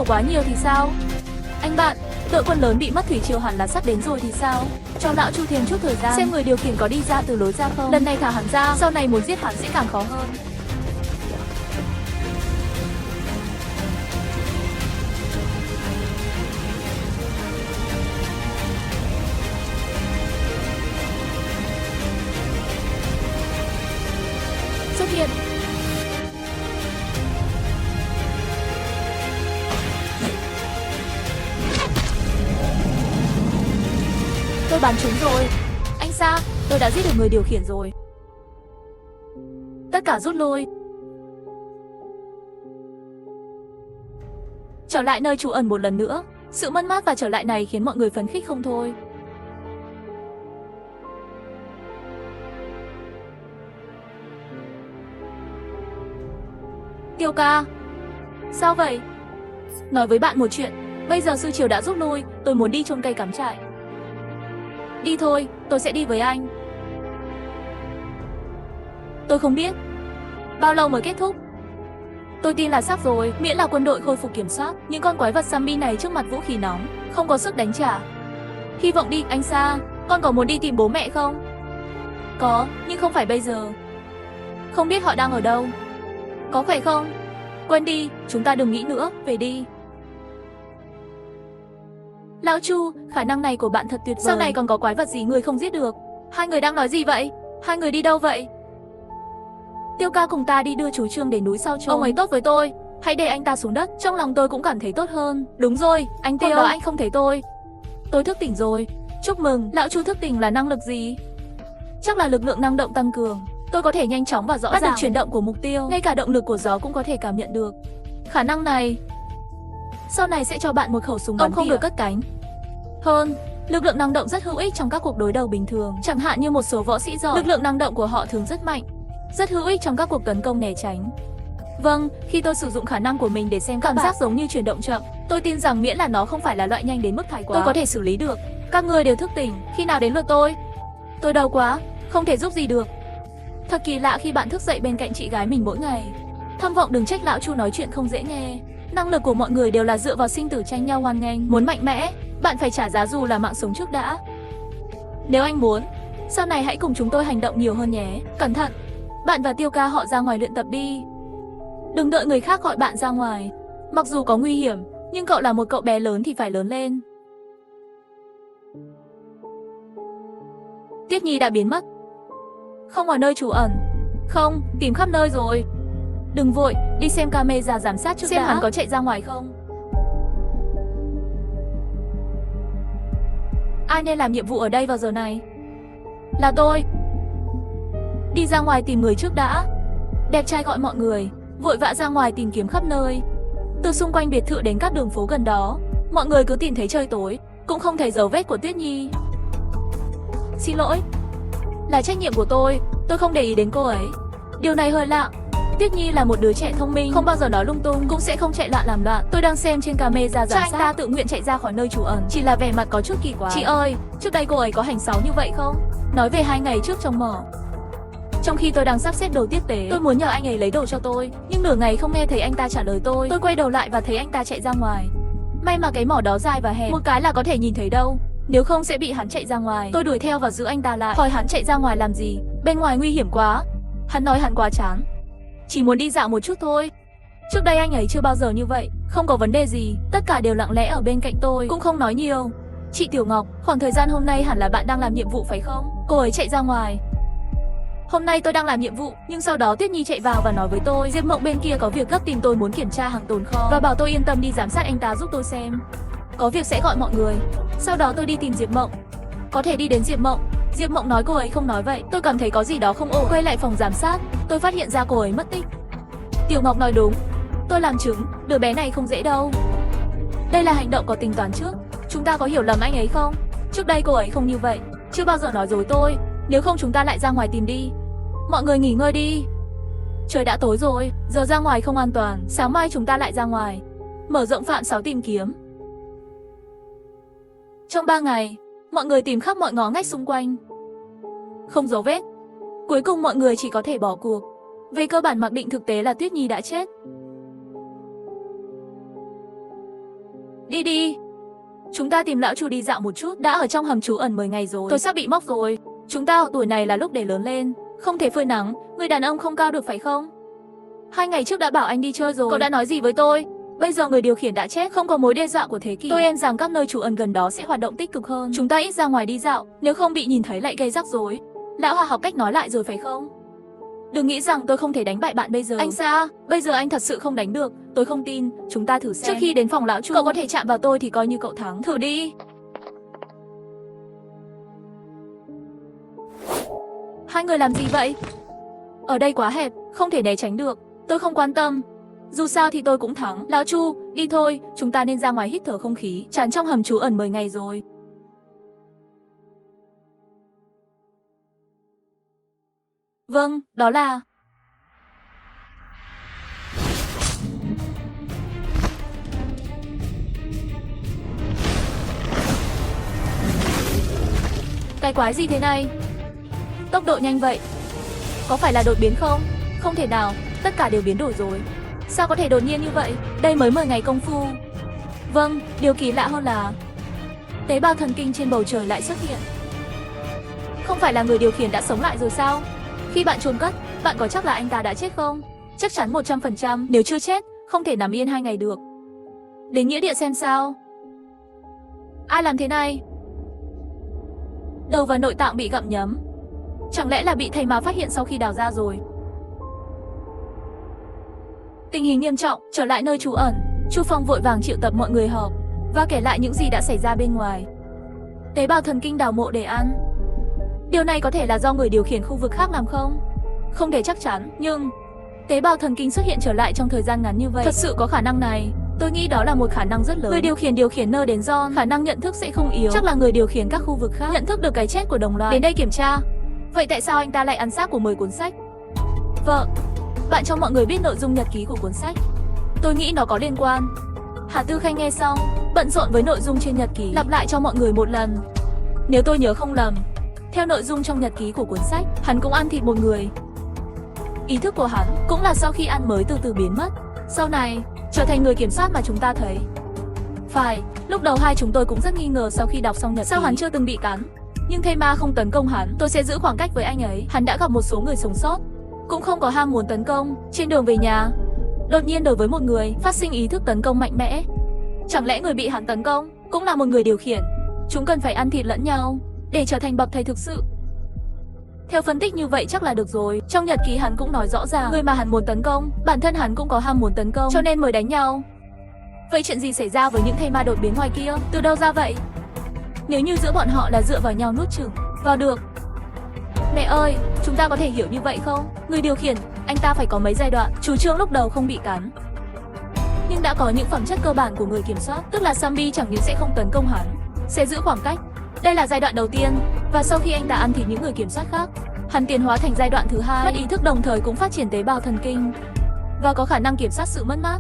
Quá nhiều thì sao? Anh bạn, đội quân lớn bị mất thủy triều hẳn là sắp đến rồi thì sao? Cho lão Chu thêm chút thời gian, xem người điều khiển có đi ra từ lối ra không. Lần này thả hắn ra, sau này muốn giết hắn sẽ càng khó hơn. Xuất hiện. Tôi bắn trúng rồi. Anh Sa, tôi đã giết được người điều khiển rồi. Tất cả rút lui. Trở lại nơi trú ẩn một lần nữa. Sự mất mát và trở lại này khiến mọi người phấn khích không thôi. Tiêu ca, sao vậy? Nói với bạn một chuyện. Bây giờ sư triều đã rút lui. Tôi muốn đi chôn cây cắm trại. Đi thôi, tôi sẽ đi với anh. Tôi không biết bao lâu mới kết thúc. Tôi tin là sắp rồi, miễn là quân đội khôi phục kiểm soát. Những con quái vật zombie này trước mặt vũ khí nóng, không có sức đánh trả. Hy vọng đi, anh Sa. Con có muốn đi tìm bố mẹ không? Có, nhưng không phải bây giờ. Không biết họ đang ở đâu. Có khỏe không? Quên đi, chúng ta đừng nghĩ nữa, về đi. Lão Chu, khả năng này của bạn thật tuyệt vời. Sau này còn có quái vật gì người không giết được? Hai người đang nói gì vậy? Hai người đi đâu vậy? Tiêu ca cùng ta đi đưa chú Trương đến núi sau chôn. Ông ấy tốt với tôi, hãy để anh ta xuống đất. Trong lòng tôi cũng cảm thấy tốt hơn. Đúng rồi, anh Tiêu. Hôm đó anh không thấy tôi. Tôi thức tỉnh rồi. Chúc mừng. Lão Chu thức tỉnh là năng lực gì? Chắc là lực lượng năng động tăng cường. Tôi có thể nhanh chóng và rõ ràng bắt được chuyển động của mục tiêu, ngay cả động lực của gió cũng có thể cảm nhận được. Khả năng này sau này sẽ cho bạn một khẩu súng bắn tỉa. Ông không được cất cánh. Hơn, lực lượng năng động rất hữu ích trong các cuộc đối đầu bình thường, chẳng hạn như một số võ sĩ giỏi, lực lượng năng động của họ thường rất mạnh, rất hữu ích trong các cuộc tấn công né tránh. Vâng, khi tôi sử dụng khả năng của mình để xem cảm giác giống như chuyển động chậm, tôi tin rằng miễn là nó không phải là loại nhanh đến mức thái quá, tôi có thể xử lý được. Các người đều thức tỉnh, khi nào đến lượt tôi? Tôi đau quá, không thể giúp gì được. Thật kỳ lạ khi bạn thức dậy bên cạnh chị gái mình mỗi ngày. Tham vọng đừng trách lão Chu nói chuyện không dễ nghe. Năng lực của mọi người đều là dựa vào sinh tử tranh nhau hoan nghênh. Muốn mạnh mẽ, bạn phải trả giá dù là mạng sống trước đã. Nếu anh muốn, sau này hãy cùng chúng tôi hành động nhiều hơn nhé. Cẩn thận, bạn và Tiêu ca họ ra ngoài luyện tập đi. Đừng đợi người khác gọi bạn ra ngoài. Mặc dù có nguy hiểm, nhưng cậu là một cậu bé lớn thì phải lớn lên. Tiết Nhi đã biến mất. Không ở nơi trú ẩn. Không, tìm khắp nơi rồi. Đừng vội, đi xem camera giám sát trước xem hắn có chạy ra ngoài không. Ai nên làm nhiệm vụ ở đây vào giờ này? Là tôi. Đi ra ngoài tìm người trước đã. Đẹp trai gọi mọi người vội vã ra ngoài tìm kiếm khắp nơi. Từ xung quanh biệt thự đến các đường phố gần đó, mọi người cứ tìm thấy trời tối, cũng không thấy dấu vết của Tuyết Nhi. Xin lỗi, là trách nhiệm của tôi không để ý đến cô ấy. Điều này hơi lạ. Tuyết Nhi là một đứa trẻ thông minh, không bao giờ nói lung tung, cũng sẽ không chạy loạn làm loạn. Tôi đang xem trên camera giám sát, anh ta tự nguyện chạy ra khỏi nơi trú ẩn, chỉ là vẻ mặt có chút kỳ quái. Chị ơi, trước đây cô ấy có hành sáu như vậy không? Nói về 2 ngày trước trong mỏ. Trong khi tôi đang sắp xếp đồ tiếp tế, tôi muốn nhờ anh ấy lấy đồ cho tôi, nhưng nửa ngày không nghe thấy anh ta trả lời tôi. Tôi quay đầu lại và thấy anh ta chạy ra ngoài. May mà cái mỏ đó dài và hẹp, một cái là có thể nhìn thấy đâu. Nếu không sẽ bị hắn chạy ra ngoài. Tôi đuổi theo và giữ anh ta lại, hỏi hắn chạy ra ngoài làm gì. Bên ngoài nguy hiểm quá. Hắn nói hắn quá chán, chỉ muốn đi dạo một chút thôi. Trước đây anh ấy chưa bao giờ như vậy. Không có vấn đề gì, tất cả đều lặng lẽ ở bên cạnh tôi, cũng không nói nhiều. Chị Tiểu Ngọc, khoảng thời gian hôm nay hẳn là bạn đang làm nhiệm vụ phải không? Cô ấy chạy ra ngoài. Hôm nay tôi đang làm nhiệm vụ, nhưng sau đó Tuyết Nhi chạy vào và nói với tôi Diệp Mộng bên kia có việc gấp tìm tôi muốn kiểm tra hàng tồn kho, và bảo tôi yên tâm đi giám sát anh ta giúp tôi xem. Có việc sẽ gọi mọi người. Sau đó tôi đi tìm Diệp Mộng. Có thể đi đến Diệp Mộng. Diệp Mộng nói cô ấy không nói vậy. Tôi cảm thấy có gì đó không ổn. Quay lại phòng giám sát, tôi phát hiện ra cô ấy mất tích. Tiểu Ngọc nói đúng. Tôi làm chứng, đứa bé này không dễ đâu. Đây là hành động có tính toán trước. Chúng ta có hiểu lầm anh ấy không? Trước đây cô ấy không như vậy, chưa bao giờ nói dối tôi. Nếu không chúng ta lại ra ngoài tìm đi. Mọi người nghỉ ngơi đi. Trời đã tối rồi, giờ ra ngoài không an toàn. Sáng mai chúng ta lại ra ngoài, mở rộng phạm 6 tìm kiếm. Trong 3 ngày, mọi người tìm khắp mọi ngõ ngách xung quanh, không dấu vết. Cuối cùng mọi người chỉ có thể bỏ cuộc. Về cơ bản mặc định thực tế là Tuyết Nhi đã chết. Đi đi. Chúng ta tìm lão Chu đi dạo một chút. Đã ở trong hầm trú ẩn 10 ngày rồi. Tôi sắp bị móc rồi. Chúng ta ở tuổi này là lúc để lớn lên, không thể phơi nắng. Người đàn ông không cao được phải không? 2 ngày trước đã bảo anh đi chơi rồi. Cậu đã nói gì với tôi? Bây giờ người điều khiển đã chết, không có mối đe dọa của thế kỷ. Tôi e rằng các nơi trú ẩn gần đó sẽ hoạt động tích cực hơn. Chúng ta ít ra ngoài đi dạo, nếu không bị nhìn thấy lại gây rắc rối. Lão Hòa học cách nói lại rồi phải không? Đừng nghĩ rằng tôi không thể đánh bại bạn bây giờ. Anh Sa, bây giờ anh thật sự không đánh được. Tôi không tin, chúng ta thử xem. Trước khi đến phòng lão Chu, cậu có thể chạm vào tôi thì coi như cậu thắng. Thử đi. Hai người làm gì vậy? Ở đây quá hẹp, không thể né tránh được. Tôi không quan tâm. Dù sao thì tôi cũng thắng. Lão Chu, đi thôi, chúng ta nên ra ngoài hít thở không khí. Chán trong hầm trú ẩn 10 ngày rồi. Vâng, đó là... Cái quái gì thế này? Tốc độ nhanh vậy. Có phải là đột biến không? Không thể nào, tất cả đều biến đổi rồi. sao có thể đột nhiên như vậy? Đây mới 10 ngày công phu. Vâng, điều kỳ lạ hơn là tế bào thần kinh trên bầu trời lại xuất hiện. Không phải là người điều khiển đã sống lại rồi sao? Khi bạn chôn cất, bạn có chắc là anh ta đã chết không? Chắc chắn 100%, nếu chưa chết, không thể nằm yên 2 ngày được. Đến nghĩa địa xem sao. Ai làm thế này? Đầu và nội tạng bị gặm nhấm. Chẳng lẽ là bị thầy mà phát hiện sau khi đào ra rồi? Tình hình nghiêm trọng, trở lại nơi trú ẩn, Chu Phong vội vàng triệu tập mọi người họp và kể lại những gì đã xảy ra bên ngoài. Tế bào thần kinh đào mộ để ăn. Điều này có thể là do người điều khiển khu vực khác làm không? Không thể chắc chắn, nhưng tế bào thần kinh xuất hiện trở lại trong thời gian ngắn như vậy. Thật sự có khả năng này. Tôi nghĩ đó là một khả năng rất lớn. Người điều khiển nơi đến John, khả năng nhận thức sẽ không yếu. Chắc là người điều khiển các khu vực khác nhận thức được cái chết của đồng loại. Đến đây kiểm tra. Vậy tại sao anh ta lại ăn xác của 10 cuốn sách? Vợ, bạn cho mọi người biết nội dung nhật ký của cuốn sách. Tôi nghĩ nó có liên quan. Hà Tư Khanh nghe xong, bận rộn với nội dung trên nhật ký, lặp lại cho mọi người một lần. Nếu tôi nhớ không lầm, theo nội dung trong nhật ký của cuốn sách, hắn cũng ăn thịt một người. Ý thức của hắn cũng là sau khi ăn mới từ từ biến mất, sau này trở thành người kiểm soát mà chúng ta thấy. Phải, lúc đầu hai chúng tôi cũng rất nghi ngờ sau khi đọc xong nhật ký. Sao hắn chưa từng bị cắn? Nhưng thây ma không tấn công hắn, tôi sẽ giữ khoảng cách với anh ấy. Hắn đã gặp một số người sống sót, cũng không có ham muốn tấn công. Trên đường về nhà, đột nhiên đối với một người phát sinh ý thức tấn công mạnh mẽ. Chẳng lẽ người bị hắn tấn công cũng là một người điều khiển? Chúng cần phải ăn thịt lẫn nhau để trở thành bậc thầy thực sự. Theo phân tích như vậy chắc là được rồi. Trong nhật ký hắn cũng nói rõ ràng, người mà hắn muốn tấn công, bản thân hắn cũng có ham muốn tấn công, cho nên mới đánh nhau. Vậy chuyện gì xảy ra với những thây ma đột biến ngoài kia? Từ đâu ra vậy? Nếu như giữa bọn họ là dựa vào nhau nuốt chửng vào được. Mẹ ơi, chúng ta có thể hiểu như vậy không? Người điều khiển, anh ta phải có mấy giai đoạn. Chú Trương lúc đầu không bị cắn, nhưng đã có những phẩm chất cơ bản của người kiểm soát, tức là zombie chẳng những sẽ không tấn công hắn, sẽ giữ khoảng cách. Đây là giai đoạn đầu tiên, và sau khi anh ta ăn thịt những người kiểm soát khác, hắn tiến hóa thành giai đoạn thứ hai, mất ý thức đồng thời cũng phát triển tế bào thần kinh và có khả năng kiểm soát sự mất mát.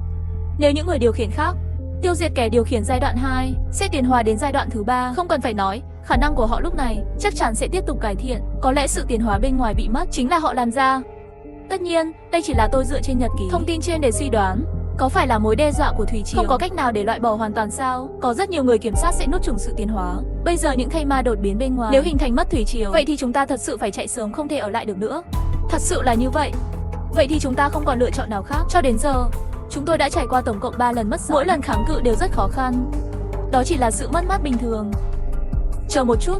Nếu những người điều khiển khác tiêu diệt kẻ điều khiển giai đoạn 2, sẽ tiến hóa đến giai đoạn thứ 3. Không cần phải nói, khả năng của họ lúc này chắc chắn sẽ tiếp tục cải thiện. Có lẽ sự tiến hóa bên ngoài bị mất chính là họ làm ra. Tất nhiên, đây chỉ là tôi dựa trên nhật ký thông tin trên để suy đoán. Có phải là mối đe dọa của thủy triều? Không có cách nào để loại bỏ hoàn toàn sao? Có rất nhiều người kiểm soát sẽ nuốt chửng sự tiến hóa. Bây giờ những thây ma đột biến bên ngoài, nếu hình thành mất thủy triều, vậy thì chúng ta thật sự phải chạy sớm, không thể ở lại được nữa. Thật sự là như vậy. Vậy thì chúng ta không còn lựa chọn nào khác. Cho đến giờ, chúng tôi đã trải qua tổng cộng 3 lần mất sóng. Mỗi lần kháng cự đều rất khó khăn. Đó chỉ là sự mất mát bình thường. Chờ một chút.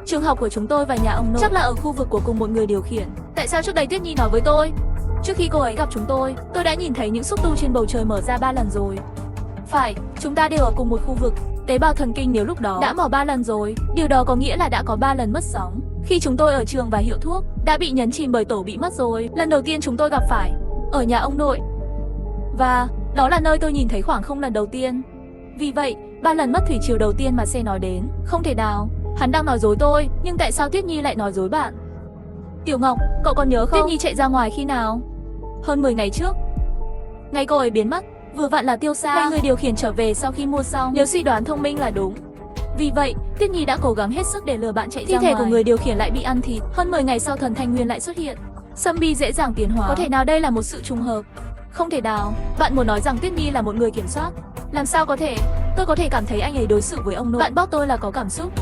Trường học của chúng tôi và nhà ông nội chắc là ở khu vực của cùng một người điều khiển. Tại sao trước đây Tuyết Nhi nói với tôi? Trước khi cô ấy gặp chúng tôi đã nhìn thấy những xúc tu trên bầu trời mở ra 3 lần rồi. Phải, chúng ta đều ở cùng một khu vực. Tế bào thần kinh nếu lúc đó đã mỏ 3 lần rồi, điều đó có nghĩa là đã có 3 lần mất sóng. Khi chúng tôi ở trường và hiệu thuốc, đã bị nhấn chìm bởi tổ bị mất rồi. Lần đầu tiên chúng tôi gặp phải ở nhà ông nội, và đó là nơi tôi nhìn thấy khoảng không lần đầu tiên. Vì vậy, 3 lần mất thủy triều đầu tiên mà xe nói đến, không thể nào. Hắn đang nói dối tôi, nhưng tại sao Tuyết Nhi lại nói dối bạn? Tiểu Ngọc, cậu còn nhớ không? Tuyết Nhi chạy ra ngoài khi nào? Hơn 10 ngày trước. Ngày cô ấy biến mất, vừa vặn là Tiêu Sa, người điều khiển trở về sau khi mua xong. Nếu suy đoán thông minh là đúng. Vì vậy, Tuyết Nhi đã cố gắng hết sức để lừa bạn chạy ra ngoài. Thi thể của người điều khiển lại bị ăn thịt. Hơn 10 ngày sau thần thanh nguyên lại xuất hiện. Zombie dễ dàng tiến hóa. Có thể nào đây là một sự trùng hợp? Không thể nào. Bạn muốn nói rằng Tuyết Nhi là một người kiểm soát? Làm sao có thể? Tôi có thể cảm thấy anh ấy đối xử với ông nội. Bạn bóc tôi là có cảm xúc.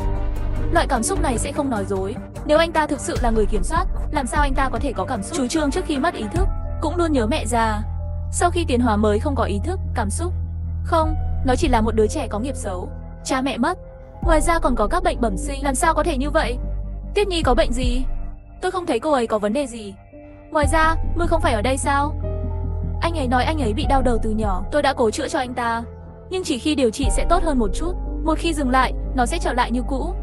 Loại cảm xúc này sẽ không nói dối. Nếu anh ta thực sự là người kiểm soát, làm sao anh ta có thể có cảm xúc? Chú Trương trước khi mất ý thức cũng luôn nhớ mẹ già. Sau khi tiến hóa mới không có ý thức, cảm xúc. Không, nó chỉ là một đứa trẻ có nghiệp xấu. Cha mẹ mất. Ngoài ra còn có các bệnh bẩm sinh. Làm sao có thể như vậy? Tuyết Nhi có bệnh gì? Tôi không thấy cô ấy có vấn đề gì. Ngoài ra, Mưa không phải ở đây sao? Anh ấy nói anh ấy bị đau đầu từ nhỏ. Tôi đã cố chữa cho anh ta, nhưng chỉ khi điều trị sẽ tốt hơn một chút. Một khi dừng lại, nó sẽ trở lại như cũ.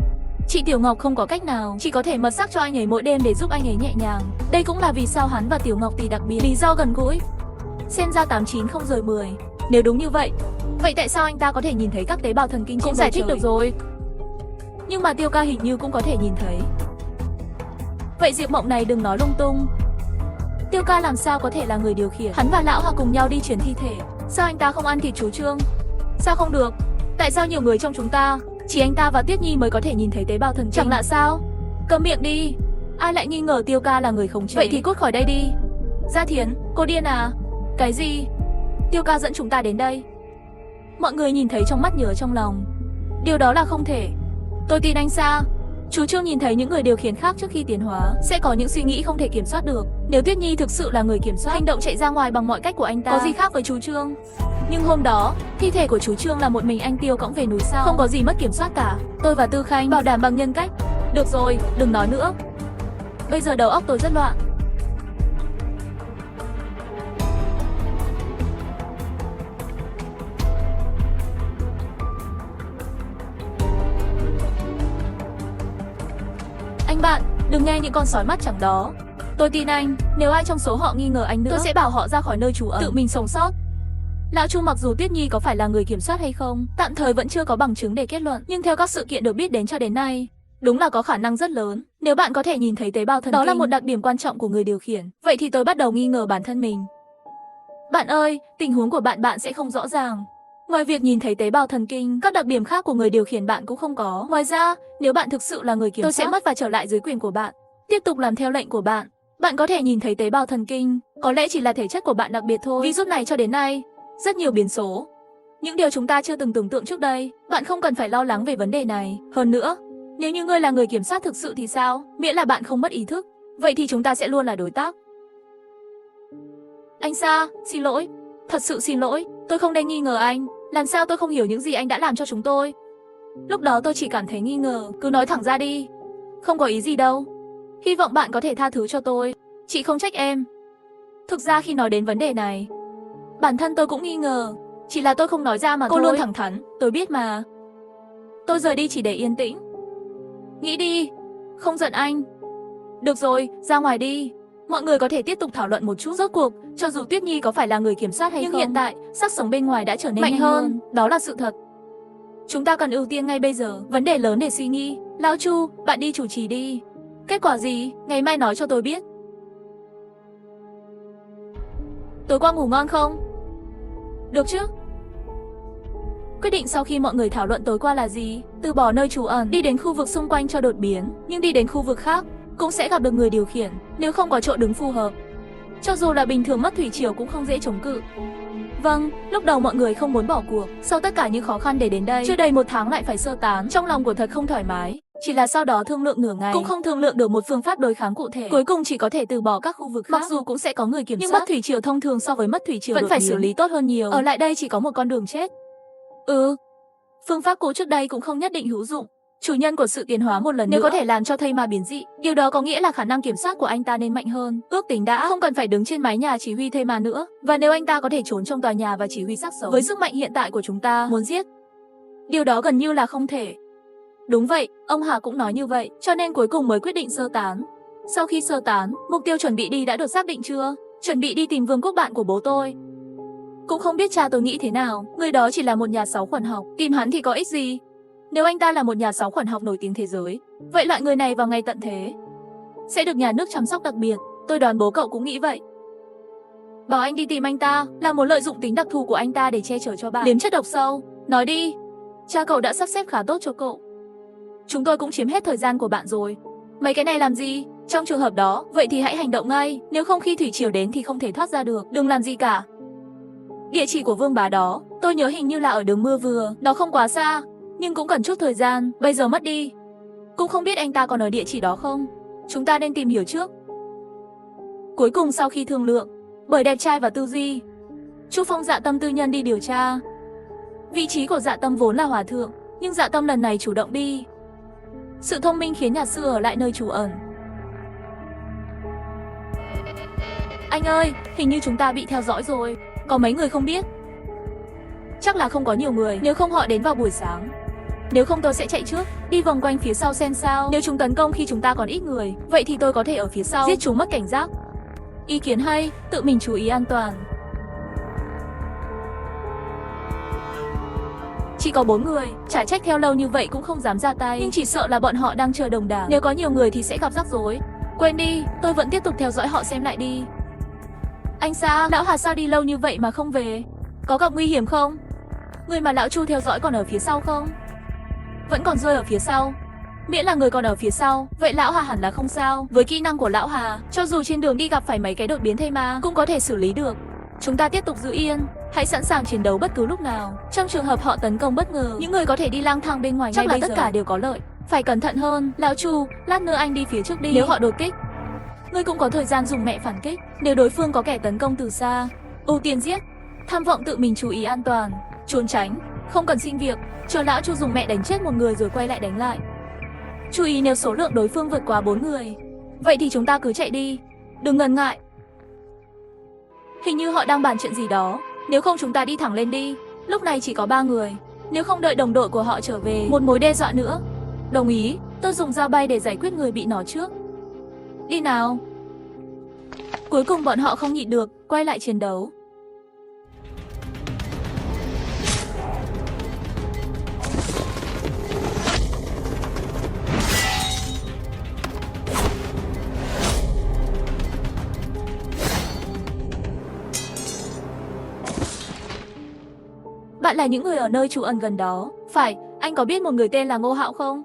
Chị Tiểu Ngọc không có cách nào, chỉ có thể mật sắc cho anh ấy mỗi đêm để giúp anh ấy nhẹ nhàng. Đây cũng là vì sao hắn và Tiểu Ngọc tỷ đặc biệt, lý do gần gũi. Xem ra 89 không rời 10. Nếu đúng như vậy, vậy tại sao anh ta có thể nhìn thấy các tế bào thần kinh trên bầu trời? Cũng giải thích được rồi. Nhưng mà Tiêu Ca hình như cũng có thể nhìn thấy. Vậy Diệp Mộng này đừng nói lung tung. Tiêu Ca làm sao có thể là người điều khiển? Hắn và Lão Hà cùng nhau đi chuyển thi thể. Sao anh ta không ăn thịt chú Trương? Sao không được? Tại sao nhiều người trong chúng ta, chỉ anh ta và Tuyết Nhi mới có thể nhìn thấy tế bào thần kinh? Chẳng lạ sao? Câm miệng đi. Ai lại nghi ngờ Tiêu Ca là người khống chế? Vậy thì cút khỏi đây đi. Gia Thiến, cô điên à? Cái gì? Tiêu ca dẫn chúng ta đến đây. Mọi người nhìn thấy trong mắt nhớ trong lòng. Điều đó là không thể. Tôi tin anh Sa. Chú Trương nhìn thấy những người điều khiển khác trước khi tiến hóa sẽ có những suy nghĩ không thể kiểm soát được. Nếu Tuyết Nhi thực sự là người kiểm soát hành động chạy ra ngoài bằng mọi cách của anh ta, có gì khác với chú Trương? Nhưng hôm đó, thi thể của chú Trương là một mình anh Tiêu cõng về núi sao, không có gì mất kiểm soát cả. Tôi và Tư Khanh bảo đảm bằng nhân cách. Được rồi, đừng nói nữa. Bây giờ đầu óc tôi rất loạn. Anh bạn, đừng nghe những con sói mắt chẳng đó. Tôi tin anh, nếu ai trong số họ nghi ngờ anh nữa, tôi sẽ bảo họ ra khỏi nơi trú ẩn, tự mình sống sót. Lão Chu mặc dù Tuyết Nhi có phải là người kiểm soát hay không, tạm thời vẫn chưa có bằng chứng để kết luận, nhưng theo các sự kiện được biết đến cho đến nay, đúng là có khả năng rất lớn. Nếu bạn có thể nhìn thấy tế bào thần kinh, đó là một đặc điểm quan trọng của người điều khiển. Vậy thì tôi bắt đầu nghi ngờ bản thân mình. Bạn ơi, tình huống của bạn sẽ không rõ ràng. Ngoài việc nhìn thấy tế bào thần kinh, các đặc điểm khác của người điều khiển bạn cũng không có. Ngoài ra, nếu bạn thực sự là người kiểm soát, tôi sẽ mất và trở lại dưới quyền của bạn, tiếp tục làm theo lệnh của bạn. Bạn có thể nhìn thấy tế bào thần kinh, có lẽ chỉ là thể chất của bạn đặc biệt thôi. Virus này cho đến nay, rất nhiều biến số. Những điều chúng ta chưa từng tưởng tượng trước đây. Bạn không cần phải lo lắng về vấn đề này. Hơn nữa, nếu như ngươi là người kiểm soát thực sự thì sao? Miễn là bạn không mất ý thức, vậy thì chúng ta sẽ luôn là đối tác. Anh Sa, xin lỗi. Thật sự xin lỗi, tôi không nên nghi ngờ anh. Làm sao tôi không hiểu những gì anh đã làm cho chúng tôi? Lúc đó tôi chỉ cảm thấy nghi ngờ, cứ nói thẳng ra đi. Không có ý gì đâu. Hy vọng bạn có thể tha thứ cho tôi. Chị không trách em. Thực ra khi nói đến vấn đề này, bản thân tôi cũng nghi ngờ. Chỉ là tôi không nói ra mà thôi. Cô luôn thẳng thắn, tôi biết mà. Tôi rời đi chỉ để yên tĩnh. Nghĩ đi, không giận anh. Được rồi, ra ngoài đi. Mọi người có thể tiếp tục thảo luận một chút. Rốt cuộc, cho dù Tuyết Nhi có phải là người kiểm soát hay không, nhưng hiện tại, xác sống bên ngoài đã trở nên mạnh hơn. Đó là sự thật. Chúng ta cần ưu tiên ngay bây giờ. Vấn đề lớn để suy nghĩ. Lão Chu, bạn đi chủ trì đi. Kết quả gì? Ngày mai nói cho tôi biết. Tối qua ngủ ngon không? Được chứ? Quyết định sau khi mọi người thảo luận tối qua là gì? Từ bỏ nơi trú ẩn, đi đến khu vực xung quanh cho đột biến. Nhưng đi đến khu vực khác, cũng sẽ gặp được người điều khiển. Nếu không có chỗ đứng phù hợp, cho dù là bình thường mất thủy triều cũng không dễ chống cự. Vâng, lúc đầu mọi người không muốn bỏ cuộc. Sau tất cả những khó khăn để đến đây, chưa đầy 1 tháng lại phải sơ tán. Trong lòng của thật không thoải mái. Chỉ là sau đó thương lượng nửa ngày, cũng không thương lượng được một phương pháp đối kháng cụ thể. Cuối cùng chỉ có thể từ bỏ các khu vực khác. Mặc dù cũng sẽ có người kiểm soát, nhưng mất thủy triều thông thường so với mất thủy triều vẫn phải xử lý tốt hơn nhiều. Ở lại đây chỉ có một con đường chết. Phương pháp cũ trước đây cũng không nhất định hữu dụng. Chủ nhân của sự tiến hóa một lần nếu nữa có thể làm cho thây ma biến dị, điều đó có nghĩa là khả năng kiểm soát của anh ta nên mạnh hơn. Ước tính đã không cần phải đứng trên mái nhà chỉ huy thây ma nữa. Và nếu anh ta có thể trốn trong tòa nhà và chỉ huy xác sống, với sức mạnh hiện tại của chúng ta, muốn giết, điều đó gần như là không thể. Đúng vậy, ông Hà cũng nói như vậy, cho nên cuối cùng mới quyết định sơ tán. Sau khi sơ tán, mục tiêu chuẩn bị đi đã được xác định chưa? Chuẩn bị đi tìm Vương Quốc bạn của bố tôi. Cũng không biết cha tôi nghĩ thế nào, người đó chỉ là một nhà sáu khuẩn học, tìm hắn thì có ích gì? Nếu anh ta là một nhà sáu khuẩn học nổi tiếng thế giới, vậy loại người này vào ngày tận thế sẽ được nhà nước chăm sóc đặc biệt. Tôi đoán bố cậu cũng nghĩ vậy. Bảo anh đi tìm anh ta là muốn lợi dụng tính đặc thù của anh ta để che chở cho bạn liếm chất độc sâu. Nói đi, cha cậu đã sắp xếp khá tốt cho cậu. Chúng tôi cũng chiếm hết thời gian của bạn rồi. Mấy cái này làm gì? Trong trường hợp đó, vậy thì hãy hành động ngay. Nếu không khi thủy triều đến thì không thể thoát ra được. Đừng làm gì cả. Địa chỉ của Vương bá đó, tôi nhớ hình như là ở đường Mưa Vừa. Nó không quá xa, nhưng cũng cần chút thời gian. Bây giờ mất đi, cũng không biết anh ta còn ở địa chỉ đó không. Chúng ta nên tìm hiểu trước. Cuối cùng sau khi thương lượng, bởi đẹp trai và tư duy, Chu Phong Dạ Tâm tư nhân đi điều tra. Vị trí của Dạ Tâm vốn là hòa thượng, nhưng Dạ Tâm lần này chủ động đi. Sự thông minh khiến nhà sư ở lại nơi trú ẩn. Anh ơi, hình như chúng ta bị theo dõi rồi. Có mấy người không biết? Chắc là không có nhiều người, nếu không họ đến vào buổi sáng. Nếu không tôi sẽ chạy trước, đi vòng quanh phía sau xem sao. Nếu chúng tấn công khi chúng ta còn ít người, vậy thì tôi có thể ở phía sau, giết chúng mất cảnh giác. Ý kiến hay, tự mình chú ý an toàn. Chỉ có 4 người, chả trách theo lâu như vậy cũng không dám ra tay. Nhưng chỉ sợ là bọn họ đang chờ đồng đảng. Nếu có nhiều người thì sẽ gặp rắc rối. Quên đi, tôi vẫn tiếp tục theo dõi họ xem lại đi. Anh Sa, lão Hà sao đi lâu như vậy mà không về? Có gặp nguy hiểm không? Người mà lão Chu theo dõi còn ở phía sau không? Vẫn còn rơi ở phía sau. Miễn là người còn ở phía sau, vậy lão Hà hẳn là không sao. Với kỹ năng của lão Hà, cho dù trên đường đi gặp phải mấy cái đột biến thây ma cũng có thể xử lý được. Chúng ta tiếp tục giữ yên, hãy sẵn sàng chiến đấu bất cứ lúc nào. Trong trường hợp họ tấn công bất ngờ, những người có thể đi lang thang bên ngoài chắc là tất cả đều có lợi. Phải cẩn thận hơn, lão Chu, lát nữa anh đi phía trước đi. Nếu họ đột kích, ngươi cũng có thời gian dùng mẹ phản kích. Nếu đối phương có kẻ tấn công từ xa, ưu tiên giết. Tham vọng tự mình chú ý an toàn, trốn tránh, không cần xin việc, chờ lão Chu dùng mẹ đánh chết một người rồi quay lại đánh lại. Chú ý nếu số lượng đối phương vượt quá 4 người, vậy thì chúng ta cứ chạy đi, đừng ngần ngại. Hình như họ đang bàn chuyện gì đó, nếu không chúng ta đi thẳng lên đi. Lúc này chỉ có 3 người, nếu không đợi đồng đội của họ trở về, một mối đe dọa nữa. Đồng ý, tôi dùng dao bay để giải quyết người bị nó trước. Đi nào. Cuối cùng bọn họ không nhịn được, quay lại chiến đấu. Bạn là những người ở nơi trú ẩn gần đó. Phải, anh có biết một người tên là Ngô Hạo không?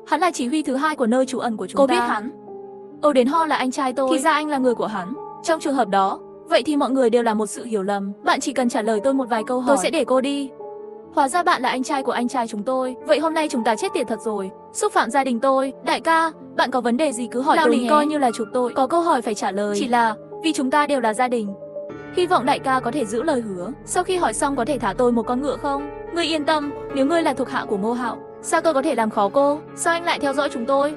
Hắn là chỉ huy thứ 2 của nơi trú ẩn của chúng ta. Cô biết hắn? Đến Ho là anh trai tôi. Thì ra anh là người của hắn. Trong trường hợp đó, vậy thì mọi người đều là một sự hiểu lầm. Bạn chỉ cần trả lời tôi một vài câu hỏi, tôi sẽ để cô đi. Hóa ra bạn là anh trai của anh trai chúng tôi. Vậy hôm nay chúng ta chết tiệt thật rồi. Xúc phạm gia đình tôi. Đại ca, bạn có vấn đề gì cứ hỏi tôi nhé. Coi như là chụp tôi. Có câu hỏi phải trả lời. Chỉ là vì chúng ta đều là gia đình. Hy vọng đại ca có thể giữ lời hứa. Sau khi hỏi xong có thể thả tôi một con ngựa không? Ngươi yên tâm, nếu ngươi là thuộc hạ của Ngô Hạo, sao tôi có thể làm khó cô? Sao anh lại theo dõi chúng tôi?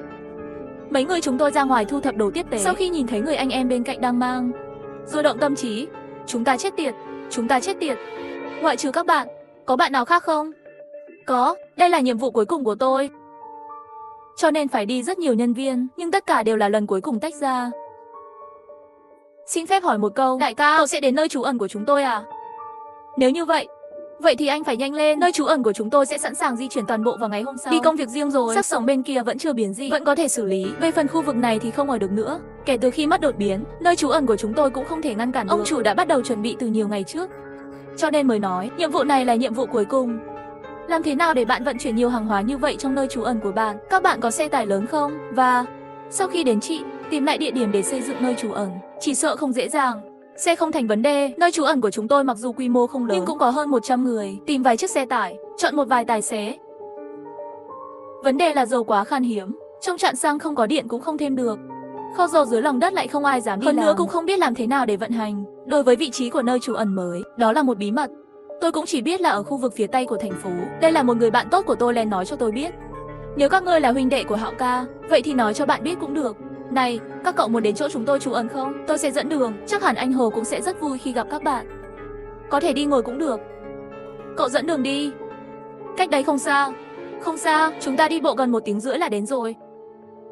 Mấy người chúng tôi ra ngoài thu thập đồ tiếp tế. Sau khi nhìn thấy người anh em bên cạnh đang mang rồi động tâm trí, chúng ta chết tiệt, chúng ta chết tiệt. Ngoại trừ các bạn, có bạn nào khác không? Có, đây là nhiệm vụ cuối cùng của tôi. Cho nên phải đi rất nhiều nhân viên, nhưng tất cả đều là lần cuối cùng tách ra. Xin phép hỏi một câu, đại ca, cậu sẽ đến nơi trú ẩn của chúng tôi à? Nếu như vậy thì anh phải nhanh lên, nơi trú ẩn của chúng tôi sẽ sẵn sàng di chuyển toàn bộ vào ngày hôm sau. Đi công việc riêng rồi, xác sống bên kia vẫn chưa biến dị, vẫn có thể xử lý. Về phần khu vực này thì không ở được nữa. Kể từ khi mất đột biến, nơi trú ẩn của chúng tôi cũng không thể ngăn cản được. Ông chủ đã bắt đầu chuẩn bị từ nhiều ngày trước, cho nên mới nói, nhiệm vụ này là nhiệm vụ cuối cùng. Làm thế nào để bạn vận chuyển nhiều hàng hóa như vậy trong nơi trú ẩn của bạn? Các bạn có xe tải lớn không? Và sau khi đến chị, tìm lại địa điểm để xây dựng nơi trú ẩn, chỉ sợ không dễ dàng. Xe không thành vấn đề, nơi trú ẩn của chúng tôi mặc dù quy mô không lớn nhưng cũng có hơn 100 người, tìm vài chiếc xe tải, chọn một vài tài xế. Vấn đề là dầu quá khan hiếm, trong trạm xăng không có điện cũng không thêm được. Kho dầu dưới lòng đất lại không ai dám đi làm. Hơn nữa cũng không biết làm thế nào để vận hành. Đối với vị trí của nơi trú ẩn mới, đó là một bí mật. Tôi cũng chỉ biết là ở khu vực phía tây của thành phố. Đây là một người bạn tốt của tôi lên nói cho tôi biết. Nếu các ngươi là huynh đệ của Hạo ca, vậy thì nói cho bạn biết cũng được. Này, các cậu muốn đến chỗ chúng tôi trú ẩn không? Tôi sẽ dẫn đường, chắc hẳn anh Hồ cũng sẽ rất vui khi gặp các bạn. Có thể đi ngồi cũng được. Cậu dẫn đường đi. Cách đấy không xa. Không xa, chúng ta đi bộ gần 1 tiếng rưỡi là đến rồi.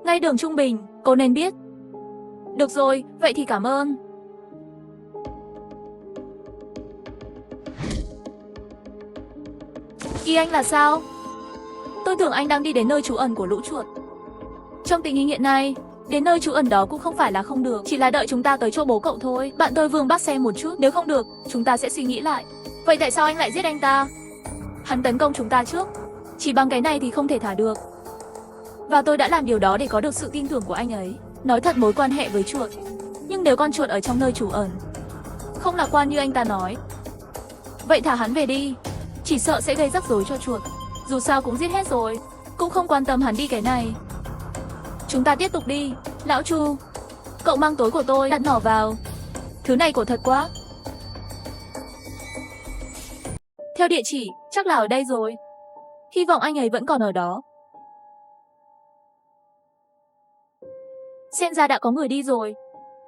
Ngay đường trung bình, cô nên biết. Được rồi, vậy thì cảm ơn. Ý anh là sao? Tôi tưởng anh đang đi đến nơi trú ẩn của lũ chuột. Trong tình hình hiện nay, đến nơi trú ẩn đó cũng không phải là không được, chỉ là đợi chúng ta tới chỗ bố cậu thôi. Bạn tôi Vương bắt xe một chút, nếu không được, chúng ta sẽ suy nghĩ lại. Vậy tại sao anh lại giết anh ta? Hắn tấn công chúng ta trước, chỉ bằng cái này thì không thể thả được. Và tôi đã làm điều đó để có được sự tin tưởng của anh ấy. Nói thật mối quan hệ với chuột, nhưng nếu con chuột ở trong nơi trú ẩn không lạc quan như anh ta nói, vậy thả hắn về đi. Chỉ sợ sẽ gây rắc rối cho chuột. Dù sao cũng giết hết rồi, cũng không quan tâm hắn đi cái này. Chúng ta tiếp tục đi. Lão Chu, cậu mang tối của tôi, đặt nỏ vào. Thứ này cổ thật quá. Theo địa chỉ, chắc là ở đây rồi. Hy vọng anh ấy vẫn còn ở đó. Xem ra đã có người đi rồi.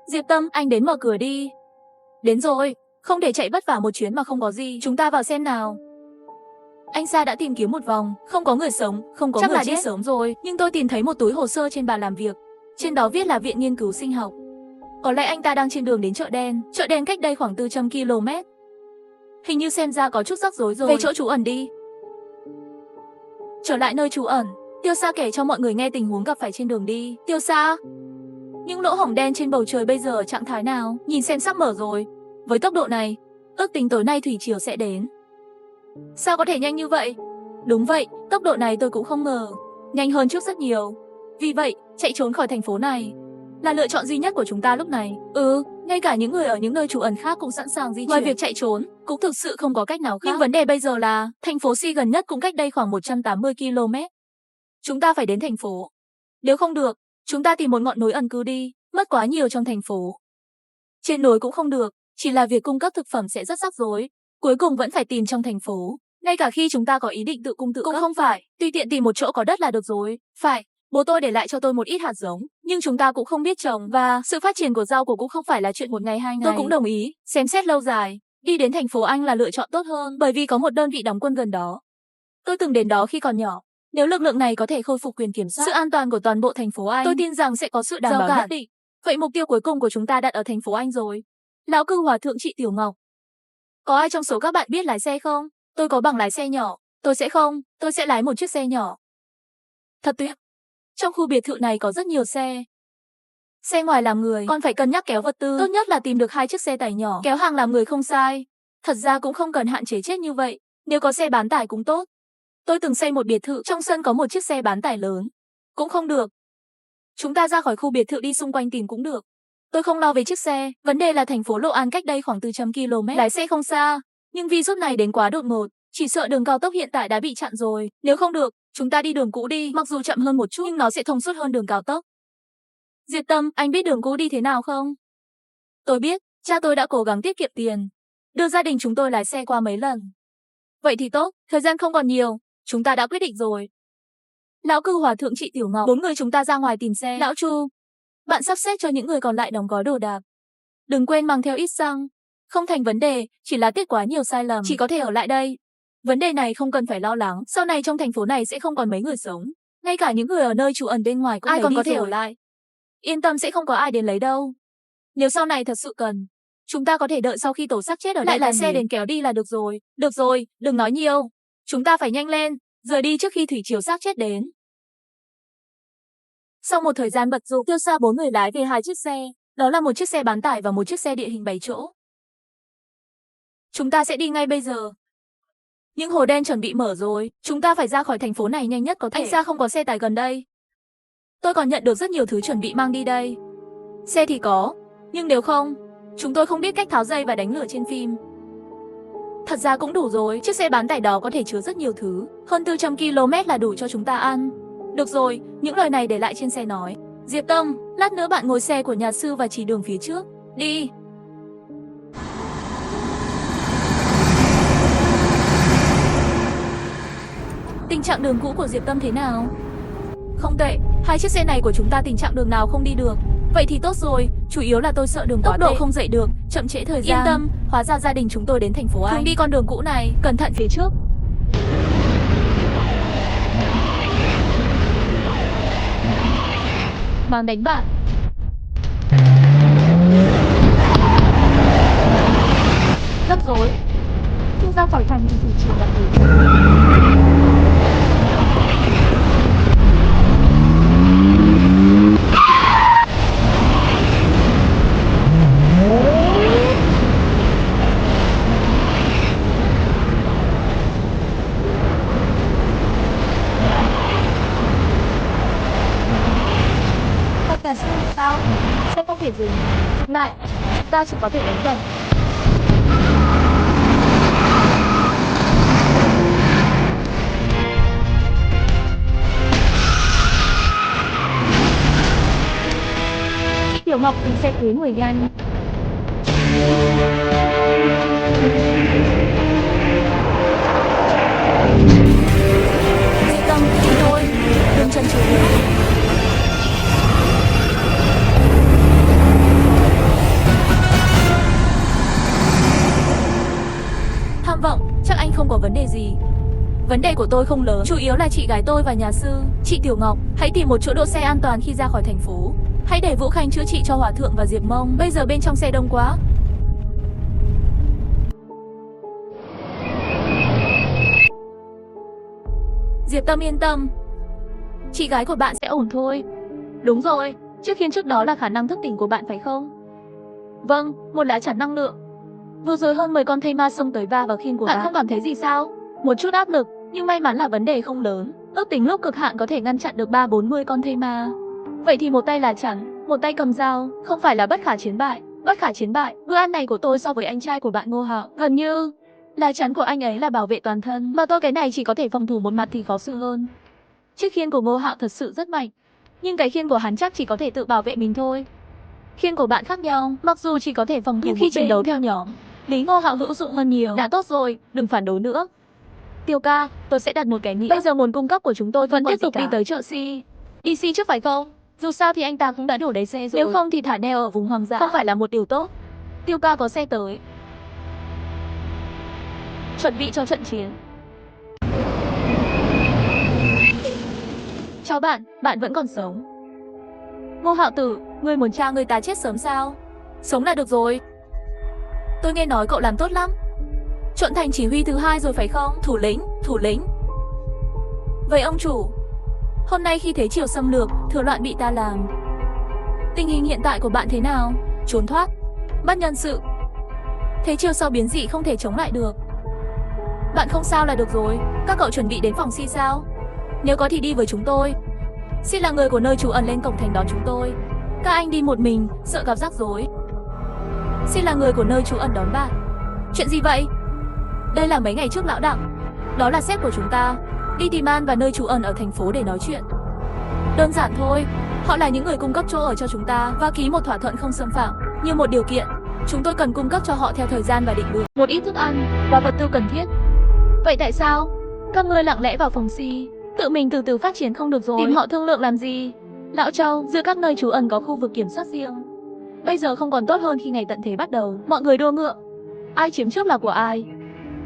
Diệp Tâm, anh đến mở cửa đi. Đến rồi, không thể chạy vất vả một chuyến mà không có gì. Chúng ta vào xem nào. Anh Sa đã tìm kiếm một vòng, không có người sống, không có người chết. Chắc là đi sớm rồi, nhưng tôi tìm thấy một túi hồ sơ trên bàn làm việc. Trên đó viết là Viện Nghiên cứu Sinh học. Có lẽ anh ta đang trên đường đến chợ đen. Chợ đen cách đây khoảng 400 km. Hình như xem ra có chút rắc rối rồi. Về chỗ trú ẩn đi. Trở lại nơi trú ẩn, Tiêu Sa kể cho mọi người nghe tình huống gặp phải trên đường đi. Tiêu Sa, những lỗ hổng đen trên bầu trời bây giờ ở trạng thái nào? Nhìn xem sắp mở rồi. Với tốc độ này, ước tính tối nay thủy triều sẽ đến. Sao có thể nhanh như vậy? Đúng vậy, tốc độ này tôi cũng không ngờ. Nhanh hơn trước rất nhiều. Vì vậy, chạy trốn khỏi thành phố này là lựa chọn duy nhất của chúng ta lúc này. Ngay cả những người ở những nơi trú ẩn khác cũng sẵn sàng di chuyển. Ngoài việc chạy trốn, cũng thực sự không có cách nào khác. Nhưng vấn đề bây giờ là, thành phố Si gần nhất cũng cách đây khoảng 180 km. Chúng ta phải đến thành phố. Nếu không được, chúng ta tìm một ngọn núi ẩn cư đi, mất quá nhiều trong thành phố. Trên núi cũng không được, chỉ là việc cung cấp thực phẩm sẽ rất rắc rối. Cuối cùng vẫn phải tìm trong thành phố. Ngay cả khi chúng ta có ý định tự cung tự cấp. Cũng không phải, tùy tiện tìm một chỗ có đất là được rồi. Phải, bố tôi để lại cho tôi một ít hạt giống, nhưng chúng ta cũng không biết trồng và sự phát triển của rau củ cũng không phải là chuyện một ngày hai ngày. Tôi cũng đồng ý, xem xét lâu dài, đi đến thành phố Anh là lựa chọn tốt hơn bởi vì có một đơn vị đóng quân gần đó. Tôi từng đến đó khi còn nhỏ. Nếu lực lượng này có thể khôi phục quyền kiểm soát, sự an toàn của toàn bộ thành phố Anh, tôi tin rằng sẽ có sự đảm bảo nhất định. Vậy mục tiêu cuối cùng của chúng ta đặt ở thành phố Anh rồi. Lão cư hòa thượng chị Tiểu Ngọc. Có ai trong số các bạn biết lái xe không? Tôi có bằng lái xe nhỏ. Tôi sẽ không, tôi sẽ lái một chiếc xe nhỏ. Thật tuyệt. Trong khu biệt thự này có rất nhiều xe. Xe ngoài làm người, còn phải cân nhắc kéo vật tư. Tốt nhất là tìm được 2 chiếc xe tải nhỏ. Kéo hàng làm người không sai. Thật ra cũng không cần hạn chế chết như vậy. Nếu có xe bán tải cũng tốt. Tôi từng xây một biệt thự, trong sân có một chiếc xe bán tải lớn. Cũng không được. Chúng ta ra khỏi khu biệt thự đi xung quanh tìm cũng được. Tôi không lo về chiếc xe, vấn đề là thành phố Lộ An cách đây khoảng 400 km. Lái xe không xa, nhưng virus này đến quá đột ngột, chỉ sợ đường cao tốc hiện tại đã bị chặn rồi. Nếu không được, chúng ta đi đường cũ đi, mặc dù chậm hơn một chút nhưng nó sẽ thông suốt hơn đường cao tốc. Diệp Tâm, anh biết đường cũ đi thế nào không? Tôi biết, cha tôi đã cố gắng tiết kiệm tiền, đưa gia đình chúng tôi lái xe qua mấy lần. Vậy thì tốt, thời gian không còn nhiều, chúng ta đã quyết định rồi. Lão cư hòa thượng chị Tiểu Ngọc, 4 người chúng ta ra ngoài tìm xe. Lão Chu, bạn sắp xếp cho những người còn lại đóng gói đồ đạc. Đừng quên mang theo ít xăng. Không thành vấn đề, chỉ là tiết quá nhiều sai lầm, chỉ có thể ở lại đây. Vấn đề này không cần phải lo lắng, sau này trong thành phố này sẽ không còn mấy người sống. Ngay cả những người ở nơi trú ẩn bên ngoài cũng ai còn có thể ở lại. Yên tâm, sẽ không có ai đến lấy đâu. Nếu sau này thật sự cần, chúng ta có thể đợi sau khi tổ xác chết ở lại lái xe đến kéo đi là được rồi. Được rồi, đừng nói nhiều. Chúng ta phải nhanh lên, rời đi trước khi thủy triều xác chết đến. Sau một thời gian bận rộn, Tiêu Sa 4 người lái về 2 chiếc xe, đó là một chiếc xe bán tải và một chiếc xe địa hình 7 chỗ. Chúng ta sẽ đi ngay bây giờ. Những hồ đen chuẩn bị mở rồi, chúng ta phải ra khỏi thành phố này nhanh nhất có thể. Anh Sa không có xe tải gần đây. Tôi còn nhận được rất nhiều thứ chuẩn bị mang đi đây. Xe thì có, nhưng nếu không, chúng tôi không biết cách tháo dây và đánh lửa trên phim. Thật ra cũng đủ rồi, chiếc xe bán tải đó có thể chứa rất nhiều thứ, hơn 400 km là đủ cho chúng ta ăn. Được rồi, những lời này để lại trên xe nói. Diệp Tâm, lát nữa bạn ngồi xe của nhà sư và chỉ đường phía trước. Đi. Tình trạng đường cũ của Diệp Tâm thế nào? Không tệ, 2 chiếc xe này của chúng ta tình trạng đường nào không đi được. Vậy thì tốt rồi, chủ yếu là tôi sợ đường quá tốc độ không dậy được, chậm trễ thời gian. Yên tâm, hóa ra gia đình chúng tôi đến thành phố Anh. Thường đi con đường cũ này, cẩn thận phía trước. Mang đánh bạn. Rất rối. Khi ra khỏi thành thì thủy triều đã đến. Sao? Sẽ không thể dừng lại, ta chỉ có thể đánh dần. Tiểu Ngọc thì sẽ cứu người nhanh. Diệp Tâm, đi thôi, đừng chần chừ nữa. Tham vọng, chắc anh không có vấn đề gì. Vấn đề của tôi không lớn, chủ yếu là chị gái tôi và nhà sư. Chị Tiểu Ngọc, hãy tìm một chỗ đỗ xe an toàn khi ra khỏi thành phố. Hãy để Vũ Khanh chữa trị cho Hòa Thượng và Diệp Mông. Bây giờ bên trong xe đông quá. Diệp Tâm yên tâm, chị gái của bạn sẽ ổn thôi. Đúng rồi, chiếc khiên trước đó là khả năng thức tỉnh của bạn phải không? Vâng, một lá chắn năng lượng. Vừa rồi hơn 10 con thây ma xông tới va vào khiên của bạn. Bạn không cảm thấy gì sao? Một chút áp lực, nhưng may mắn là vấn đề không lớn. Ước tính lúc cực hạn có thể ngăn chặn được 3-40 con thây ma. Vậy thì một tay là chắn, một tay cầm dao, không phải là bất khả chiến bại. bất khả chiến bại. Bữa ăn này của tôi so với anh trai của bạn Ngô Hạo gần như lá chắn của anh ấy là bảo vệ toàn thân, mà tôi cái này chỉ có thể phòng thủ một mặt thì khó xử hơn. Chiếc khiên của Ngô Hạo thật sự rất mạnh, nhưng cái khiên của hắn chắc chỉ có thể tự bảo vệ mình thôi. Khiên của bạn khác nhau, mặc dù chỉ có thể phòng thủ, nhưng khi chiến đấu theo nhóm, Lý Ngô Hạo hữu dụng hơn nhiều. Đã tốt rồi, đừng phản đối nữa. Tiêu ca, tôi sẽ đặt một cái nghĩ. Bây giờ nguồn cung cấp của chúng tôi vẫn tiếp tục đi tới chợ Si. Đi Si trước phải không? Dù sao thì anh ta cũng đã đổ đầy xe rồi. Nếu không thì thả neo ở vùng hoang dã không phải là một điều tốt. Tiêu ca có xe tới. Chuẩn bị cho trận chiến. Chào bạn, bạn vẫn còn sống. Ngô Hạo Tử, ngươi muốn cha người ta chết sớm sao? Sống là được rồi. Tôi nghe nói cậu làm tốt lắm. Chọn thành chỉ huy thứ 2 rồi phải không? Thủ lĩnh. Vậy ông chủ, hôm nay khi Thế Triều xâm lược, Thừa Loạn bị ta làm, tình hình hiện tại của bạn thế nào? Trốn thoát, bắt nhân sự. Thế Triều sau biến dị không thể chống lại được. Bạn không sao là được rồi. Các cậu chuẩn bị đến phòng Si sao? Nếu có thì đi với chúng tôi. Si là người của nơi trú ẩn lên cổng thành đón chúng tôi. Các anh đi một mình, sợ gặp rắc rối. Si là người của nơi trú ẩn đón bạn. Chuyện gì vậy? Đây là mấy ngày trước lão Đặng, đó là sếp của chúng ta, đi tìm An và nơi trú ẩn ở thành phố để nói chuyện. Đơn giản thôi, họ là những người cung cấp chỗ ở cho chúng ta và ký một thỏa thuận không xâm phạm. Như một điều kiện, chúng tôi cần cung cấp cho họ theo thời gian và định lượng một ít thức ăn và vật tư cần thiết. Vậy tại sao các ngươi lặng lẽ vào phòng Si, tự mình từ từ phát triển không được rồi? Tìm họ thương lượng làm gì? Lão Châu, giữa các nơi trú ẩn có khu vực kiểm soát riêng. Bây giờ không còn tốt hơn khi ngày tận thế bắt đầu, mọi người đua ngựa, ai chiếm trước là của ai.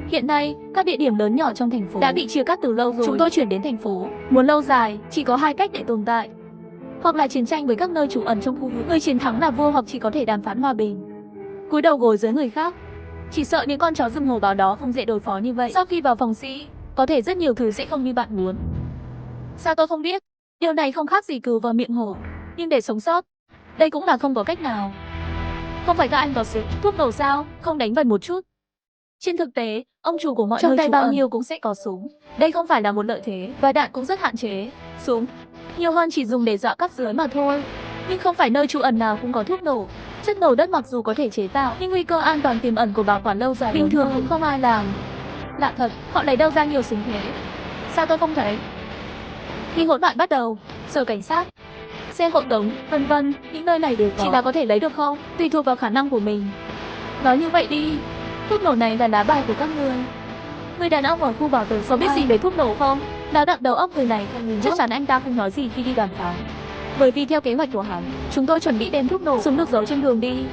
Hiện nay, các địa điểm lớn nhỏ trong thành phố đã bị chia cắt từ lâu rồi. Chúng tôi chuyển đến thành phố. Muốn lâu dài, chỉ có hai cách để tồn tại. Hoặc là chiến tranh với các nơi trú ẩn trong khu vực. Người chiến thắng là vua hoặc chỉ có thể đàm phán hòa bình. Cúi đầu gối dưới người khác. Chỉ sợ những con chó rừng hổ báo đó không dễ đối phó như vậy. Sau khi vào phòng Si, có thể rất nhiều thứ sẽ không như bạn muốn. Sao tôi không biết? Điều này không khác gì cừu vào miệng hổ. Nhưng để sống sót, đây cũng là không có cách nào. Không phải các anh có súng, thuốc nổ sao? Không đánh vần một chút. Trên thực tế, ông chủ của mọi nơi trú bao nhiêu cũng sẽ có súng. Đây không phải là một lợi thế, và đạn cũng rất hạn chế. Súng nhiều hơn chỉ dùng để dọa cấp dưới mà thôi. Nhưng không phải nơi trú ẩn nào cũng có thuốc nổ. Chất nổ đất mặc dù có thể chế tạo, nhưng nguy cơ an toàn tiềm ẩn của bảo quản lâu dài bình thường cũng không ai làm. Lạ thật, họ lấy đâu ra nhiều súng thế? Sao tôi không thấy? Khi hỗn loạn bắt đầu, sở cảnh sát, xe hộ tống, vân vân, những nơi này đều có. Chỉ là có thể lấy được không? Tùy thuộc vào khả năng của mình. Nói như vậy đi, thuốc nổ này là lá bài của các ngươi. Người đàn ông ở khu bảo tồn có biết gì về thuốc nổ không? Lão Đặng đầu óc người này chắc chắn anh ta không nói gì khi đi đàm phán. Bởi vì theo kế hoạch của hắn, chúng tôi chuẩn bị đem thuốc nổ súng được giấu trên đường đi,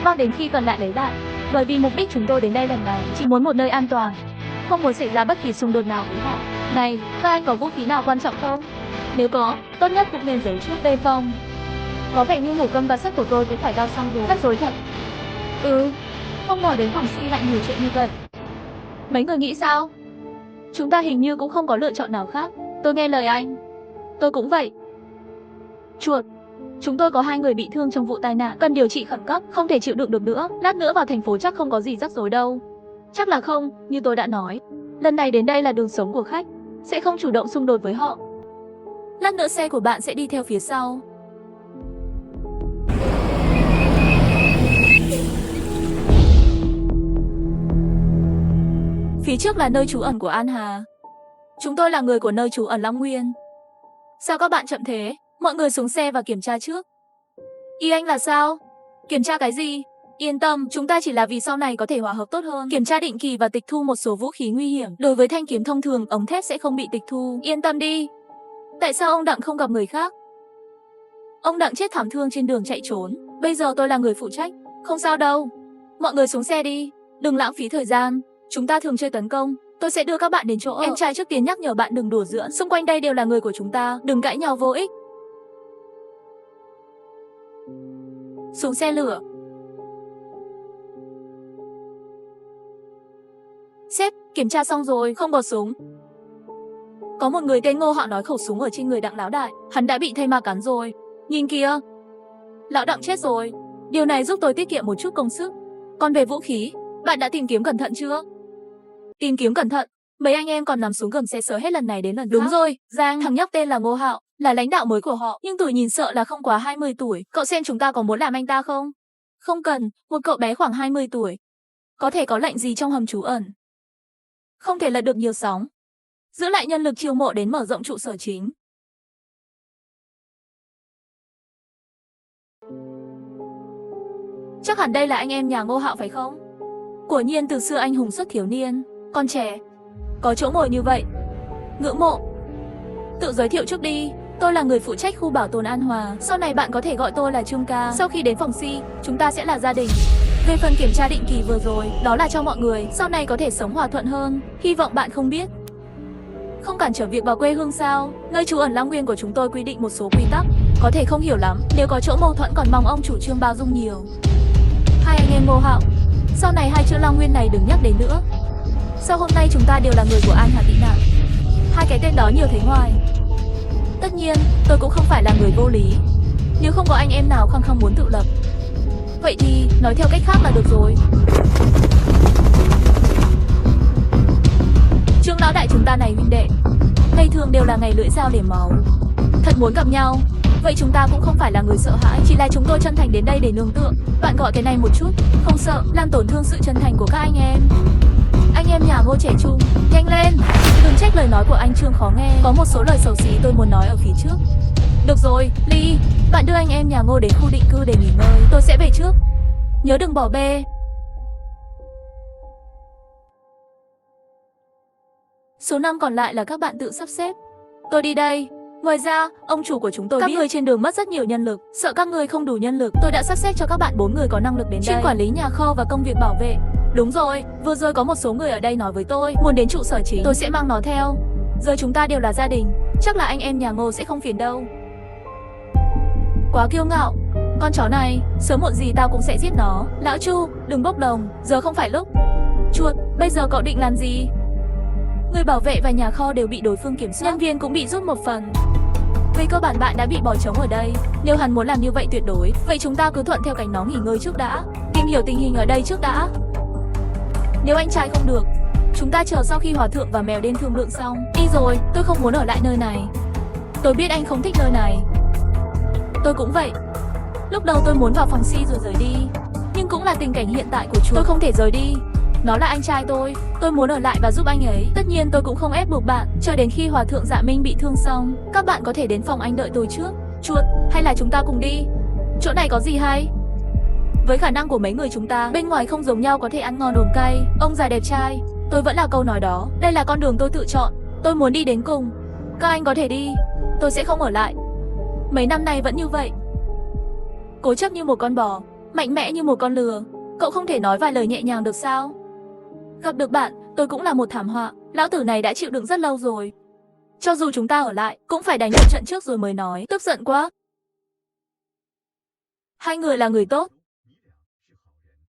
mang đến khi cần lại lấy lại. Bởi vì mục đích chúng tôi đến đây lần này chỉ muốn một nơi an toàn, không muốn xảy ra bất kỳ xung đột nào với họ. Này, các anh có vũ khí nào quan trọng không? Nếu có, tốt nhất cũng nên giấu trước đề phòng. Có vẻ như hổ câm và sắt của tôi cũng phải đao xong rồi. Rắc rối thật. Không ngờ đến phòng Si lại nhiều chuyện như vậy. Mấy người nghĩ sao? Chúng ta hình như cũng không có lựa chọn nào khác. Tôi nghe lời anh. Tôi cũng vậy. Chuột, chúng tôi có 2 người bị thương trong vụ tai nạn, cần điều trị khẩn cấp, không thể chịu đựng được nữa. Lát nữa vào thành phố chắc không có gì rắc rối đâu. Chắc là không, như tôi đã nói. Lần này đến đây là đường sống của khách, sẽ không chủ động xung đột với họ. Lát nữa xe của bạn sẽ đi theo phía sau. Phía trước là nơi trú ẩn của An Hà. Chúng tôi là người của nơi trú ẩn Long Nguyên. Sao các bạn chậm thế? Mọi người xuống xe và kiểm tra trước. Ý anh là sao? Kiểm tra cái gì? Yên tâm, chúng ta chỉ là vì sau này có thể hòa hợp tốt hơn. Kiểm tra định kỳ và tịch thu một số vũ khí nguy hiểm. Đối với thanh kiếm thông thường, ống thép sẽ không bị tịch thu. Yên tâm đi. Tại sao ông Đặng không gặp người khác? Ông Đặng chết thảm thương trên đường chạy trốn. Bây giờ tôi là người phụ trách. Không sao đâu. Mọi người xuống xe đi. Đừng lãng phí thời gian. Chúng ta thường chơi tấn công. Tôi sẽ đưa các bạn đến chỗ ở. Em trai trước tiên nhắc nhở bạn đừng đùa giỡn. Xung quanh đây đều là người của chúng ta. Đừng cãi nhau vô ích. Xuống xe lửa. Sếp, kiểm tra xong rồi, không có súng. Có một người tên Ngô họ nói khẩu súng ở trên người Đặng lão đại. Hắn đã bị thây ma cắn rồi. Nhìn kìa. Lão Đặng chết rồi. Điều này giúp tôi tiết kiệm một chút công sức. Còn về vũ khí, bạn đã tìm kiếm cẩn thận chưa? Tìm kiếm cẩn thận. Mấy anh em còn nằm xuống gầm xe sờ hết lần này đến lần khác. Đúng rồi, Giang, thằng nhóc tên là Ngô Hạo, là lãnh đạo mới của họ, nhưng tuổi nhìn sợ là không quá 20 tuổi. Cậu xem chúng ta có muốn làm anh ta không? Không cần, một cậu bé khoảng 20 tuổi. Có thể có lệnh gì trong hầm trú ẩn? Không thể lật được nhiều sóng. Giữ lại nhân lực chiêu mộ đến mở rộng trụ sở chính. Chắc hẳn đây là anh em nhà Ngô Hạo phải không? Quả nhiên từ xưa anh hùng xuất thiếu niên, còn trẻ. Có chỗ ngồi như vậy. Ngưỡng mộ. Tự giới thiệu trước đi. Tôi là người phụ trách khu bảo tồn An Hòa. Sau này bạn có thể gọi tôi là Trương ca. Sau khi đến phòng Si, chúng ta sẽ là gia đình. Về phần kiểm tra định kỳ vừa rồi, đó là cho mọi người sau này có thể sống hòa thuận hơn. Hy vọng bạn không biết. Không cản trở việc vào quê hương sao? Nơi trú ẩn Long Nguyên của chúng tôi quy định một số quy tắc. Có thể không hiểu lắm, nếu có chỗ mâu thuẫn còn mong ông chủ Trương bao dung nhiều. Hai anh em Ngô Hạo, sau này hai chữ Long Nguyên này đừng nhắc đến nữa. Sau hôm nay chúng ta đều là người của An Hà tị nạn. Hai cái tên đó nhiều thấy ngoài. Tất nhiên, tôi cũng không phải là người vô lý. Nếu không có anh em nào khăng khăng muốn tự lập, vậy thì nói theo cách khác là được rồi. Trương lão đại chúng ta này huynh đệ, ngày thường đều là ngày lưỡi dao liềm máu. Thật muốn gặp nhau, vậy chúng ta cũng không phải là người sợ hãi, chỉ là chúng tôi chân thành đến đây để nương tựa. Bạn gọi cái này một chút, không sợ làm tổn thương sự chân thành của các anh em. Anh em nhà Ngô trẻ trung, nhanh lên, đừng trách lời nói của anh Trương khó nghe. Có một số lời xấu xí tôi muốn nói ở phía trước. Được rồi, Ly, bạn đưa anh em nhà Ngô đến khu định cư để nghỉ ngơi, tôi sẽ về trước. Nhớ đừng bỏ bê. Số 5 còn lại là các bạn tự sắp xếp. Tôi đi đây. Ngoài ra, ông chủ của chúng tôi biết các người trên đường mất rất nhiều nhân lực, sợ các người không đủ nhân lực, tôi đã sắp xếp cho các bạn 4 người có năng lực đến đây, chuyên quản lý nhà kho và công việc bảo vệ. Đúng rồi, vừa rồi có một số người ở đây nói với tôi muốn đến trụ sở chính, tôi sẽ mang nó theo. Giờ chúng ta đều là gia đình, chắc là anh em nhà Ngô sẽ không phiền đâu. Quá kiêu ngạo, con chó này, sớm muộn gì tao cũng sẽ giết nó. Lão Chu, đừng bốc đồng, giờ không phải lúc. Chuột, bây giờ cậu định làm gì? Người bảo vệ và nhà kho đều bị đối phương kiểm soát, nhân viên cũng bị rút một phần. Về cơ bản bạn đã bị bỏ trống ở đây. Nếu hắn muốn làm như vậy tuyệt đối, vậy chúng ta cứ thuận theo cảnh nó nghỉ ngơi trước đã, tìm hiểu tình hình ở đây trước đã. Nếu anh trai không được, chúng ta chờ sau khi Hòa thượng và mèo đen thương lượng xong. Đi rồi, tôi không muốn ở lại nơi này. Tôi biết anh không thích nơi này. Tôi cũng vậy. Lúc đầu tôi muốn vào phòng Si rồi rời đi, nhưng cũng là tình cảnh hiện tại của chúng tôi không thể rời đi. Nó là anh trai tôi muốn ở lại và giúp anh ấy. Tất nhiên tôi cũng không ép buộc bạn, chờ đến khi Hòa thượng Dạ Minh bị thương xong, các bạn có thể đến phòng anh đợi tôi trước. Chuột, hay là chúng ta cùng đi? Chỗ này có gì hay? Với khả năng của mấy người chúng ta, bên ngoài không giống nhau có thể ăn ngon uống cay. Ông già đẹp trai, tôi vẫn là câu nói đó, đây là con đường tôi tự chọn, tôi muốn đi đến cùng. Các anh có thể đi, tôi sẽ không ở lại. Mấy năm nay vẫn như vậy, cố chấp như một con bò, mạnh mẽ như một con lừa. Cậu không thể nói vài lời nhẹ nhàng được sao? Gặp được bạn, tôi cũng là một thảm họa. Lão tử này đã chịu đựng rất lâu rồi. Cho dù chúng ta ở lại, cũng phải đánh một trận trước rồi mới nói. Tức giận quá. Hai người là người tốt.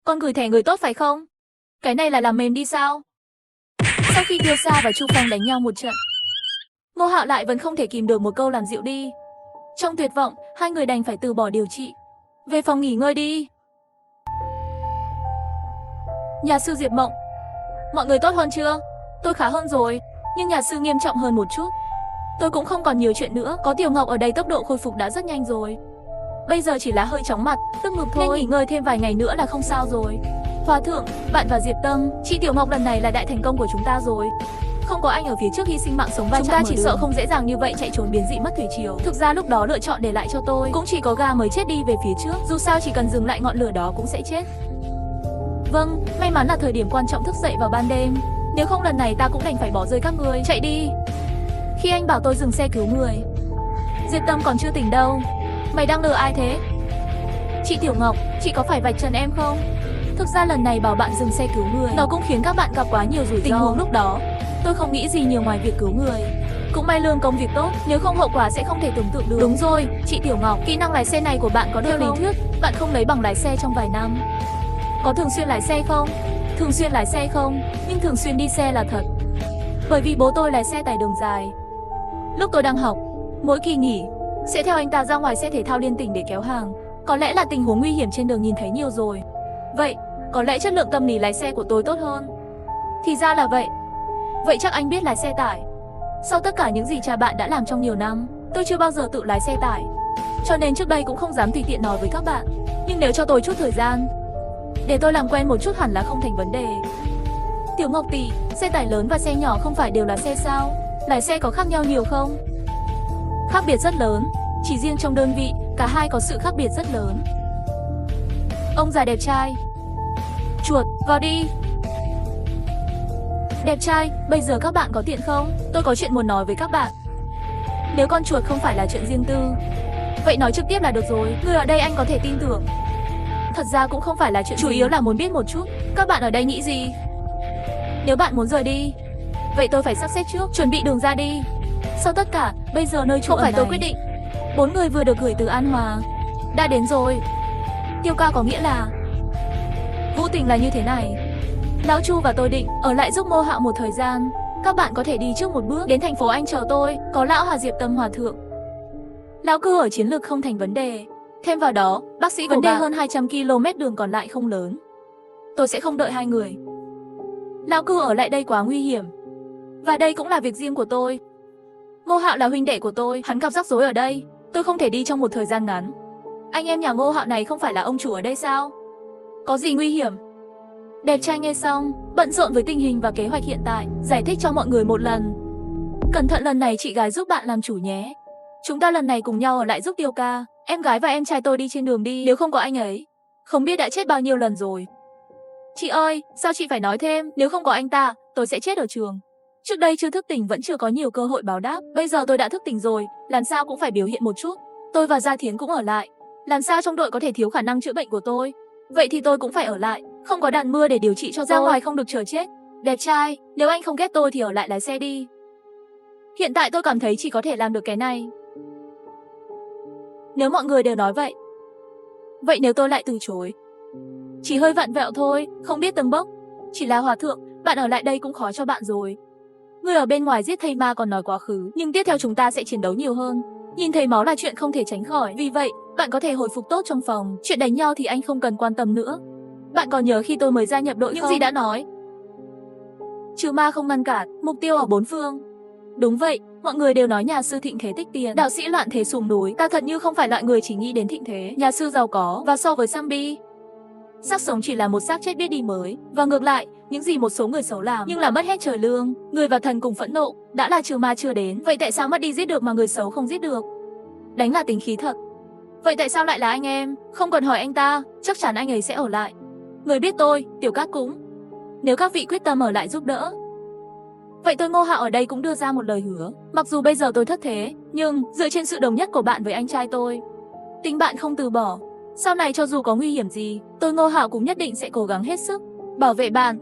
Con gửi thẻ người tốt phải không? Cái này là làm mềm đi sao? Sau khi Tiêu Sa và Chu Phong đánh nhau một trận, Ngô Hạo lại vẫn không thể kìm được một câu làm dịu đi. Trong tuyệt vọng, hai người đành phải từ bỏ điều trị. Về phòng nghỉ ngơi đi. Nhà sư Diệp Mộng, mọi người tốt hơn chưa? Tôi khá hơn rồi, nhưng nhà sư nghiêm trọng hơn một chút. Tôi cũng không còn nhiều chuyện nữa, có Tiểu Ngọc ở đây tốc độ khôi phục đã rất nhanh rồi. Bây giờ chỉ là hơi chóng mặt, tức ngực thôi, nên nghỉ ngơi thêm vài ngày nữa là không sao rồi. Hòa thượng, bạn và Diệp Tâm, chị Tiểu Ngọc lần này là đại thành công của chúng ta rồi. Không có anh ở phía trước hy sinh mạng sống va chạm, chúng ta chỉ sợ không dễ dàng như vậy chạy trốn biến dị mất thủy triều. Thực ra lúc đó lựa chọn để lại cho tôi cũng chỉ có gà mới chết đi về phía trước, dù sao chỉ cần dừng lại ngọn lửa đó cũng sẽ chết. Vâng, may mắn là thời điểm quan trọng thức dậy vào ban đêm, nếu không lần này ta cũng đành phải bỏ rơi các người. Chạy đi. Khi anh bảo tôi dừng xe cứu người, Diệp Tâm còn chưa tỉnh đâu. Mày đang lừa ai thế? Chị Tiểu Ngọc, chị có phải vạch trần em không? Thực ra lần này bảo bạn dừng xe cứu người, nó cũng khiến các bạn gặp quá nhiều rủi ro. Tình huống lúc đó, tôi không nghĩ gì nhiều ngoài việc cứu người. Cũng may lương công việc tốt, nếu không hậu quả sẽ không thể tưởng tượng được. Đúng rồi, chị Tiểu Ngọc, kỹ năng lái xe này của bạn có được không? Theo lý thuyết, bạn không lấy bằng lái xe trong vài năm. Có thường xuyên lái xe không? Thường xuyên lái xe không, nhưng thường xuyên đi xe là thật. Bởi vì bố tôi lái xe tải đường dài. Lúc tôi đang học, mỗi kỳ nghỉ sẽ theo anh ta ra ngoài xe thể thao liên tỉnh để kéo hàng. Có lẽ là tình huống nguy hiểm trên đường nhìn thấy nhiều rồi. Vậy, có lẽ chất lượng tâm lý lái xe của tôi tốt hơn. Thì ra là vậy. Vậy chắc anh biết lái xe tải. Sau tất cả những gì cha bạn đã làm trong nhiều năm, tôi chưa bao giờ tự lái xe tải, cho nên trước đây cũng không dám tùy tiện nói với các bạn. Nhưng nếu cho tôi chút thời gian, để tôi làm quen một chút hẳn là không thành vấn đề. Tiểu Ngọc tỷ, xe tải lớn và xe nhỏ không phải đều là xe sao? Lái xe có khác nhau nhiều không? Khác biệt rất lớn, chỉ riêng trong đơn vị, cả hai có sự khác biệt rất lớn. Ông già đẹp trai. Chuột, vào đi. Đẹp trai, bây giờ các bạn có tiện không? Tôi có chuyện muốn nói với các bạn. Nếu con chuột không phải là chuyện riêng tư, vậy nói trực tiếp là được rồi. Người ở đây anh có thể tin tưởng. Thật ra cũng không phải là chuyện, chủ yếu là muốn biết một chút các bạn ở đây nghĩ gì. Nếu bạn muốn rời đi, vậy tôi phải sắp xếp trước, chuẩn bị đường ra đi. Sau tất cả, bây giờ nơi trú ẩn này, tôi quyết định. 4 người vừa được gửi từ An Hòa đã đến rồi. Tiêu ca có nghĩa là Vũ tình là như thế này. Lão Chu và tôi định ở lại giúp Ngô Hạo một thời gian. Các bạn có thể đi trước một bước đến thành phố Anh chờ tôi. Có lão Hà Diệp Tâm Hòa Thượng, lão cư ở chiến lược không thành vấn đề. Thêm vào đó, bác sĩ vấn đề hơn 200 km đường còn lại không lớn. Tôi sẽ không đợi hai người. Lão cư ở lại đây quá nguy hiểm. Và đây cũng là việc riêng của tôi. Ngô Hạo là huynh đệ của tôi, hắn gặp rắc rối ở đây. Tôi không thể đi trong một thời gian ngắn. Anh em nhà Ngô Hạo này không phải là ông chủ ở đây sao? Có gì nguy hiểm? Đẹp trai nghe xong, bận rộn với tình hình và kế hoạch hiện tại, giải thích cho mọi người một lần. Cẩn thận lần này chị gái giúp bạn làm chủ nhé. Chúng ta lần này cùng nhau ở lại giúp Tiêu ca. Em gái và em trai tôi đi trên đường đi, nếu không có anh ấy, không biết đã chết bao nhiêu lần rồi. Chị ơi, sao chị phải nói thêm, nếu không có anh ta, tôi sẽ chết ở trường. Trước đây chưa thức tỉnh vẫn chưa có nhiều cơ hội báo đáp, bây giờ tôi đã thức tỉnh rồi, làm sao cũng phải biểu hiện một chút. Tôi và Gia Thiến cũng ở lại, làm sao trong đội có thể thiếu khả năng chữa bệnh của tôi. Vậy thì tôi cũng phải ở lại, không có đạn mưa để điều trị cho ra ngoài không được chờ chết. Đẹp trai, nếu anh không ghét tôi thì ở lại lái xe đi. Hiện tại tôi cảm thấy chỉ có thể làm được cái này. Nếu mọi người đều nói vậy, vậy nếu tôi lại từ chối? Chỉ hơi vặn vẹo thôi, không biết tầng bốc. Chỉ là hòa thượng, bạn ở lại đây cũng khó cho bạn rồi. Người ở bên ngoài giết thây ma còn nói quá khứ, nhưng tiếp theo chúng ta sẽ chiến đấu nhiều hơn. Nhìn thấy máu là chuyện không thể tránh khỏi, vì vậy, bạn có thể hồi phục tốt trong phòng. Chuyện đánh nhau thì anh không cần quan tâm nữa. Bạn còn nhớ khi tôi mới gia nhập đội những gì đã nói? Trừ ma không ngăn cản, mục tiêu ở bốn phương. Đúng vậy, mọi người đều nói nhà sư thịnh thế tích tiền, đạo sĩ loạn thế sùng núi. Ta thật như không phải loại người chỉ nghĩ đến thịnh thế, nhà sư giàu có, và so với Sambi, xác sống chỉ là một xác chết biết đi mới. Và ngược lại, những gì một số người xấu làm nhưng là mất hết trời lương, người và thần cùng phẫn nộ, đã là trừ ma chưa đến. Vậy tại sao mất đi giết được mà người xấu không giết được? Đánh là tính khí thật. Vậy tại sao lại là anh em? Không cần hỏi anh ta, chắc chắn anh ấy sẽ ở lại. Người biết tôi, Tiểu Cát cũng. Nếu các vị quyết tâm ở lại giúp đỡ, vậy tôi Ngô Hạo ở đây cũng đưa ra một lời hứa. Mặc dù bây giờ tôi thất thế, nhưng dựa trên sự đồng nhất của bạn với anh trai tôi, tình bạn không từ bỏ. Sau này cho dù có nguy hiểm gì, tôi Ngô Hạo cũng nhất định sẽ cố gắng hết sức bảo vệ bạn.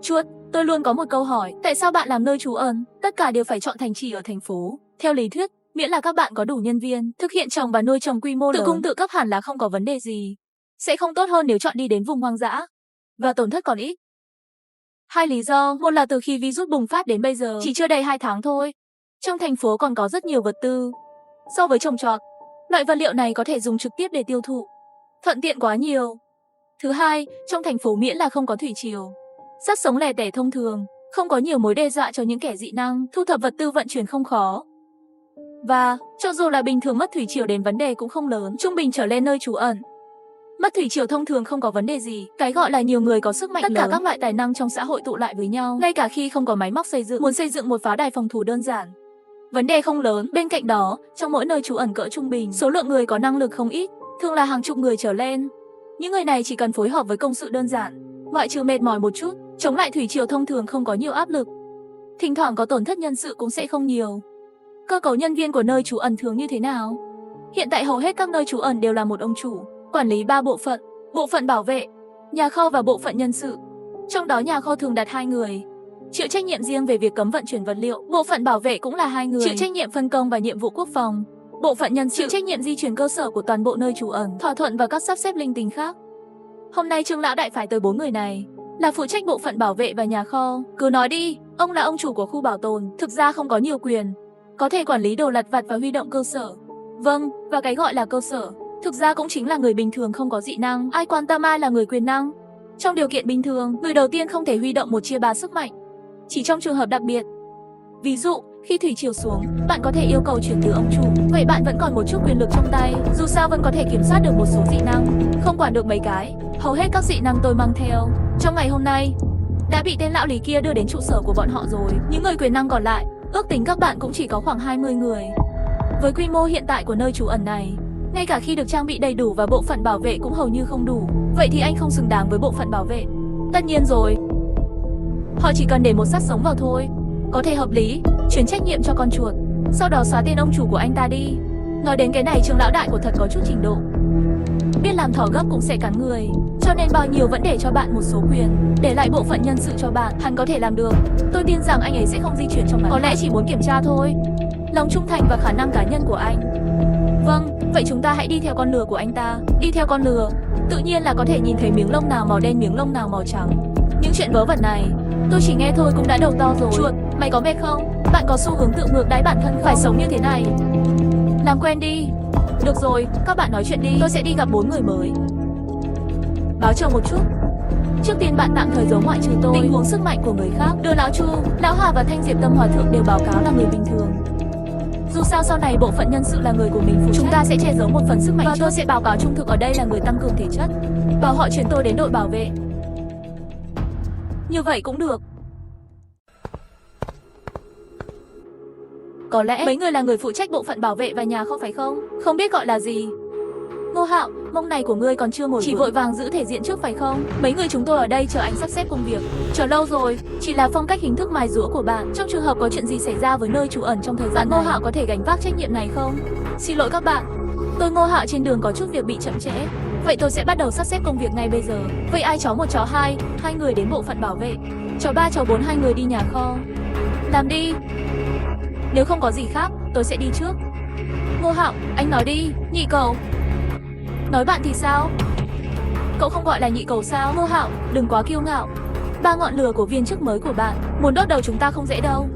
Chuột, tôi luôn có một câu hỏi, tại sao bạn làm nơi trú ẩn, tất cả đều phải chọn thành trì ở thành phố? Theo lý thuyết, miễn là các bạn có đủ nhân viên, thực hiện trồng và nuôi trồng quy mô lớn, tự cung tự cấp hẳn là không có vấn đề gì. Sẽ không tốt hơn nếu chọn đi đến vùng hoang dã, và tổn thất còn ít. Hai lý do, một là từ khi virus bùng phát đến bây giờ, chỉ chưa đầy 2 tháng thôi. Trong thành phố còn có rất nhiều vật tư. So với trồng trọt, loại vật liệu này có thể dùng trực tiếp để tiêu thụ, thuận tiện quá nhiều. Thứ hai, trong thành phố miễn là không có thủy triều, sát sống lẻ tẻ thông thường, không có nhiều mối đe dọa cho những kẻ dị năng, thu thập vật tư vận chuyển không khó. Và, cho dù là bình thường mất thủy triều đến vấn đề cũng không lớn, trung bình trở lên nơi trú ẩn. Mất thủy triều thông thường không có vấn đề gì, cái gọi là nhiều người có sức mạnh lớn, tất cả các loại tài năng trong xã hội tụ lại với nhau, ngay cả khi không có máy móc xây dựng, muốn xây dựng một pháo đài phòng thủ đơn giản, vấn đề không lớn. Bên cạnh đó, trong mỗi nơi trú ẩn cỡ trung bình, số lượng người có năng lực không ít, thường là hàng chục người trở lên. Những người này chỉ cần phối hợp với công sự đơn giản, ngoại trừ mệt mỏi một chút, chống lại thủy triều thông thường không có nhiều áp lực. Thỉnh thoảng có tổn thất nhân sự cũng sẽ không nhiều. Cơ cấu nhân viên của nơi trú ẩn thường như thế nào? Hiện tại hầu hết các nơi trú ẩn đều là một ông chủ, quản lý 3 bộ phận bảo vệ, nhà kho và bộ phận nhân sự. Trong đó nhà kho thường đặt 2 người, chịu trách nhiệm riêng về việc cấm vận chuyển vật liệu. Bộ phận bảo vệ cũng là 2 người, chịu trách nhiệm phân công và nhiệm vụ quốc phòng. Bộ phận nhân sự chịu trách nhiệm di chuyển cơ sở của toàn bộ nơi trú ẩn, thỏa thuận và các sắp xếp linh tinh khác. Hôm nay Trương lão đại phải tới 4 người này, là phụ trách bộ phận bảo vệ và nhà kho. Cứ nói đi, ông là ông chủ của khu bảo tồn, thực ra không có nhiều quyền, có thể quản lý đồ lặt vặt và huy động cơ sở. Vâng, và cái gọi là cơ sở, thực ra cũng chính là người bình thường không có dị năng, ai quan tâm ai là người quyền năng. Trong điều kiện bình thường, người đầu tiên không thể huy động 1/3 sức mạnh, chỉ trong trường hợp đặc biệt. Ví dụ, Khi thủy triều xuống, bạn có thể yêu cầu chuyển từ ông chủ. Vậy bạn vẫn còn một chút quyền lực trong tay. Dù sao vẫn có thể kiểm soát được một số dị năng. Không quản được mấy cái. Hầu hết các dị năng tôi mang theo trong ngày hôm nay đã bị tên lão lý kia đưa đến trụ sở của bọn họ rồi. Những người quyền năng còn lại, ước tính các bạn cũng chỉ có khoảng 20 người. Với quy mô hiện tại của nơi trú ẩn này, ngay cả khi được trang bị đầy đủ và bộ phận bảo vệ cũng hầu như không đủ. Vậy thì anh không xứng đáng với bộ phận bảo vệ. Tất nhiên rồi. Họ chỉ cần để một xác sống vào thôi. Có thể hợp lý, chuyển trách nhiệm cho con chuột, sau đó xóa tên ông chủ của anh ta đi. Nói đến cái này Trương lão đại của thật có chút trình độ. Biết làm thỏ gấp cũng sẽ cắn người, cho nên bao nhiêu vẫn để cho bạn một số quyền, để lại bộ phận nhân sự cho bạn. Hắn có thể làm được. Tôi tin rằng anh ấy sẽ không di chuyển trong ngắn. Có lẽ chỉ muốn kiểm tra thôi. Lòng trung thành và khả năng cá nhân của anh. Vâng, vậy chúng ta hãy đi theo con lừa của anh ta. Đi theo con lừa, tự nhiên là có thể nhìn thấy miếng lông nào màu đen, miếng lông nào màu trắng. Những chuyện vớ vẩn này, tôi chỉ nghe thôi cũng đã đầu to rồi. Chuột, mày có mệt không? Bạn có xu hướng tự ngược đãi bản thân không? Phải sống như thế này. Làm quen đi. Được rồi, các bạn nói chuyện đi. Tôi sẽ đi gặp 4 người mới. Báo chờ một chút. Trước tiên bạn tạm thời giấu ngoại trừ tôi. Tình huống sức mạnh của người khác. Đưa lão Chu, lão Hà và Thanh Diệp Tâm Hòa Thượng đều báo cáo là người bình thường. Dù sao sau này bộ phận nhân sự là người của mình phụ trách. Chúng ta sẽ che giấu một phần sức mạnh và tôi sẽ báo cáo trung thực ở đây là người tăng cường thể chất. Bảo họ chuyển tôi đến đội bảo vệ. Như vậy cũng được. Có lẽ mấy người là người phụ trách bộ phận bảo vệ và nhà kho phải không? Không biết gọi là gì. Ngô Hạo, mông này của ngươi còn chưa ngồi chỉ vội vàng giữ thể diện trước phải không? Mấy người chúng tôi ở đây chờ anh sắp xếp công việc. Chờ lâu rồi, chỉ là phong cách hình thức mài giũa của bạn. Trong trường hợp có chuyện gì xảy ra với nơi trú ẩn trong thời gian Ngô Hạo có thể gánh vác trách nhiệm này không? Xin lỗi các bạn, tôi Ngô Hạo trên đường có chút việc bị chậm trễ. Vậy tôi sẽ bắt đầu sắp xếp công việc ngay bây giờ. Vậy ai chó 1 chó 2, 2 người đến bộ phận bảo vệ. Chó 3 chó 4 2 người đi nhà kho. Làm đi. Nếu không có gì khác, tôi sẽ đi trước. Ngô Hạo, anh nói đi. Nhị cầu. Nói bạn thì sao? Cậu không gọi là nhị cầu sao? Ngô Hạo, đừng quá kiêu ngạo. 3 ngọn lửa của viên chức mới của bạn, muốn đốt đầu chúng ta không dễ đâu.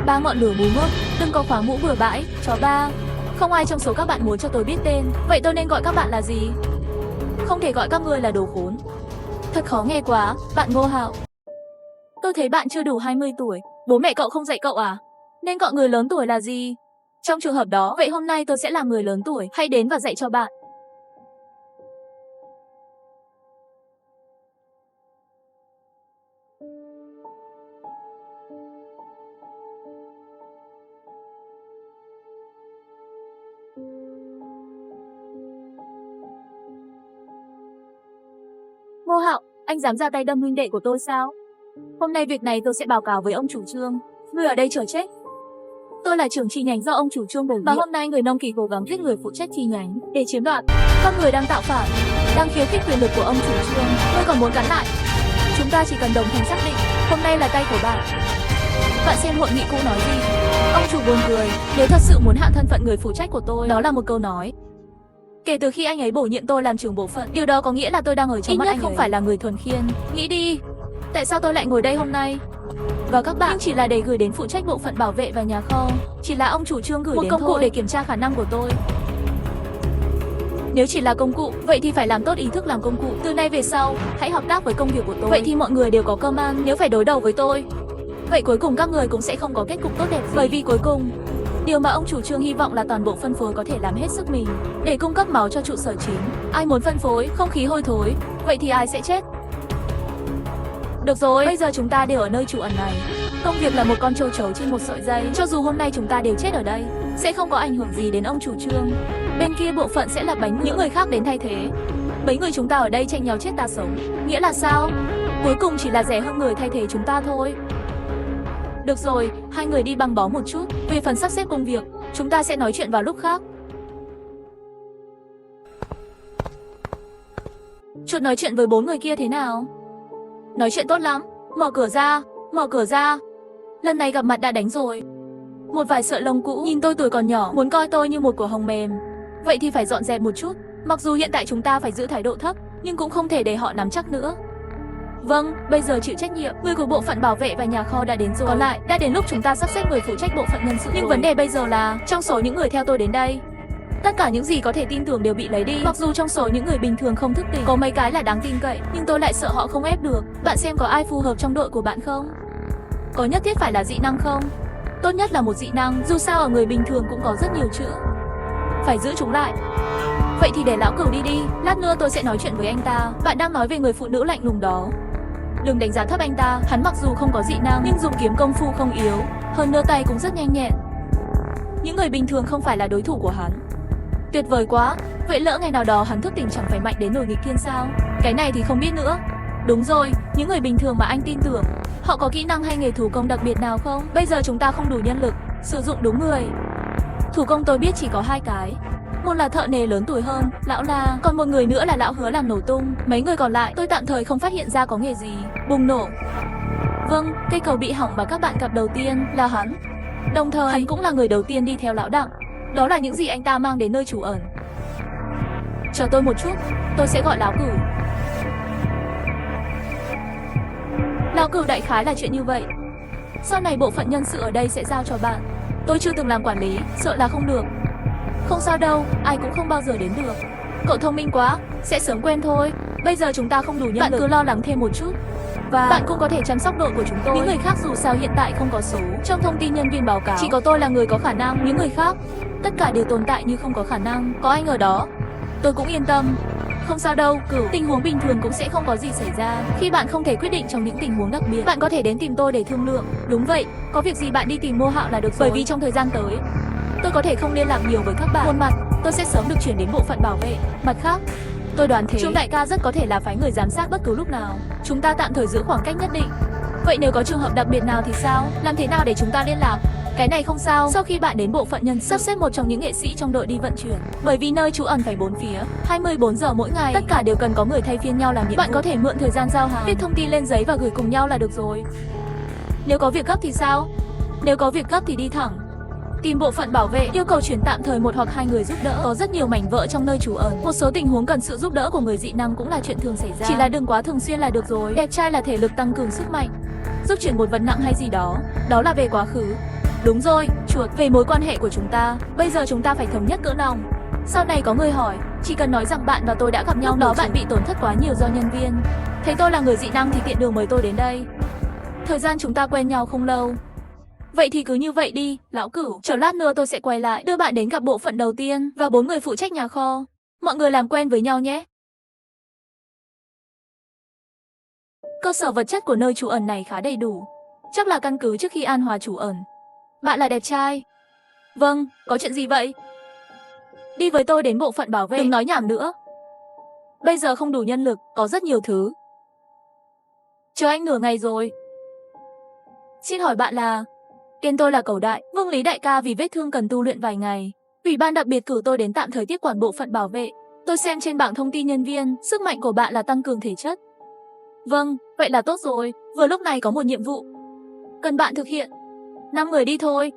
3 ngọn lửa mù mốc, đừng có khoáng mũ bừa bãi. Chó 3. Không ai trong số các bạn muốn cho tôi biết tên. Vậy tôi nên gọi các bạn là gì? Không thể gọi các ngươi là đồ khốn. Thật khó nghe quá, bạn Ngô Hạo. Tôi thấy bạn chưa đủ 20 tuổi. Bố mẹ cậu không dạy cậu à? Nên gọi người lớn tuổi là gì? Trong trường hợp đó, vậy hôm nay tôi sẽ làm người lớn tuổi. Hãy đến và dạy cho bạn. Ngô Hạo, anh dám ra tay đâm huynh đệ của tôi sao? Hôm nay việc này tôi sẽ báo cáo với ông chủ Trương. Người ở đây chờ chết. Tôi là trưởng chi nhánh do ông chủ Trương bổ nhiệm. Và hôm nay người Nông Kỳ cố gắng giết người phụ trách chi nhánh để chiếm đoạt. Các người đang tạo phản, đang khiêu khích quyền lực của ông chủ Trương. Tôi còn muốn cắn lại. Chúng ta chỉ cần đồng thanh xác định, hôm nay là tay của bạn. Bạn xem hội nghị cũ nói gì? Ông chủ buồn cười. Nếu thật sự muốn hạ thân phận người phụ trách của tôi, đó là một câu nói. Kể từ khi anh ấy bổ nhiệm tôi làm trưởng bộ phận, điều đó có nghĩa là tôi đang ở trong mắt anh không phải là người thuần khiên. Nghĩ đi, tại sao tôi lại ngồi đây hôm nay? Và các bạn, nhưng chỉ là để gửi đến phụ trách bộ phận bảo vệ và nhà kho. Chỉ là ông chủ Trương gửi một đến công cụ để kiểm tra khả năng của tôi. Nếu chỉ là công cụ, vậy thì phải làm tốt ý thức làm công cụ. Từ nay về sau, hãy hợp tác với công việc của tôi. Vậy thì mọi người đều có cơm ăn. Nếu phải đối đầu với tôi, vậy cuối cùng các người cũng sẽ không có kết cục tốt đẹp gì. Bởi vì cuối cùng, điều mà ông chủ Trương hy vọng là toàn bộ phân phối có thể làm hết sức mình để cung cấp máu cho trụ sở chính. Ai muốn phân phối, không khí hôi thối, vậy thì ai sẽ chết? Được rồi, bây giờ chúng ta đều ở nơi trú ẩn này. Công việc là một con trâu trấu trên một sợi dây. Cho dù hôm nay chúng ta đều chết ở đây, sẽ không có ảnh hưởng gì đến ông chủ Trương. Bên kia bộ phận sẽ là bánh những người khác đến thay thế. Mấy người chúng ta ở đây tranh nhau chết ta sống. Nghĩa là sao? Cuối cùng chỉ là rẻ hơn người thay thế chúng ta thôi. Được rồi, 2 người đi băng bó một chút. Về phần sắp xếp công việc, chúng ta sẽ nói chuyện vào lúc khác. Chuột nói chuyện với 4 người kia thế nào? Nói chuyện tốt lắm. Mở cửa ra, mở cửa ra. Lần này gặp mặt đã đánh rồi. Một vài sợi lông cũ, nhìn tôi tuổi còn nhỏ, muốn coi tôi như một quả hồng mềm. Vậy thì phải dọn dẹp một chút. Mặc dù hiện tại chúng ta phải giữ thái độ thấp, nhưng cũng không thể để họ nắm chắc nữa. Vâng, bây giờ chịu trách nhiệm. Người của bộ phận bảo vệ và nhà kho đã đến rồi. Còn lại, đã đến lúc chúng ta sắp xếp người phụ trách bộ phận nhân sự. Nhưng vấn đề bây giờ là, trong số những người theo tôi đến đây, tất cả những gì có thể tin tưởng đều bị lấy đi. Mặc dù trong số những người bình thường không thức tỉnh, có mấy cái là đáng tin cậy, nhưng tôi lại sợ họ không ép được. Bạn xem có ai phù hợp trong đội của bạn không? Có nhất thiết phải là dị năng không? Tốt nhất là một dị năng, dù sao ở người bình thường cũng có rất nhiều chữ. Phải giữ chúng lại. Vậy thì để lão cửu đi đi, lát nữa tôi sẽ nói chuyện với anh ta. Bạn đang nói về người phụ nữ lạnh lùng đó. Đừng đánh giá thấp anh ta, hắn mặc dù không có dị năng nhưng dùng kiếm công phu không yếu, hơn nữa tay cũng rất nhanh nhẹn. Những người bình thường không phải là đối thủ của hắn. Tuyệt vời quá, vậy lỡ ngày nào đó hắn thức tỉnh chẳng phải mạnh đến nổi nghịch thiên sao? Cái này thì không biết nữa. Đúng rồi, những người bình thường mà anh tin tưởng, họ có kỹ năng hay nghề thủ công đặc biệt nào không? Bây giờ chúng ta không đủ nhân lực, sử dụng đúng người. Thủ công tôi biết chỉ có 2 cái. Một là thợ nề lớn tuổi hơn, lão La, còn một người nữa là lão Hứa làm nổ tung. Mấy người còn lại tôi tạm thời không phát hiện ra có nghề gì. Bùng nổ. Vâng, cây cầu bị hỏng mà các bạn gặp đầu tiên là hắn. Đồng thời, hắn cũng là người đầu tiên đi theo lão Đặng. Đó là những gì anh ta mang đến nơi trú ẩn. Chờ tôi một chút, tôi sẽ gọi lão cửu. Lão cửu đại khái là chuyện như vậy. Sau này bộ phận nhân sự ở đây sẽ giao cho bạn. Tôi chưa từng làm quản lý, sợ là không được. Không sao đâu, ai cũng không bao giờ đến được. Cậu thông minh quá, sẽ sớm quen thôi. Bây giờ chúng ta không đủ nhân lực. Bạn cứ lo lắng thêm một chút. Và bạn cũng có thể chăm sóc đội của chúng tôi. Những người khác dù sao hiện tại không có số trong thông tin nhân viên báo cáo. Chỉ có tôi là người có khả năng, những người khác tất cả đều tồn tại như không có khả năng. Có anh ở đó, tôi cũng yên tâm. Không sao đâu, Cửu, tình huống bình thường cũng sẽ không có gì xảy ra. Khi bạn không thể quyết định trong những tình huống đặc biệt, bạn có thể đến tìm tôi để thương lượng. Đúng vậy, có việc gì bạn đi tìm Ngô Hạo là được rồi. Bởi vì trong thời gian tới, tôi có thể không liên lạc nhiều với các bạn. Một mặt, tôi sẽ sớm được chuyển đến bộ phận bảo vệ. Mặt khác, tôi đoán thế, Trung đại ca rất có thể là phái người giám sát bất cứ lúc nào. Chúng ta tạm thời giữ khoảng cách nhất định. Vậy nếu có trường hợp đặc biệt nào thì sao? Làm thế nào để chúng ta liên lạc? Cái này không sao. Sau khi bạn đến bộ phận nhân sự, sắp xếp một trong những nghệ sĩ trong đội đi vận chuyển. Bởi vì nơi trú ẩn phải 4 phía, 24 giờ mỗi ngày, tất cả đều cần có người thay phiên nhau làm nhiệm vụ. Bạn có thể mượn thời gian giao hàng, viết thông tin lên giấy và gửi cùng nhau là được rồi. Nếu có việc gấp thì sao? Nếu có việc gấp thì đi thẳng tìm bộ phận bảo vệ, yêu cầu chuyển tạm thời 1 hoặc 2 người giúp đỡ. Có rất nhiều mảnh vỡ trong nơi trú ẩn. Một số tình huống cần sự giúp đỡ của người dị năng cũng là chuyện thường xảy ra. Chỉ là đừng quá thường xuyên là được rồi. Đẹp trai là thể lực tăng cường sức mạnh, giúp chuyển một vật nặng hay gì đó. Đó là về quá khứ. Đúng rồi, chuột, về mối quan hệ của chúng ta. Bây giờ chúng ta phải thống nhất cỡ lòng. Sau này có người hỏi, chỉ cần nói rằng bạn và tôi đã gặp nhau. Lúc đó bạn bị tổn thất quá nhiều do nhân viên. Thấy tôi là người dị năng thì tiện đường mời tôi đến đây. Thời gian chúng ta quen nhau không lâu. Vậy thì cứ như vậy đi, lão Cửu. Chờ lát nữa tôi sẽ quay lại, đưa bạn đến gặp bộ phận đầu tiên và 4 người phụ trách nhà kho. Mọi người làm quen với nhau nhé. Cơ sở vật chất của nơi trú ẩn này khá đầy đủ. Chắc là căn cứ trước khi an hòa trú ẩn. Bạn là đẹp trai. Vâng, có chuyện gì vậy? Đi với tôi đến bộ phận bảo vệ. Đừng nói nhảm nữa. Bây giờ không đủ nhân lực, có rất nhiều thứ. Chờ anh nửa ngày rồi. Xin hỏi bạn là... Tên tôi là Cẩu Đại, Vương Lý đại ca vì vết thương cần tu luyện vài ngày. Ủy ban đặc biệt cử tôi đến tạm thời tiếp quản bộ phận bảo vệ. Tôi xem trên bảng thông tin nhân viên, sức mạnh của bạn là tăng cường thể chất. Vâng, vậy là tốt rồi. Vừa lúc này có một nhiệm vụ cần bạn thực hiện. 5 người đi thôi.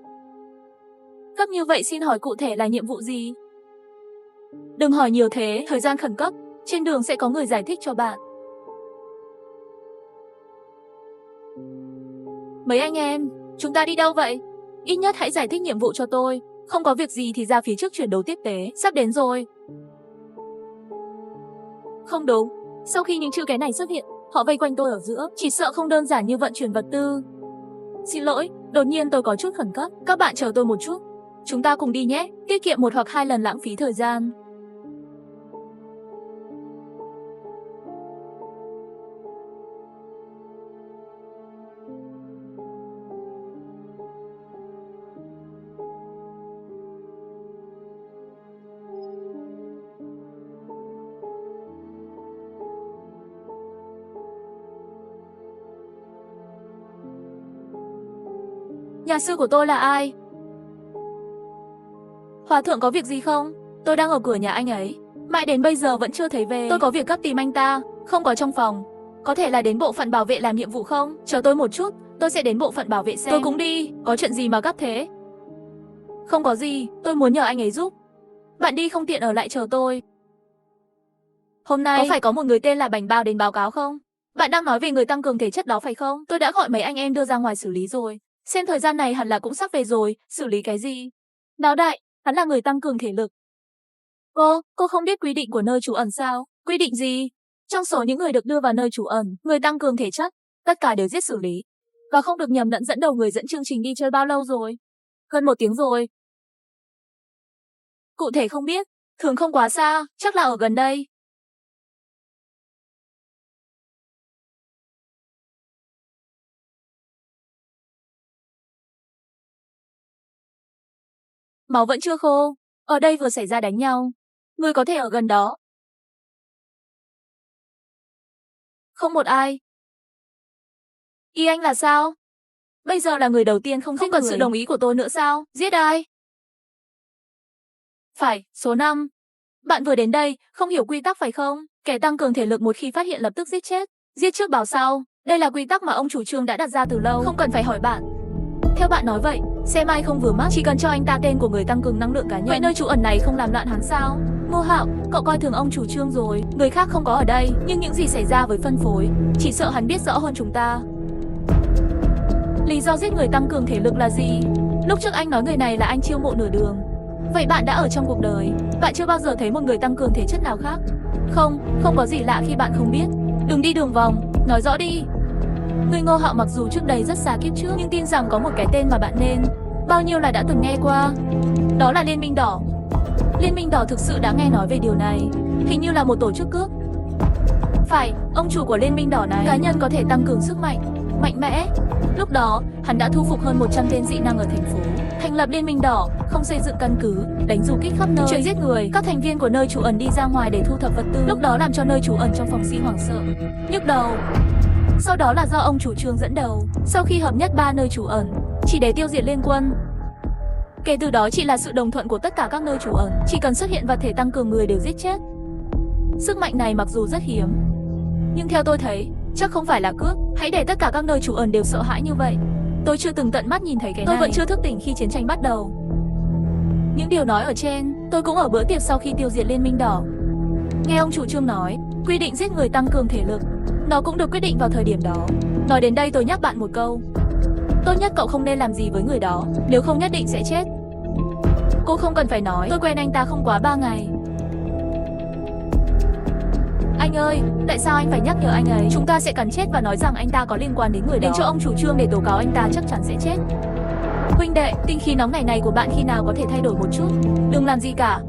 Gấp như vậy xin hỏi cụ thể là nhiệm vụ gì? Đừng hỏi nhiều thế, thời gian khẩn cấp. Trên đường sẽ có người giải thích cho bạn. Mấy anh em, chúng ta đi đâu vậy? Ít nhất hãy giải thích nhiệm vụ cho tôi. Không có việc gì thì ra phía trước chuyển đồ tiếp tế. Sắp đến rồi. Không đúng. Sau khi những chữ cái này xuất hiện, họ vây quanh tôi ở giữa. Chỉ sợ không đơn giản như vận chuyển vật tư. Xin lỗi, đột nhiên tôi có chút khẩn cấp. Các bạn chờ tôi một chút. Chúng ta cùng đi nhé. Tiết kiệm 1 hoặc 2 lần lãng phí thời gian. Nhà sư của tôi là ai? Hòa thượng có việc gì không? Tôi đang ở cửa nhà anh ấy. Mãi đến bây giờ vẫn chưa thấy về. Tôi có việc gấp tìm anh ta. Không có trong phòng. Có thể là đến bộ phận bảo vệ làm nhiệm vụ không? Chờ tôi một chút. Tôi sẽ đến bộ phận bảo vệ xem. Tôi cũng đi. Có chuyện gì mà gấp thế? Không có gì. Tôi muốn nhờ anh ấy giúp. Bạn đi không tiện ở lại chờ tôi. Hôm nay có phải có một người tên là Bành Bao đến báo cáo không? Bạn đang nói về người tăng cường thể chất đó phải không? Tôi đã gọi mấy anh em đưa ra ngoài xử lý rồi. Xem thời gian này hẳn là cũng sắp về rồi. Xử lý cái gì? Náo đại, hắn là người tăng cường thể lực. Cô không biết quy định của nơi trú ẩn sao? Quy định gì? Trong số những người được đưa vào nơi trú ẩn, người tăng cường thể chất, tất cả đều giết xử lý. Và không được nhầm lẫn dẫn đầu người dẫn chương trình đi chơi bao lâu rồi? Gần 1 tiếng rồi. Cụ thể không biết, thường không quá xa, chắc là ở gần đây. Máu vẫn chưa khô, ở đây vừa xảy ra đánh nhau. Người có thể ở gần đó. Không một ai. Ý anh là sao? Bây giờ là người đầu tiên không cần sự đồng ý của tôi nữa sao? Giết ai? Phải, số 5. Bạn vừa đến đây, không hiểu quy tắc phải không? Kẻ tăng cường thể lực một khi phát hiện lập tức giết chết. Giết trước báo sau. Đây là quy tắc mà ông chủ trương đã đặt ra từ lâu, không cần phải hỏi bạn. Theo bạn nói vậy, xem ai không vừa mắt, chỉ cần cho anh ta tên của người tăng cường năng lượng cá nhân. Vậy nơi trú ẩn này không làm loạn hắn sao? Ngô Hạo, cậu coi thường ông chủ trương rồi. Người khác không có ở đây, nhưng những gì xảy ra với phân phối, chỉ sợ hắn biết rõ hơn chúng ta. Lý do giết người tăng cường thể lực là gì? Lúc trước anh nói người này là anh chiêu mộ nửa đường. Vậy bạn đã ở trong cuộc đời, bạn chưa bao giờ thấy một người tăng cường thể chất nào khác? Không có gì lạ khi bạn không biết. Đừng đi đường vòng, nói rõ đi. Người Ngô Hạo mặc dù trước đây rất xa kiếp trước, nhưng tin rằng có một cái tên mà bạn nên bao nhiêu là đã từng nghe qua. Đó là Liên minh đỏ. Liên minh đỏ thực sự đã nghe nói về điều này, hình như là một tổ chức cướp. Phải, ông chủ của Liên minh đỏ này, cá nhân có thể tăng cường sức mạnh, mạnh mẽ. Lúc đó, hắn đã thu phục hơn 100 tên dị năng ở thành phố, thành lập Liên minh đỏ, không xây dựng căn cứ, đánh du kích khắp nơi, chuyên giết người. Các thành viên của nơi trú ẩn đi ra ngoài để thu thập vật tư, lúc đó làm cho nơi trú ẩn trong phòng si hoảng sợ, nhức đầu. Sau đó là do ông chủ trương dẫn đầu, sau khi hợp nhất 3 nơi trú ẩn, chỉ để tiêu diệt liên quân. Kể từ đó chỉ là sự đồng thuận của tất cả các nơi trú ẩn, chỉ cần xuất hiện vật thể tăng cường người đều giết chết. Sức mạnh này mặc dù rất hiếm, nhưng theo tôi thấy, chắc không phải là cướp. Hãy để tất cả các nơi trú ẩn đều sợ hãi như vậy. Tôi chưa từng tận mắt nhìn thấy cái này. Tôi vẫn chưa thức tỉnh khi chiến tranh bắt đầu. Những điều nói ở trên, tôi cũng ở bữa tiệc sau khi tiêu diệt Liên minh đỏ. Nghe ông chủ trương nói, quy định giết người tăng cường thể lực, nó cũng được quyết định vào thời điểm đó. Nói đến đây tôi nhắc bạn một câu. Tốt nhất cậu không nên làm gì với người đó, nếu không nhất định sẽ chết. Cô không cần phải nói, tôi quen anh ta không quá 3 ngày. Anh ơi, tại sao anh phải nhắc nhở anh ấy? Chúng ta sẽ cắn chết và nói rằng anh ta có liên quan đến người đó. Đến chỗ ông chủ trương để tố cáo anh ta chắc chắn sẽ chết. Huynh đệ, tinh khí nóng này của bạn khi nào có thể thay đổi một chút? Đừng làm gì cả.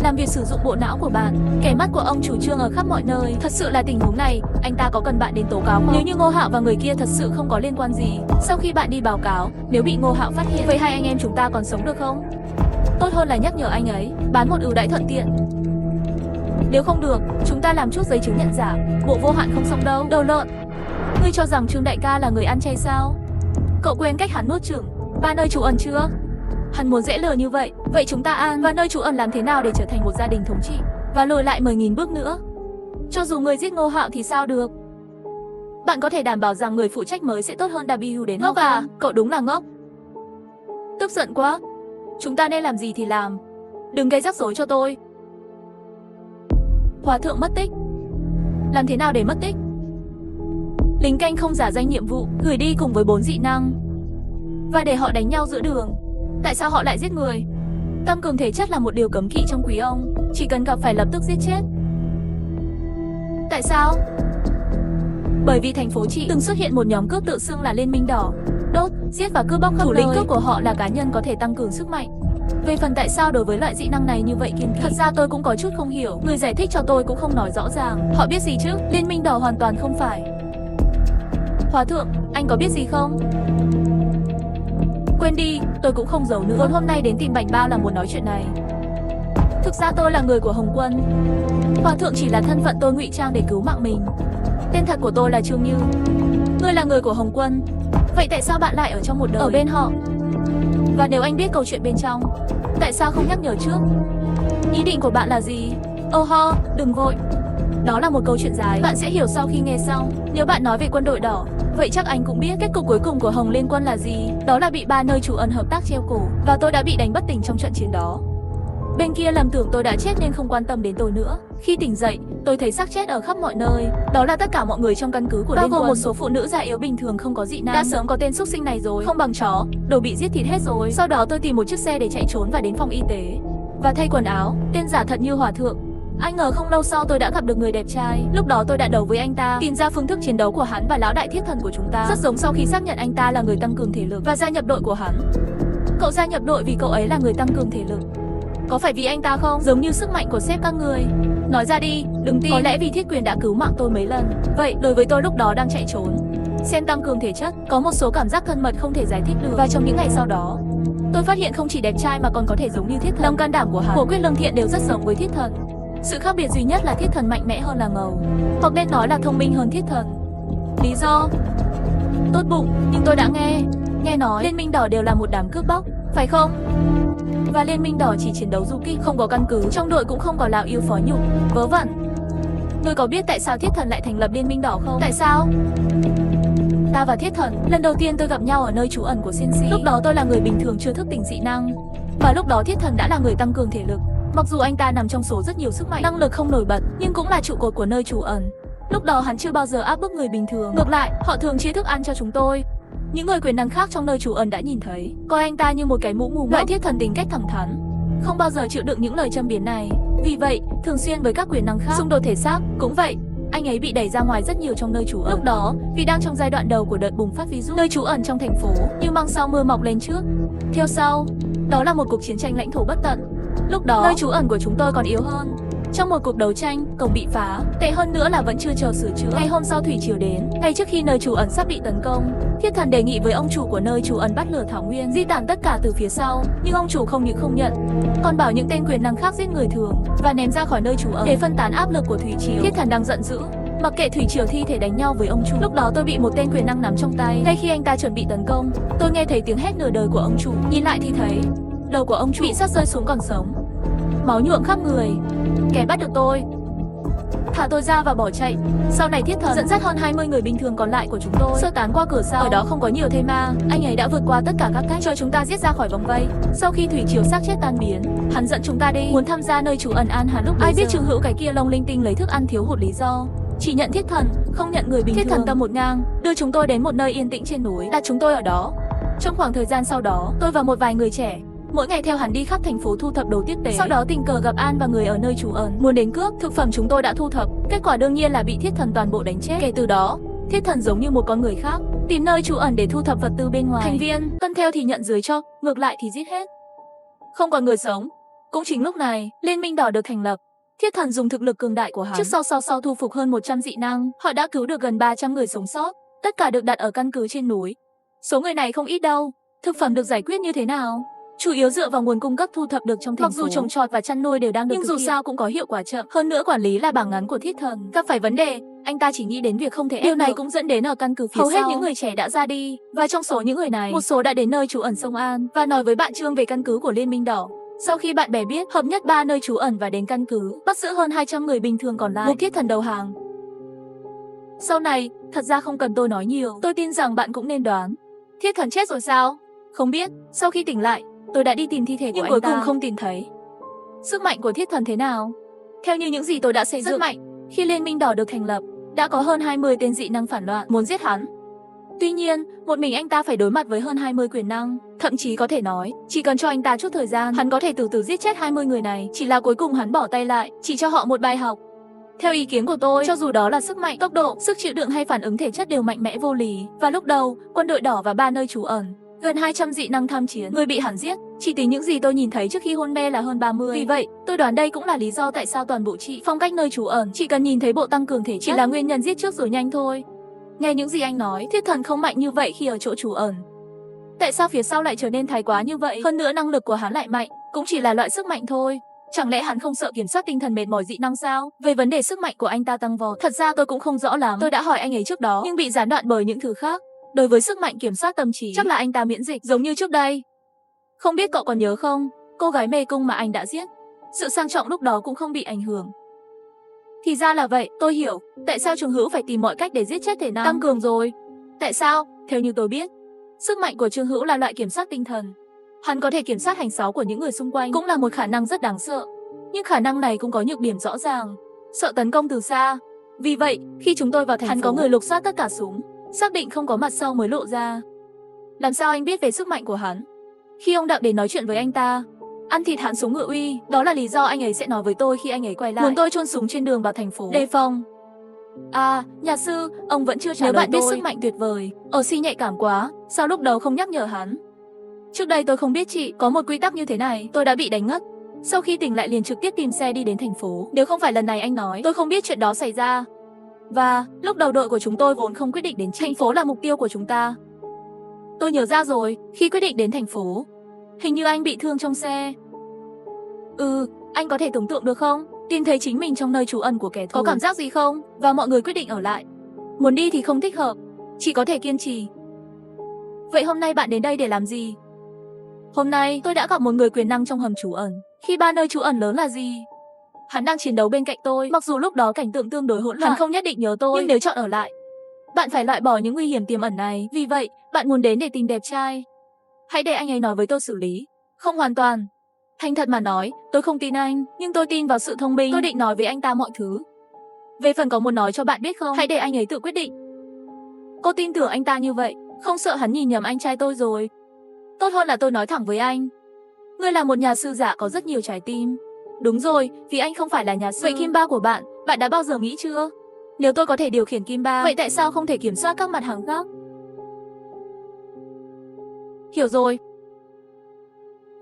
Làm việc sử dụng bộ não của bạn. Kẻ mắt của ông chủ trương ở khắp mọi nơi. Thật sự là tình huống này, anh ta có cần bạn đến tố cáo không? Nếu như Ngô Hạo và người kia thật sự không có liên quan gì, sau khi bạn đi báo cáo, nếu bị Ngô Hạo phát hiện, vậy hai anh em chúng ta còn sống được không? Tốt hơn là nhắc nhở anh ấy, bán một ưu đãi thuận tiện. Nếu không được, chúng ta làm chút giấy chứng nhận giả, bộ vô hạn không xong đâu. Đầu lợn. Ngươi cho rằng Trương đại ca là người ăn chay sao? Cậu quên cách hắn nuốt chửng 3 nơi trú ẩn chưa? Hắn muốn dễ lừa như vậy, vậy chúng ta an và nơi trú ẩn làm thế nào để trở thành một gia đình thống trị và lùi lại 10.000 bước nữa? Cho dù người giết Ngô Hạo thì sao được? Bạn có thể đảm bảo rằng người phụ trách mới sẽ tốt hơn W đến ngốc à? Cậu đúng là ngốc. Tức giận quá. Chúng ta nên làm gì thì làm. Đừng gây rắc rối cho tôi. Hòa thượng mất tích. Làm thế nào để mất tích? Lính canh không giả danh nhiệm vụ, gửi đi cùng với 4 dị năng và để họ đánh nhau giữa đường. Tại sao họ lại giết người? Tăng cường thể chất là một điều cấm kỵ trong quý ông, chỉ cần gặp phải lập tức giết chết. Tại sao? Bởi vì thành phố chị từng xuất hiện một nhóm cướp tự xưng là Liên minh đỏ, đốt, giết và cướp bóc khắp nơi. Thủ lĩnh cướp của họ là cá nhân có thể tăng cường sức mạnh. Về phần tại sao đối với loại dị năng này như vậy kiên kỵ, thật ra tôi cũng có chút không hiểu. Người giải thích cho tôi cũng không nói rõ ràng. Họ biết gì chứ? Liên minh đỏ hoàn toàn không phải. Hòa thượng, anh có biết gì không? Quên đi, tôi cũng không giấu nữa. Vốn hôm nay đến tìm Bảnh Bao là muốn nói chuyện này. Thực ra tôi là người của Hồng Quân. Hòa thượng chỉ là thân phận tôi ngụy trang để cứu mạng mình. Tên thật của tôi là Trương Như. Ngươi là người của Hồng Quân. Vậy tại sao bạn lại ở trong một đời ở bên họ? Và nếu anh biết câu chuyện bên trong, tại sao không nhắc nhở trước? Ý định của bạn là gì? Đừng vội. Đó là một câu chuyện dài, bạn sẽ hiểu sau khi nghe xong. Nếu bạn nói về quân đội đỏ, vậy chắc anh cũng biết kết cục cuối cùng của Hồng Liên quân là gì. Đó là bị 3 nơi trú ẩn hợp tác treo cổ, và tôi đã bị đánh bất tỉnh trong trận chiến đó. Bên kia lầm tưởng tôi đã chết nên không quan tâm đến tôi nữa. Khi tỉnh dậy, tôi thấy xác chết ở khắp mọi nơi. Đó là tất cả mọi người trong căn cứ của Liên quân, bao gồm một số phụ nữ già yếu bình thường không có dị năng. Đã sớm có tên xúc sinh này rồi, không bằng chó, đồ bị giết thịt hết rồi. Sau đó tôi tìm một chiếc xe để chạy trốn và đến phòng y tế và thay quần áo, tên giả thật như hòa thượng. Ai ngờ không lâu sau tôi đã gặp được người đẹp trai. Lúc đó tôi đã đấu với anh ta, tìm ra phương thức chiến đấu của hắn và lão đại thiết thần của chúng ta rất giống sau khi xác nhận anh ta là người tăng cường thể lực và gia nhập đội của hắn. Cậu gia nhập đội vì cậu ấy là người tăng cường thể lực. Có phải vì anh ta không? Giống như sức mạnh của sếp các người. Nói ra đi, đừng tin. Có lẽ vì Thiết Quyền đã cứu mạng tôi mấy lần. Vậy, đối với tôi lúc đó đang chạy trốn, xem tăng cường thể chất, có một số cảm giác thân mật không thể giải thích được. Và trong những ngày sau đó, tôi phát hiện không chỉ đẹp trai mà còn có thể giống như Thiết Thần. Lòng can đảm của hắn, của Quyết Lương Thiện đều rất giống với Thiết Thần. Sự khác biệt duy nhất là Thiết Thần mạnh mẽ hơn là ngầu, hoặc nên nói là thông minh hơn Thiết Thần. Lý do? Tốt bụng, nhưng tôi đã nghe nói Liên minh đỏ đều là một đám cướp bóc, phải không? Và Liên minh đỏ chỉ chiến đấu du kích, không có căn cứ, trong đội cũng không có lão yêu phó nhục, vớ vẩn. Ngươi có biết tại sao Thiết Thần lại thành lập Liên minh đỏ không? Tại sao? Ta và Thiết Thần, lần đầu tiên tôi gặp nhau ở nơi trú ẩn của Senshi. Lúc đó tôi là người bình thường chưa thức tỉnh dị năng, và lúc đó Thiết Thần đã là người tăng cường thể lực. Mặc dù anh ta nằm trong số rất nhiều sức mạnh, năng lực không nổi bật, nhưng cũng là trụ cột của nơi trú ẩn. Lúc đó hắn chưa bao giờ áp bức người bình thường. Ngược lại, họ thường chia thức ăn cho chúng tôi. Những người quyền năng khác trong nơi trú ẩn đã nhìn thấy, coi anh ta như một cái mũ mù. Loại Thiết Thần tính cách thẳng thắn, không bao giờ chịu đựng những lời châm biếm này. Vì vậy, thường xuyên với các quyền năng khác xung đột thể xác. Cũng vậy, anh ấy bị đẩy ra ngoài rất nhiều trong nơi trú ẩn. Lúc đó, vì đang trong giai đoạn đầu của đợt bùng phát virus, nơi trú ẩn trong thành phố như măng sau mưa mọc lên trước, theo sau, đó là một cuộc chiến tranh lãnh thổ bất tận. Lúc đó, nơi trú ẩn của chúng tôi còn yếu hơn. Trong một cuộc đấu tranh, cổng bị phá, tệ hơn nữa là vẫn chưa chờ sửa chữa. Ngày hôm sau thủy triều đến, ngay trước khi nơi trú ẩn sắp bị tấn công, Thiết Thần đề nghị với ông chủ của nơi trú ẩn bắt lửa thảo nguyên, di tản tất cả từ phía sau, nhưng ông chủ không những không nhận, còn bảo những tên quyền năng khác giết người thường và ném ra khỏi nơi trú ẩn để phân tán áp lực của thủy triều. Thiết Thần đang giận dữ, mặc kệ thủy triều thi thể đánh nhau với ông chủ. Lúc đó tôi bị một tên quyền năng nắm trong tay. Ngay khi anh ta chuẩn bị tấn công, tôi nghe thấy tiếng hét nửa đời của ông chủ. Nhìn lại thì thấy đầu của ông chủ bị sắt rơi xuống còn sống, máu nhuộm khắp người. Kẻ bắt được tôi, thả tôi ra và bỏ chạy. Sau này Thiết Thần dẫn dắt hơn 20 người bình thường còn lại của chúng tôi sơ tán qua cửa sau. Ở đó không có nhiều thây ma, anh ấy đã vượt qua tất cả các cách cho chúng ta giết ra khỏi vòng vây. Sau khi thủy triều xác chết tan biến, hắn dẫn chúng ta đi, muốn tham gia nơi trú ẩn an hắn. Lúc ai biết Trương Hữu cái kia lông linh tinh lấy thức ăn thiếu hụt lý do, chỉ nhận Thiết Thần, không nhận người bình thường. Thiết Thần tâm một ngang, đưa chúng tôi đến một nơi yên tĩnh trên núi, đặt chúng tôi ở đó. Trong khoảng thời gian sau đó, tôi và một vài người trẻ mỗi ngày theo hắn đi khắp thành phố thu thập đồ tiếp tế. Sau đó tình cờ gặp An và người ở nơi trú ẩn, muốn đến cướp thực phẩm chúng tôi đã thu thập. Kết quả đương nhiên là bị Thiết Thần toàn bộ đánh chết. Kể từ đó, Thiết Thần giống như một con người khác, tìm nơi trú ẩn để thu thập vật tư bên ngoài. Thành viên tuân theo thì nhận dưới cho, ngược lại thì giết hết, không còn người sống. Cũng chính lúc này, Liên minh đỏ được thành lập. Thiết Thần dùng thực lực cường đại của hắn, trước sau thu phục hơn 100 dị năng, họ đã cứu được gần 300 người sống sót. Tất cả được đặt ở căn cứ trên núi. Số người này không ít đâu. Thực phẩm được giải quyết như thế nào? Chủ yếu dựa vào nguồn cung cấp thu thập được trong thành phố. Mặc dù trồng trọt và chăn nuôi đều đang được nhưng dù sao cũng có hiệu quả chậm. Hơn nữa quản lý là bảng ngắn của Thiết Thần. Gặp phải vấn đề, anh ta chỉ nghĩ đến việc không thể ép. Điều này cũng dẫn đến ở căn cứ phía hầu hết những người trẻ đã ra đi. Và trong số những người này, một số đã đến nơi trú ẩn Sông An và nói với bạn Trương về căn cứ của Liên minh đỏ. Sau khi bạn bè biết, hợp nhất 3 nơi trú ẩn và đến căn cứ, bắt giữ hơn 200 người bình thường còn lại, buộc Thiết Thần đầu hàng. Sau này, thật ra không cần tôi nói nhiều, tôi tin rằng bạn cũng nên đoán. Thiết Thần chết rồi sao? Không biết. Sau khi tỉnh lại, tôi đã đi tìm thi thể của anh ta, nhưng cuối cùng không tìm thấy. Sức mạnh của Thiết Thần thế nào? Theo như những gì tôi đã xây dựng, rất mạnh. Khi Liên minh đỏ được thành lập, đã có hơn 20 tên dị năng phản loạn muốn giết hắn. Tuy nhiên, một mình anh ta phải đối mặt với hơn 20 quyền năng. Thậm chí có thể nói, chỉ cần cho anh ta chút thời gian, hắn có thể từ từ giết chết 20 người này. Chỉ là cuối cùng hắn bỏ tay lại, chỉ cho họ một bài học. Theo ý kiến của tôi, cho dù đó là sức mạnh, tốc độ, sức chịu đựng hay phản ứng thể chất đều mạnh mẽ vô lý. Và lúc đầu, quân đội đỏ và 3 nơi trú ẩn, gần 200 dị năng tham chiến, người bị hắn giết. Chỉ tính những gì tôi nhìn thấy trước khi hôn mê là hơn 30. Vì vậy, tôi đoán đây cũng là lý do tại sao toàn bộ phong cách nơi trú ẩn, chỉ cần nhìn thấy bộ tăng cường thể chất, chỉ là nguyên nhân giết trước rồi nhanh thôi. Nghe những gì anh nói, Thiết Thần không mạnh như vậy khi ở chỗ trú ẩn. Tại sao phía sau lại trở nên thái quá như vậy? Hơn nữa năng lực của hắn lại mạnh, cũng chỉ là loại sức mạnh thôi. Chẳng lẽ hắn không sợ kiểm soát tinh thần mệt mỏi dị năng sao? Về vấn đề sức mạnh của anh ta tăng vọt, thật ra tôi cũng không rõ lắm. Tôi đã hỏi anh ấy trước đó, nhưng bị gián đoạn bởi những thứ khác. Đối với sức mạnh kiểm soát tâm trí, chắc là anh ta miễn dịch, giống như trước đây. Không biết cậu còn nhớ không, cô gái mê cung mà anh đã giết, sự sang trọng lúc đó cũng không bị ảnh hưởng. Thì ra là vậy, tôi hiểu, tại sao Trương Hữu phải tìm mọi cách để giết chết thể năng tăng cường rồi. Tại sao? Theo như tôi biết, sức mạnh của Trương Hữu là loại kiểm soát tinh thần. Hắn có thể kiểm soát hành xáo của những người xung quanh, cũng là một khả năng rất đáng sợ. Nhưng khả năng này cũng có nhược điểm rõ ràng, sợ tấn công từ xa. Vì vậy, khi chúng tôi vào thành phố, hắn có người lục soát tất cả súng, xác định không có mặt sau mới lộ ra. Làm sao anh biết về sức mạnh của hắn? Khi ông Đặng đến nói chuyện với anh ta, Ăn thịt hắn xuống ngựa uy, đó là lý do anh ấy sẽ nói với tôi khi anh ấy quay lại. Muốn tôi chôn súng trên đường vào thành phố. Đề phòng. À, nhà sư, ông vẫn chưa trả lời tôi. Nếu bạn biết sức mạnh tuyệt vời, Si nhạy cảm quá, sao lúc đầu không nhắc nhở hắn? Trước đây tôi không biết chị, có một quy tắc như thế này, tôi đã bị đánh ngất. Sau khi tỉnh lại liền trực tiếp tìm xe đi đến thành phố. Nếu không phải lần này anh nói, tôi không biết chuyện đó xảy ra. Và lúc đầu đội của chúng tôi vốn không quyết định đến thành phố là mục tiêu của chúng ta. Tôi nhớ ra rồi, khi quyết định đến thành phố, hình như anh bị thương trong xe. Anh có thể tưởng tượng được không? Tìm thấy chính mình trong nơi trú ẩn của kẻ thù. Có cảm giác gì không? Và mọi người quyết định ở lại. Muốn đi thì không thích hợp, chỉ có thể kiên trì. Vậy hôm nay bạn đến đây để làm gì? Hôm nay tôi đã gặp một người quyền năng trong hầm trú ẩn. Khi ba nơi trú ẩn lớn là gì? Hắn đang chiến đấu bên cạnh tôi, mặc dù lúc đó cảnh tượng tương đối hỗn loạn. Hắn không nhất định nhớ tôi, nhưng nếu chọn ở lại, bạn phải loại bỏ những nguy hiểm tiềm ẩn này. Vì vậy, bạn muốn đến để tìm đẹp trai. Hãy để anh ấy nói với tôi xử lý. Không hoàn toàn. Thành thật mà nói, tôi không tin anh, nhưng tôi tin vào sự thông minh. Tôi định nói với anh ta mọi thứ. Về phần có muốn nói cho bạn biết không, hãy để anh ấy tự quyết định. Cô tin tưởng anh ta như vậy, không sợ hắn nhìn nhầm anh trai tôi rồi. Tốt hơn là tôi nói thẳng với anh. Ngươi là một nhà sư giả có rất nhiều trái tim. Đúng rồi, vì anh không phải là nhà sư. Vậy kim ba của bạn đã bao giờ nghĩ chưa? Nếu tôi có thể điều khiển kim ba, vậy tại sao không thể kiểm soát các mặt hàng khác? Hiểu rồi.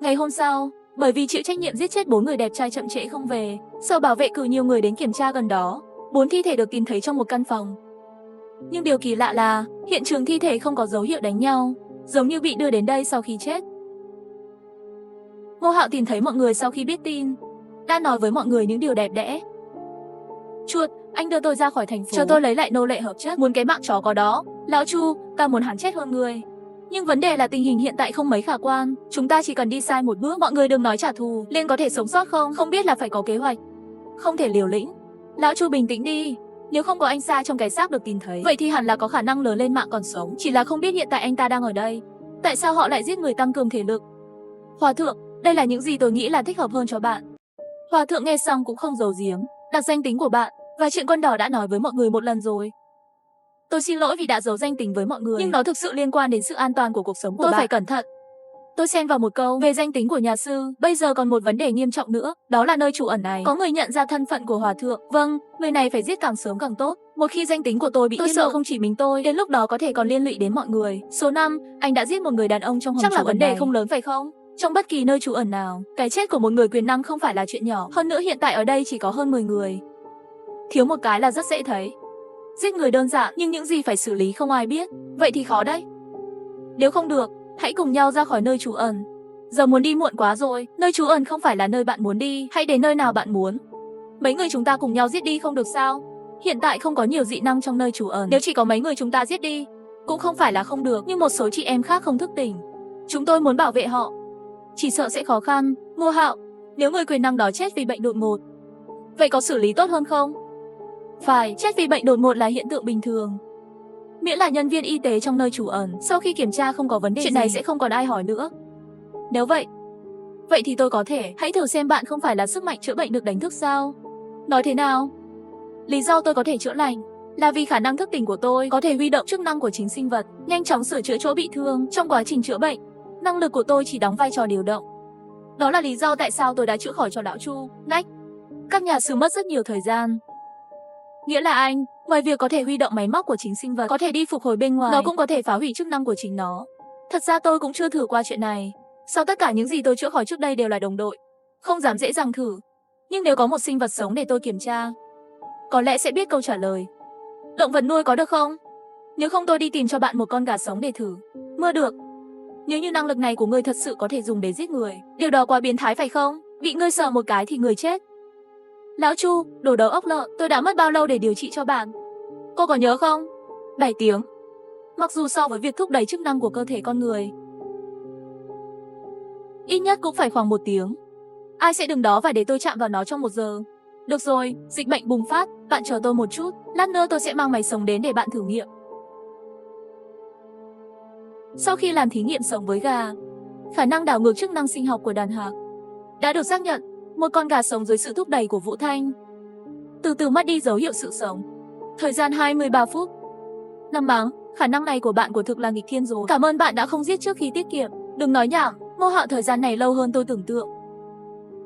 Ngày hôm sau, bởi vì chịu trách nhiệm giết chết 4 người đẹp trai chậm trễ không về, sở bảo vệ cử nhiều người đến kiểm tra gần đó. 4 thi thể được tìm thấy trong một căn phòng. Nhưng điều kỳ lạ là, hiện trường thi thể không có dấu hiệu đánh nhau, giống như bị đưa đến đây sau khi chết. Ngô Hạo tìm thấy mọi người sau khi biết tin, đã nói với mọi người những điều đẹp đẽ. Chuột, anh đưa tôi ra khỏi thành phố, cho tôi lấy lại nô lệ hợp chất. Muốn cái mạng chó có đó, lão Chu, ta muốn hắn chết hơn người. Nhưng vấn đề là tình hình hiện tại không mấy khả quan, chúng ta chỉ cần đi sai một bước, mọi người đừng nói trả thù, Liên có thể sống sót không? Không biết là phải có kế hoạch, không thể liều lĩnh. Lão Chu bình tĩnh đi, nếu không có anh Sa trong cái xác được tìm thấy, vậy thì hẳn là có khả năng lớn lên mạng còn sống, chỉ là không biết hiện tại anh ta đang ở đây. Tại sao họ lại giết người tăng cường thể lực? Hòa thượng, đây là những gì tôi nghĩ là thích hợp hơn cho bạn. Hòa thượng nghe xong cũng không giấu giếm, đặt danh tính của bạn, và chuyện con đỏ đã nói với mọi người một lần rồi. Tôi xin lỗi vì đã giấu danh tính với mọi người, nhưng nó thực sự liên quan đến sự an toàn của cuộc sống của bạn. Tôi phải cẩn thận. Tôi xen vào một câu về danh tính của nhà sư. Bây giờ còn một vấn đề nghiêm trọng nữa, đó là nơi trú ẩn này. Có người nhận ra thân phận của hòa thượng. Vâng, người này phải giết càng sớm càng tốt. Một khi danh tính của tôi bị tiết lộ, sợ không chỉ mình tôi, đến lúc đó có thể còn liên lụy đến mọi người. Số 5, anh đã giết một người đàn ông trong hầm trú ẩn. Chắc là vấn đề không lớn phải không? Trong bất kỳ nơi trú ẩn nào, cái chết của một người quyền năng không phải là chuyện nhỏ. Hơn nữa hiện tại ở đây chỉ có hơn 10 người. Thiếu một cái là rất dễ thấy. Giết người đơn giản, nhưng những gì phải xử lý không ai biết. Vậy thì khó đấy. Nếu không được, hãy cùng nhau ra khỏi nơi trú ẩn. Giờ muốn đi muộn quá rồi, nơi trú ẩn không phải là nơi bạn muốn đi, hãy đến nơi nào bạn muốn. Mấy người chúng ta cùng nhau giết đi không được sao? Hiện tại không có nhiều dị năng trong nơi trú ẩn, nếu chỉ có mấy người chúng ta giết đi, cũng không phải là không được, nhưng một số chị em khác không thức tỉnh. Chúng tôi muốn bảo vệ họ, chỉ sợ sẽ khó khăn. Ngô Hạo, nếu người quyền năng đó chết vì bệnh đột ngột, vậy có xử lý tốt hơn không? Phải, chết vì bệnh đột ngột là hiện tượng bình thường. Miễn là nhân viên y tế trong nơi trú ẩn, sau khi kiểm tra không có vấn đề chuyện này sẽ không còn ai hỏi nữa. Nếu vậy thì tôi có thể, hãy thử xem bạn không phải là sức mạnh chữa bệnh được đánh thức sao? Nói thế nào? Lý do tôi có thể chữa lành là vì khả năng thức tỉnh của tôi có thể huy động chức năng của chính sinh vật, nhanh chóng sửa chữa chỗ bị thương trong quá trình chữa bệnh. Năng lực của tôi chỉ đóng vai trò điều động. Đó là lý do tại sao tôi đã chữa khỏi cho lão Chu. Nách, các nhà sư mất rất nhiều thời gian. Nghĩa là anh, ngoài việc có thể huy động máy móc của chính sinh vật, có thể đi phục hồi bên ngoài, nó cũng có thể phá hủy chức năng của chính nó. Thật ra tôi cũng chưa thử qua chuyện này. Sau tất cả những gì tôi chữa khỏi trước đây đều là đồng đội, không dám dễ dàng thử. Nhưng nếu có một sinh vật sống để tôi kiểm tra, có lẽ sẽ biết câu trả lời. Động vật nuôi có được không? Nếu không tôi đi tìm cho bạn một con gà sống để thử. Mơ được. Nếu như năng lực này của ngươi thật sự có thể dùng để giết người, điều đó quá biến thái phải không? Bị ngươi sờ một cái thì người chết. Lão Chu, đồ đầu óc lợn, tôi đã mất bao lâu để điều trị cho bạn? Cô có nhớ không? 7 tiếng. Mặc dù so với việc thúc đẩy chức năng của cơ thể con người, ít nhất cũng phải khoảng 1 tiếng. Ai sẽ đứng đó và để tôi chạm vào nó trong 1 giờ? Được rồi, dịch bệnh bùng phát, bạn chờ tôi một chút, lát nữa tôi sẽ mang máy sống đến để bạn thử nghiệm. Sau khi làm thí nghiệm sống với gà, khả năng đảo ngược chức năng sinh học của đàn hạc đã được xác nhận. Một con gà sống dưới sự thúc đẩy của Vũ Thanh từ từ mất đi dấu hiệu sự sống. Thời gian 23 phút. Năm báng, khả năng này của bạn của thực là nghịch thiên rồi. Cảm ơn bạn đã không giết trước khi tiết kiệm. Đừng nói nhảm, Ngô Hạo thời gian này lâu hơn tôi tưởng tượng.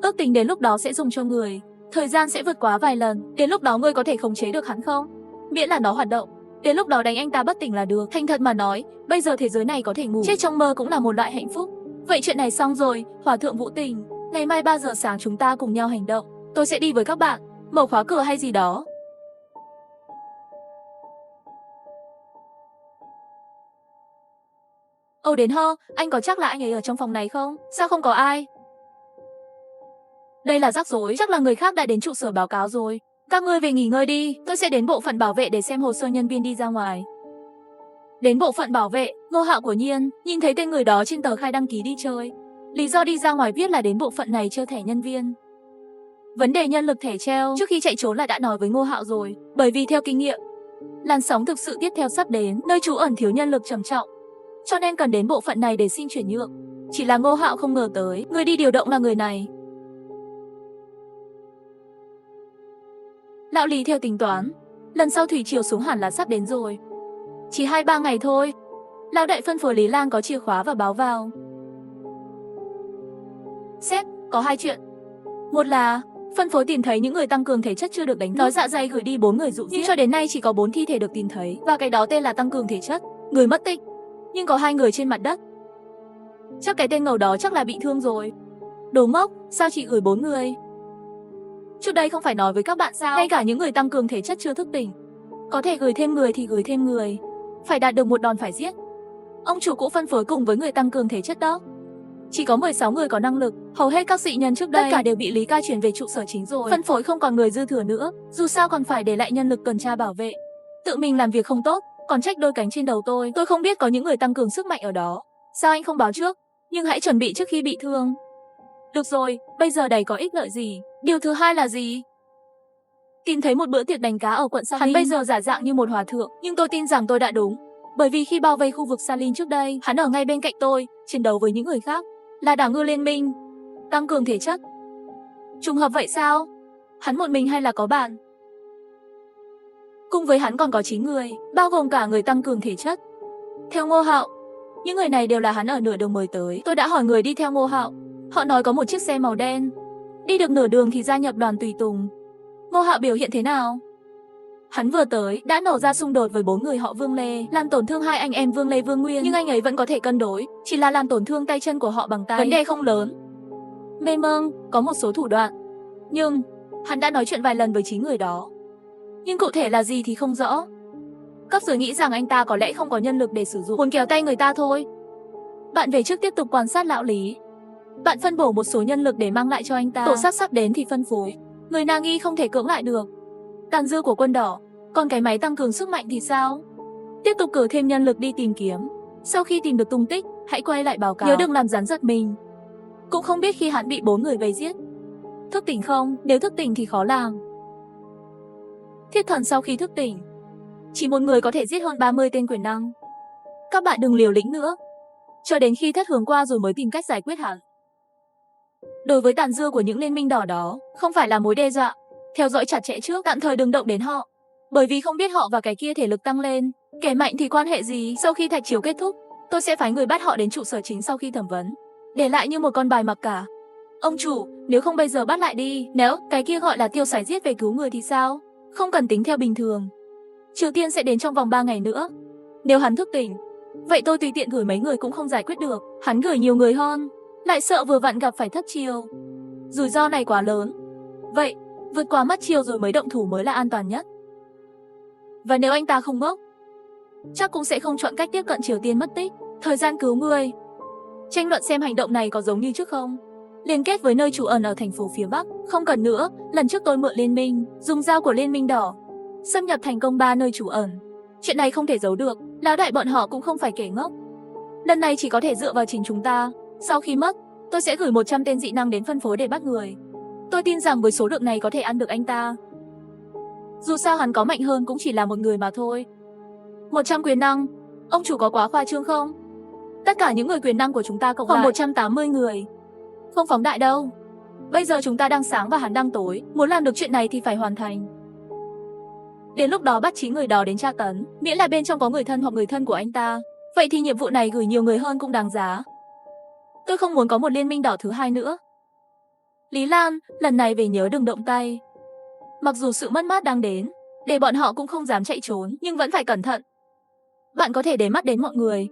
Ước tính đến lúc đó sẽ dùng cho người. Thời gian sẽ vượt quá vài lần, đến lúc đó ngươi có thể khống chế được hắn không? Miễn là nó hoạt động. Đến lúc đó đánh anh ta bất tỉnh là được. Thành thật mà nói, bây giờ thế giới này có thể ngủ, chết trong mơ cũng là một loại hạnh phúc. Vậy chuyện này xong rồi, Hòa thượng Vũ Tình. Ngày mai 3 giờ sáng chúng ta cùng nhau hành động. Tôi sẽ đi với các bạn, mở khóa cửa hay gì đó. Đến anh có chắc là anh ấy ở trong phòng này không? Sao không có ai? Đây là rắc rối, chắc là người khác đã đến trụ sở báo cáo rồi. Các ngươi về nghỉ ngơi đi, tôi sẽ đến bộ phận bảo vệ để xem hồ sơ nhân viên đi ra ngoài. Đến bộ phận bảo vệ, Ngô Hạo của Nhiên nhìn thấy tên người đó trên tờ khai đăng ký đi chơi. Lý do đi ra ngoài viết là đến bộ phận này chơi thẻ nhân viên. Vấn đề nhân lực thẻ treo trước khi chạy trốn là đã nói với Ngô Hạo rồi, bởi vì theo kinh nghiệm, làn sóng thực sự tiếp theo sắp đến, nơi trú ẩn thiếu nhân lực trầm trọng, cho nên cần đến bộ phận này để xin chuyển nhượng. Chỉ là Ngô Hạo không ngờ tới, người đi điều động là người này. Lão Lý theo tính toán, lần sau thủy triều xuống hẳn là sắp đến rồi. Chỉ 2-3 ngày thôi. Lão đại phân phối Lý Lang có chìa khóa và báo vào. Sếp, có 2 chuyện. Một là phân phối tìm thấy những người tăng cường thể chất chưa được đánh thức. Nói dạ dày gửi đi 4 người dụ giết, nhưng cho đến nay chỉ có 4 thi thể được tìm thấy, và cái đó tên là tăng cường thể chất. Người mất tích, nhưng có 2 người trên mặt đất. Chắc cái tên ngầu đó chắc là bị thương rồi. Đồ ngốc, sao chỉ gửi 4 người? Trước đây không phải nói với các bạn sao, ngay cả những người tăng cường thể chất chưa thức tỉnh, có thể gửi thêm người thì gửi thêm người, phải đạt được một đòn phải giết. Ông chủ cũng phân phối cùng với người tăng cường thể chất đó. Chỉ có 16 người có năng lực, hầu hết các dị nhân trước đây tất cả đều bị Lý Ca chuyển về trụ sở chính rồi. Phân phối không còn người dư thừa nữa, dù sao còn phải để lại nhân lực tuần tra bảo vệ. Tự mình làm việc không tốt, còn trách đôi cánh trên đầu tôi. Tôi không biết có những người tăng cường sức mạnh ở đó. Sao anh không báo trước? Nhưng hãy chuẩn bị trước khi bị thương. Được rồi, bây giờ đầy có ích lợi gì? Điều thứ hai là gì? Tìm thấy một bữa tiệc đánh cá ở quận Salin. Hắn bây giờ giả dạng như một hòa thượng, nhưng tôi tin rằng tôi đã đúng. Bởi vì khi bao vây khu vực Salin trước đây, hắn ở ngay bên cạnh tôi, chiến đấu với những người khác. Là đảo ngư liên minh, tăng cường thể chất. Trùng hợp vậy sao? Hắn một mình hay là có bạn? Cùng với hắn còn có 9 người, bao gồm cả người tăng cường thể chất. Theo Ngô Hạo, những người này đều là hắn ở nửa đường mời tới. Tôi đã hỏi người đi theo Ngô Hạo, họ nói có một chiếc xe màu đen. Đi được nửa đường thì gia nhập đoàn tùy tùng. Ngô Hạo biểu hiện thế nào? Hắn vừa tới, đã nổ ra xung đột với 4 người họ Vương Lê, làm tổn thương 2 anh em Vương Lê Vương Nguyên, nhưng anh ấy vẫn có thể cân đối, chỉ là làm tổn thương tay chân của họ bằng tay. Vấn đề không lớn. Mê mông, có một số thủ đoạn. Nhưng, hắn đã nói chuyện vài lần với 9 người đó. Nhưng cụ thể là gì thì không rõ. Cấp dưới nghĩ rằng anh ta có lẽ không có nhân lực để sử dụng, muốn kéo tay người ta thôi. Bạn về trước tiếp tục quan sát lão Lý. Bạn phân bổ một số nhân lực để mang lại cho anh ta. Tổ sát sắp đến thì phân phối. Người Na Nghi không thể cưỡng lại được. Tàn dư của quân đỏ. Còn cái máy tăng cường sức mạnh thì sao? Tiếp tục cử thêm nhân lực đi tìm kiếm. Sau khi tìm được tung tích, hãy quay lại báo cáo. Nhớ đừng làm rắn giật mình. Cũng không biết khi hắn bị 4 người vây giết, thức tỉnh không? Nếu thức tỉnh thì khó làm. Thiết thần sau khi thức tỉnh, chỉ một người có thể giết hơn 30 tên quyền năng. Các bạn đừng liều lĩnh nữa. Cho đến khi thất hướng qua rồi mới tìm cách giải quyết hắn. Đối với tàn dư của những liên minh đỏ đó, không phải là mối đe dọa. Theo dõi chặt chẽ trước, tạm thời đừng động đến họ. Bởi vì không biết họ và cái kia thể lực tăng lên, kẻ mạnh thì quan hệ gì. Sau khi thạch chiếu kết thúc, tôi sẽ phái người bắt họ đến trụ sở chính sau khi thẩm vấn. Để lại như một con bài mặc cả. Ông chủ, nếu không bây giờ bắt lại đi. Nếu cái kia gọi là tiêu sái giết về cứu người thì sao? Không cần tính theo bình thường. Triều Tiên sẽ đến trong vòng 3 ngày nữa. Nếu hắn thức tỉnh, vậy tôi tùy tiện gửi mấy người cũng không giải quyết được. Hắn gửi nhiều người hơn, lại sợ vừa vặn gặp phải thất chiều. Rủi ro này quá lớn. Vậy, vượt qua mất chiều rồi mới động thủ mới là an toàn nhất. Và nếu anh ta không ngốc, chắc cũng sẽ không chọn cách tiếp cận Triều Tiên mất tích. Thời gian cứu người. Tranh luận xem hành động này có giống như trước không. Liên kết với nơi trú ẩn ở thành phố phía Bắc. Không cần nữa, lần trước tôi mượn liên minh, dùng dao của liên minh đỏ, xâm nhập thành công 3 nơi trú ẩn. Chuyện này không thể giấu được, lão đại bọn họ cũng không phải kẻ ngốc. Lần này chỉ có thể dựa vào chính chúng ta. Sau khi mất, tôi sẽ gửi 100 tên dị năng đến phân phối để bắt người. Tôi tin rằng với số lượng này có thể ăn được anh ta. Dù sao hắn có mạnh hơn cũng chỉ là một người mà thôi. 100 quyền năng, ông chủ có quá khoa trương không? Tất cả những người quyền năng của chúng ta cộng khoảng 180 người. Không phóng đại đâu. Bây giờ chúng ta đang sáng và hắn đang tối. Muốn làm được chuyện này thì phải hoàn thành. Đến lúc đó bắt 9 người đó đến tra tấn. Miễn là bên trong có người thân hoặc người thân của anh ta. Vậy thì nhiệm vụ này gửi nhiều người hơn cũng đáng giá. Tôi không muốn có một liên minh đỏ thứ hai nữa. Lý Lan, lần này về nhớ đừng động tay. Mặc dù sự mất mát đang đến, để bọn họ cũng không dám chạy trốn, nhưng vẫn phải cẩn thận. Bạn có thể để mắt đến mọi người.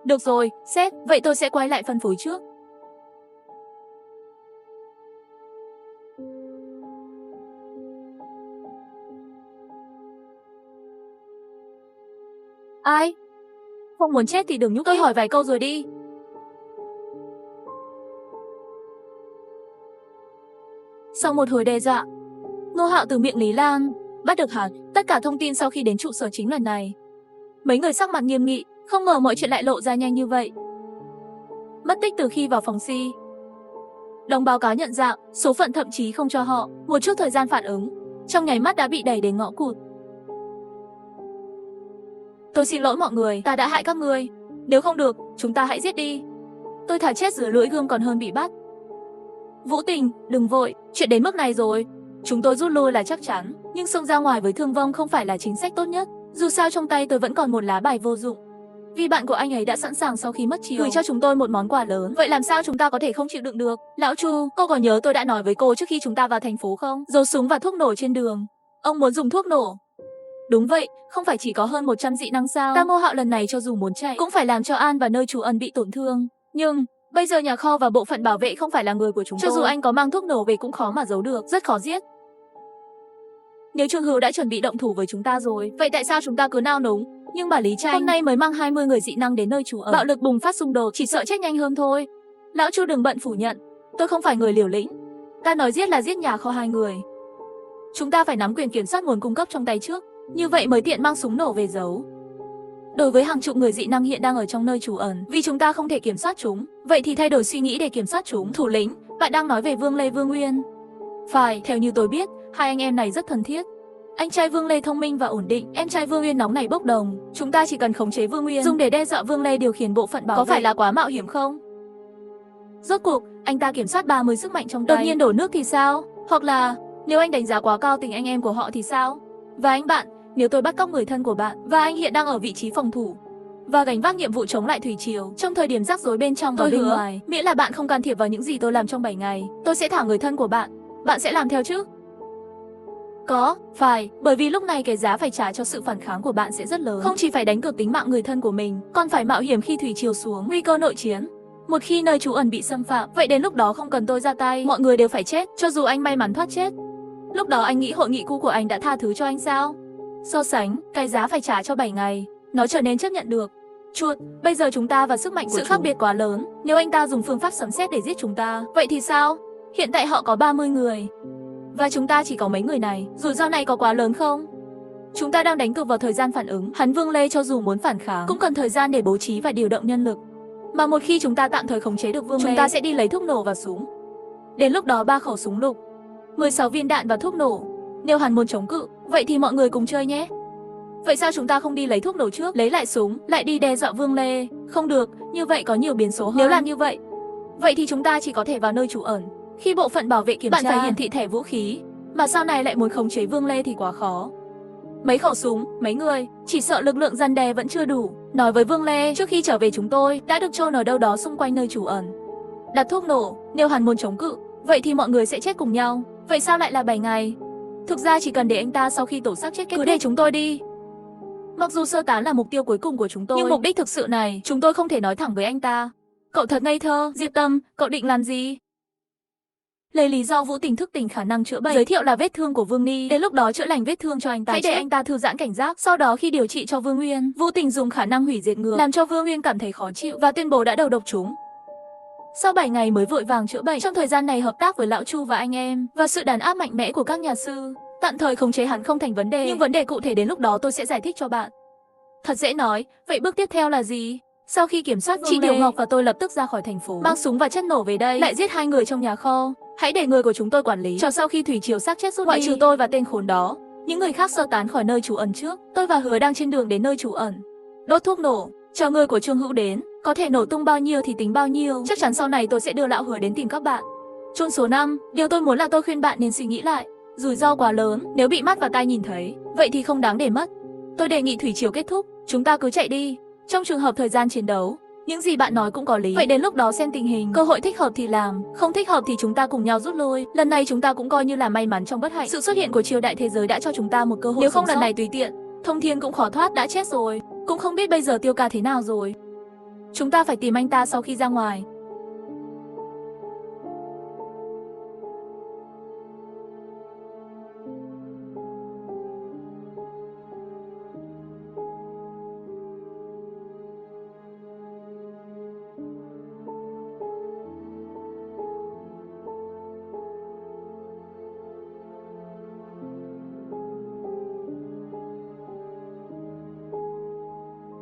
Được rồi, sếp, vậy tôi sẽ quay lại phân phối trước. Ai? Không muốn chết thì đừng nhúc. Tôi hỏi vài câu rồi đi. Sau một hồi đe dọa, Ngô Hạo từ miệng Lý Lan bắt được hắn tất cả thông tin sau khi đến trụ sở chính lần này. Mấy người sắc mặt nghiêm nghị, không ngờ mọi chuyện lại lộ ra nhanh như vậy. Mất tích từ khi vào phòng si. Đồng báo cáo nhận dạng, số phận thậm chí không cho họ một chút thời gian phản ứng, trong nháy mắt đã bị đẩy đến ngõ cụt. Tôi xin lỗi mọi người, ta đã hại các ngươi. Nếu không được, chúng ta hãy giết đi. Tôi thà chết dưới lưỡi gươm còn hơn bị bắt. Vũ Tình, đừng vội, chuyện đến mức này rồi. Chúng tôi rút lui là chắc chắn, nhưng xông ra ngoài với thương vong không phải là chính sách tốt nhất. Dù sao trong tay tôi vẫn còn một lá bài vô dụng. Vì bạn của anh ấy đã sẵn sàng sau khi mất chiều gửi cho chúng tôi một món quà lớn. Vậy làm sao chúng ta có thể không chịu đựng được? Lão Chu, cô có nhớ tôi đã nói với cô trước khi chúng ta vào thành phố không? Giấu súng và thuốc nổ trên đường. Ông muốn dùng thuốc nổ? Đúng vậy, không phải chỉ có hơn 100 dị năng sao? Ta Ngô Hạo lần này cho dù muốn chạy cũng phải làm cho An và nơi trú ẩn bị tổn thương. Nhưng bây giờ nhà kho và bộ phận bảo vệ không phải là người của chúng tôi. Cho dù anh có mang thuốc nổ về cũng khó mà giấu được, rất khó giết. Nếu Trương Hữu đã chuẩn bị động thủ với chúng ta rồi, vậy tại sao chúng ta cứ nao núng? Nhưng bà Lý Tranh hôm nay mới mang 20 người dị năng đến nơi trú ẩn. Bạo lực bùng phát xung đột, chỉ sợ chết nhanh hơn thôi. Lão Chu đừng bận phủ nhận, tôi không phải người liều lĩnh. Ta nói giết là giết nhà kho 2 người. Chúng ta phải nắm quyền kiểm soát nguồn cung cấp trong tay trước, như vậy mới tiện mang súng nổ về giấu. Đối với hàng chục người dị năng hiện đang ở trong nơi trú ẩn, vì chúng ta không thể kiểm soát chúng, vậy thì thay đổi suy nghĩ để kiểm soát chúng. Thủ lĩnh, bạn đang nói về Vương Lê Vương Uyên. Phải, theo như tôi biết, hai anh em này rất thân thiết. Anh trai Vương Lê thông minh và ổn định, em trai Vương Uyên nóng nảy bốc đồng. Chúng ta chỉ cần khống chế Vương Uyên, dùng để đe dọa Vương Lê điều khiển bộ phận bảo vệ. Có phải là quá mạo hiểm không? Rốt cuộc, anh ta kiểm soát 30 sức mạnh trong tay. Đột nhiên đổ nước thì sao? Hoặc là, nếu anh đánh giá quá cao tình anh em của họ thì sao? Và anh bạn, nếu tôi bắt cóc người thân của bạn, và anh hiện đang ở vị trí phòng thủ, và gánh vác nhiệm vụ chống lại thủy triều, trong thời điểm rắc rối bên trong và bên ngoài, miễn là bạn không can thiệp vào những gì tôi làm trong 7 ngày, tôi sẽ thả người thân của bạn. Bạn sẽ làm theo chứ? Có, phải, bởi vì lúc này cái giá phải trả cho sự phản kháng của bạn sẽ rất lớn. Không chỉ phải đánh cược tính mạng người thân của mình, còn phải mạo hiểm khi thủy triều xuống, nguy cơ nội chiến. Một khi nơi trú ẩn bị xâm phạm, vậy đến lúc đó không cần tôi ra tay, mọi người đều phải chết, cho dù anh may mắn thoát chết. Lúc đó anh nghĩ hội nghị cũ của anh đã tha thứ cho anh sao? So sánh, cái giá phải trả cho 7 ngày, nó trở nên chấp nhận được. Chuột, bây giờ chúng ta và sức mạnh của sự khác biệt quá lớn. Nếu anh ta dùng phương pháp sấm sét để giết chúng ta, vậy thì sao? Hiện tại họ có 30 người, và chúng ta chỉ có mấy người này. Rủi ro này có quá lớn không? Chúng ta đang đánh cược vào thời gian phản ứng. Hắn Vương Lê cho dù muốn phản kháng, cũng cần thời gian để bố trí và điều động nhân lực. Mà một khi chúng ta tạm thời khống chế được Vương Lê, chúng ta sẽ đi lấy thuốc nổ và súng. Đến lúc đó 3 khẩu súng lục, 16 viên đạn và thuốc nổ. Nếu hắn muốn chống cự, vậy thì mọi người cùng chơi nhé. Vậy sao chúng ta không đi lấy thuốc nổ trước, lấy lại súng, lại đi đe dọa Vương Lê? Không được, như vậy có nhiều biến số hơn. Nếu làm như vậy thì chúng ta chỉ có thể vào nơi trú ẩn. Khi bộ phận bảo vệ kiểm tra, bạn phải hiển thị thẻ vũ khí. Mà sau này lại muốn khống chế Vương Lê thì quá khó. Mấy khẩu súng, mấy người, chỉ sợ lực lượng răn đe vẫn chưa đủ. Nói với Vương Lê, trước khi trở về chúng tôi đã được chôn ở đâu đó xung quanh nơi trú ẩn. Đặt thuốc nổ, nếu hắn muốn chống cự, vậy thì mọi người sẽ chết cùng nhau. Vậy sao lại là 7 ngày? Thực ra chỉ cần để anh ta sau khi tổ xác chết kết thúc, cứ để chúng tôi đi. Mặc dù sơ tán là mục tiêu cuối cùng của chúng tôi, nhưng mục đích thực sự này, chúng tôi không thể nói thẳng với anh ta. Cậu thật ngây thơ, Diệp Tâm, cậu định làm gì? Lấy lý do Vũ Tình thức tỉnh khả năng chữa bệnh, giới thiệu là vết thương của Vương Ni, đến lúc đó chữa lành vết thương cho anh ta. Hãy để anh ta thư giãn cảnh giác, sau đó khi điều trị cho Vương Uyên, Vũ Tình dùng khả năng hủy diệt ngược, làm cho Vương Uyên cảm thấy khó chịu và tuyên bố đã đầu độc chúng. Sau 7 ngày mới vội vàng chữa bệnh, trong thời gian này hợp tác với Lão Chu và anh em, và sự đàn áp mạnh mẽ của các nhà sư, tạm thời khống chế hắn không thành vấn đề, nhưng vấn đề cụ thể đến lúc đó tôi sẽ giải thích cho bạn. Thật dễ nói, vậy bước tiếp theo là gì? Sau khi kiểm soát chị Điều Ngọc và tôi lập tức ra khỏi thành phố, mang súng và chất nổ về đây, lại giết 2 người trong nhà kho. Hãy để người của chúng tôi quản lý, cho sau khi thủy triều xác chết rút đi, ngoại trừ tôi và tên khốn đó, những người khác sơ tán khỏi nơi trú ẩn trước. Tôi và Hứa đang trên đường đến nơi trú ẩn. Đốt thuốc nổ, chờ người của Trương Hữu đến, có thể nổ tung bao nhiêu thì tính bao nhiêu. Chắc chắn sau này tôi sẽ đưa Lão Hứa đến tìm các bạn. Chôn số 5, điều tôi muốn là tôi khuyên bạn nên suy nghĩ lại. Rủi ro quá lớn, nếu bị mắt và tai nhìn thấy, vậy thì không đáng để mất. Tôi đề nghị thủy triều kết thúc, chúng ta cứ chạy đi. Trong trường hợp thời gian chiến đấu, Những gì bạn nói cũng có lý. Vậy đến lúc đó xem tình hình, cơ hội thích hợp thì làm, không thích hợp thì chúng ta cùng nhau rút lui. Lần này chúng ta cũng coi như là may mắn trong bất hạnh. Sự xuất hiện của triều đại thế giới đã cho chúng ta một cơ hội. Nếu không lần này tùy tiện, Thông Thiên cũng khó thoát, đã chết rồi. Cũng không biết bây giờ Tiêu Ca thế nào rồi. Chúng ta phải tìm anh ta sau khi ra ngoài.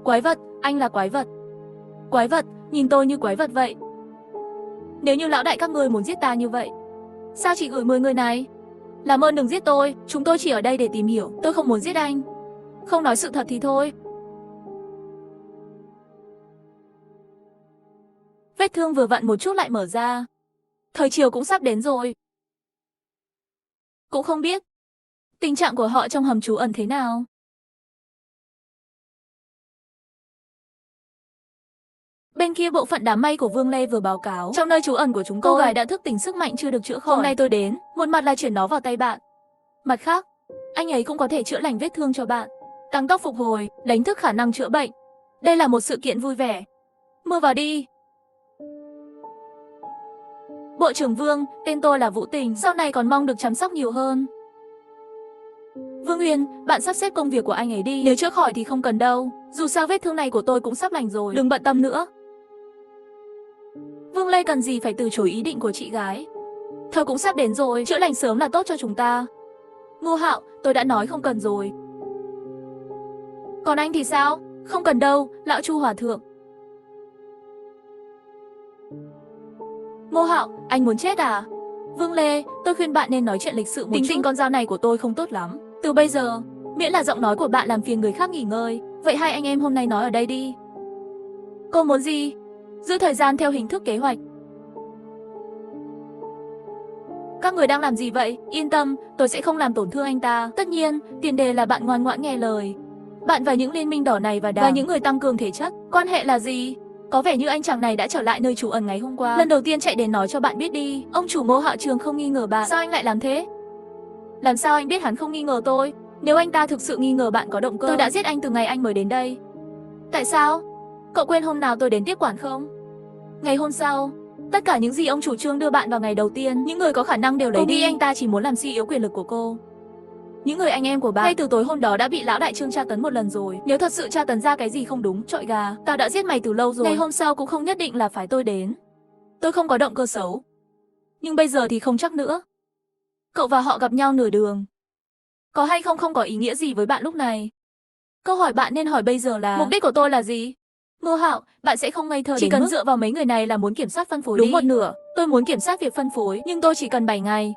Quái vật, anh là quái vật. Quái vật, nhìn tôi như quái vật vậy. Nếu như lão đại các ngươi muốn giết ta như vậy, sao chỉ gửi 10 người này? Làm ơn đừng giết tôi, chúng tôi chỉ ở đây để tìm hiểu, tôi không muốn giết anh. Không nói sự thật thì thôi. Vết thương vừa vặn một chút lại mở ra. Thời chiều cũng sắp đến rồi. Cũng không biết tình trạng của họ trong hầm trú ẩn thế nào. Bên kia bộ phận đám mây của Vương Lê vừa báo cáo, trong nơi trú ẩn của chúng tôi, cô gái đã thức tỉnh sức mạnh chưa được chữa khỏi. Hôm nay tôi đến, một mặt là chuyển nó vào tay bạn, mặt khác, anh ấy cũng có thể chữa lành vết thương cho bạn, tăng tốc phục hồi, đánh thức khả năng chữa bệnh. Đây là một sự kiện vui vẻ. Mưa vào đi. Bộ trưởng Vương, tên tôi là Vũ Tình, sau này còn mong được chăm sóc nhiều hơn. Vương Uyên, bạn sắp xếp công việc của anh ấy đi, nếu chữa khỏi thì không cần đâu, dù sao vết thương này của tôi cũng sắp lành rồi, đừng bận tâm nữa. Vương Lê cần gì phải từ chối ý định của chị gái. Thời cũng sắp đến rồi, chữa lành sớm là tốt cho chúng ta. Ngô Hạo, tôi đã nói không cần rồi. Còn anh thì sao? Không cần đâu, lão Chu Hòa Thượng. Ngô Hạo, anh muốn chết à? Vương Lê, tôi khuyên bạn nên nói chuyện lịch sự một chút. Tính tình con dao này của tôi không tốt lắm. Từ bây giờ, miễn là giọng nói của bạn làm phiền người khác nghỉ ngơi. Vậy hai anh em hôm nay nói ở đây đi. Cô muốn gì? Giữ thời gian theo hình thức kế hoạch. Các người đang làm gì vậy? Yên tâm, tôi sẽ không làm tổn thương anh ta. Tất nhiên, tiền đề là bạn ngoan ngoãn nghe lời. Bạn và những liên minh đỏ này và những người tăng cường thể chất, quan hệ là gì? Có vẻ như anh chàng này đã trở lại nơi trú ẩn ngày hôm qua. Lần đầu tiên chạy đến nói cho bạn biết đi. Ông chủ Ngô Hạo Trường không nghi ngờ bạn. Sao anh lại làm thế? Làm sao anh biết hắn không nghi ngờ tôi? Nếu anh ta thực sự nghi ngờ bạn có động cơ, tôi đã giết anh từ ngày anh mới đến đây. Tại sao? Cậu quên hôm nào tôi đến tiếp quản không? Ngày hôm sau, tất cả những gì ông chủ Trương đưa bạn vào ngày đầu tiên, những người có khả năng đều lấy đi. Anh ta chỉ muốn làm suy yếu quyền lực của cô. Những người anh em của bạn ngay từ tối hôm đó đã bị lão đại Trương tra tấn một lần rồi. Nếu thật sự tra tấn ra cái gì không đúng, trọi gà, tao đã giết mày từ lâu rồi. Ngày hôm sau cũng không nhất định là phải tôi đến. Tôi không có động cơ xấu. Nhưng bây giờ thì không chắc nữa. Cậu và họ gặp nhau nửa đường. Có hay không có ý nghĩa gì với bạn lúc này. Câu hỏi bạn nên hỏi bây giờ là mục đích của tôi là gì? Ngô Hạo, bạn sẽ không ngây thơ chỉ cần dựa vào mấy người này là muốn kiểm soát phân phối. Đúng một nửa, tôi muốn kiểm soát việc phân phối, nhưng tôi chỉ cần 7 ngày.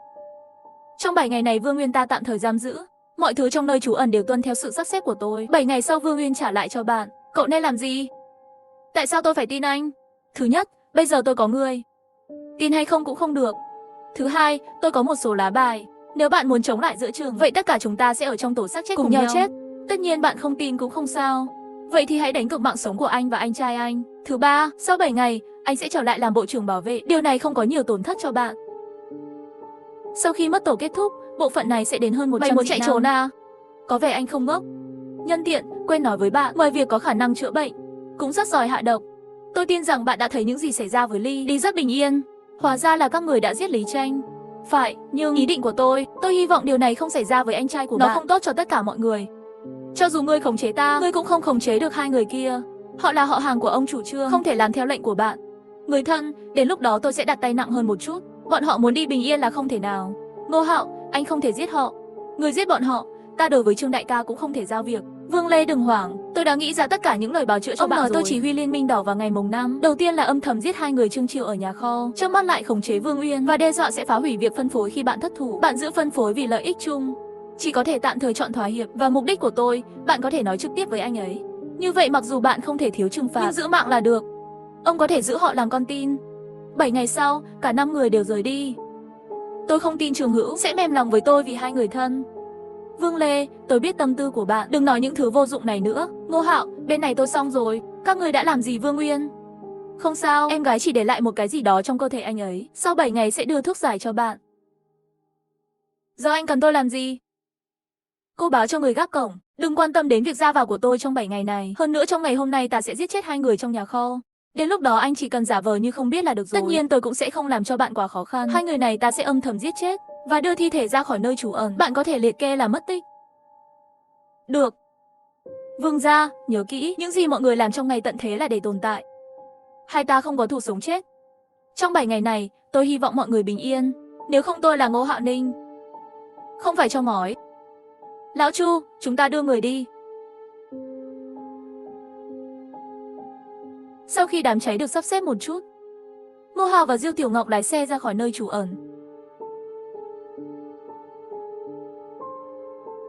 Trong 7 ngày này Vương Nguyên ta tạm thời giam giữ. Mọi thứ trong nơi trú ẩn đều tuân theo sự sắp xếp của tôi. 7 ngày sau Vương Nguyên trả lại cho bạn. Cậu nên làm gì? Tại sao tôi phải tin anh? Thứ nhất, bây giờ tôi có người. Tin hay không cũng không được. Thứ hai, tôi có một số lá bài. Nếu bạn muốn chống lại giữa trường, vậy tất cả chúng ta sẽ ở trong tổ xác chết cùng nhau chết. Tất nhiên bạn không tin cũng không sao. Vậy thì hãy đánh cược mạng sống của anh và anh trai anh. Thứ ba, sau 7 ngày, anh sẽ trở lại làm bộ trưởng bảo vệ. Điều này không có nhiều tổn thất cho bạn. Sau khi mất tổ kết thúc, bộ phận này sẽ đến hơn 100 Mày muốn chạy trốn à? Có vẻ anh không ngốc. Nhân tiện, quên nói với bạn, ngoài việc có khả năng chữa bệnh, cũng rất giỏi hạ độc. Tôi tin rằng bạn đã thấy những gì xảy ra với Ly. Ly rất bình yên. Hóa ra là các người đã giết Lý Tranh. Phải, nhưng ý định của tôi hy vọng điều này không xảy ra với anh trai của bạn. Nó không tốt cho tất cả mọi người. Cho dù ngươi khống chế ta, ngươi cũng không khống chế được hai người kia. Họ là họ hàng của ông chủ Trương, không thể làm theo lệnh của bạn. Người thân, đến lúc đó tôi sẽ đặt tay nặng hơn một chút. Bọn họ muốn đi bình yên là không thể nào. Ngô Hạo, anh không thể giết họ. Người giết bọn họ, ta đối với Trương đại ca cũng không thể giao việc. Vương Lê đừng hoảng, tôi đã nghĩ ra tất cả những lời bào chữa cho bạn rồi. Tôi chỉ huy liên minh đỏ vào ngày mùng 5. Đầu tiên là âm thầm giết hai người Trương Triệu ở nhà kho, trước mắt lại khống chế Vương Uyên và đe dọa sẽ phá hủy việc phân phối khi bạn thất thủ. Bạn giữ phân phối vì lợi ích chung. Chỉ có thể tạm thời chọn thỏa hiệp và mục đích của tôi, bạn có thể nói trực tiếp với anh ấy. Như vậy mặc dù bạn không thể thiếu trừng phạt, nhưng giữ mạng là được. Ông có thể giữ họ làm con tin. 7 ngày sau, cả 5 người đều rời đi. Tôi không tin Trường Hữu sẽ mềm lòng với tôi vì hai người thân. Vương Lê, tôi biết tâm tư của bạn, đừng nói những thứ vô dụng này nữa. Ngô Hạo, bên này tôi xong rồi. Các người đã làm gì Vương Uyên? Không sao, em gái chỉ để lại một cái gì đó trong cơ thể anh ấy. Sau 7 ngày sẽ đưa thuốc giải cho bạn. Giờ anh cần tôi làm gì? Cô báo cho người gác cổng, đừng quan tâm đến việc ra vào của tôi trong 7 ngày này. Hơn nữa trong ngày hôm nay ta sẽ giết chết 2 người trong nhà kho. Đến lúc đó anh chỉ cần giả vờ như không biết là được rồi. Tất nhiên tôi cũng sẽ không làm cho bạn quá khó khăn. 2 người này ta sẽ âm thầm giết chết và đưa thi thể ra khỏi nơi trú ẩn. Bạn có thể liệt kê là mất tích. Được. Vương gia, nhớ kỹ, những gì mọi người làm trong ngày tận thế là để tồn tại. Hai ta không có thù sống chết. Trong 7 ngày này, tôi hy vọng mọi người bình yên. Nếu không tôi là Ngô Hạo Ninh. Không phải cho ngói. Lão Chu, chúng ta đưa người đi. Sau khi đám cháy được sắp xếp một chút, Ngô Hạo và Diêu Tiểu Ngọc lái xe ra khỏi nơi trú ẩn.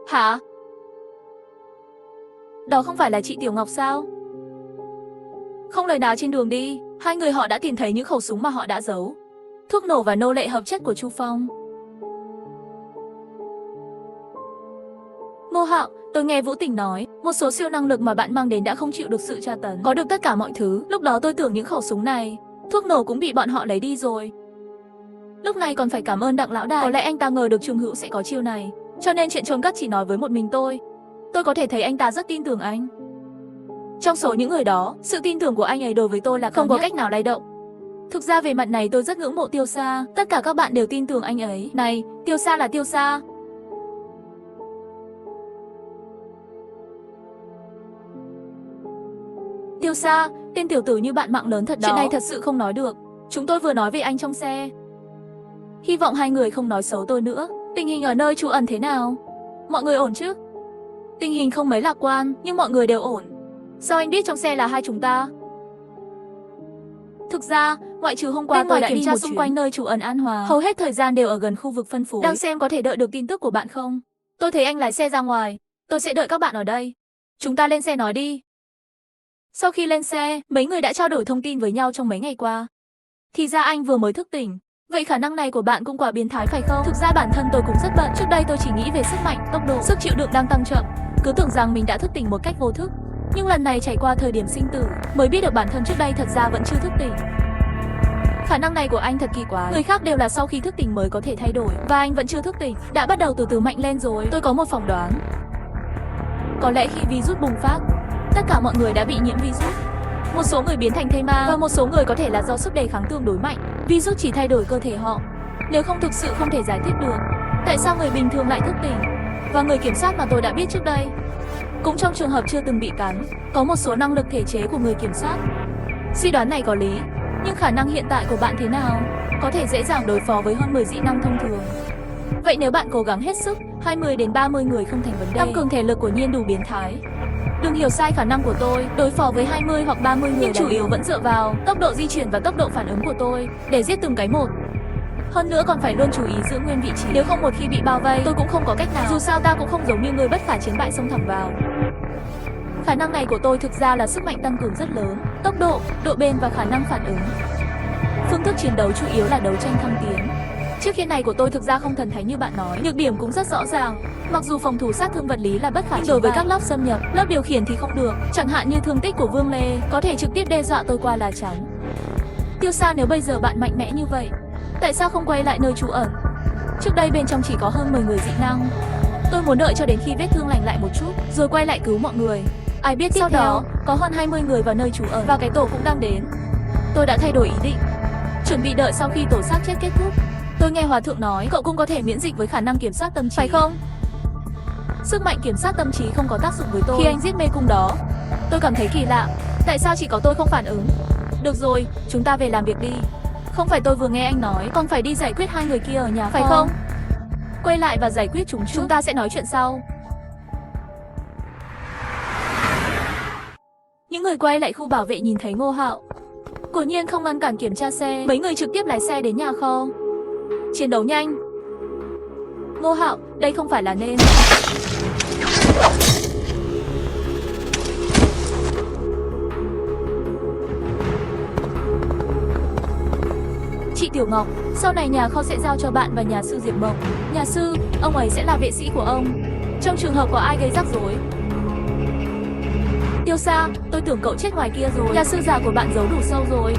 Hả? Đó không phải là chị Tiểu Ngọc sao? Không lời nào trên đường đi, 2 người họ đã tìm thấy những khẩu súng mà họ đã giấu. Thuốc nổ và nô lệ hợp chất của Chu Phong. Ngô Hạo, tôi nghe Vũ Tình nói, một số siêu năng lực mà bạn mang đến đã không chịu được sự tra tấn, có được tất cả mọi thứ. Lúc đó tôi tưởng những khẩu súng này, thuốc nổ cũng bị bọn họ lấy đi rồi. Lúc này còn phải cảm ơn Đặng lão đại, có lẽ anh ta ngờ được Trương Hữu sẽ có chiêu này, cho nên chuyện trốn cất chỉ nói với một mình tôi. Tôi có thể thấy anh ta rất tin tưởng anh. Trong số những người đó, sự tin tưởng của anh ấy đối với tôi là không có cách nào lay động. Thực ra về mặt này tôi rất ngưỡng mộ Tiêu Sa, tất cả các bạn đều tin tưởng anh ấy. Này, Tiêu Sa là Tiêu Sa. Tiêu Sa, tên tiểu tử như bạn mạng lớn thật đó. Chuyện này thật sự không nói được. Chúng tôi vừa nói về anh trong xe. Hy vọng 2 người không nói xấu tôi nữa. Tình hình ở nơi trú ẩn thế nào? Mọi người ổn chứ? Tình hình không mấy lạc quan, nhưng mọi người đều ổn. Sao anh biết trong xe là 2 chúng ta? Thực ra, ngoại trừ hôm qua tôi đã kiểm tra xung quanh nơi trú ẩn An Hòa, hầu hết thời gian đều ở gần khu vực phân phối. Đang xem có thể đợi được tin tức của bạn không? Tôi thấy anh lái xe ra ngoài. Tôi sẽ đợi các bạn ở đây. Chúng ta lên xe nói đi. Sau khi lên xe, mấy người đã trao đổi thông tin với nhau trong mấy ngày qua. Thì ra anh vừa mới thức tỉnh. Vậy khả năng này của bạn cũng quá biến thái phải không? Thực ra bản thân tôi cũng rất bận. Trước đây tôi chỉ nghĩ về sức mạnh, tốc độ, sức chịu đựng đang tăng chậm. Cứ tưởng rằng mình đã thức tỉnh một cách vô thức. Nhưng lần này trải qua thời điểm sinh tử, mới biết được bản thân trước đây thật ra vẫn chưa thức tỉnh. Khả năng này của anh thật kỳ quái. Người khác đều là sau khi thức tỉnh mới có thể thay đổi, và anh vẫn chưa thức tỉnh, đã bắt đầu từ từ mạnh lên rồi. Tôi có một phỏng đoán. Có lẽ khi virus bùng phát, tất cả mọi người đã bị nhiễm virus. Một số người biến thành thây ma, và một số người có thể là do sức đề kháng tương đối mạnh. Virus chỉ thay đổi cơ thể họ. Nếu không thực sự không thể giải thích được, tại sao người bình thường lại thức tỉnh? Và người kiểm soát mà tôi đã biết trước đây, cũng trong trường hợp chưa từng bị cắn, có một số năng lực thể chế của người kiểm soát. Suy đoán này có lý, nhưng khả năng hiện tại của bạn thế nào? Có thể dễ dàng đối phó với hơn 10 dị năng thông thường. Vậy nếu bạn cố gắng hết sức, 20 đến 30 người không thành vấn đề. Tăng cường thể lực của nhiên đủ biến thái. Đừng hiểu sai khả năng của tôi, đối phó với 20 hoặc 30 người nhưng chủ yếu vẫn dựa vào tốc độ di chuyển và tốc độ phản ứng của tôi để giết từng cái một. Hơn nữa còn phải luôn chú ý giữ nguyên vị trí, nếu không một khi bị bao vây, tôi cũng không có cách nào. Dù sao ta cũng không giống như người bất khả chiến bại xông thẳng vào. Khả năng này của tôi thực ra là sức mạnh tăng cường rất lớn, tốc độ, độ bền và khả năng phản ứng. Phương thức chiến đấu chủ yếu là đấu tranh thăng tiến. Chiếc khiên này của tôi thực ra không thần thánh như bạn nói, nhược điểm cũng rất rõ ràng. Mặc dù phòng thủ sát thương vật lý là bất khả chiến bại, đối với các lớp xâm nhập, lớp điều khiển thì không được. Chẳng hạn như thương tích của Vương Lê có thể trực tiếp đe dọa tôi qua lá chắn. Tiêu Sa, nếu bây giờ bạn mạnh mẽ như vậy, tại sao không quay lại nơi trú ẩn? Trước đây bên trong chỉ có hơn 10 người dị năng. Tôi muốn đợi cho đến khi vết thương lành lại một chút, rồi quay lại cứu mọi người. Ai biết sau đó, có hơn 20 người vào nơi trú ẩn và cái tổ cũng đang đến. Tôi đã thay đổi ý định, chuẩn bị đợi sau khi tổ xác chết kết thúc. Tôi nghe Hòa Thượng nói, cậu cũng có thể miễn dịch với khả năng kiểm soát tâm trí, phải không? Sức mạnh kiểm soát tâm trí không có tác dụng với tôi. Khi anh giết mê cung đó, tôi cảm thấy kỳ lạ. Tại sao chỉ có tôi không phản ứng? Được rồi, chúng ta về làm việc đi. Không phải tôi vừa nghe anh nói, còn phải đi giải quyết 2 người kia ở nhà phải không? Quay lại và giải quyết chúng ta sẽ nói chuyện sau. Những người quay lại khu bảo vệ nhìn thấy Ngô Hạo, quả nhiên không ngăn cản kiểm tra xe. Mấy người trực tiếp lái xe đến nhà kho. Chiến đấu nhanh. Ngô Hạo, đây không phải là nên. Chị Tiểu Ngọc, sau này nhà kho sẽ giao cho bạn và nhà sư Diệp Mộng. Nhà sư, ông ấy sẽ là vệ sĩ của ông trong trường hợp có ai gây rắc rối. Tiêu Sa, tôi tưởng cậu chết ngoài kia rồi. Nhà sư giả của bạn giấu đủ sâu rồi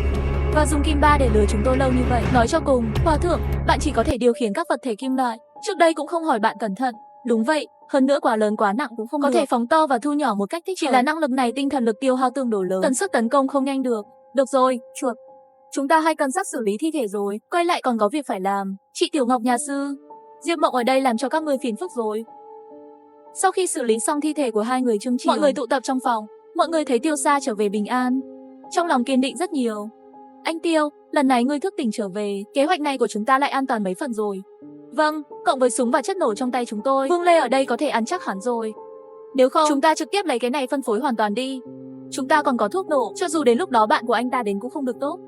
và dùng kim ba để lừa chúng tôi lâu như vậy. Nói cho cùng, Hòa thượng, bạn chỉ có thể điều khiển các vật thể kim loại. Trước đây cũng không hỏi bạn cẩn thận. Đúng vậy, hơn nữa quá lớn quá nặng cũng không có thể phóng to và thu nhỏ một cách thích hợp. Chỉ là năng lực này tinh thần lực tiêu hao tương đối lớn, tần suất tấn công không nhanh được. Được rồi, chuột. Chúng ta hay cân nhắc xử lý thi thể rồi, quay lại còn có việc phải làm. Chị Tiểu Ngọc nhà sư, Diệp Mộng ở đây làm cho các người phiền phức rồi. Sau khi xử lý xong thi thể của hai người Trương Triều, mọi người tụ tập trong phòng. Mọi người thấy Tiêu Sa trở về bình an, trong lòng kiên định rất nhiều. Anh Tiêu, lần này ngươi thức tỉnh trở về, kế hoạch này của chúng ta lại an toàn mấy phần rồi. Vâng, cộng với súng và chất nổ trong tay chúng tôi, Vương Lê ở đây có thể ăn chắc hắn rồi. Nếu không, chúng ta trực tiếp lấy cái này phân phối hoàn toàn đi. Chúng ta còn có thuốc nổ, cho dù đến lúc đó bạn của anh ta đến cũng không được tốt.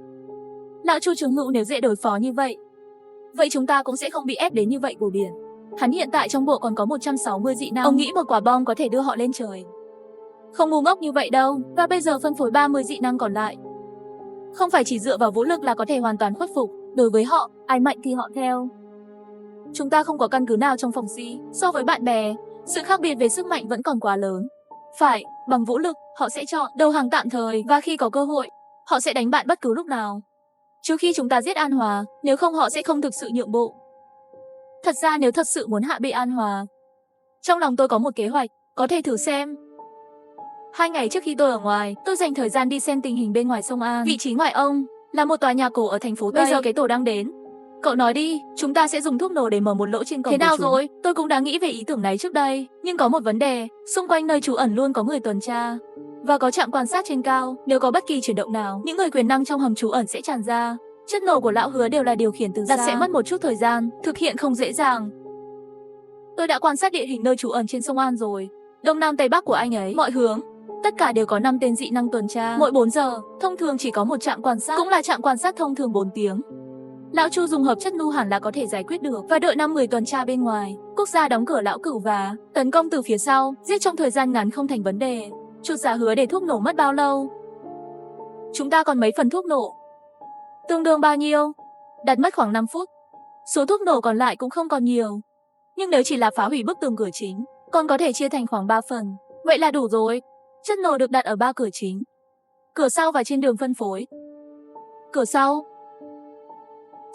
Lão Chu Trường Hữu nếu dễ đối phó như vậy, vậy chúng ta cũng sẽ không bị ép đến như vậy của biển. Hắn hiện tại trong bộ còn có 160 dị năng, ông nghĩ một quả bom có thể đưa họ lên trời. Không ngu ngốc như vậy đâu, và bây giờ phân phối 30 dị năng còn lại. Không phải chỉ dựa vào vũ lực là có thể hoàn toàn khuất phục, đối với họ, ai mạnh thì họ theo. Chúng ta không có căn cứ nào trong phòng si, so với bạn bè, sự khác biệt về sức mạnh vẫn còn quá lớn. Phải, bằng vũ lực, họ sẽ chọn đầu hàng tạm thời và khi có cơ hội, họ sẽ đánh bạn bất cứ lúc nào. Trừ khi chúng ta giết An Hòa, nếu không họ sẽ không thực sự nhượng bộ. Thật ra nếu thật sự muốn hạ bệ An Hòa, trong lòng tôi có một kế hoạch, có thể thử xem. 2 ngày trước khi tôi ở ngoài, tôi dành thời gian đi xem tình hình bên ngoài sông An. Vị trí ngoại ông là một tòa nhà cổ ở thành phố Tây. Bây giờ cái tổ đang đến. Cậu nói đi, chúng ta sẽ dùng thuốc nổ để mở một lỗ trên cổng. Thế nào rồi? Tôi cũng đã nghĩ về ý tưởng này trước đây, nhưng có một vấn đề, xung quanh nơi trú ẩn luôn có người tuần tra và có trạm quan sát trên cao, nếu có bất kỳ chuyển động nào, những người quyền năng trong hầm trú ẩn sẽ tràn ra. Chất nổ của lão Hứa đều là điều khiển từ xa, sẽ mất một chút thời gian, thực hiện không dễ dàng. Tôi đã quan sát địa hình nơi trú ẩn trên sông An rồi, đông nam tây bắc của anh ấy, mọi hướng, tất cả đều có 5 tên dị năng tuần tra, mỗi 4 giờ, thông thường chỉ có một trạm quan sát, cũng là trạm quan sát thông thường 4 tiếng. Lão Chu dùng hợp chất nu hẳn là có thể giải quyết được và đợi 5 người tuần tra bên ngoài, quốc gia đóng cửa lão cửu và tấn công từ phía sau, giết trong thời gian ngắn không thành vấn đề. Chuột giả hứa để thuốc nổ mất bao lâu? Chúng ta còn mấy phần thuốc nổ? Tương đương bao nhiêu? Đặt mất khoảng 5 phút. Số thuốc nổ còn lại cũng không còn nhiều. Nhưng nếu chỉ là phá hủy bức tường cửa chính, còn có thể chia thành khoảng 3 phần. Vậy là đủ rồi. Chất nổ được đặt ở 3 cửa chính, cửa sau và trên đường phân phối. Cửa sau.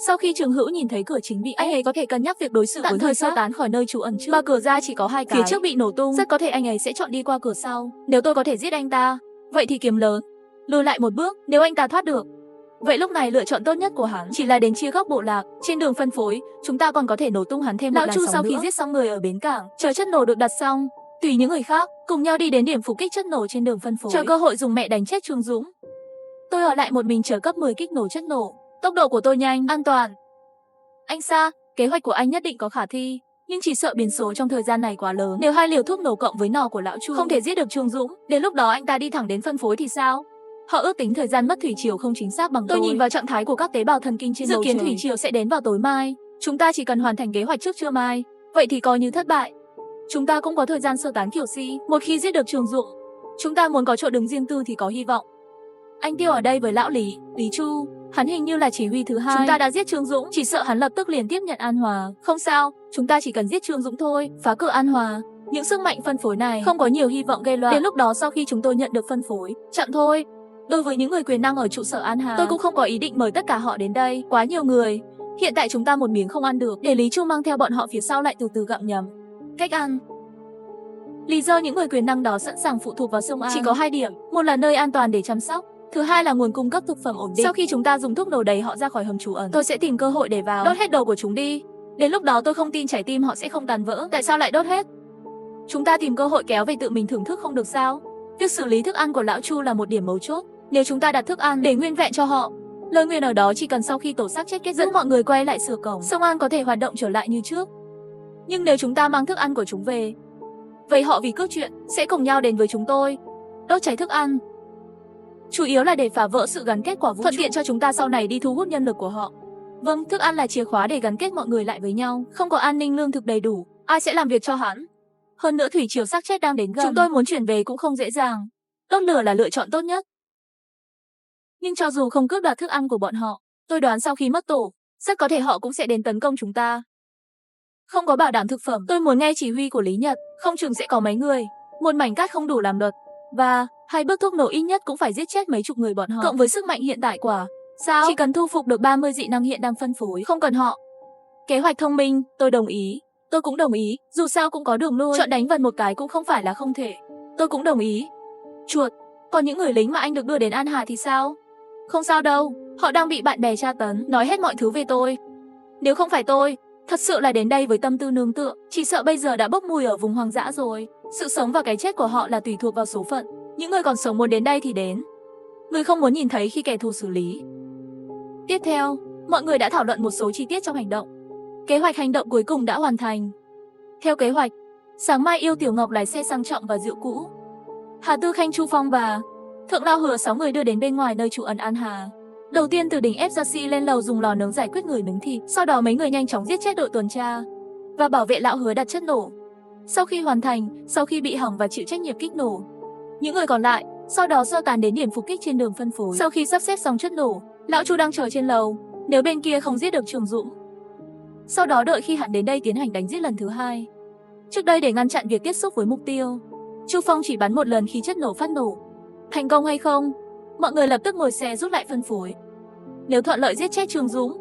Sau khi Trường Hữu nhìn thấy cửa chính bị anh ấy có thể cân nhắc việc đối xử với người sơ tán khỏi nơi trú ẩn trước. Mà cửa ra chỉ có 2 cái, phía trước bị nổ tung, rất có thể anh ấy sẽ chọn đi qua cửa sau. Nếu tôi có thể giết anh ta, vậy thì kiếm lớn. Lùi lại một bước, nếu anh ta thoát được, vậy lúc này lựa chọn tốt nhất của hắn chỉ là đến chia góc bộ lạc. Trên đường phân phối, chúng ta còn có thể nổ tung hắn thêm một làn sóng nữa. Lão Chu sau khi giết xong người ở bến cảng, chờ chất nổ được đặt xong, tùy những người khác cùng nhau đi đến điểm phục kích chất nổ trên đường phân phối, chờ cơ hội dùng mẹ đánh chết Trương Dũng. Tôi ở lại một mình chờ cấp 10 kích nổ chất nổ. Tốc độ của tôi nhanh, an toàn. Anh Sa, kế hoạch của anh nhất định có khả thi, nhưng chỉ sợ biến số trong thời gian này quá lớn. Nếu 2 liều thuốc nổ cộng với nỏ của lão Chu không thể giết được Trương Dũng, đến lúc đó anh ta đi thẳng đến phân phối thì sao? Họ ước tính thời gian mất thủy triều không chính xác bằng tôi nhìn vào trạng thái của các tế bào thần kinh trên bầu trời. Dự kiến thủy triều sẽ đến vào tối mai. Chúng ta chỉ cần hoàn thành kế hoạch trước trưa mai, vậy thì coi như thất bại. Chúng ta cũng có thời gian sơ tán Kiều Si. Một khi giết được Trương Dũng, chúng ta muốn có chỗ đứng riêng tư thì có hy vọng. Anh Tiêu ở đây với lão Lý Chu, hắn hình như là chỉ huy thứ 2. Chúng ta đã giết Trương Dũng, chỉ sợ hắn lập tức liền tiếp nhận An Hòa. Không sao, chúng ta chỉ cần giết Trương Dũng thôi, phá cửa An Hòa. Những sức mạnh phân phối này không có nhiều hy vọng gây loạn. Đến lúc đó sau khi chúng tôi nhận được phân phối, chậm thôi. Đối với những người quyền năng ở trụ sở An Hà, tôi cũng không có ý định mời tất cả họ đến đây, quá nhiều người. Hiện tại chúng ta một miếng không ăn được, để Lý Chu mang theo bọn họ phía sau lại từ từ gặm nhấm. Cách ăn. Lý do những người quyền năng đó sẵn sàng phụ thuộc vào sông An chỉ có 2 điểm, một là nơi an toàn để chăm sóc, thứ hai là nguồn cung cấp thực phẩm ổn định. Sau khi chúng ta dùng thuốc nổ đẩy họ ra khỏi hầm trú ẩn, tôi sẽ tìm cơ hội để vào, đốt hết đầu của chúng đi. Đến lúc đó tôi không tin trái tim họ sẽ không tàn vỡ. Tại sao lại đốt hết? Chúng ta tìm cơ hội kéo về tự mình thưởng thức không được sao? Việc xử lý thức ăn của lão Chu là một điểm mấu chốt. Nếu chúng ta đặt thức ăn để nguyên vẹn cho họ, lời nguyền ở đó chỉ cần sau khi tổ xác chết kết dẫn mọi người quay lại sửa cổng, sông An có thể hoạt động trở lại như trước. Nhưng nếu chúng ta mang thức ăn của chúng về, vậy họ vì cướp chuyện sẽ cùng nhau đến với chúng tôi, đốt cháy thức ăn. Chủ yếu là để phá vỡ sự gắn kết của vũ trụ, thuận tiện cho chúng ta sau này đi thu hút nhân lực của họ. Vâng, thức ăn là chìa khóa để gắn kết mọi người lại với nhau. Không có an ninh lương thực đầy đủ, ai sẽ làm việc cho hắn? Hơn nữa thủy triều xác chết đang đến gần, chúng tôi muốn chuyển về cũng không dễ dàng. Đốt lửa là lựa chọn tốt nhất. Nhưng cho dù không cướp đoạt thức ăn của bọn họ, tôi đoán sau khi mất tổ, rất có thể họ cũng sẽ đến tấn công chúng ta. Không có bảo đảm thực phẩm, tôi muốn nghe chỉ huy của Lý Nhật, không chừng sẽ có mấy người. Một mảnh cát không đủ làm luật. Và 2 bước thuốc nổ ít nhất cũng phải giết chết mấy chục người bọn họ. Cộng với sức mạnh hiện tại quả. Sao? Chỉ cần thu phục được 30 dị năng hiện đang phân phối, không cần họ. Kế hoạch thông minh, tôi đồng ý. Tôi cũng đồng ý, dù sao cũng có đường lui. Chọn đánh vần một cái cũng không phải là không thể. Tôi cũng đồng ý. Chuột, còn những người lính mà anh được đưa đến An Hà thì sao? Không sao đâu, họ đang bị bạn bè tra tấn, nói hết mọi thứ về tôi. Nếu không phải tôi, thật sự là đến đây với tâm tư nương tựa, chỉ sợ bây giờ đã bốc mùi ở vùng hoang dã rồi. Sự sống và cái chết của họ là tùy thuộc vào số phận. Những người còn sống muốn đến đây thì đến. Người không muốn nhìn thấy khi kẻ thù xử lý. Tiếp theo, mọi người đã thảo luận một số chi tiết trong hành động. Kế hoạch hành động cuối cùng đã hoàn thành. Theo kế hoạch, sáng mai Yêu Tiểu Ngọc lái xe sang trọng và rượu cũ. Hà Tư Khanh, Chu Phong và Thượng Lao Hứa 6 người đưa đến bên ngoài nơi trú ẩn An Hà. Đầu tiên từ đỉnh ép Gia lên lầu dùng lò nướng giải quyết người nướng thịt, sau đó mấy người nhanh chóng giết chết đội tuần tra và bảo vệ lão Hứa đặt chất nổ. Sau khi hoàn thành, sau khi bị hỏng và chịu trách nhiệm kích nổ, những người còn lại sau đó sơ tán đến điểm phục kích trên đường phân phối. Sau khi sắp xếp xong chất nổ, lão Chu đang chờ trên lầu, nếu bên kia không giết được Trường Dũng, sau đó đợi khi hắn đến đây tiến hành đánh giết lần thứ hai. Trước đây để ngăn chặn việc tiếp xúc với mục tiêu, Chu Phong chỉ bắn một lần khi chất nổ phát nổ. Thành công hay không? Mọi người lập tức ngồi xe rút lại phân phối. Nếu thuận lợi giết chết Trường Dũng,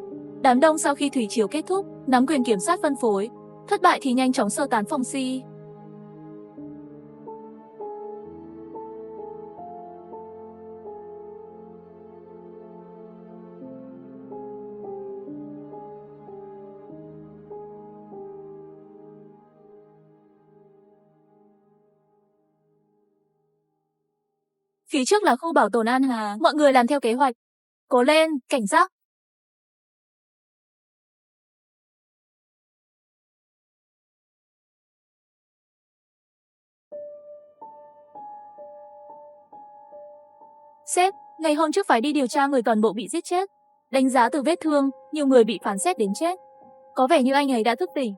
đám đông sau khi thủy triều kết thúc, nắm quyền kiểm soát phân phối. Thất bại thì nhanh chóng sơ tán phòng si. Phía trước là khu bảo tồn An Hà, mọi người làm theo kế hoạch. Cố lên, cảnh giác. Sếp, ngày hôm trước phải đi điều tra người toàn bộ bị giết chết. Đánh giá từ vết thương, nhiều người bị phán xét đến chết. Có vẻ như anh ấy đã thức tỉnh.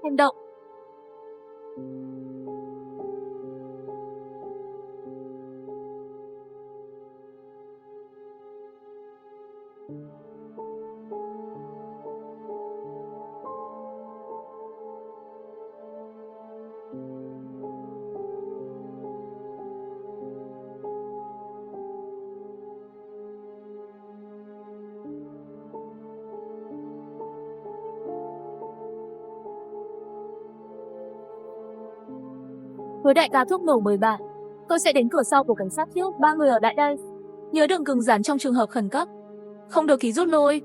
Hành động. Với đại ca thuốc nổ mời bạn. Tôi sẽ đến cửa sau của cảnh sát trước, 3 người ở lại đây. Nhớ đừng cứng rắn trong trường hợp khẩn cấp. Không được thì rút lui.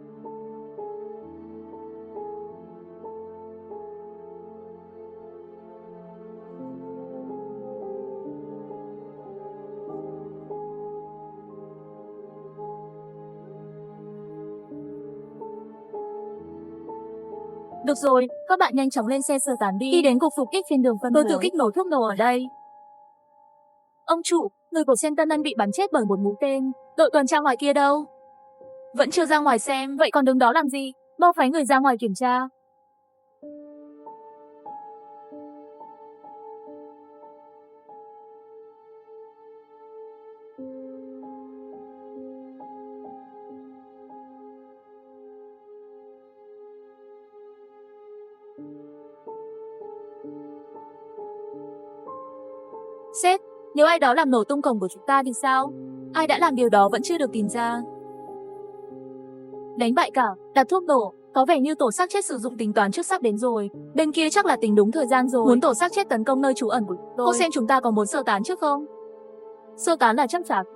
Được rồi, các bạn nhanh chóng lên xe sơ tán đi. Khi đến cục phục kích trên đường phân phối, tôi tự kích nổ thuốc nổ ở đây. Ông chủ, người của Sen Tân Ân bị bắn chết bởi một mũi tên. Đội tuần tra ngoài kia đâu? Vẫn chưa ra ngoài xem, vậy còn đứng đó làm gì? Mau phái người ra ngoài kiểm tra. Sếp, nếu ai đó làm nổ tung cổng của chúng ta thì sao? Ai đã làm điều đó vẫn chưa được tìm ra. Đánh bại cả, đặt thuốc nổ, có vẻ như tổ xác chết sử dụng tính toán trước sắp đến rồi. Bên kia chắc là tính đúng thời gian rồi. Muốn tổ xác chết tấn công nơi trú ẩn của tôi. Cô xem chúng ta có muốn sơ tán trước không? Sơ tán là chắc chắn.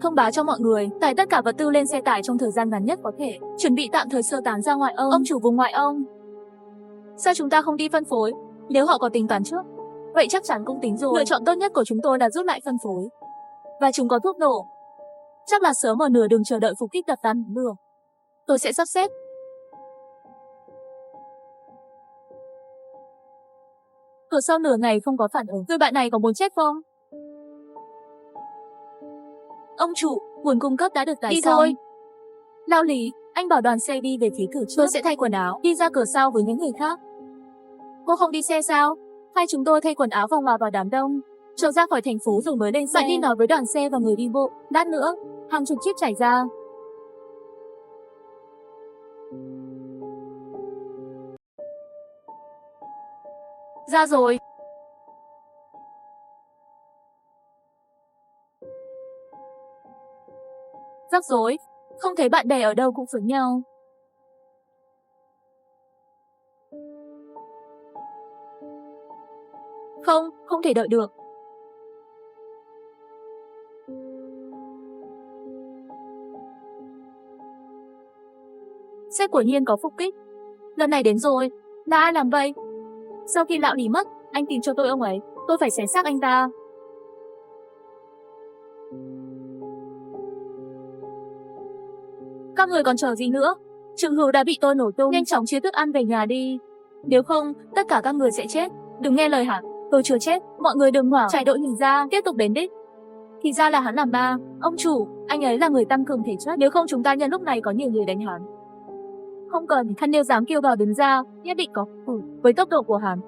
Thông báo cho mọi người, tải tất cả vật tư lên xe tải trong thời gian ngắn nhất có thể. Chuẩn bị tạm thời sơ tán ra ngoại ô. Ông chủ vùng ngoại ô. Sao chúng ta không đi phân phối? Nếu họ có tính toán trước, vậy chắc chắn cũng tính rồi. Lựa chọn tốt nhất của chúng tôi là rút lại phân phối. Và chúng có thuốc nổ. Chắc là sớm ở nửa đường chờ đợi phục kích đập tan đường. Tôi sẽ sắp xếp. Cửa sau nửa ngày không có phản ứng. Người bạn này có muốn chết không? Ông chủ, nguồn cung cấp đã được tải xong. Đi thôi. Lao Lý, Anh bảo đoàn xe đi về phía cửa trước. Tôi sẽ thay quần áo, đi ra cửa sau với những người khác. Cô không đi xe sao? Hai chúng tôi thay quần áo và hòa vào đám đông. Trở ra khỏi thành phố rồi mới lên xe. Bạn đi nói với đoàn xe và người đi bộ. Lát nữa, hàng chục chiếc chảy ra. Ra rồi. Rắc rối. Không thấy bạn bè ở đâu cũng phướng nhau. Không, không thể đợi được. Sếp của Nhiên có phục kích. Lần này đến rồi. Là ai làm vậy? Sau khi lão Lý mất, anh tìm cho tôi ông ấy. Tôi phải xé xác anh ta. Các người còn chờ gì nữa? Trường Hữu đã bị tôi nổ tung. Nhanh chóng chia thức ăn về nhà đi. Nếu không, tất cả các người sẽ chết. Đừng nghe lời hắn. Tôi chưa chết. Mọi người đừng hoảng. Chạy đội hình ra, tiếp tục đến đích. Thì ra là hắn làm ba. Ông chủ, anh ấy là người tăng cường thể chất. Nếu không chúng ta nhân lúc này có nhiều người đánh hắn. Không cần, hắn nếu dám kêu gào đứng ra, nhất định có. Với tốc độ của hắn,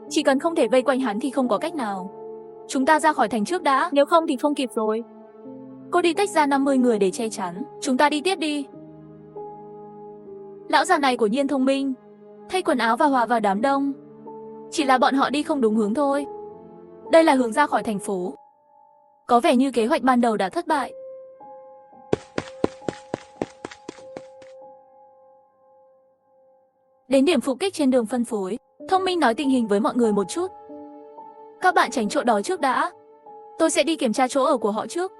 chỉ cần không thể vây quanh hắn thì không có cách nào. Chúng ta ra khỏi thành trước đã, nếu không thì không kịp rồi. Cô đi tách ra 50 người để che chắn. Chúng ta đi tiếp đi. Lão già này của Nhiên thông minh, thay quần áo và hòa vào đám đông. Chỉ là bọn họ đi không đúng hướng thôi. Đây là hướng ra khỏi thành phố. Có vẻ như kế hoạch ban đầu đã thất bại. Đến điểm phục kích trên đường phân phối, Thông minh nói tình hình với mọi người một chút. Các bạn tránh chỗ đó trước đã. Tôi sẽ đi kiểm tra chỗ ở của họ trước.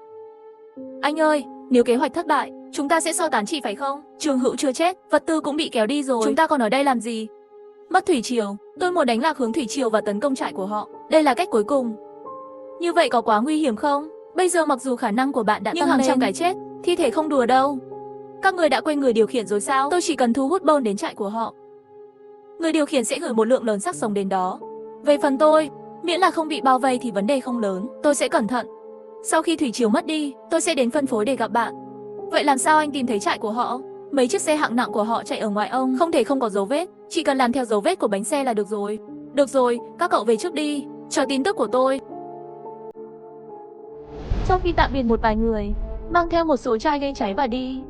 Anh ơi, nếu kế hoạch thất bại, chúng ta sẽ sơ tán chị phải không? Trường Hữu chưa chết, vật tư cũng bị kéo đi rồi. Chúng ta còn ở đây làm gì? Mất thủy triều, tôi muốn đánh lạc hướng thủy triều và tấn công trại của họ. Đây là cách cuối cùng. Như vậy có quá nguy hiểm không? Bây giờ mặc dù khả năng của bạn đã tăng lên, hàng trăm cái chết, thi thể không đùa đâu. Các người đã quên người điều khiển rồi sao? Tôi chỉ cần thu hút bôn đến trại của họ. Người điều khiển sẽ gửi một lượng lớn xác sống đến đó. Về phần tôi, miễn là không bị bao vây thì vấn đề không lớn, tôi sẽ cẩn thận. Sau khi thủy triều mất đi, tôi sẽ đến phân phối để gặp bạn. Vậy làm sao anh tìm thấy trại của họ? Mấy chiếc xe hạng nặng của họ chạy ở ngoài ông, không thể không có dấu vết, chỉ cần làm theo dấu vết của bánh xe là được rồi. Được rồi, các cậu về trước đi, chờ tin tức của tôi. Sau khi tạm biệt một vài người, mang theo một số chai gây cháy và đi.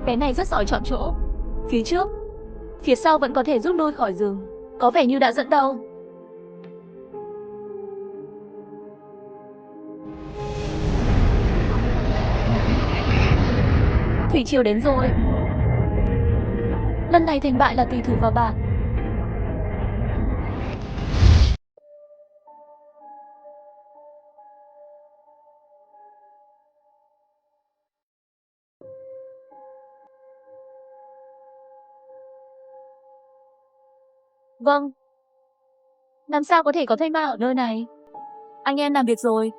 Cái này rất giỏi chọn chỗ. Phía trước, phía sau vẫn có thể rút lui khỏi rừng. Có vẻ như đã dẫn đầu. Thủy triều đến rồi. Lần này thành bại là tùy thuộc vào bạn. Vâng. Làm sao có thể có thây ma ở nơi này? Anh em làm việc rồi.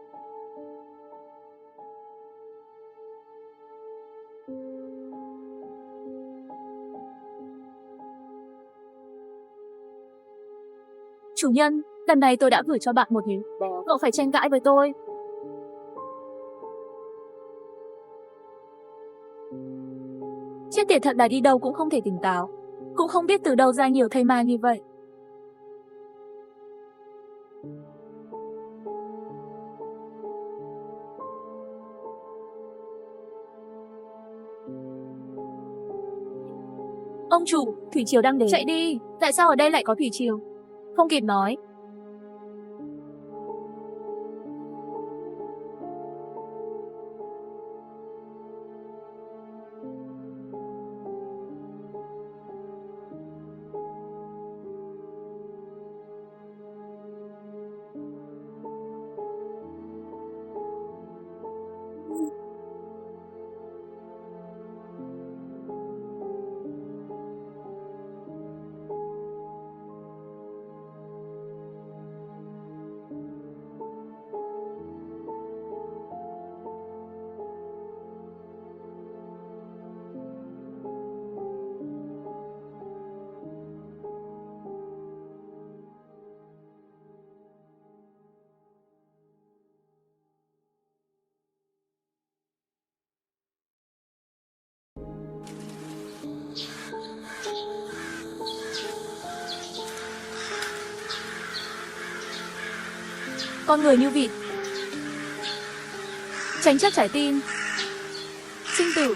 Chủ nhân, lần này tôi đã gửi cho bạn một hình. Cậu phải tranh cãi với tôi. Chết tiệt thật là đi đâu cũng không thể tỉnh táo. Cũng không biết từ đâu ra nhiều thây ma như vậy. Ông chủ, thủy triều đang đến. Chạy đi, tại sao ở đây lại có thủy triều? Không kịp nói. Con người như vịt. Tranh chấp trái tim. Sinh tử.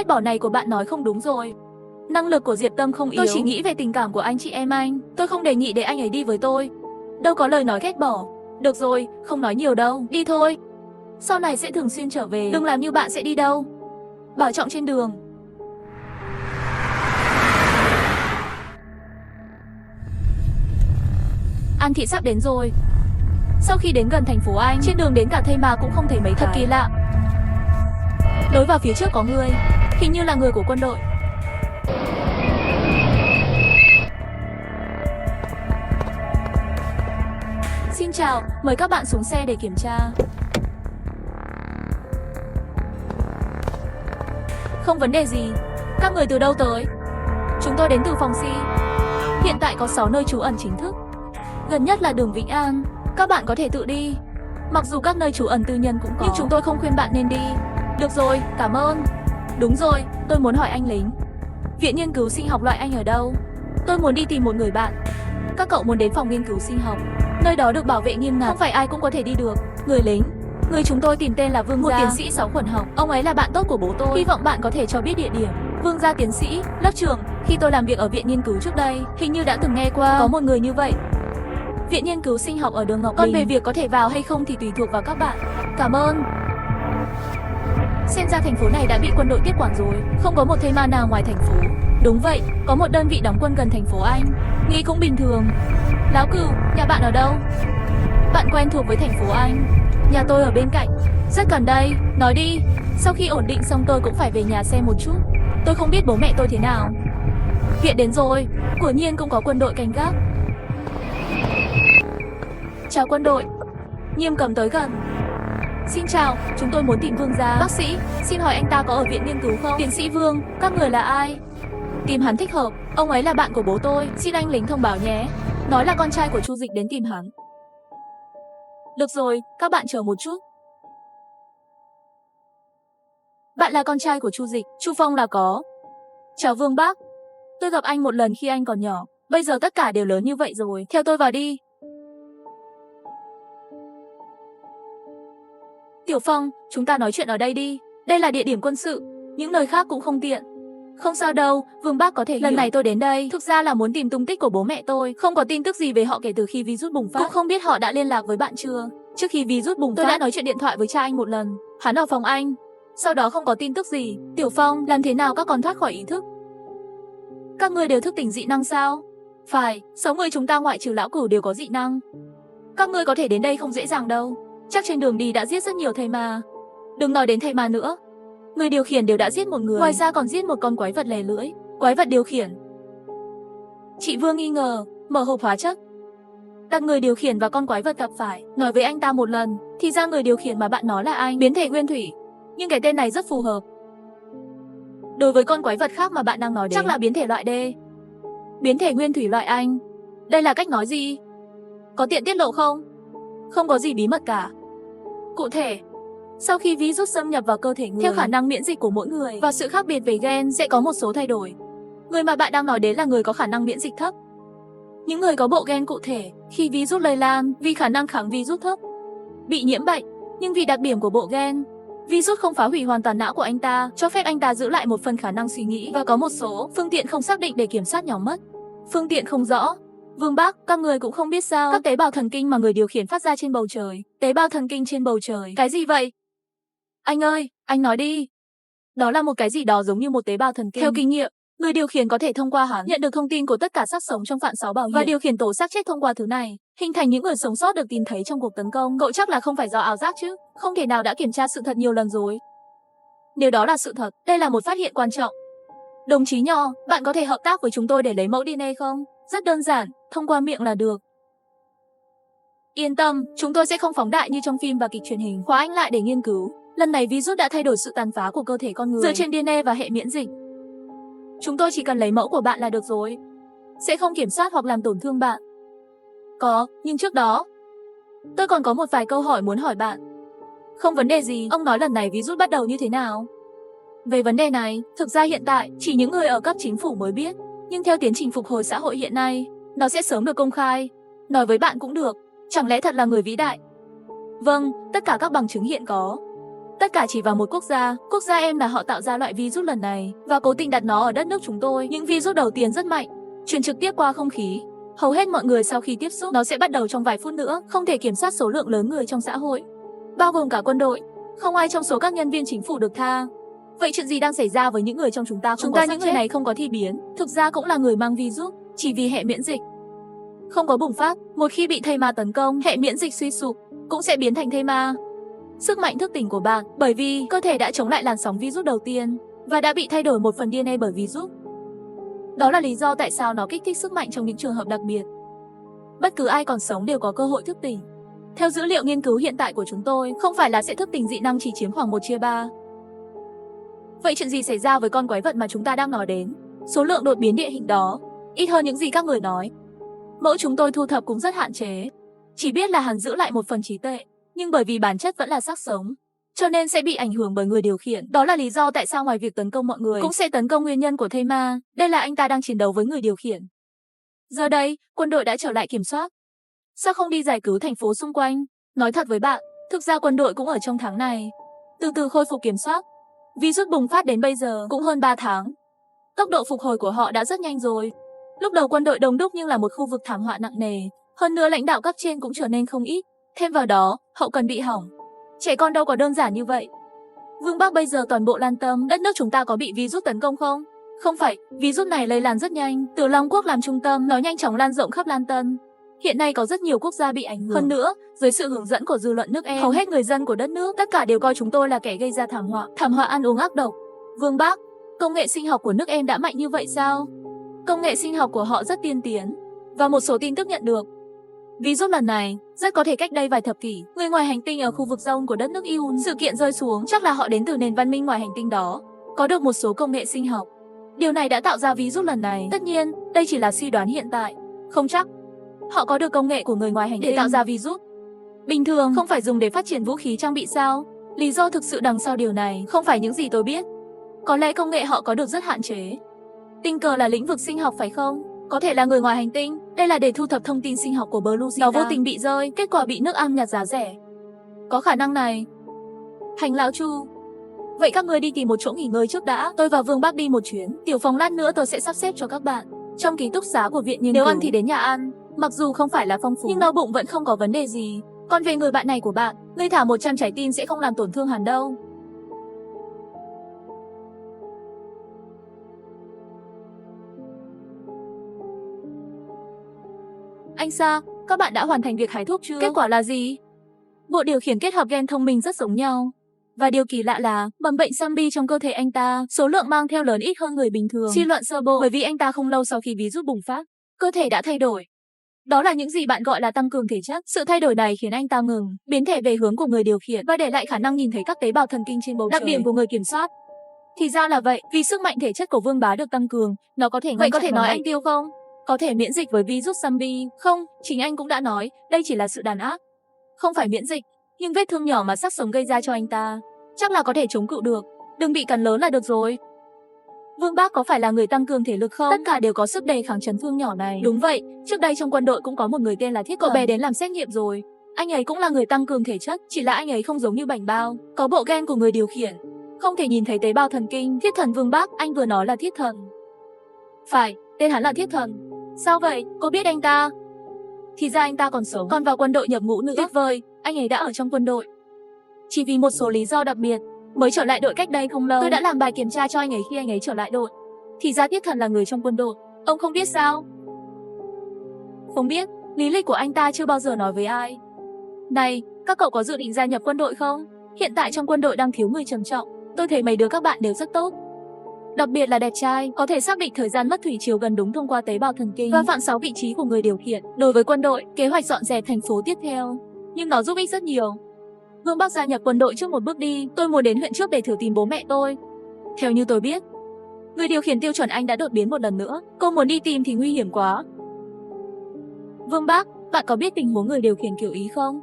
Bỏ này của bạn nói không đúng rồi. Năng lực của Diệp Tâm không yếu. Tôi chỉ nghĩ về tình cảm của anh chị em anh. Tôi không đề nghị để anh ấy đi với tôi. Đâu có lời nói ghét bỏ. Được rồi, không nói nhiều đâu. Đi thôi. Sau này sẽ thường xuyên trở về. Đừng làm như bạn sẽ đi đâu. Bảo trọng trên đường. An Thị sắp đến rồi. Sau khi đến gần thành phố Anh, trên đường đến cả thây ma cũng không thấy mấy. Thật kỳ lạ. Lối vào phía trước có người. Hình như là người của quân đội. Xin chào, mời các bạn xuống xe để kiểm tra. Không vấn đề gì. Các người từ đâu tới? Chúng tôi đến từ phòng C. Hiện tại có 6 nơi trú ẩn chính thức. Gần nhất là đường Vĩnh An. Các bạn có thể tự đi. Mặc dù các nơi trú ẩn tư nhân cũng có, nhưng chúng tôi không khuyên bạn nên đi. Được rồi, cảm ơn. Đúng rồi, tôi muốn hỏi anh lính. Viện nghiên cứu sinh học loại anh ở đâu? Tôi muốn đi tìm một người bạn. Các cậu muốn đến phòng nghiên cứu sinh học. Nơi đó được bảo vệ nghiêm ngặt, không phải ai cũng có thể đi được. Người lính, người chúng tôi tìm tên là Vương Gia, một tiến sĩ 6 khuẩn học. Ông ấy là bạn tốt của bố tôi. Hy vọng bạn có thể cho biết địa điểm. Vương Gia tiến sĩ, lớp trưởng. Khi tôi làm việc ở viện nghiên cứu trước đây, hình như đã từng nghe qua có một người như vậy. Viện nghiên cứu sinh học ở đường Ngọc Đình. Còn về việc có thể vào hay không thì tùy thuộc vào các bạn. Cảm ơn. Xem ra thành phố này đã bị quân đội tiếp quản rồi. Không có một thây ma nào ngoài thành phố. Đúng vậy, có một đơn vị đóng quân gần thành phố Anh. Nghĩ cũng bình thường. Lão Cửu, nhà bạn ở đâu? Bạn quen thuộc với thành phố Anh. Nhà tôi ở bên cạnh. Rất gần đây, nói đi. Sau khi ổn định xong tôi cũng phải về nhà xem một chút. Tôi không biết bố mẹ tôi thế nào. Viện đến rồi, quả nhiên cũng có quân đội canh gác. Chào quân đội. Nghiêm Cầm tới gần. Xin chào, chúng tôi muốn tìm Vương Gia. Bác sĩ, xin hỏi anh ta có ở viện nghiên cứu không? Tiến sĩ Vương, các người là ai? Tìm hắn thích hợp, ông ấy là bạn của bố tôi. Xin anh lính thông báo nhé. Nói là con trai của Chu Dịch đến tìm hắn. Được rồi, các bạn chờ một chút. Bạn là con trai của Chu Dịch, Chu Phong là có. Chào Vương bác. Tôi gặp anh một lần khi anh còn nhỏ. Bây giờ tất cả đều lớn như vậy rồi. Theo tôi vào đi. Tiểu Phong, chúng ta nói chuyện ở đây đi. Đây là địa điểm quân sự, những nơi khác cũng không tiện. Không sao đâu, Vương bác có thể hiểu. Lần này tôi đến đây, thực ra là muốn tìm tung tích của bố mẹ tôi. Không có tin tức gì về họ kể từ khi virus bùng phát. Cũng không biết họ đã liên lạc với bạn chưa. Trước khi virus bùng phát, tôi đã nói chuyện điện thoại với cha anh một lần. Hắn ở phòng anh. Sau đó không có tin tức gì. Tiểu Phong, làm thế nào các con thoát khỏi ý thức? Các người đều thức tỉnh dị năng sao? Phải, 6 người chúng ta ngoại trừ lão Cửu đều có dị năng. Các ngươi có thể đến đây không dễ dàng đâu. Chắc trên đường đi đã giết rất nhiều thây ma. Đừng nói đến thây ma nữa. Người điều khiển đều đã giết một người. Ngoài ra còn giết một con quái vật lè lưỡi. Quái vật điều khiển. Chị Vương nghi ngờ, mở hộp hóa chất. Đặt người điều khiển và con quái vật gặp phải. Nói với anh ta một lần, thì ra người điều khiển mà bạn nói là anh. Biến thể nguyên thủy. Nhưng cái tên này rất phù hợp. Đối với con quái vật khác mà bạn đang nói đến, chắc là biến thể loại D. Biến thể nguyên thủy loại Anh. Đây là cách nói gì? Có tiện tiết lộ không? Không có gì bí mật cả. Cụ thể, sau khi virus xâm nhập vào cơ thể người, theo khả năng miễn dịch của mỗi người và sự khác biệt về gen sẽ có một số thay đổi. Người mà bạn đang nói đến là người có khả năng miễn dịch thấp. Những người có bộ gen cụ thể, khi virus lây lan, vì khả năng kháng virus thấp, bị nhiễm bệnh, nhưng vì đặc điểm của bộ gen, virus không phá hủy hoàn toàn não của anh ta, cho phép anh ta giữ lại một phần khả năng suy nghĩ và có một số phương tiện không xác định để kiểm soát nhóm mất. Phương tiện không rõ. Vương bác, các người cũng không biết sao, các tế bào thần kinh mà người điều khiển phát ra trên bầu trời. Tế bào thần kinh trên bầu trời. Cái gì vậy? Anh ơi, anh nói đi. Đó là một cái gì đó giống như một tế bào thần kinh. Theo kinh nghiệm, người điều khiển có thể thông qua hắn nhận được thông tin của tất cả xác sống trong phản sáu bảo hiểm và điều khiển tổ xác chết thông qua thứ này, hình thành những người sống sót được tìm thấy trong cuộc tấn công. Cậu chắc là không phải do ảo giác chứ? Không thể nào đã kiểm tra sự thật nhiều lần rồi. Nếu đó là sự thật, đây là một phát hiện quan trọng. Đồng chí Nho, bạn có thể hợp tác với chúng tôi để lấy mẫu DNA không? Rất đơn giản, thông qua miệng là được. Yên tâm, chúng tôi sẽ không phóng đại như trong phim và kịch truyền hình. Khóa anh lại để nghiên cứu. Lần này virus đã thay đổi sự tàn phá của cơ thể con người dựa trên DNA và hệ miễn dịch. Chúng tôi chỉ cần lấy mẫu của bạn là được rồi. Sẽ không kiểm soát hoặc làm tổn thương bạn. Có, nhưng trước đó, tôi còn có một vài câu hỏi muốn hỏi bạn. Không vấn đề gì, ông nói lần này virus bắt đầu như thế nào? Về vấn đề này, thực ra hiện tại, chỉ những người ở cấp chính phủ mới biết. Nhưng theo tiến trình phục hồi xã hội hiện nay, nó sẽ sớm được công khai. Nói với bạn cũng được, chẳng lẽ thật là người vĩ đại? Vâng, tất cả các bằng chứng hiện có. Tất cả chỉ vào một quốc gia em là họ tạo ra loại virus lần này và cố tình đặt nó ở đất nước chúng tôi. Những virus đầu tiên rất mạnh, truyền trực tiếp qua không khí. Hầu hết mọi người sau khi tiếp xúc, nó sẽ bắt đầu trong vài phút nữa, không thể kiểm soát số lượng lớn người trong xã hội, bao gồm cả quân đội. Không ai trong số các nhân viên chính phủ được tha. Vậy chuyện gì đang xảy ra với những người trong chúng ta? Chúng ta những người này không có thi biến, thực ra cũng là người mang virus, chỉ vì hệ miễn dịch không có bùng phát. Một khi bị thây ma tấn công, hệ miễn dịch suy sụp, cũng sẽ biến thành thây ma. Sức mạnh thức tỉnh của bạn, bởi vì cơ thể đã chống lại làn sóng virus đầu tiên và đã bị thay đổi một phần DNA bởi virus. Đó là lý do tại sao nó kích thích sức mạnh trong những trường hợp đặc biệt. Bất cứ ai còn sống đều có cơ hội thức tỉnh. Theo dữ liệu nghiên cứu hiện tại của chúng tôi, không phải là sẽ thức tỉnh dị năng chỉ chiếm khoảng 1/3. Vậy chuyện gì xảy ra với con quái vật mà chúng ta đang nói đến? Số lượng đột biến địa hình đó ít hơn những gì các người nói. Mẫu chúng tôi thu thập cũng rất hạn chế. Chỉ biết là hắn giữ lại một phần trí tuệ, nhưng bởi vì bản chất vẫn là xác sống, cho nên sẽ bị ảnh hưởng bởi người điều khiển. Đó là lý do tại sao ngoài việc tấn công mọi người, cũng sẽ tấn công nguyên nhân của thây ma. Đây là anh ta đang chiến đấu với người điều khiển. Giờ đây, quân đội đã trở lại kiểm soát. Sao không đi giải cứu thành phố xung quanh? Nói thật với bạn, thực ra quân đội cũng ở trong tháng này. Từ từ khôi phục kiểm soát. Virus bùng phát đến bây giờ cũng hơn 3 tháng. Tốc độ phục hồi của họ đã rất nhanh rồi. Lúc đầu quân đội đông đúc nhưng là một khu vực thảm họa nặng nề. Hơn nữa lãnh đạo cấp trên cũng trở nên không ít. Thêm vào đó, hậu cần bị hỏng. Trẻ con đâu có đơn giản như vậy. Vương Bắc bây giờ toàn bộ lan tâm, đất nước chúng ta có bị virus tấn công không? Không phải, virus này lây lan rất nhanh, từ Long Quốc làm trung tâm, nó nhanh chóng lan rộng khắp Lan Tân. Hiện nay có rất nhiều quốc gia bị ảnh hưởng. Hơn nữa, dưới sự hướng dẫn của dư luận nước em, hầu hết người dân của đất nước, tất cả đều coi chúng tôi là kẻ gây ra thảm họa ăn uống ác độc. Vương Bắc, công nghệ sinh học của nước em đã mạnh như vậy sao? Công nghệ sinh học của họ rất tiên tiến. Và một số tin tức nhận được, virus lần này rất có thể cách đây vài thập kỷ, người ngoài hành tinh ở khu vực rông của đất nước Iun, sự kiện rơi xuống chắc là họ đến từ nền văn minh ngoài hành tinh đó, có được một số công nghệ sinh học. Điều này đã tạo ra virus lần này. Tất nhiên, đây chỉ là suy đoán hiện tại, không chắc. Họ có được công nghệ của người ngoài hành tinh để tạo ra virus. Bình thường không phải dùng để phát triển vũ khí trang bị sao? Lý do thực sự đằng sau điều này không phải những gì tôi biết. Có lẽ công nghệ họ có được rất hạn chế. Tình cờ là lĩnh vực sinh học phải không? Có thể là người ngoài hành tinh. Đây là để thu thập thông tin sinh học của Blue Zeta. Nó vô tình bị rơi, kết quả bị nước am nhặt giá rẻ. Có khả năng này. Hành lão Chu. Vậy các người đi tìm một chỗ nghỉ ngơi trước đã. Tôi và Vương Bắc đi một chuyến. Tiểu phòng lát nữa tôi sẽ sắp xếp cho các bạn. Trong ký túc xá của viện nghiên cứu. Nếu ăn thì đến nhà ăn. Mặc dù không phải là phong phú, nhưng no bụng vẫn không có vấn đề gì. Còn về người bạn này của bạn, ngươi thả 100 trái tim sẽ không làm tổn thương hắn đâu. Anh Sa, các bạn đã hoàn thành việc hái thuốc chưa? Kết quả là gì? Bộ điều khiển kết hợp gen thông minh rất giống nhau. Và điều kỳ lạ là, mầm bệnh zombie trong cơ thể anh ta, số lượng mang theo lớn ít hơn người bình thường. Suy luận sơ bộ, bởi vì anh ta không lâu sau khi virus bùng phát, cơ thể đã thay đổi. Đó là những gì bạn gọi là tăng cường thể chất. Sự thay đổi này khiến anh ta ngừng biến thể về hướng của người điều khiển và để lại khả năng nhìn thấy các tế bào thần kinh trên bầu trời. Đặc điểm của người kiểm soát. Thì ra là vậy, vì sức mạnh thể chất của Vương Bá được tăng cường, nó có thể ngăn. Vậy có thể nói anh Tiêu không? Có thể miễn dịch với virus zombie. Không, chính anh cũng đã nói, đây chỉ là sự đàn áp. Không phải miễn dịch, nhưng vết thương nhỏ mà xác sống gây ra cho anh ta, chắc là có thể chống cự được. Đừng bị cắn lớn là được rồi. Vương Bác có phải là người tăng cường thể lực không? Tất cả đều có sức đề kháng chấn thương nhỏ này. Đúng vậy, trước đây trong quân đội cũng có một người tên là Thiết Cậu bé đến làm xét nghiệm rồi. Anh ấy cũng là người tăng cường thể chất, chỉ là anh ấy không giống như Bảnh Bao, có bộ gen của người điều khiển, không thể nhìn thấy tế bào thần kinh. Thiết Thần Vương Bác, anh vừa nói là Thiết Thần. Phải, tên hắn là Thiết Thần. Sao vậy, cô biết anh ta? Thì ra anh ta còn sống, còn vào quân đội nhập ngũ nữa. Tuyệt vời, anh ấy đã ở trong quân đội. Chỉ vì một số lý do đặc biệt mới trở lại đội cách đây không lâu. Tôi đã làm bài kiểm tra cho anh ấy khi anh ấy trở lại đội. Thì ra Thiết Thần là người trong quân đội. Ông không biết sao? Không biết, lý lịch của anh ta chưa bao giờ nói với ai. Này, các cậu có dự định gia nhập quân đội không? Hiện tại trong quân đội đang thiếu người trầm trọng. Tôi thấy mấy đứa các bạn đều rất tốt. Đặc biệt là đẹp trai, có thể xác định thời gian mất thủy triều gần đúng thông qua tế bào thần kinh và phản 6 vị trí của người điều khiển. Đối với quân đội, kế hoạch dọn dẹp thành phố tiếp theo, nhưng nó giúp ích rất nhiều. Vương Bắc gia nhập quân đội trước một bước đi, tôi muốn đến huyện trước để thử tìm bố mẹ tôi. Theo như tôi biết, người điều khiển tiêu chuẩn anh đã đột biến một lần nữa, cô muốn đi tìm thì nguy hiểm quá. Vương Bắc, bạn có biết tình huống người điều khiển kiểu Ý không?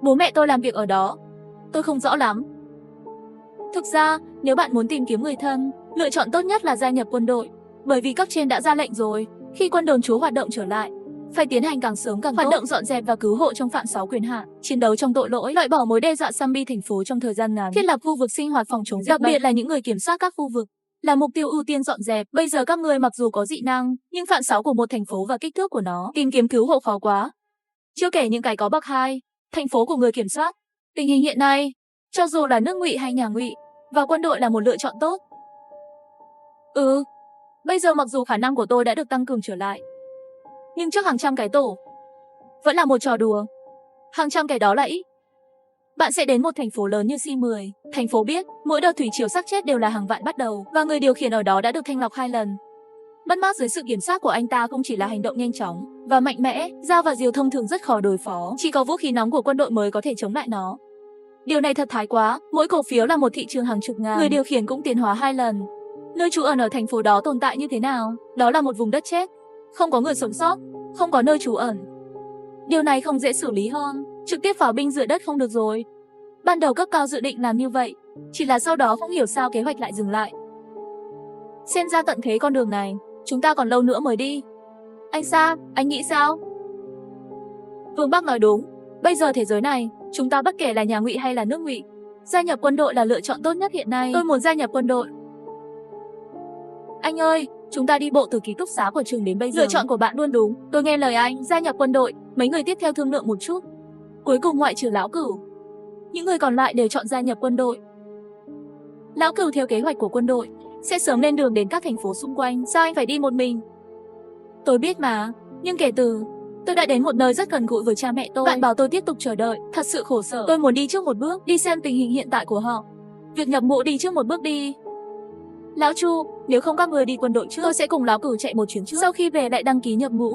Bố mẹ tôi làm việc ở đó. Tôi không rõ lắm. Thực ra, nếu bạn muốn tìm kiếm người thân, lựa chọn tốt nhất là gia nhập quân đội, bởi vì cấp trên đã ra lệnh rồi, khi quân đồn trú hoạt động trở lại, phải tiến hành càng sớm càng tốt. Hoạt động dọn dẹp và cứu hộ trong phạm 6 quyền hạn, chiến đấu trong tội lỗi, loại bỏ mối đe dọa zombie thành phố trong thời gian ngắn, thiết lập khu vực sinh hoạt phòng chống dịch bệnh, đặc biệt là những người kiểm soát các khu vực là mục tiêu ưu tiên dọn dẹp. Bây giờ các người mặc dù có dị năng, nhưng phạm 6 của một thành phố và kích thước của nó, tìm kiếm cứu hộ khó quá. Chưa kể những cái có bậc 2, thành phố của người kiểm soát. Tình hình hiện nay, cho dù là nước Ngụy hay nhà Ngụy, và quân đội là một lựa chọn tốt. Bây giờ mặc dù khả năng của tôi đã được tăng cường trở lại, nhưng trước hàng trăm cái tổ, vẫn là một trò đùa. Hàng trăm cái đó là ít. Bạn sẽ đến một thành phố lớn như C10. Thành phố biết, mỗi đợt thủy triều xác chết đều là hàng vạn bắt đầu, và người điều khiển ở đó đã được thanh lọc 2 lần. Mất mát dưới sự kiểm soát của anh ta không chỉ là hành động nhanh chóng và mạnh mẽ, dao và diều thông thường rất khó đối phó, chỉ có vũ khí nóng của quân đội mới có thể chống lại nó. Điều này thật thái quá, mỗi cổ phiếu là một thị trường hàng chục ngàn, người điều khiển cũng tiến hóa 2 lần. Nơi trú ẩn ở thành phố đó tồn tại như thế nào? Đó là một vùng đất chết, không có người sống sót, không có nơi trú ẩn. Điều này không dễ xử lý hơn, trực tiếp pháo binh dựa đất không được rồi. Ban đầu cấp cao dự định làm như vậy, chỉ là sau đó không hiểu sao kế hoạch lại dừng lại. Xem ra tận thế con đường này, chúng ta còn lâu nữa mới đi. Anh Sa, anh nghĩ sao? Vương Bắc nói đúng. Bây giờ thế giới này, chúng ta bất kể là nhà Ngụy hay là nước Ngụy, gia nhập quân đội là lựa chọn tốt nhất hiện nay. Tôi muốn gia nhập quân đội. Anh ơi, chúng ta đi bộ từ ký túc xá của trường đến bây giờ. Lựa chọn của bạn luôn đúng. Tôi nghe lời anh, gia nhập quân đội. Mấy người tiếp theo thương lượng một chút. Cuối cùng ngoại trừ Lão Cửu, những người còn lại đều chọn gia nhập quân đội. Lão Cửu theo kế hoạch của quân đội sẽ sớm lên đường đến các thành phố xung quanh. Sao anh phải đi một mình? Tôi biết mà, nhưng kể từ tôi đã đến một nơi rất gần gũi với cha mẹ tôi, bạn bảo tôi tiếp tục chờ đợi, thật sự khổ sở. Tôi muốn đi trước một bước, đi xem tình hình hiện tại của họ. Việc nhập ngũ đi trước một bước đi. Lão Chu, nếu không các người đi quân đội trước, tôi sẽ cùng Lão Cửu chạy một chuyến trước. Sau khi về lại đăng ký nhập ngũ.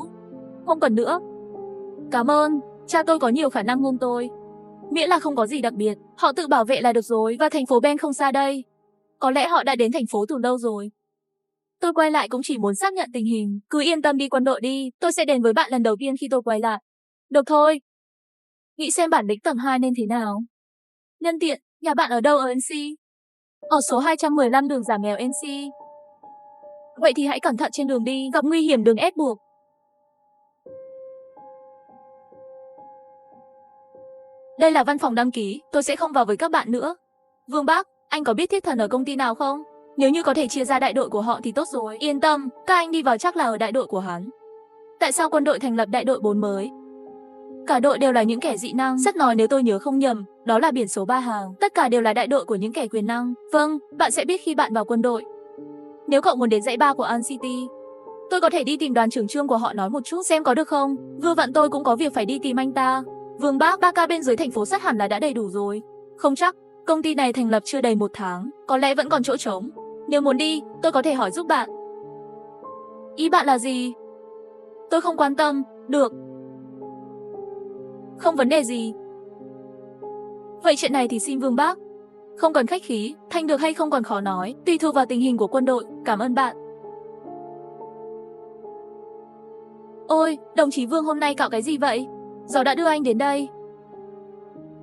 Không cần nữa. Cảm ơn, cha tôi có nhiều khả năng hơn tôi. Miễn là không có gì đặc biệt, họ tự bảo vệ là được rồi. Và thành phố Ben không xa đây. Có lẽ họ đã đến thành phố từ lâu rồi. Tôi quay lại cũng chỉ muốn xác nhận tình hình. Cứ yên tâm đi quân đội đi, tôi sẽ đến với bạn lần đầu tiên khi tôi quay lại. Được thôi. Nghĩ xem bản lĩnh tầng 2 nên thế nào. Nhân tiện, nhà bạn ở đâu ở NC? Ở số 215 đường Giả Mèo NC. Vậy thì hãy cẩn thận trên đường đi, gặp nguy hiểm đừng ép buộc. Đây là văn phòng đăng ký, tôi sẽ không vào với các bạn nữa. Vương Bắc, anh có biết thiết thần ở công ty nào không? Nếu như có thể chia ra đại đội của họ thì tốt rồi. Yên tâm, các anh đi vào chắc là ở đại đội của hắn. Tại sao quân đội thành lập đại đội 4 mới? Cả đội đều là những kẻ dị năng. Sắt nói nếu tôi nhớ không nhầm, đó là biển số 3 hàng. Tất cả đều là đại đội của những kẻ quyền năng. Vâng, bạn sẽ biết khi bạn vào quân đội. Nếu cậu muốn đến dãy 3 của An City, tôi có thể đi tìm đoàn trưởng trương của họ nói một chút xem có được không. Vừa vặn tôi cũng có việc phải đi tìm anh ta. Vương Bác, 3K bên dưới thành phố sắt hẳn là đã đầy đủ rồi. Không chắc, công ty này thành lập chưa đầy 1 tháng, có lẽ vẫn còn chỗ trống. Nếu muốn đi, tôi có thể hỏi giúp bạn. Ý bạn là gì? Tôi không quan tâm, được. Không vấn đề gì. Vậy chuyện này thì xin Vương Bác. Không cần khách khí, thành được hay không còn khó nói, tùy thuộc vào tình hình của quân đội, cảm ơn bạn. Ôi, đồng chí Vương hôm nay cạo cái gì vậy? Gió đã đưa anh đến đây.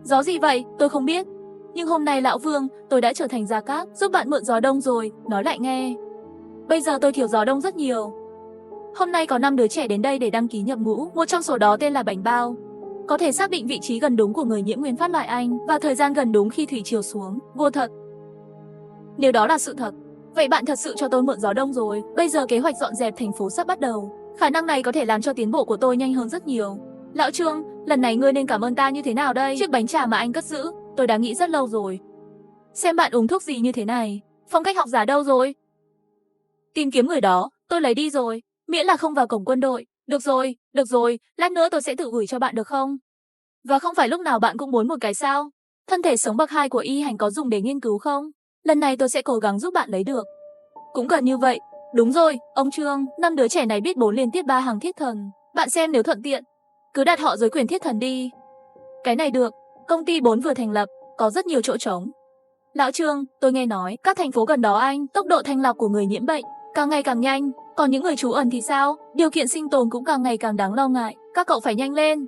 Gió gì vậy? Tôi không biết. Nhưng hôm nay lão Vương, tôi đã trở thành Gia Cát, giúp bạn mượn gió đông rồi, nói lại nghe. Bây giờ tôi thiếu gió đông rất nhiều. Hôm nay có 5 đứa trẻ đến đây để đăng ký nhập ngũ, một trong số đó tên là Bánh Bao. Có thể xác định vị trí gần đúng của người nhiễm nguyên phát lại Anh và thời gian gần đúng khi thủy triều xuống. Vô thật. Nếu đó là sự thật, vậy bạn thật sự cho tôi mượn gió đông rồi. Bây giờ kế hoạch dọn dẹp thành phố sắp bắt đầu. Khả năng này có thể làm cho tiến bộ của tôi nhanh hơn rất nhiều. Lão Trương, lần này ngươi nên cảm ơn ta như thế nào đây? Chiếc bánh trà mà anh cất giữ, tôi đã nghĩ rất lâu rồi. Xem bạn uống thuốc gì như thế này. Phong cách học giả đâu rồi? Tìm kiếm người đó, tôi lấy đi rồi. Miễn là không vào cổng quân đội. Được rồi, lát nữa tôi sẽ tự gửi cho bạn được không? Và không phải lúc nào bạn cũng muốn một cái sao? Thân thể sống bậc 2 của y hành có dùng để nghiên cứu không? Lần này tôi sẽ cố gắng giúp bạn lấy được. Cũng cần như vậy. Đúng rồi, ông Trương, 5 đứa trẻ này biết 4 liên tiếp 3 hàng thiết thần. Bạn xem nếu thuận tiện, cứ đặt họ dưới quyền thiết thần đi. Cái này được, công ty 4 vừa thành lập, có rất nhiều chỗ trống. Lão Trương, tôi nghe nói, các thành phố gần đó anh, tốc độ thanh lọc của người nhiễm bệnh càng ngày càng nhanh, còn những người trú ẩn thì sao? Điều kiện sinh tồn cũng càng ngày càng đáng lo ngại, các cậu phải nhanh lên.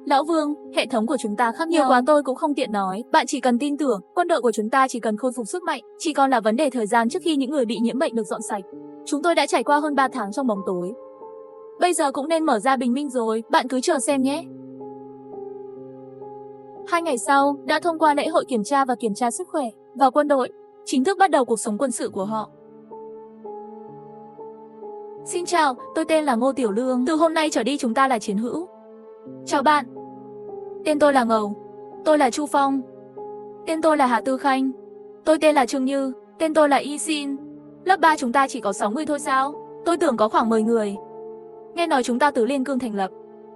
Lão Vương, hệ thống của chúng ta khác nhiều quá tôi cũng không tiện nói, bạn chỉ cần tin tưởng, quân đội của chúng ta chỉ cần khôi phục sức mạnh, chỉ còn là vấn đề thời gian trước khi những người bị nhiễm bệnh được dọn sạch. Chúng tôi đã trải qua hơn 3 tháng trong bóng tối. Bây giờ cũng nên mở ra bình minh rồi, bạn cứ chờ xem nhé. 2 ngày sau, đã thông qua lễ hội kiểm tra và kiểm tra sức khỏe, và quân đội chính thức bắt đầu cuộc sống quân sự của họ. Xin chào, tôi tên là Ngô Tiểu Lương, từ hôm nay trở đi chúng ta là chiến hữu. Chào bạn. Tên tôi là Ngầu. Tôi là Chu Phong. Tên tôi là Hà Tư Khanh. Tôi tên là Trương Như. Tên tôi là Y Xin. Lớp 3 chúng ta chỉ có 6 người thôi sao? Tôi tưởng có khoảng 10 người. Nghe nói chúng ta từ Liên Cương thành lập,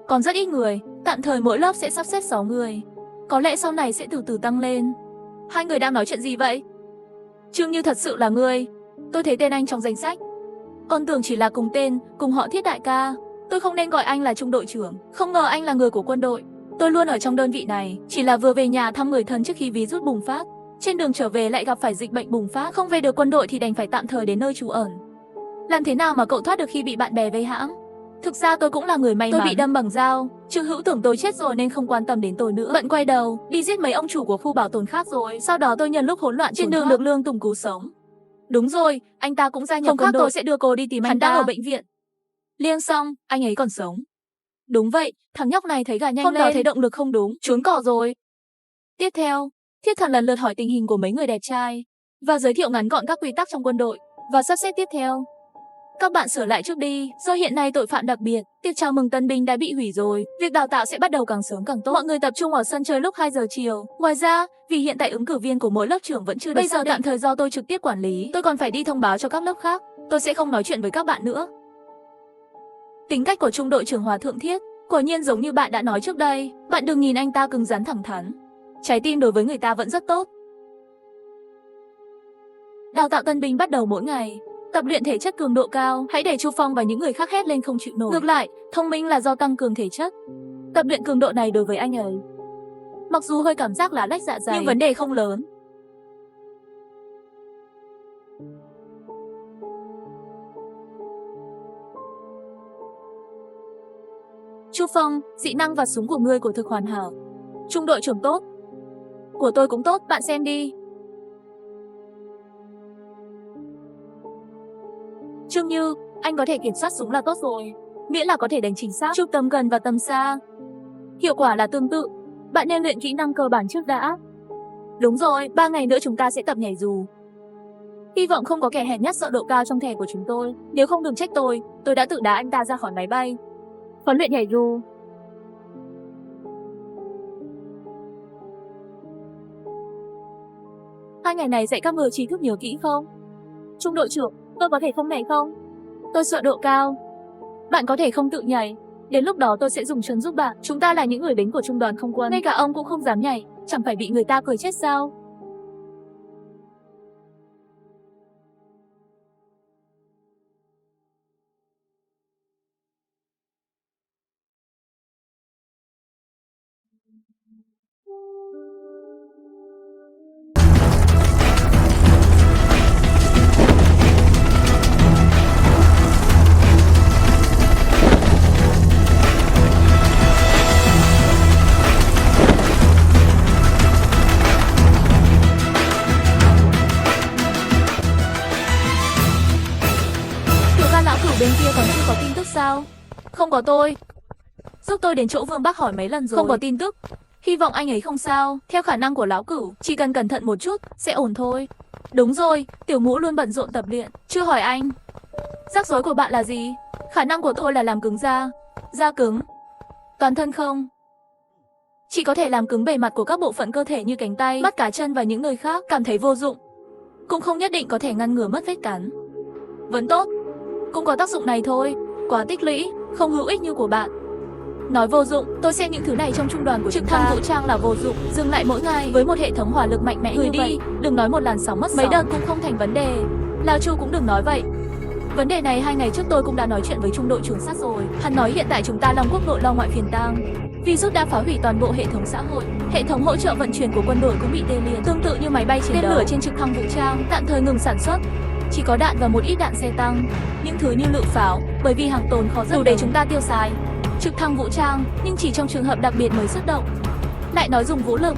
còn rất ít người, tạm thời mỗi lớp sẽ sắp xếp 6 người. Có lẽ sau này sẽ từ từ tăng lên. Hai người đang nói chuyện gì vậy? Trương Như thật sự là ngươi. Tôi thấy tên anh trong danh sách. Còn tưởng chỉ là cùng tên, cùng họ Thiết đại ca. Tôi không nên gọi anh là trung đội trưởng. Không ngờ anh là người của quân đội. Tôi luôn ở trong đơn vị này, chỉ là vừa về nhà thăm người thân trước khi virus bùng phát. Trên đường trở về lại gặp phải dịch bệnh bùng phát, không về được quân đội thì đành phải tạm thời đến nơi trú ẩn. Làm thế nào mà cậu thoát được khi bị bạn bè vây hãm? Thực ra tôi cũng là người may mắn. Tôi bị đâm bằng dao. Trương Hữu tưởng tôi chết rồi nên không quan tâm đến tôi nữa. Bận quay đầu, đi giết mấy ông chủ của khu bảo tồn khác rồi. Sau đó tôi nhân lúc hỗn loạn trên đường được Lương Tùng cứu sống. Đúng rồi, anh ta cũng gia nhập quân đội. Tôi sẽ đưa cô đi tìm anh ta. Hắn đang ở bệnh viện. Liêng xong, anh ấy còn sống. Đúng vậy, thằng nhóc này thấy gà nhanh lên. Hôm đó thấy động lực không đúng, trốn cỏ rồi. Tiếp theo, Thiết Thần lần lượt hỏi tình hình của mấy người đẹp trai và giới thiệu ngắn gọn các quy tắc trong quân đội và sắp xếp tiếp theo. Các bạn sửa lại trước đi, do hiện nay tội phạm đặc biệt, tiệc chào mừng tân binh đã bị hủy rồi, việc đào tạo sẽ bắt đầu càng sớm càng tốt. Mọi người tập trung ở sân chơi lúc 2 giờ chiều. Ngoài ra, vì hiện tại ứng cử viên của mỗi lớp trưởng vẫn chưa được bây giờ tạm thời do tôi trực tiếp quản lý, tôi còn phải đi thông báo cho các lớp khác. Tôi sẽ không nói chuyện với các bạn nữa. Tính cách của trung đội trưởng Hòa Thượng Thiết, quả nhiên giống như bạn đã nói trước đây, bạn đừng nhìn anh ta cứng rắn thẳng thắn. Trái tim đối với người ta vẫn rất tốt. Đào tạo tân binh bắt đầu mỗi ngày. Tập luyện thể chất cường độ cao, hãy để Chu Phong và những người khác hét lên không chịu nổi. Ngược lại, thông minh là do tăng cường thể chất. Tập luyện cường độ này đối với anh ấy, mặc dù hơi cảm giác lá lách dạ dày, nhưng vấn đề không lớn. Chu Phong, dị năng và súng của ngươi của thực hoàn hảo. Trung đội trưởng tốt. Của tôi cũng tốt, bạn xem đi. Trương Như, anh có thể kiểm soát súng là tốt rồi, miễn là có thể đánh chính xác, chụp tầm gần và tầm xa. Hiệu quả là tương tự, bạn nên luyện kỹ năng cơ bản trước đã. Đúng rồi, 3 ngày nữa chúng ta sẽ tập nhảy dù. Hy vọng không có kẻ hèn nhát sợ độ cao trong thẻ của chúng tôi, nếu không đừng trách tôi đã tự đá anh ta ra khỏi máy bay. Huấn luyện nhảy dù. Hai ngày này dạy các người trí thức nhớ kỹ không? Trung đội trưởng, tôi có thể không nhảy không? Tôi sợ độ cao. Bạn có thể không tự nhảy. Đến lúc đó tôi sẽ dùng chân giúp bạn. Chúng ta là những người lính của trung đoàn không quân. Ngay cả ông cũng không dám nhảy. Chẳng phải bị người ta cười chết sao? Bên kia còn chưa có tin tức sao? Không có tôi. Giúp tôi đến chỗ Vương Bắc hỏi mấy lần rồi. Không có tin tức. Hy vọng anh ấy không sao. Theo khả năng của lão cửu, chỉ cần cẩn thận một chút, sẽ ổn thôi. Đúng rồi, tiểu ngũ luôn bận rộn tập luyện. Chưa hỏi anh. Rắc rối của bạn là gì? Khả năng của tôi là làm cứng da. Da cứng. Toàn thân không. Chỉ có thể làm cứng bề mặt của các bộ phận cơ thể như cánh tay, mắt cá chân và những nơi khác. Cảm thấy vô dụng. Cũng không nhất định có thể ngăn ngừa mất vết cắn. Vẫn tốt. Cũng có tác dụng này thôi, quá tích lũy, không hữu ích như của bạn. Nói vô dụng, tôi xem những thứ này trong trung đoàn của trực thăng vũ trang là vô dụng. Dừng lại mỗi ngày với một hệ thống hỏa lực mạnh mẽ như vậy. Đừng nói một làn sóng mất mấy đợt cũng không thành vấn đề. Lao Chu cũng đừng nói vậy. Vấn đề này 2 ngày trước tôi cũng đã nói chuyện với trung đội trưởng sát rồi. Hắn nói hiện tại chúng ta Long Quốc nội lo ngoại phiền tang. Virus đã phá hủy toàn bộ hệ thống xã hội. Hệ thống hỗ trợ vận chuyển của quân đội cũng bị tê liệt. Tương tự như máy bay chiến đấu, tên lửa trên trực thăng vũ trang tạm thời ngừng sản xuất. Chỉ có đạn và một ít đạn xe tăng, những thứ như lựu pháo, bởi vì hàng tồn khó rất đủ để chúng ta tiêu xài. Trực thăng vũ trang, nhưng chỉ trong trường hợp đặc biệt mới xuất động. Lại nói dùng vũ lực,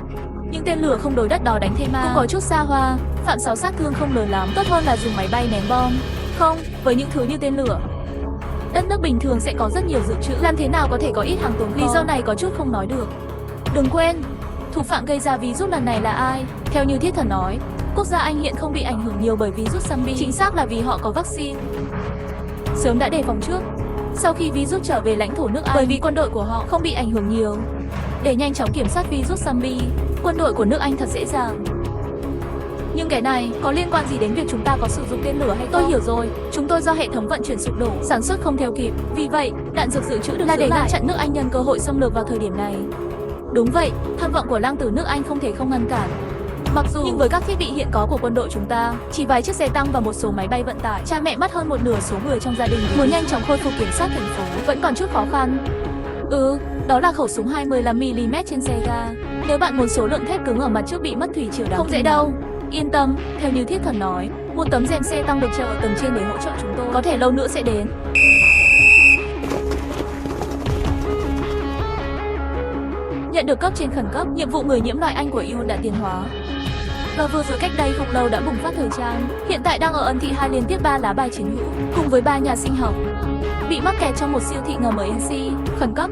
những tên lửa không đối đất đó đánh thêm mà cũng có chút xa hoa, phạm sáu sát thương không lớn lắm, tốt hơn là dùng máy bay ném bom. Không, với những thứ như tên lửa, đất nước bình thường sẽ có rất nhiều dự trữ, làm thế nào có thể có ít hàng tồn kho. Lý do này có chút không nói được. Đừng quên, thủ phạm gây ra virus lần này là ai? Theo như Thiết Thần nói, quốc gia Anh hiện không bị ảnh hưởng nhiều bởi virus zombie, chính xác là vì họ có vaccine. Sớm đã đề phòng trước. Sau khi virus trở về lãnh thổ nước Anh, bởi vì quân đội của họ không bị ảnh hưởng nhiều, để nhanh chóng kiểm soát virus zombie, quân đội của nước Anh thật dễ dàng. Nhưng cái này có liên quan gì đến việc chúng ta có sử dụng tên lửa hay không? Tôi hiểu rồi, chúng tôi do hệ thống vận chuyển sụp đổ, sản xuất không theo kịp. Vì vậy, đạn dược dự trữ được là để ngăn chặn nước Anh nhân cơ hội xâm lược vào thời điểm này. Đúng vậy, tham vọng của lang tử nước Anh không thể không ngăn cản. Mặc dù nhưng với các thiết bị hiện có của quân đội chúng ta, chỉ vài chiếc xe tăng và một số máy bay vận tải, cha mẹ mất hơn một nửa số người trong gia đình muốn nhanh chóng khôi phục kiểm soát thành phố vẫn còn chút khó khăn. Đó là khẩu súng 25mm trên xe ga. Nếu bạn muốn số lượng thép cứng ở mặt trước bị mất thủy triều không dễ đâu. Yên tâm, theo như Thiết Thần nói, một tấm rèm xe tăng được treo ở tầng trên để hỗ trợ chúng tôi. Có thể lâu nữa sẽ đến. Nhận được cấp trên khẩn cấp, nhiệm vụ người nhiễm loại Anh của EU đã tiến hóa. Và vừa rồi cách đây không lâu đã bùng phát thời trang. Hiện tại đang ở ẩn thị 2 liên tiếp 3 lá bài chiến hữu, cùng với 3 nhà sinh học. bị mắc kẹt trong một siêu thị ngầm ở NC, khẩn cấp.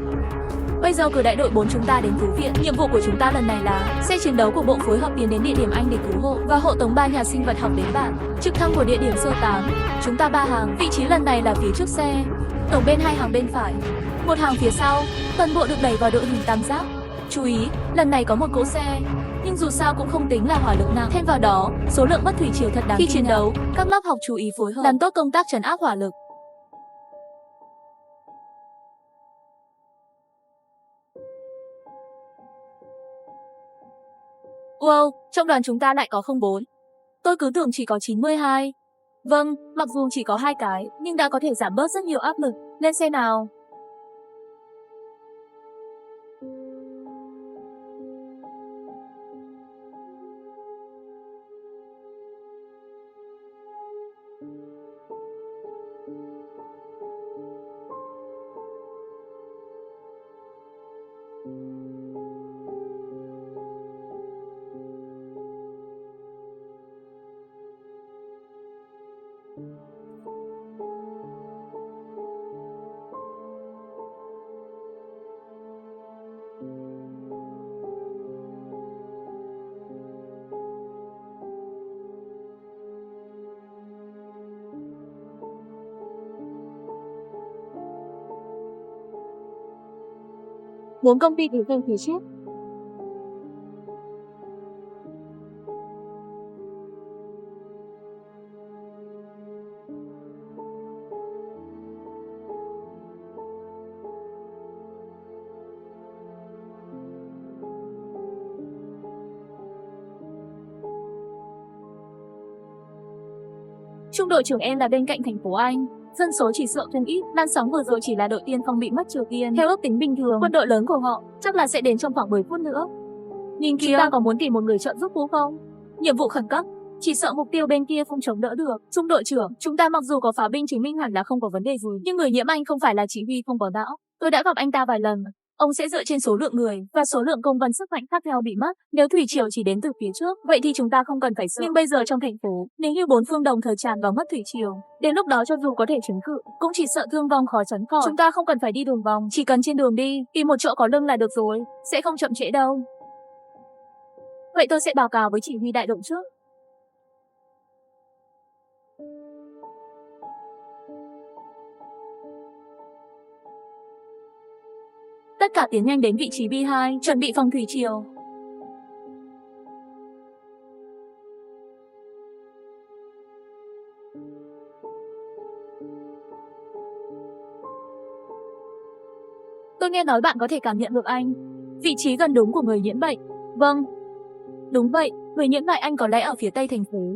Bây giờ cử đại đội 4 chúng ta đến cứu viện. Nhiệm vụ của chúng ta lần này là xe chiến đấu của bộ phối hợp tiến đến địa điểm Anh để cứu hộ và hộ tống 3 nhà sinh vật học đến bản trực thăng của địa điểm sơ tán. Chúng ta 3 hàng, vị trí lần này là phía trước xe, tổng bên 2 hàng bên phải, 1 hàng phía sau. Toàn bộ được đẩy vào đội hình tam giác. Chú ý, lần này có một cỗ xe, nhưng dù sao cũng không tính là hỏa lực nặng. Thêm vào đó, số lượng mất thủy triều thật đáng. Khi chiến đấu, các lớp học chú ý phối hợp, làm tốt công tác trấn áp hỏa lực. Wow, trong đoàn chúng ta lại có 04. Tôi cứ tưởng chỉ có 92. Vâng, mặc dù chỉ có 2 cái, nhưng đã có thể giảm bớt rất nhiều áp lực. Lên xe nào. Bốn công ty gửi tên phía trước. Trung đội trưởng em là bên cạnh thành phố Anh. Dân số chỉ sợ thêm ít, làn sóng vừa rồi chỉ là đội tiên phong bị mất Triều Tiên. Theo ước tính bình thường, quân đội lớn của họ chắc là sẽ đến trong khoảng 10 phút nữa. Nhìn kia, chúng ta có muốn tìm một người trợ giúp cứu không? Nhiệm vụ khẩn cấp, chỉ sợ mục tiêu bên kia không chống đỡ được. Trung đội trưởng, chúng ta mặc dù có pháo binh chứng minh hẳn là không có vấn đề gì, nhưng người nhiễm Anh không phải là chỉ huy không có não. Tôi đã gặp anh ta vài lần. Ông sẽ dựa trên số lượng người và số lượng công vân sức mạnh khác nhau bị mất. Nếu thủy triều chỉ đến từ phía trước, vậy thì chúng ta không cần phải sợ. Nhưng bây giờ trong thành phố, nếu như 4 phương đồng thời tràn vào mất thủy triều, đến lúc đó cho dù có thể chống cự, cũng chỉ sợ thương vong khó tránh khỏi. Chúng ta không cần phải đi đường vòng, chỉ cần trên đường đi, tìm một chỗ có lưng là được rồi, sẽ không chậm trễ đâu. Vậy tôi sẽ báo cáo với chỉ huy đại đội trước. Tất cả tiến nhanh đến vị trí B2, chuẩn bị phòng thủy triều. Tôi nghe nói bạn có thể cảm nhận được Anh. Vị trí gần đúng của người nhiễm bệnh. Vâng. Đúng vậy, người nhiễm tại Anh có lẽ ở phía tây thành phố.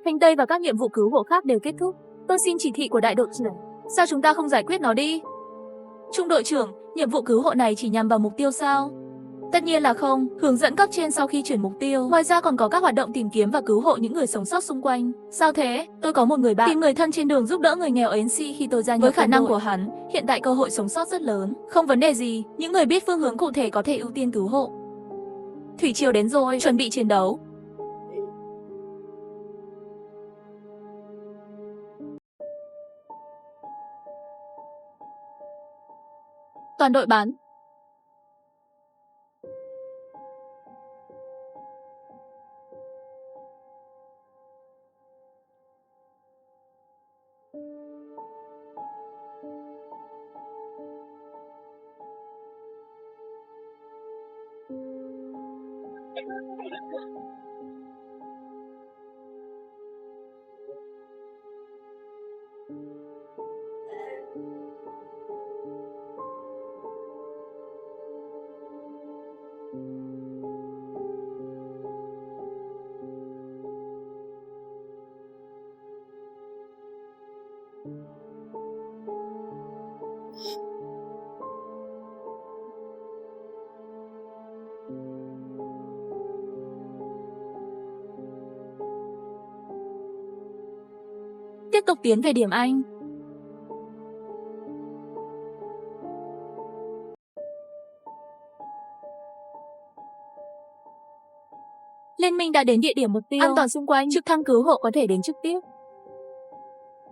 Thanh Tây và các nhiệm vụ cứu hộ khác đều kết thúc. Tôi xin chỉ thị của đại đội trưởng. Sao chúng ta không giải quyết nó đi? Trung đội trưởng, nhiệm vụ cứu hộ này chỉ nhằm vào mục tiêu sao? Tất nhiên là không, hướng dẫn cấp trên sau khi chuyển mục tiêu. Ngoài ra còn có các hoạt động tìm kiếm và cứu hộ những người sống sót xung quanh. Sao thế? Tôi có một người bạn tìm người thân trên đường giúp đỡ người nghèo ở NC khi tôi gia nhập. Với khả năng của hắn, hiện tại cơ hội sống sót rất lớn. Không vấn đề gì, những người biết phương hướng cụ thể có thể ưu tiên cứu hộ. Thủy triều đến rồi, chuẩn bị chiến đấu. Toàn đội bắn. Tiếp tục tiến về điểm Anh. Liên minh đã đến địa điểm mục tiêu. An toàn xung quanh, trực thăng cứu hộ có thể đến trực tiếp.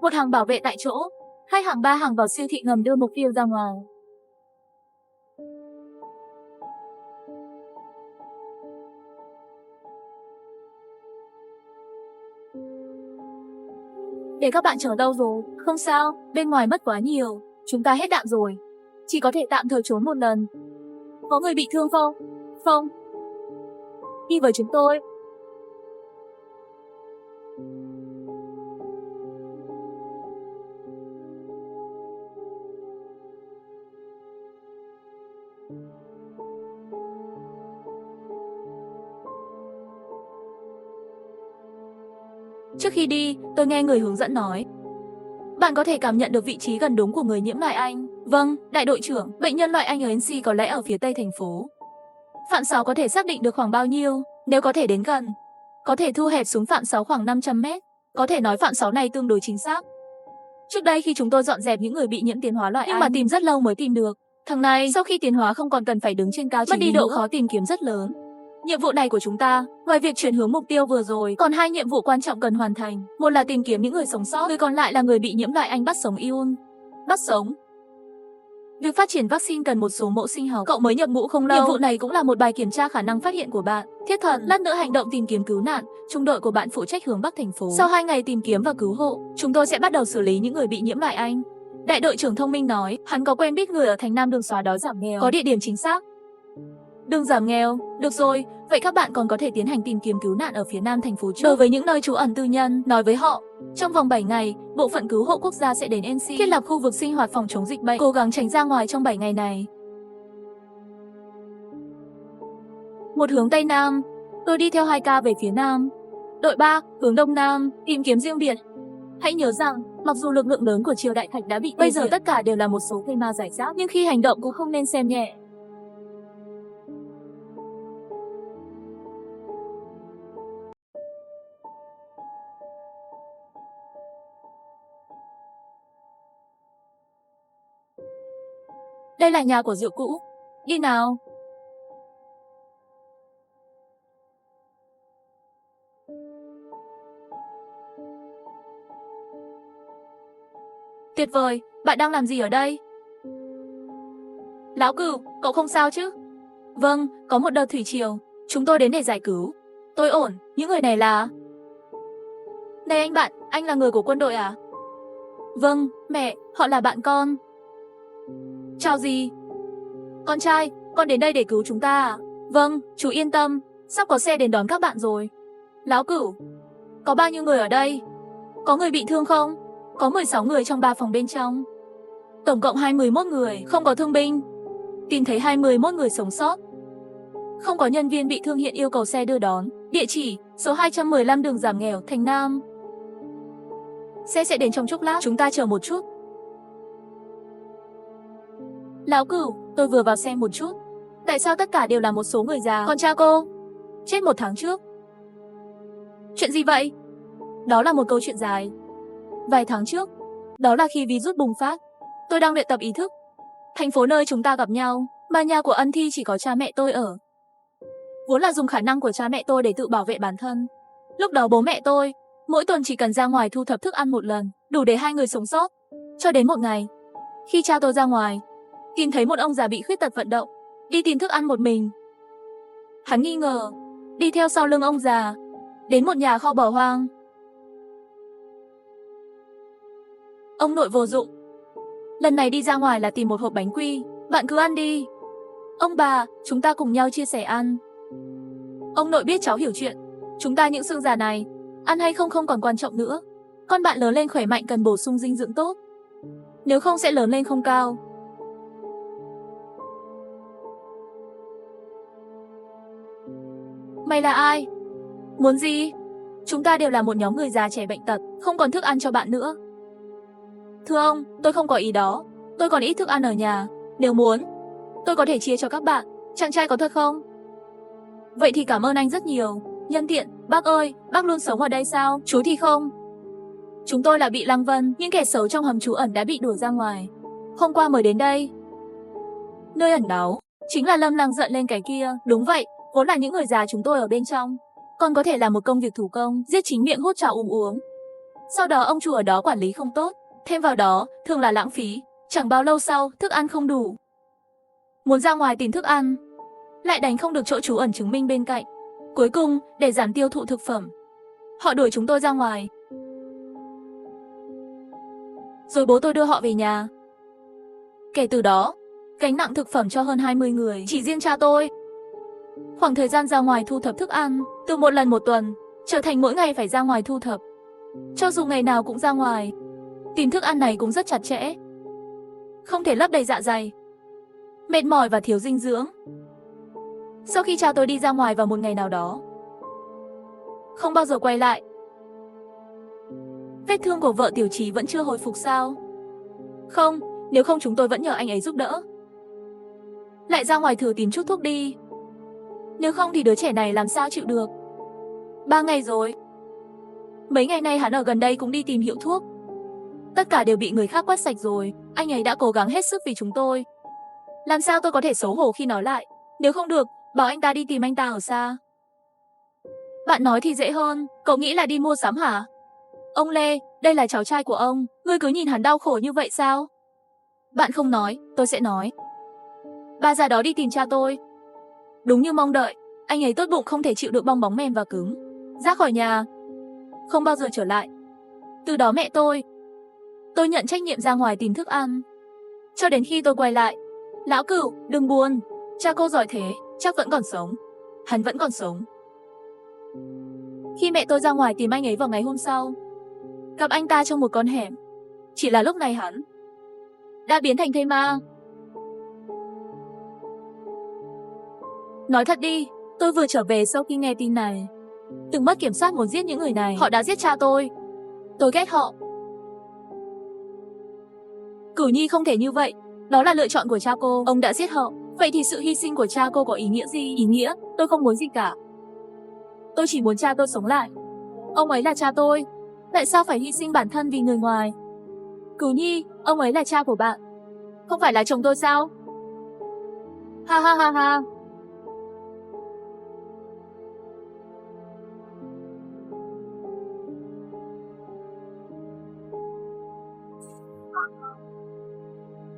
Một hàng bảo vệ tại chỗ. 2 hàng 3 hàng vào siêu thị ngầm đưa mục tiêu ra ngoài. Để các bạn chờ đâu rồi? Không sao, bên ngoài mất quá nhiều. Chúng ta hết đạn rồi. Chỉ có thể tạm thời trốn một lần. Có người bị thương không? Không. Đi với chúng tôi. Trước khi đi, tôi nghe người hướng dẫn nói. Bạn có thể cảm nhận được vị trí gần đúng của người nhiễm loại Anh. Vâng, đại đội trưởng, bệnh nhân loại Anh ở NC có lẽ ở phía tây thành phố. Phạm 6 có thể xác định được khoảng bao nhiêu, nếu có thể đến gần. Có thể thu hẹp xuống Phạm 6 khoảng 500 mét. Có thể nói Phạm 6 này tương đối chính xác. Trước đây khi chúng tôi dọn dẹp những người bị nhiễm tiến hóa loại Anh, nhưng mà tìm rất lâu mới tìm được. Thằng này sau khi tiến hóa không còn cần phải đứng trên cao, mất đi độ khó tìm kiếm rất lớn. Nhiệm vụ này của chúng ta, ngoài việc chuyển hướng mục tiêu vừa rồi, còn 2 nhiệm vụ quan trọng cần hoàn thành. Một là tìm kiếm những người sống sót, người còn lại là người bị nhiễm loại Anh bắt sống ion. Bắt sống. Việc phát triển vaccine cần một số mẫu sinh học. Cậu mới nhập ngũ không lâu. Nhiệm vụ này cũng là một bài kiểm tra khả năng phát hiện của bạn. Thiết thần, lát nữa hành động tìm kiếm cứu nạn, trung đội của bạn phụ trách hướng Bắc thành phố. Sau 2 ngày tìm kiếm và cứu hộ, chúng tôi sẽ bắt đầu xử lý những người bị nhiễm loại Anh. Đại đội trưởng thông minh nói, hắn có quen biết người ở thành Nam đường xóa đói giảm nghèo. Có địa điểm chính xác. Đường giảm nghèo, được rồi, vậy các bạn còn có thể tiến hành tìm kiếm cứu nạn ở phía nam thành phố trước. Đối với những nơi trú ẩn tư nhân, nói với họ, trong vòng 7 ngày, bộ phận cứu hộ quốc gia sẽ đến NC, thiết lập khu vực sinh hoạt phòng chống dịch bệnh, cố gắng tránh ra ngoài trong 7 ngày này. Một hướng Tây Nam, tôi đi theo 2K về phía Nam. Đội 3, hướng Đông Nam, tìm kiếm riêng biệt. Hãy nhớ rằng, mặc dù lực lượng lớn của triều đại Thạch đã bị bây giờ tất cả đều là một số cây ma giải rác, nhưng khi hành động cũng không nên xem nhẹ. Đây là nhà của Diệu cũ. Đi nào. Tuyệt vời, bạn đang làm gì ở đây? Lão Cửu, cậu không sao chứ? Vâng, có một đợt thủy triều. Chúng tôi đến để giải cứu. Tôi ổn, những người này là... Này anh bạn, anh là người của quân đội à? Vâng, mẹ, họ là bạn con. Chào gì? Con trai, con đến đây để cứu chúng ta à? Vâng, chú yên tâm, sắp có xe đến đón các bạn rồi. Lão Cửu, có bao nhiêu người ở đây? Có người bị thương không? Có 16 người trong 3 phòng bên trong. Tổng cộng 21 người, không có thương binh. Tìm thấy 21 người sống sót. Không có nhân viên bị thương hiện yêu cầu xe đưa đón. Địa chỉ, số 215 đường Giảm Nghèo, Thành Nam. Xe sẽ đến trong chốc lát, chúng ta chờ một chút. Lão Cửu, tôi vừa vào xem một chút. Tại sao tất cả đều là một số người già? Còn cha cô? Chết 1 tháng trước. Chuyện gì vậy? Đó là một câu chuyện dài. Vài tháng trước, đó là khi virus bùng phát. Tôi đang luyện tập ý thức. Thành phố nơi chúng ta gặp nhau, mà nhà của Ân Thi chỉ có cha mẹ tôi ở. Vốn là dùng khả năng của cha mẹ tôi để tự bảo vệ bản thân. Lúc đó bố mẹ tôi, mỗi tuần chỉ cần ra ngoài thu thập thức ăn một lần, đủ để 2 người sống sót. Cho đến một ngày, khi cha tôi ra ngoài, tìm thấy một ông già bị khuyết tật vận động, đi tìm thức ăn một mình. Hắn nghi ngờ, đi theo sau lưng ông già, đến một nhà kho bỏ hoang. Ông nội vô dụng. Lần này đi ra ngoài là tìm một hộp bánh quy, bạn cứ ăn đi. Ông bà, chúng ta cùng nhau chia sẻ ăn. Ông nội biết cháu hiểu chuyện. Chúng ta những xương già này, ăn hay không còn quan trọng nữa. Con bạn lớn lên khỏe mạnh cần bổ sung dinh dưỡng tốt. Nếu không sẽ lớn lên không cao. Mày là ai? Muốn gì? Chúng ta đều là một nhóm người già trẻ bệnh tật, không còn thức ăn cho bạn nữa. Thưa ông, tôi không có ý đó. Tôi còn ít thức ăn ở nhà. Nếu muốn, tôi có thể chia cho các bạn. Chàng trai có thật không? Vậy thì cảm ơn anh rất nhiều. Nhân tiện, bác ơi, bác luôn sống ở đây sao? Chú thì không. Chúng tôi là bị Lăng Vân, những kẻ xấu trong hầm trú ẩn đã bị đuổi ra ngoài. Hôm qua mới đến đây. Nơi ẩn náu, chính là Lâm Lăng giận lên cái kia. Đúng vậy, vốn là những người già chúng tôi ở bên trong. Còn có thể là một công việc thủ công, giết chính miệng hút trà uống. Sau đó ông chủ ở đó quản lý không tốt. Thêm vào đó, thường là lãng phí. Chẳng bao lâu sau, thức ăn không đủ. Muốn ra ngoài tìm thức ăn, lại đánh không được chỗ trú ẩn chứng minh bên cạnh. Cuối cùng, để giảm tiêu thụ thực phẩm, họ đuổi chúng tôi ra ngoài. Rồi bố tôi đưa họ về nhà. Kể từ đó, gánh nặng thực phẩm cho hơn 20 người, chỉ riêng cha tôi. Khoảng thời gian ra ngoài thu thập thức ăn, từ một lần một tuần, trở thành mỗi ngày phải ra ngoài thu thập. Cho dù ngày nào cũng ra ngoài, tìm thức ăn này cũng rất chặt chẽ. Không thể lấp đầy dạ dày. Mệt mỏi và thiếu dinh dưỡng. Sau khi cha tôi đi ra ngoài vào một ngày nào đó, không bao giờ quay lại. Vết thương của vợ Tiểu Trí vẫn chưa hồi phục sao? Không, nếu không chúng tôi vẫn nhờ anh ấy giúp đỡ. Lại ra ngoài thử tìm chút thuốc đi. Nếu không thì đứa trẻ này làm sao chịu được. 3 ngày rồi. Mấy ngày nay hắn ở gần đây cũng đi tìm hiệu thuốc. Tất cả đều bị người khác quét sạch rồi. Anh ấy đã cố gắng hết sức vì chúng tôi. Làm sao tôi có thể xấu hổ khi nói lại. Nếu không được, bảo anh ta đi tìm anh ta ở xa. Bạn nói thì dễ hơn. Cậu nghĩ là đi mua sắm hả? Ông Lê, đây là cháu trai của ông. Ngươi cứ nhìn hắn đau khổ như vậy sao? Bạn không nói, tôi sẽ nói. Bà già đó đi tìm cha tôi. Đúng như mong đợi, anh ấy tốt bụng không thể chịu được bong bóng mềm và cứng. Ra khỏi nhà, không bao giờ trở lại. Từ đó mẹ tôi nhận trách nhiệm ra ngoài tìm thức ăn. Cho đến khi tôi quay lại. Lão Cửu, đừng buồn. Cha cô giỏi thế, chắc vẫn còn sống. Hắn vẫn còn sống. Khi mẹ tôi ra ngoài tìm anh ấy vào ngày hôm sau, gặp anh ta trong một con hẻm. Chỉ là lúc này hắn đã biến thành thây ma. Nói thật đi, tôi vừa trở về sau khi nghe tin này. Từng mất kiểm soát muốn giết những người này. Họ đã giết cha tôi. Tôi ghét họ. Cửu Nhi không thể như vậy. Đó là lựa chọn của cha cô. Ông đã giết họ. Vậy thì sự hy sinh của cha cô có ý nghĩa gì? Ý nghĩa? Tôi không muốn gì cả. Tôi chỉ muốn cha tôi sống lại. Ông ấy là cha tôi. Tại sao phải hy sinh bản thân vì người ngoài? Cửu Nhi, ông ấy là cha của bạn. Không phải là chồng tôi sao? Ha ha ha ha.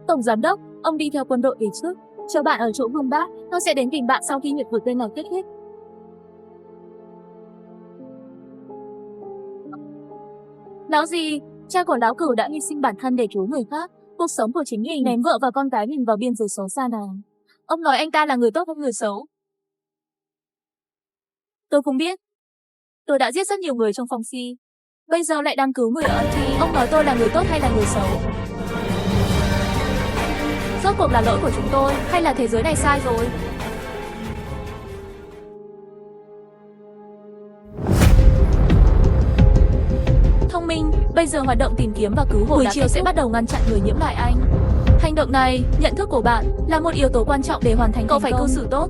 Tổng giám đốc, ông đi theo quân đội về trước. Chờ bạn ở chỗ Vương Bác, nó sẽ đến tìm bạn sau khi nhật vượt tên này kết thúc. Lão gì? Cha của lão Cửu đã hy sinh bản thân để cứu người khác. Cuộc sống của chính mình ném vợ và con cái mình vào biên giới xấu xa này. Ông nói anh ta là người tốt hay người xấu? Tôi không biết. Tôi đã giết rất nhiều người trong phòng si. Bây giờ lại đang cứu người ở Anti. Ông nói tôi là người tốt hay là người xấu? Rốt cuộc là lỗi của chúng tôi hay là thế giới này sai rồi? Thông minh, bây giờ hoạt động tìm kiếm và cứu hộ buổi chiều sẽ bắt đầu ngăn chặn người nhiễm loại Anh. Hành động này, nhận thức của bạn là một yếu tố quan trọng để hoàn thành. Cậu phải cư xử tốt.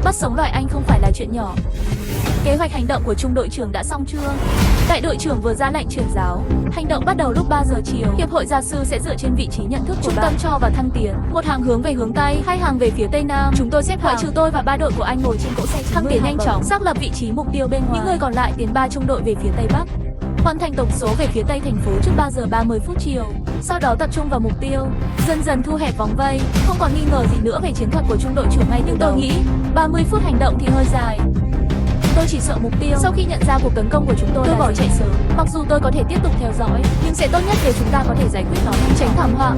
Bắt sống loại Anh không phải là chuyện nhỏ. Kế hoạch hành động của trung đội trưởng đã xong chưa? Đại đội trưởng vừa ra lệnh chuyển giáo. Hành động bắt đầu lúc 3 giờ chiều. Hiệp hội gia sư sẽ dựa trên vị trí nhận thức của trung tâm cho và thăng tiến. Một hàng hướng về hướng Tây, 2 hàng về phía Tây Nam. Chúng tôi xếp hàng. Trừ tôi và 3 đội của anh ngồi trên cỗ xe thăng tiến nhanh chóng, xác lập vị trí mục tiêu bên ngoài. Những người còn lại tiến 3 trung đội về phía Tây Bắc. Hoàn thành tổng số về phía Tây thành phố trước 3 giờ 30 phút chiều. Sau đó tập trung vào mục tiêu, dần dần thu hẹp vòng vây. Không còn nghi ngờ gì nữa về chiến thuật của trung đội trưởng ngay từ đầu. Nhưng tôi nghĩ 30 phút hành động thì hơi dài. Tôi chỉ sợ mục tiêu. Sau khi nhận ra cuộc tấn công của chúng tôi bỏ chạy sớm. Mặc dù tôi có thể tiếp tục theo dõi, nhưng sẽ tốt nhất nếu chúng ta có thể giải quyết nó nhanh, tránh thảm họa.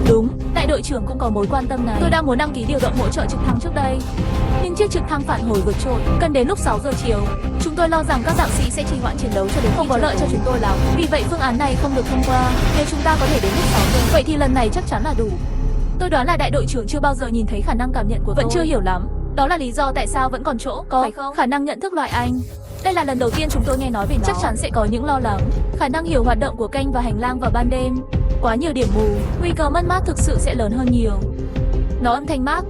Đúng, đại đội trưởng cũng có mối quan tâm này. Tôi đang muốn đăng ký điều động hỗ trợ trực thăng trước đây, nhưng chiếc trực thăng phản hồi vượt trội. Cần đến lúc 6 giờ chiều. Chúng tôi lo rằng các đạo sĩ sẽ trì hoãn chiến đấu cho đến không có lợi cho chúng tôi lắm. Vì vậy phương án này không được thông qua. Nếu chúng ta có thể đến lúc 6 giờ, vậy thì lần này chắc chắn là đủ. Tôi đoán là đại đội trưởng chưa bao giờ nhìn thấy khả năng cảm nhận của tôi. Vẫn chưa hiểu lắm. Đó là lý do tại sao vẫn còn chỗ, có phải không? Khả năng nhận thức loại Anh. Đây là lần đầu tiên chúng tôi nghe nói về nó. Chắc chắn sẽ có những lo lắng. Khả năng hiểu hoạt động của kênh và hành lang vào ban đêm. Quá nhiều điểm mù, nguy cơ mất mát thực sự sẽ lớn hơn nhiều. Nó âm thanh mát.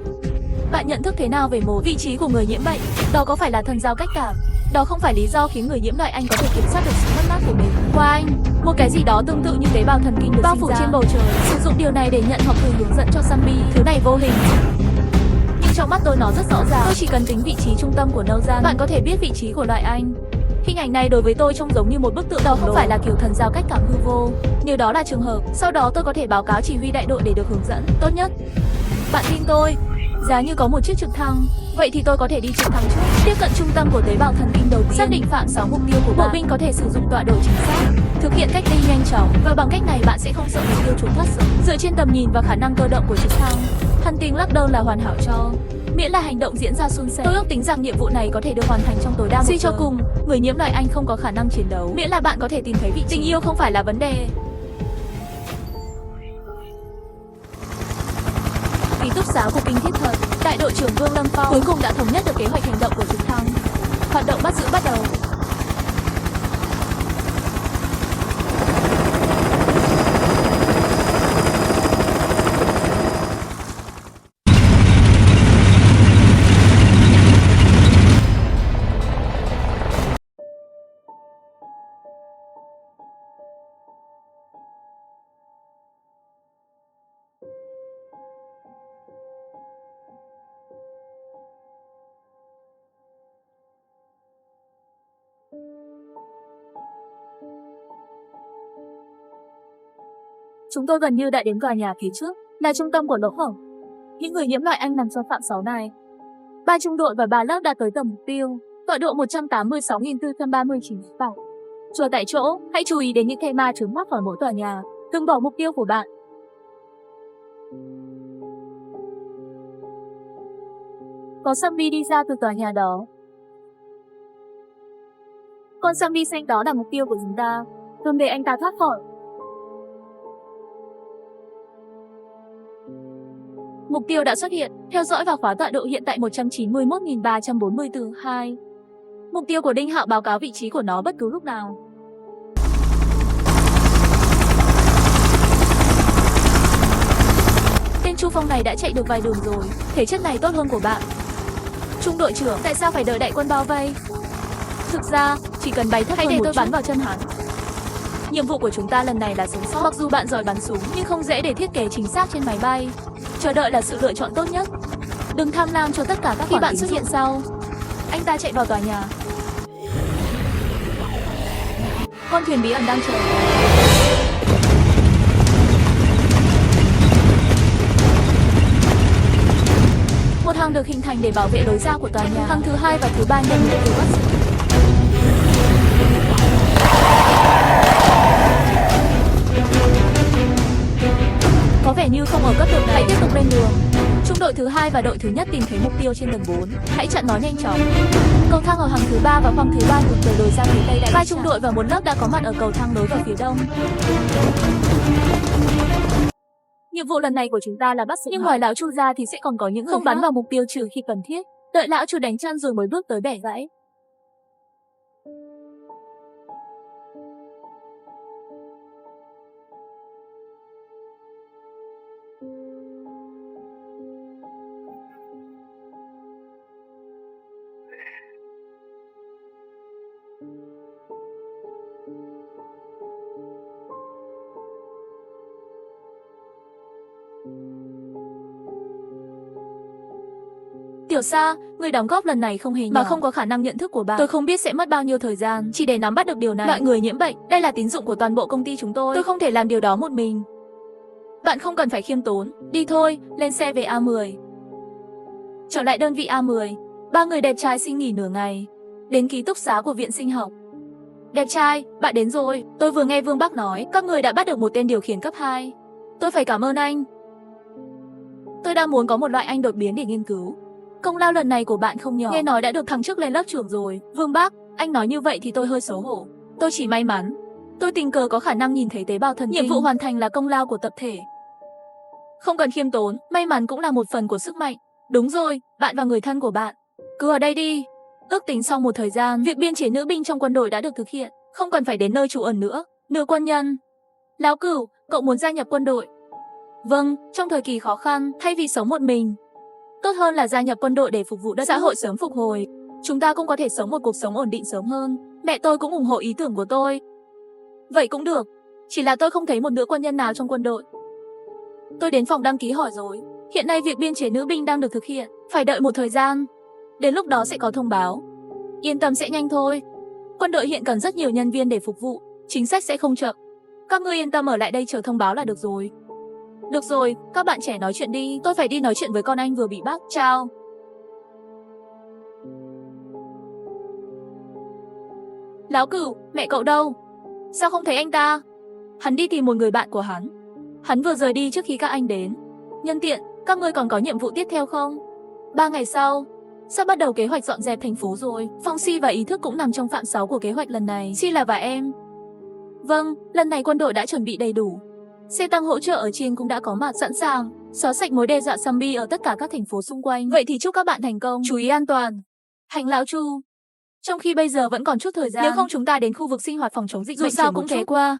Bạn nhận thức thế nào về một vị trí của người nhiễm bệnh? Đó có phải là thần giao cách cảm? Đó không phải lý do khiến người nhiễm loại Anh có thể kiểm soát được sự mất mát của mình. Qua Anh, một cái gì đó tương tự như tế bào thần kinh được bao phủ trên bầu trời. Sử dụng điều này để nhận hoặc gửi hướng dẫn cho Sammy. Thứ này vô hình. Trong mắt tôi nó rất rõ ràng. Tôi chỉ cần tính vị trí trung tâm của nâu gian. Bạn có thể biết vị trí của loại Anh. Hình ảnh này đối với tôi trông giống như một bức tượng đó không phải là kiểu thần giao cách cảm hư vô. Nếu đó là trường hợp, sau đó tôi có thể báo cáo chỉ huy đại đội để được hướng dẫn tốt nhất. Bạn tin tôi, giá như có một chiếc trực thăng, vậy thì tôi có thể đi trực thăng trước, tiếp cận trung tâm của tế bào thần kinh đầu tiên, xác định phạm 6 mục tiêu của bộ binh có thể sử dụng tọa độ chính xác, thực hiện cách ly nhanh chóng, và bằng cách này bạn sẽ không sợ mục tiêu trốn thoát sớm. Dựa trên tầm nhìn và khả năng cơ động của trực thăng, hành tinh lắc đâu là hoàn hảo cho, miễn là hành động diễn ra suôn sẻ. Tôi ước tính rằng nhiệm vụ này có thể được hoàn thành trong tối đa 1 giờ. Suy cho cùng, người nhiễm loại Anh không có khả năng chiến đấu, miễn là bạn có thể tìm thấy vị trí. Tình yêu không phải là vấn đề. Ký túc xá của Kinh Thiết Thật, đại đội trưởng Vương Lâm Phong cuối cùng đã thống nhất được kế hoạch hành động của trực thăng. Hoạt động bắt giữ bắt đầu. Chúng tôi gần như đã đến tòa nhà phía trước, là trung tâm của lỗ hổng. Những người nhiễm loại Anh nằm trong phạm 6 này. 3 trung đội và 3 lớp đã tới tầm mục tiêu, tọa độ 186.439 bảo. Chờ tại chỗ, hãy chú ý đến những cây ma trứng mắc ở mỗi tòa nhà, đừng bỏ mục tiêu của bạn. Có zombie đi ra từ tòa nhà đó. Con zombie xanh đó là mục tiêu của chúng ta, đừng để anh ta thoát khỏi. Mục tiêu đã xuất hiện, theo dõi và khóa tọa độ hiện tại 191.344-2. Mục tiêu của Đinh Hạo báo cáo vị trí của nó bất cứ lúc nào. Tên Chu Phong này đã chạy được vài đường rồi, thể chất này tốt hơn của bạn. Trung đội trưởng, tại sao phải đợi đại quân bao vây? Thực ra, chỉ cần bay thấp hơn một chút. Hãy để tôi bắn vào chân hắn. Nhiệm vụ của chúng ta lần này là sống sót. Mặc dù bạn giỏi bắn súng, nhưng không dễ để thiết kế chính xác trên máy bay. Chờ đợi là sự lựa chọn tốt nhất. Đừng tham lam cho tất cả các khi bạn xuất hiện sau. Anh ta chạy vào tòa nhà. Con thuyền bí ẩn đang chờ. Một hàng được hình thành để bảo vệ lối ra của tòa nhà. Hàng thứ 2 và thứ 3 nhận nhiệm vụ bắt giữ. Có vẻ như không ở cấp độ này. Hãy tiếp tục lên đường. Trung đội thứ 2 và đội thứ nhất tìm thấy mục tiêu trên tầng 4. Hãy chặn nó nhanh chóng. Cầu thang ở hàng thứ 3 và khoang thứ 3 hướng tới lối ra phía tây đại. 3 trung đội và 1 lớp đã có mặt ở cầu thang nối vào phía đông. Nhiệm vụ lần này của chúng ta là bắt giữ. Nhưng ngoài lão Chu ra thì sẽ còn có những người không bắn vào mục tiêu trừ khi cần thiết. Đợi lão Chu đánh chân rồi mới bước tới bẻ gãy. Tiểu Sa, người đóng góp lần này không hề nhỏ mà không có khả năng nhận thức của bạn. Tôi không biết sẽ mất bao nhiêu thời gian chỉ để nắm bắt được điều này. Loại người nhiễm bệnh, đây là tín dụng của toàn bộ công ty chúng tôi. Tôi không thể làm điều đó một mình. Bạn không cần phải khiêm tốn. Đi thôi, lên xe về A10. Trở lại đơn vị A10. 3 người đẹp trai xin nghỉ nửa ngày. Đến ký túc xá của viện sinh học. Đẹp trai, bạn đến rồi. Tôi vừa nghe Vương Bắc nói, các người đã bắt được một tên điều khiển cấp 2. Tôi phải cảm ơn anh. Tôi đang muốn có một loại anh đột biến để nghiên cứu. Công lao lần này của bạn không nhỏ. Nghe nói đã được thăng chức lên lớp trưởng rồi. Vương Bắc, anh nói như vậy thì tôi hơi xấu hổ. Tôi chỉ may mắn. Tôi tình cờ có khả năng nhìn thấy tế bào thần kinh. Nhiệm vụ hoàn thành là công lao của tập thể. Không cần khiêm tốn, may mắn cũng là một phần của sức mạnh. Đúng rồi, bạn và người thân của bạn. Cứ ở đây đi. Ước tính sau một thời gian, việc biên chế nữ binh trong quân đội đã được thực hiện. Không cần phải đến nơi trú ẩn nữa. Nữ quân nhân. Lão Cửu, cậu muốn gia nhập quân đội? Vâng, trong thời kỳ khó khăn, thay vì sống một mình, tốt hơn là gia nhập quân đội để phục vụ đất xã hội sớm phục hồi. Chúng ta cũng có thể sống một cuộc sống ổn định sớm hơn. Mẹ tôi cũng ủng hộ ý tưởng của tôi. Vậy cũng được. Chỉ là tôi không thấy một nữ quân nhân nào trong quân đội. Tôi đến phòng đăng ký hỏi rồi. Hiện nay việc biên chế nữ binh đang được thực hiện. Phải đợi một thời gian. Đến lúc đó sẽ có thông báo. Yên tâm sẽ nhanh thôi. Quân đội hiện cần rất nhiều nhân viên để phục vụ, chính sách sẽ không chậm. Các ngươi yên tâm ở lại đây chờ thông báo là được rồi. Được rồi, các bạn trẻ nói chuyện đi, tôi phải đi nói chuyện với con anh vừa bị bắt. Chào. Láo Cửu, mẹ cậu đâu? Sao không thấy anh ta? Hắn đi tìm một người bạn của hắn. Hắn vừa rời đi trước khi các anh đến. Nhân tiện, các ngươi còn có nhiệm vụ tiếp theo không? 3 ngày sau, sắp bắt đầu kế hoạch dọn dẹp thành phố rồi. Phong Si và Ý Thức cũng nằm trong phạm 6 của kế hoạch lần này. Sila và em. Vâng, lần này quân đội đã chuẩn bị đầy đủ. Xe tăng hỗ trợ ở trên cũng đã có mặt sẵn sàng, xóa sạch mối đe dọa zombie ở tất cả các thành phố xung quanh. Vậy thì chúc các bạn thành công, chú ý an toàn. Hành lão Chu. Trong khi bây giờ vẫn còn chút thời gian, nếu không chúng ta đến khu vực sinh hoạt phòng chống dịch bệnh. Dù sao cũng thế qua.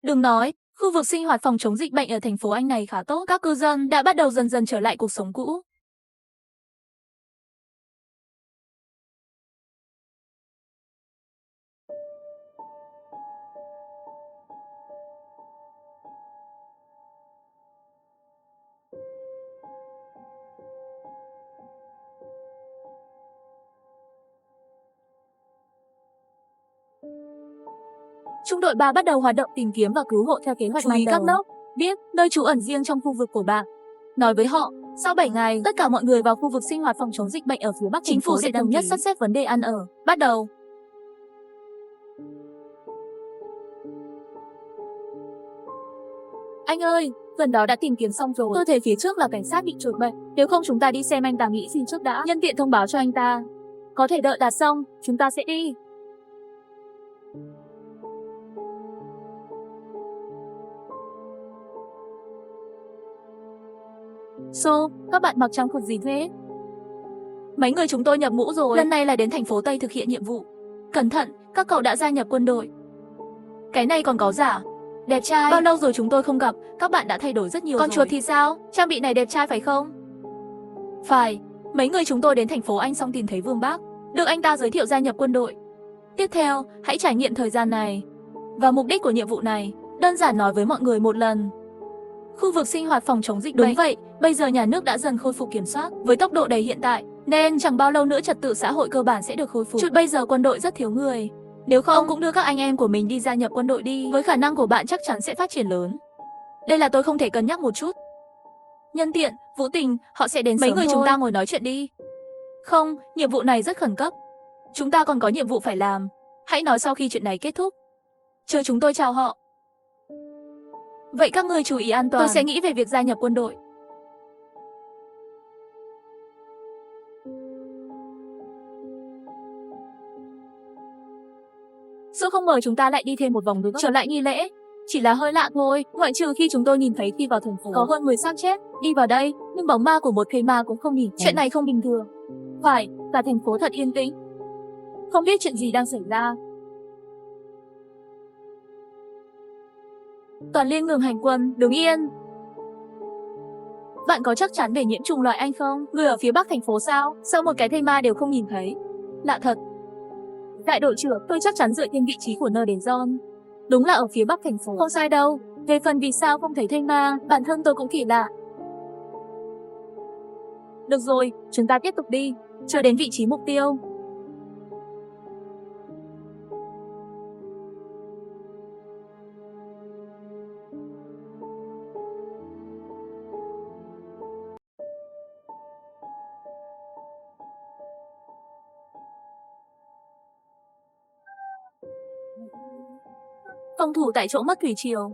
Đừng nói, khu vực sinh hoạt phòng chống dịch bệnh ở thành phố Anh này khá tốt. Các cư dân đã bắt đầu dần dần trở lại cuộc sống cũ. Trung đội 3 bắt đầu hoạt động tìm kiếm và cứu hộ theo kế hoạch ban đầu. Các lớp biết nơi trú ẩn riêng trong khu vực của bạn. Nói với họ, sau 7 ngày, tất cả mọi người vào khu vực sinh hoạt phòng chống dịch bệnh ở phía Bắc chính phủ sẽ thống nhất sắp xếp vấn đề ăn ở. Bắt đầu. Anh ơi, gần đó đã tìm kiếm xong rồi. Tôi thấy phía trước là cảnh sát bị trột bệnh. Nếu không chúng ta đi xem anh ta nghĩ gì trước đã. Nhân tiện thông báo cho anh ta. Có thể đợi đạt xong, chúng ta sẽ đi. Các bạn mặc trang phục gì thế? Mấy người chúng tôi nhập ngũ rồi. Lần này là đến thành phố Tây thực hiện nhiệm vụ. Cẩn thận, các cậu đã gia nhập quân đội. Cái này còn có giả. Đẹp trai. Bao lâu rồi chúng tôi không gặp, các bạn đã thay đổi rất nhiều. Con chuột thì sao? Trang bị này đẹp trai phải không? Phải. Mấy người chúng tôi đến thành phố Anh xong tìm thấy Vương Bác, được anh ta giới thiệu gia nhập quân đội. Tiếp theo, hãy trải nghiệm thời gian này. Và mục đích của nhiệm vụ này, đơn giản nói với mọi người một lần. Khu vực sinh hoạt phòng chống dịch bệnh. Đúng vậy, bây giờ nhà nước đã dần khôi phục kiểm soát với tốc độ đầy hiện tại, nên chẳng bao lâu nữa trật tự xã hội cơ bản sẽ được khôi phục. Chút bây giờ quân đội rất thiếu người. Nếu không, ông cũng đưa các anh em của mình đi gia nhập quân đội đi. Với khả năng của bạn chắc chắn sẽ phát triển lớn. Đây là tôi không thể cân nhắc một chút. Nhân tiện, Vũ Tình, họ sẽ đến sớm thôi. Mấy người chúng ta ngồi nói chuyện đi. Không, nhiệm vụ này rất khẩn cấp. Chúng ta còn có nhiệm vụ phải làm. Hãy nói sau khi chuyện này kết thúc. Chờ chúng tôi chào họ. Vậy các ngươi chú ý an toàn. Tôi sẽ nghĩ về việc gia nhập quân đội. Sao không mời chúng ta lại đi thêm một vòng nữa trở lại nghi lễ? Chỉ là hơi lạ thôi, ngoại trừ khi chúng tôi nhìn thấy khi vào thành phố có hơn 10 xác chết đi vào đây, nhưng bóng ma của một cây ma cũng không nhìn. Chuyện này không bình thường. Phải, cả thành phố thật yên tĩnh. Không biết chuyện gì đang xảy ra. Toàn liên ngừng hành quân, đứng yên. Bạn có chắc chắn về nhiễm trùng loại Anh không? Người ở phía Bắc thành phố sao? Sao một cái thây ma đều không nhìn thấy? Lạ thật. Đại đội trưởng, tôi chắc chắn dựa trên vị trí của nơi đến John. Đúng là ở phía Bắc thành phố. Không sai đâu. Về phần vì sao không thấy thây ma, bản thân tôi cũng kỳ lạ. Được rồi, chúng ta tiếp tục đi. Chờ đến vị trí mục tiêu. Phòng thủ tại chỗ mất thủy triều.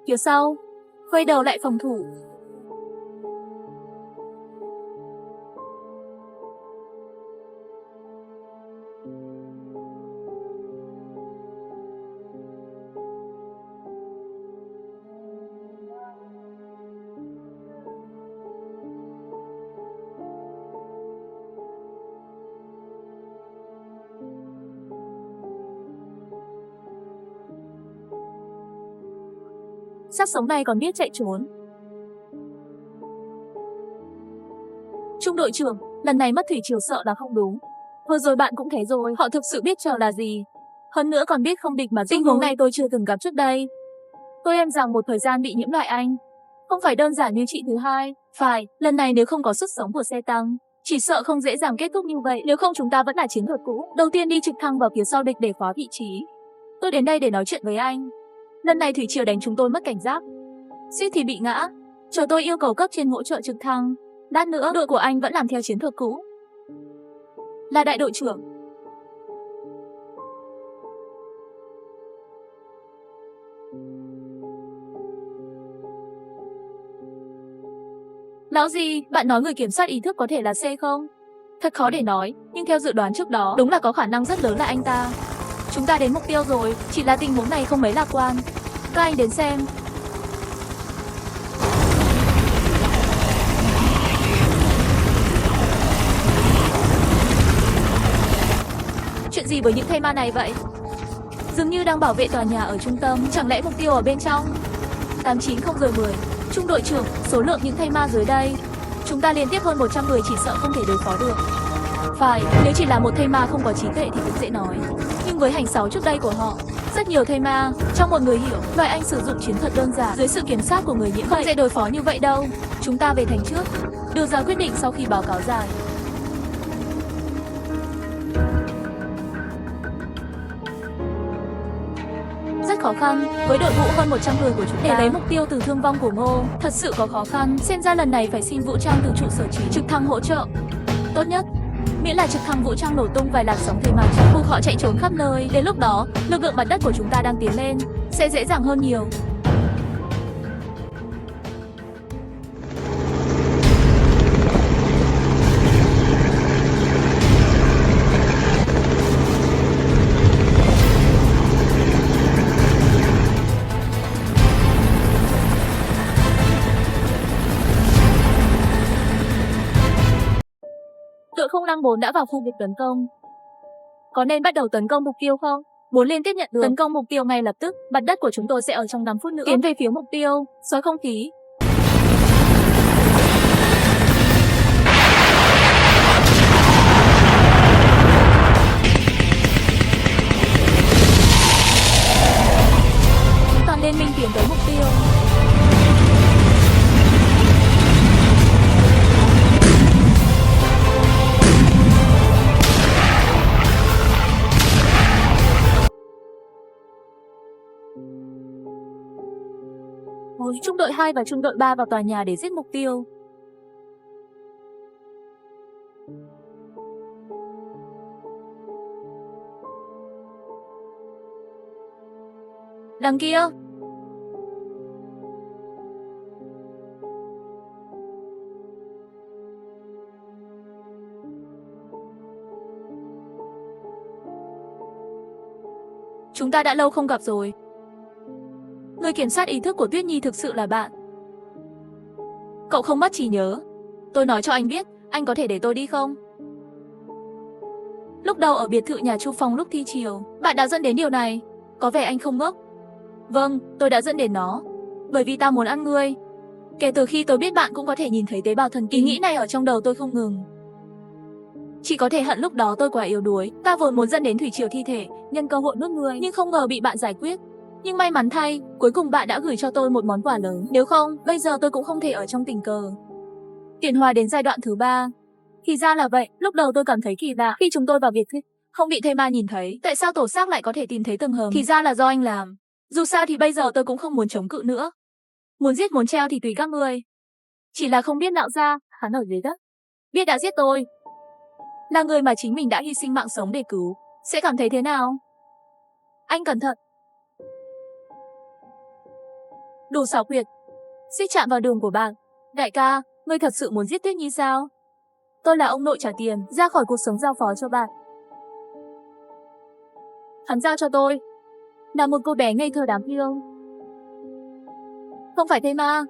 Phía sau, quay đầu lại phòng thủ. xác sống này còn biết chạy trốn. Trung đội trưởng, lần này mất thủy triều sợ là không đúng. Vừa rồi bạn cũng thấy rồi, họ thực sự biết trò là gì. Hơn nữa còn biết không địch mà tình huống này tôi chưa từng gặp trước đây. Tôi em rằng một thời gian bị nhiễm loại anh. Không phải đơn giản như chị thứ hai. Phải, lần này nếu không có sức sống của xe tăng, chỉ sợ không dễ dàng kết thúc như vậy. Nếu không chúng ta vẫn là chiến thuật cũ. Đầu tiên đi trực thăng vào phía sau địch để khóa vị trí. Tôi đến đây để nói chuyện với anh. Lần này thủy triều đánh chúng tôi mất cảnh giác. Suýt thì bị ngã. Chờ tôi yêu cầu cấp trên hỗ trợ trực thăng. Lát nữa đội của anh vẫn làm theo chiến thuật cũ. Là đại đội trưởng. Lão gì, bạn nói người kiểm soát ý thức có thể là C không? Thật khó để nói, nhưng theo dự đoán trước đó, đúng là có khả năng rất lớn là anh ta. Chúng ta đến mục tiêu rồi, chỉ là tình huống này không mấy lạc quan. Các anh đến xem. Chuyện gì với những thây ma này vậy? Dường như đang bảo vệ tòa nhà ở trung tâm, chẳng lẽ mục tiêu ở bên trong? 890-10. Trung đội trưởng, số lượng những thây ma dưới đây. Chúng ta liên tiếp hơn 100 người chỉ sợ không thể đối phó được. Phải, nếu chỉ là một thây ma không có trí tuệ thì cũng dễ nói. Nhưng với hành sáu trước đây của họ, rất nhiều thây ma, trong một người hiểu, loại anh sử dụng chiến thuật đơn giản dưới sự kiểm soát của người nhiễm không dễ đối phó như vậy đâu. Chúng ta về thành trước, đưa ra quyết định sau khi báo cáo dài. Rất khó khăn, với đội ngũ hơn 100 người của chúng ta để lấy mục tiêu từ thương vong của Ngô, thật sự có khó khăn, xem ra lần này phải xin vũ trang từ trụ sở chỉ trực thăng hỗ trợ. Tốt nhất, miễn là trực thăng vũ trang nổ tung vài làn sóng thây ma buộc họ chạy trốn khắp nơi, đến lúc đó, lực lượng mặt đất của chúng ta đang tiến lên, sẽ dễ dàng hơn nhiều. Đội 054 đã vào khu vực tấn công. Có nên bắt đầu tấn công mục tiêu không? 4 liên tiếp nhận được. Tấn công mục tiêu ngay lập tức. Mặt đất của chúng tôi sẽ ở trong 5 phút nữa. Tiến về phía mục tiêu. Xóa không khí. Toàn liên minh tiến tới mục tiêu. Trung đội 2 và trung đội 3 vào tòa nhà để giết mục tiêu. Đằng kia. Chúng ta đã lâu không gặp rồi. Người kiểm soát ý thức của Tuyết Nhi thực sự là bạn. Cậu không mất trí nhớ. Tôi nói cho anh biết, anh có thể để tôi đi không? Lúc đầu ở biệt thự nhà Chu Phong lúc thi chiều, bạn đã dẫn đến điều này. Có vẻ anh không ngốc. Vâng, tôi đã dẫn đến nó. Bởi vì ta muốn ăn ngươi. Kể từ khi tôi biết bạn cũng có thể nhìn thấy tế bào thần kinh, ý nghĩ này ở trong đầu tôi không ngừng. Chỉ có thể hận lúc đó tôi quá yếu đuối. Ta vốn muốn dẫn đến thủy triều thi thể, nhân cơ hội nuốt ngươi, nhưng không ngờ bị bạn giải quyết. Nhưng may mắn thay, cuối cùng bạn đã gửi cho tôi một món quà lớn. Nếu không, bây giờ tôi cũng không thể ở trong tình cờ. Tiến hóa đến giai đoạn thứ 3. Thì ra là vậy, lúc đầu tôi cảm thấy kỳ lạ khi chúng tôi vào biệt thự, không bị thây ma nhìn thấy. Tại sao tổ xác lại có thể tìm thấy tầng hầm? Thì ra là do anh làm. Dù sao thì bây giờ tôi cũng không muốn chống cự nữa. Muốn giết muốn treo thì tùy các ngươi. Chỉ là không biết nạo ra, hắn ở dưới đất. Biết đã giết tôi. Là người mà chính mình đã hy sinh mạng sống để cứu. Sẽ cảm thấy thế nào? Anh cẩn thận. Đủ xảo quyệt. Xích chạm vào đường của bạn. Đại ca, ngươi thật sự muốn giết Tuyết Nhi sao? Tôi là ông nội trả tiền, ra khỏi cuộc sống giao phó cho bạn. Hắn giao cho tôi. Là một cô bé ngây thơ đáng yêu. Không phải thây ma.